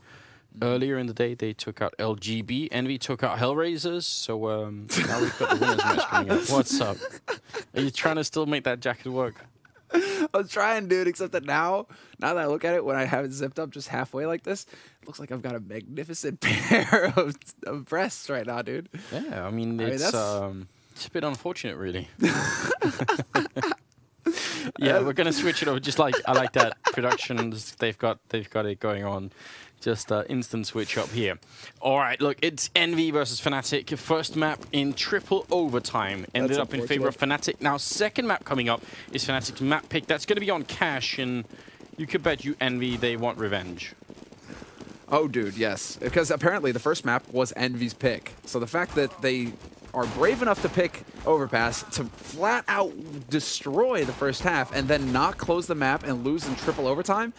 earlier in the day, they took out LGB. Envy took out Hellraisers. So now we've got the winners match coming up. What's up? Are you trying to still make that jacket work? I'm trying, dude, except that now that I look at it, when I have it zipped up just halfway like this, it looks like I've got a magnificent pair of breasts right now, dude. Yeah, I mean, it's a bit unfortunate, really. Yeah, we're gonna switch it over. Just like I like that production. They've got it going on. Just instant switch up here. All right, look, it's Envy versus Fnatic. First map in triple overtime. Ended up in favor of Fnatic. Now, second map coming up is Fnatic's map pick. That's going to be on Cash, and you could bet you Envy they want revenge. Oh, dude, yes. Because apparently the first map was Envy's pick. So the fact that they are brave enough to pick Overpass to flat out destroy the first half and then not close the map and lose in triple overtime,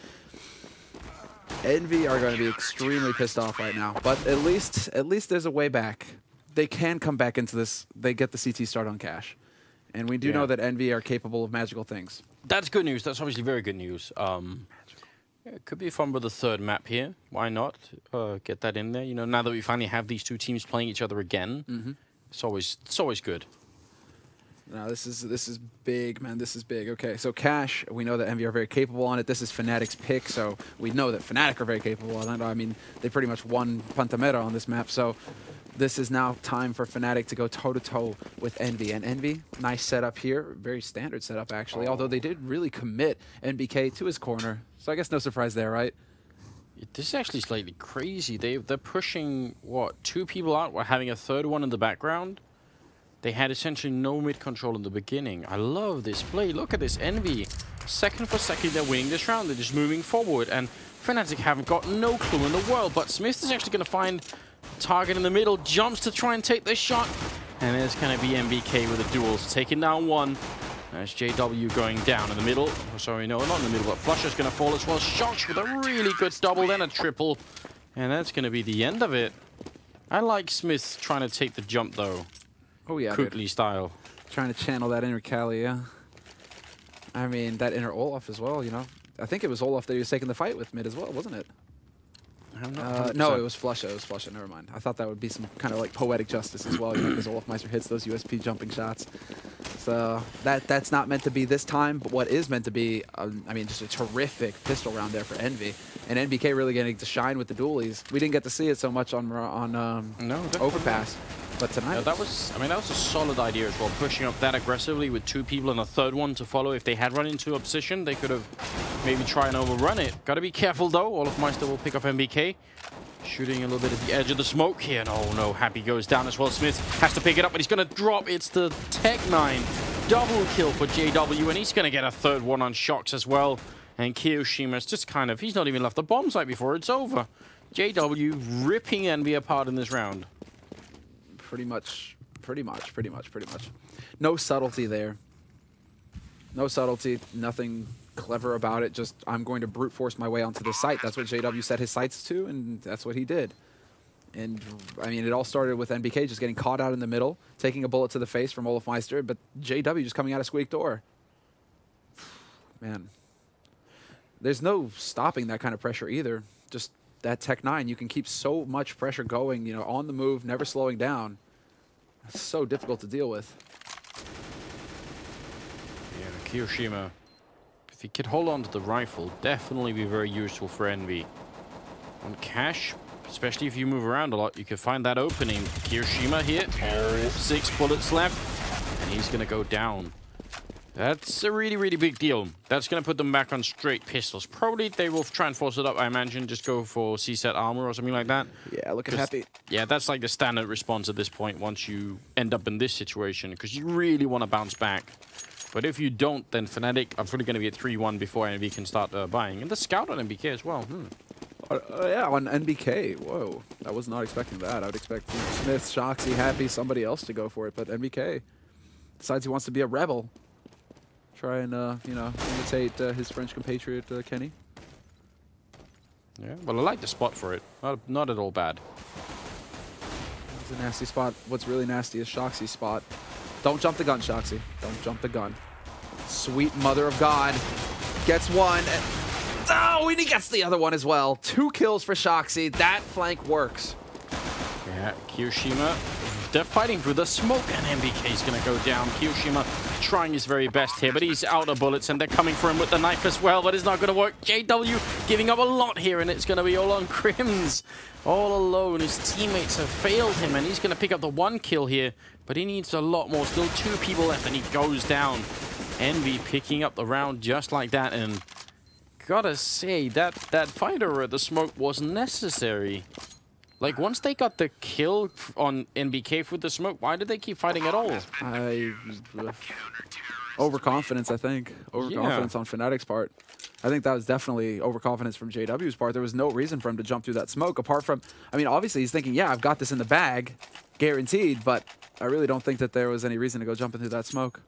Envy are going to be extremely pissed off right now. But at least there's a way back. They can come back into this. They get the CT start on Cash. And we do know that Envy are capable of magical things. That's good news. That's obviously very good news. It could be fun with the third map here. Why not get that in there? You know, now that we finally have these two teams playing each other again, it's always good. No, this is big, man. This is big. Okay, so Cash, we know that Envy are very capable on it. This is Fnatic's pick, so we know that Fnatic are very capable on it. I mean, they pretty much won Pantamera on this map, so this is now time for Fnatic to go toe-to-toe with Envy. And Envy, nice setup here. Very standard setup, actually, although they did really commit NBK to his corner. So I guess no surprise there, right? This is actually slightly crazy. They're pushing, what, 2 people out while having a third one in the background? They had essentially no mid control in the beginning. I love this play. Look at this Envy. Second for second, they're winning this round. They're just moving forward. And Fnatic haven't got no clue in the world. But Smith is actually going to find a target in the middle. Jumps to try and take this shot. And there's going to be NBK with the duels. Taking down one. There's JW going down in the middle. Oh, sorry, no, not in the middle. But Flusher's going to fall as well. Shox with a really good double, then a triple. And that's going to be the end of it. I like Smith trying to take the jump, though. Oh, yeah. Kukli style. Trying to channel that inner Kali, yeah. I mean, that inner Olaf as well, you know. I think it was Olaf that he was taking the fight with mid as well, wasn't it? No, it was Flusha. It was Flusha. Never mind. I thought that would be some kind of like poetic justice as well, you know, because Olafmeister hits those USP jumping shots. So that's not meant to be this time, but what is meant to be, I mean, just a terrific pistol round there for Envy. And NBK really getting to shine with the dualies. We didn't get to see it so much on Overpass. But tonight, yeah, that was a solid idea as well. Pushing up that aggressively with 2 people and a third one to follow. If they had run into a position, they could have maybe tried and overrun it. Got to be careful though. Olafmeister will pick off NBK. Shooting a little bit at the edge of the smoke here. And oh no, Happy goes down as well. Smith has to pick it up, but he's going to drop. It's the Tech-9 double kill for JW, and he's going to get a third one on Shox as well. And Kiyoshima's just kind of, he's not even left the bomb site before it's over. JW ripping Envy apart in this round. Pretty much. No subtlety there. No subtlety, nothing clever about it. Just, I'm going to brute force my way onto the site. That's what JW set his sights to, and that's what he did. And, I mean, it all started with NBK just getting caught out in the middle, taking a bullet to the face from Olafmeister, but JW just coming out of squeak door. Man. There's no stopping that kind of pressure either. Just that Tech-9, you can keep so much pressure going, you know, on the move, never slowing down. It's so difficult to deal with. Yeah, Kiyoshima, if he could hold on to the rifle, definitely be very useful for Envy. On Cash, especially if you move around a lot, you can find that opening. Kiyoshima here, 6 bullets left, and he's going to go down. That's a really, really big deal. That's going to put them back on straight pistols. Probably they will try and force it up, I imagine, just go for C-set armor or something like that. Yeah, looking happy. Yeah, that's like the standard response at this point once you end up in this situation, because you really want to bounce back. But if you don't, then Fnatic are probably going to be at 3-1 before NB can start buying. And the scout on NBK as well. Yeah, on NBK. Whoa, I was not expecting that. I would expect Smith, Shoxy, Happy, somebody else to go for it. But NBK decides he wants to be a rebel. Try and, you know, imitate his French compatriot, Kenny. Yeah, well, I like the spot for it. Not at all bad. It's a nasty spot. What's really nasty is Shoxy's spot. Don't jump the gun, Shoxy. Don't jump the gun. Sweet mother of God. Gets one. Oh, and he gets the other one as well. 2 kills for Shoxy. That flank works. Yeah, Kiyoshima, they're fighting through the smoke, and NBK is going to go down. Kiyoshima trying his very best here, but he's out of bullets, and they're coming for him with the knife as well, but it's not going to work. JW giving up a lot here, and it's going to be all on Crims. All alone, his teammates have failed him, and he's going to pick up the 1 kill here, but he needs a lot more. Still 2 people left, and he goes down. Envy picking up the round just like that, and gotta say, that fighter at the smoke was necessary. Like, once they got the kill on NBK with the smoke, why did they keep fighting at all? Overconfidence, I think. Overconfidence on Fnatic's part. I think that was definitely overconfidence from JW's part. There was no reason for him to jump through that smoke, apart from, I mean, obviously he's thinking, yeah, I've got this in the bag, guaranteed, but I really don't think that there was any reason to go jumping through that smoke.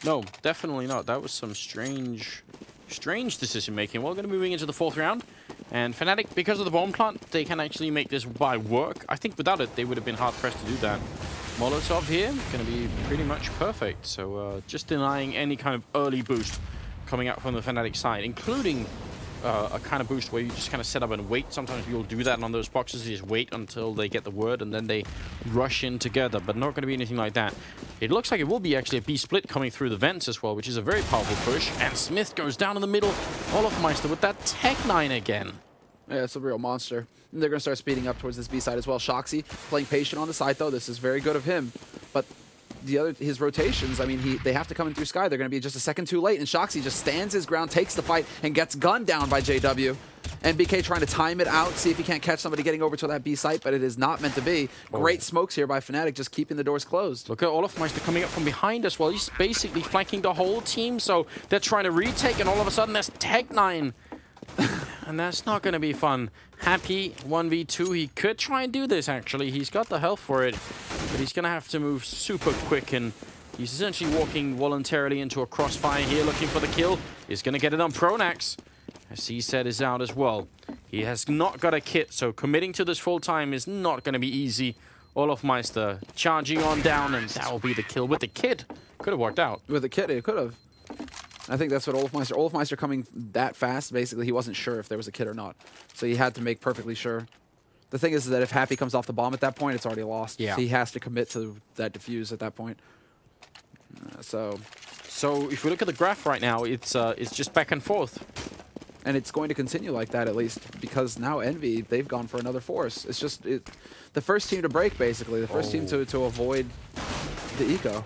No, definitely not. That was some strange decision-making. We're going to be moving into the 4th round. And Fnatic, because of the bomb plant, they can actually make this buy work. I think without it, they would have been hard-pressed to do that. Molotov here, going to be pretty much perfect. So just denying any kind of early boost coming out from the Fnatic side, including a kind of boost where you just kind of set up and wait. Sometimes you'll do that on those boxes. You just wait until they get the word and then they rush in together, but not going to be anything like that. It looks like it will be actually a B split coming through the vents as well, which is a very powerful push. And Smith goes down in the middle. Olofmeister with that Tech-9 again. Yeah, it's a real monster. And they're going to start speeding up towards this B side as well. Shoxi playing patient on the side, though. This is very good of him. But his rotations, I mean, they have to come in through Sky. They're going to be just a second too late. And Shoxi just stands his ground, takes the fight, and gets gunned down by JW. NBK trying to time it out, see if he can't catch somebody getting over to that B site, but it is not meant to be. Great smokes here by Fnatic, just keeping the doors closed. Look at Olofmeister coming up from behind as well. He's basically flanking the whole team, so they're trying to retake, and all of a sudden there's Tech-9. And that's not going to be fun. Happy 1v2. He could try and do this, actually. He's got the health for it, but he's going to have to move super quick, and he's essentially walking voluntarily into a crossfire here, looking for the kill. He's going to get it on Pronax. As he said, is out as well. He has not got a kit, so committing to this full time is not going to be easy. Olofmeister charging on down, and that will be the kill with the kit. Could have worked out. With the kit, it could have. I think that's what Olofmeister coming that fast, basically, he wasn't sure if there was a kit or not. So he had to make perfectly sure. The thing is that if Happy comes off the bomb at that point, it's already lost. Yeah. So he has to commit to that defuse at that point. So if we look at the graph right now, it's just back and forth. And it's going to continue like that, at least, because now Envy, they've gone for another force. It's just the first team to break, basically. The first team to avoid the eco.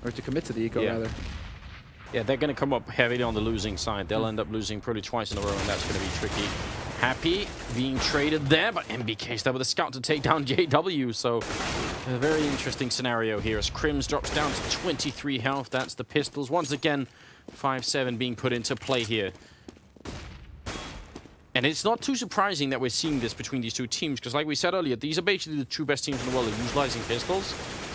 Or to commit to the eco, rather. Yeah, they're going to come up heavily on the losing side. They'll end up losing probably twice in a row, and that's going to be tricky. Happy being traded there, but NBK's there with a scout to take down JW, so a very interesting scenario here as Crims drops down to 23 health. That's the pistols. Once again, 5-7 being put into play here. And it's not too surprising that we're seeing this between these two teams, because like we said earlier, these are basically the two best teams in the world at utilizing pistols.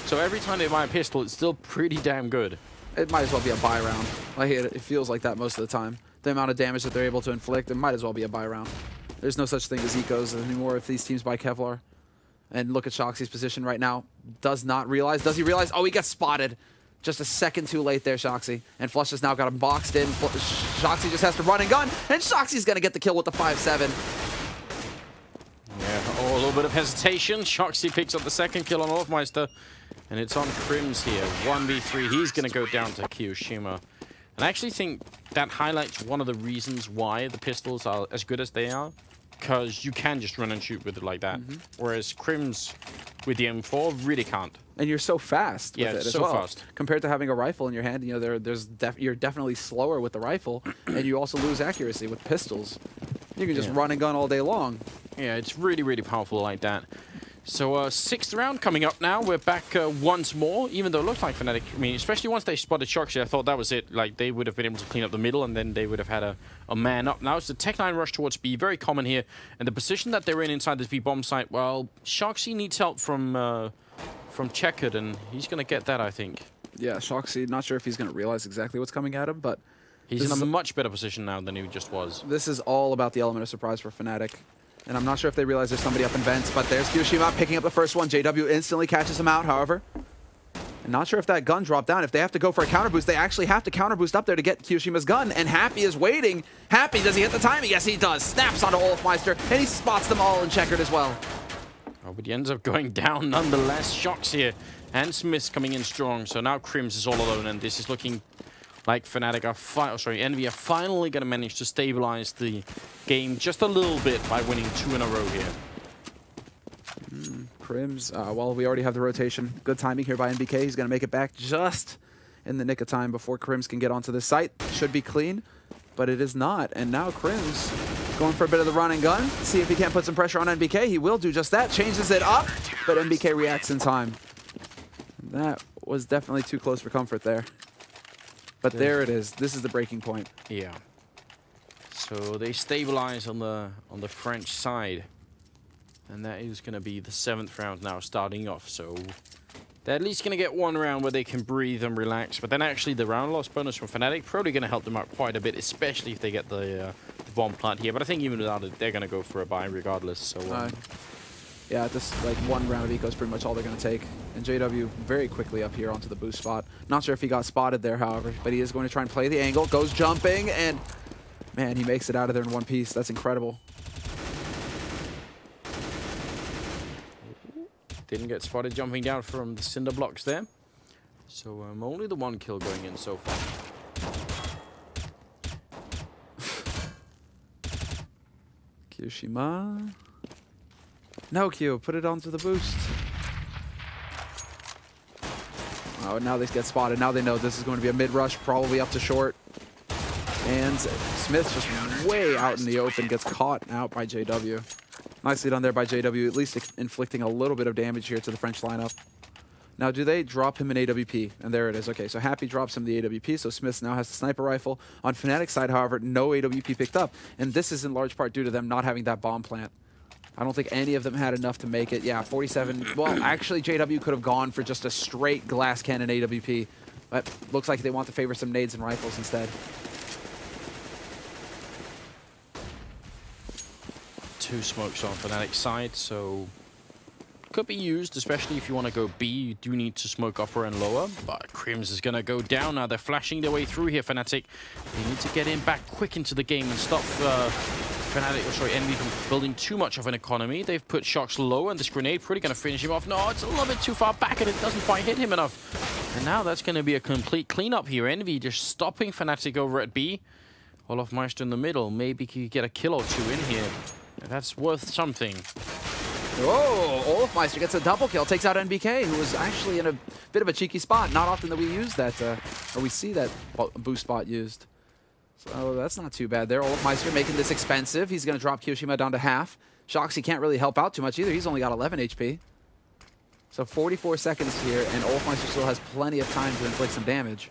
So every time they buy a pistol, it's still pretty damn good. It might as well be a buy round. Like it feels like that most of the time. The amount of damage that they're able to inflict, it might as well be a buy round. There's no such thing as ecos anymore if these teams buy Kevlar. And look at Shoxy's position right now. Does not realize. Does he realize? Oh, he gets spotted. Just a second too late there, Shoxy. And Flush has now got him boxed in. Shoxy just has to run and gun. And Shoxy's going to get the kill with the 5-7. Yeah, a little bit of hesitation. Shoxy picks up the second kill on Olofmeister. And it's on Crims here. 1v3. He's going to go down to Kiyoshima. And I actually think that highlights one of the reasons why the pistols are as good as they are. Because you can just run and shoot with it like that. Whereas Crims with the M4 really can't. And you're so fast with it as well. Fast. Compared to having a rifle in your hand, you know, you're definitely slower with the rifle, and you also lose accuracy with pistols. You can just run and gun all day long. Yeah, it's really, really powerful like that. So, 6th round coming up now. We're back once more, even though it looks like Fnatic, I mean, especially once they spotted Shoxy, I thought that was it. Like, they would have been able to clean up the middle, and then they would have had a man up. Now it's the Tech-9 rush towards B, very common here. And the position that they're in inside this B bomb site, well, Shoxy needs help from Checkered, and he's going to get that, I think. Yeah, Shoxy, not sure if he's going to realize exactly what's coming at him, but... He's in a much better position now than he just was. This is all about the element of surprise for Fnatic. And I'm not sure if they realize there's somebody up in vents, but there's Kiyoshima picking up the first one. JW instantly catches him out, however. And not sure if that gun dropped down. If they have to go for a counter boost, they actually have to counter boost up there to get Kiyoshima's gun. And Happy is waiting. Happy, does he hit the timing? Yes, he does. Snaps onto Olofmeister, and he spots them all in Checkered as well. Oh, but he ends up going down nonetheless. Shocks here. And Smith's coming in strong. So now Crims is all alone, and this is looking like Fnatic are Envy are finally going to manage to stabilize the game just a little bit by winning 2 in a row here. Crims, well, we already have the rotation. Good timing here by NBK. He's going to make it back just in the nick of time before Crims can get onto the site. Should be clean. but it is not. And now Crims going for a bit of the run and gun. See if he can't put some pressure on NBK. He will do just that. Changes it up, but NBK reacts in time. That was definitely too close for comfort there. But there it is. This is the breaking point. Yeah. So they stabilize on the French side. And that is going to be the 7th round now starting off. So they're at least going to get one round where they can breathe and relax. But then actually the round loss bonus from Fnatic probably going to help them out quite a bit, especially if they get the bomb plant here. But I think even without it, they're going to go for a buy regardless. So yeah, just like one round of eco is pretty much all they're going to take. And JW very quickly up here onto the boost spot. Not sure if he got spotted there, however, but he is going to try and play the angle. Goes jumping, and man, he makes it out of there in one piece. That's incredible. Didn't get spotted jumping down from the cinder blocks there. So only the 1 kill going in so far. kioShiMa. No, Q, put it onto the boost. Oh, now they get spotted. Now they know this is going to be a mid-rush, probably up to short. And Smith's just way out in the open, gets caught out by JW. Nicely done there by JW, at least inflicting a little bit of damage here to the French lineup. Now, do they drop him an AWP? And there it is. Okay, so Happy drops him the AWP, so Smith now has the sniper rifle. On Fnatic's side, however, no AWP picked up. And this is in large part due to them not having that bomb plant. I don't think any of them had enough to make it. Yeah, 47. Well, actually, JW could have gone for just a straight glass cannon AWP. But looks like they want to favor some nades and rifles instead. 2 smokes on Fnatic's side, so could be used, especially if you want to go B. You do need to smoke upper and lower, but Crims is going to go down now. They're flashing their way through here, Fnatic. They need to get in back quick into the game and stop Envy from building too much of an economy. They've put Shox low, and this grenade pretty going to finish him off. No, it's a little bit too far back, and it doesn't quite hit him enough. And now that's going to be a complete cleanup here. Envy just stopping Fnatic over at B. Olofmeister in the middle. Maybe he could get a kill or 2 in here. That's worth something. Whoa, Olofmeister gets a double kill, takes out NBK, who was actually in a bit of a cheeky spot. Not often that we use that, or we see that boost spot used. So that's not too bad there. Olofmeister making this expensive. He's going to drop kioShiMa down to half. Shoxy can't really help out too much either. He's only got 11 HP. So 44 seconds here, and Olofmeister still has plenty of time to inflict some damage.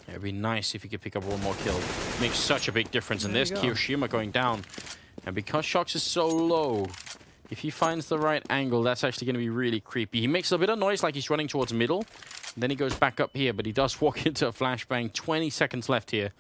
It'd be nice if he could pick up one more kill. Makes such a big difference. And there's kioShiMa going down. And because Shox is so low, if he finds the right angle, that's actually going to be really creepy. He makes a bit of noise like he's running towards middle. Then he goes back up here, but he does walk into a flashbang. 20 seconds left here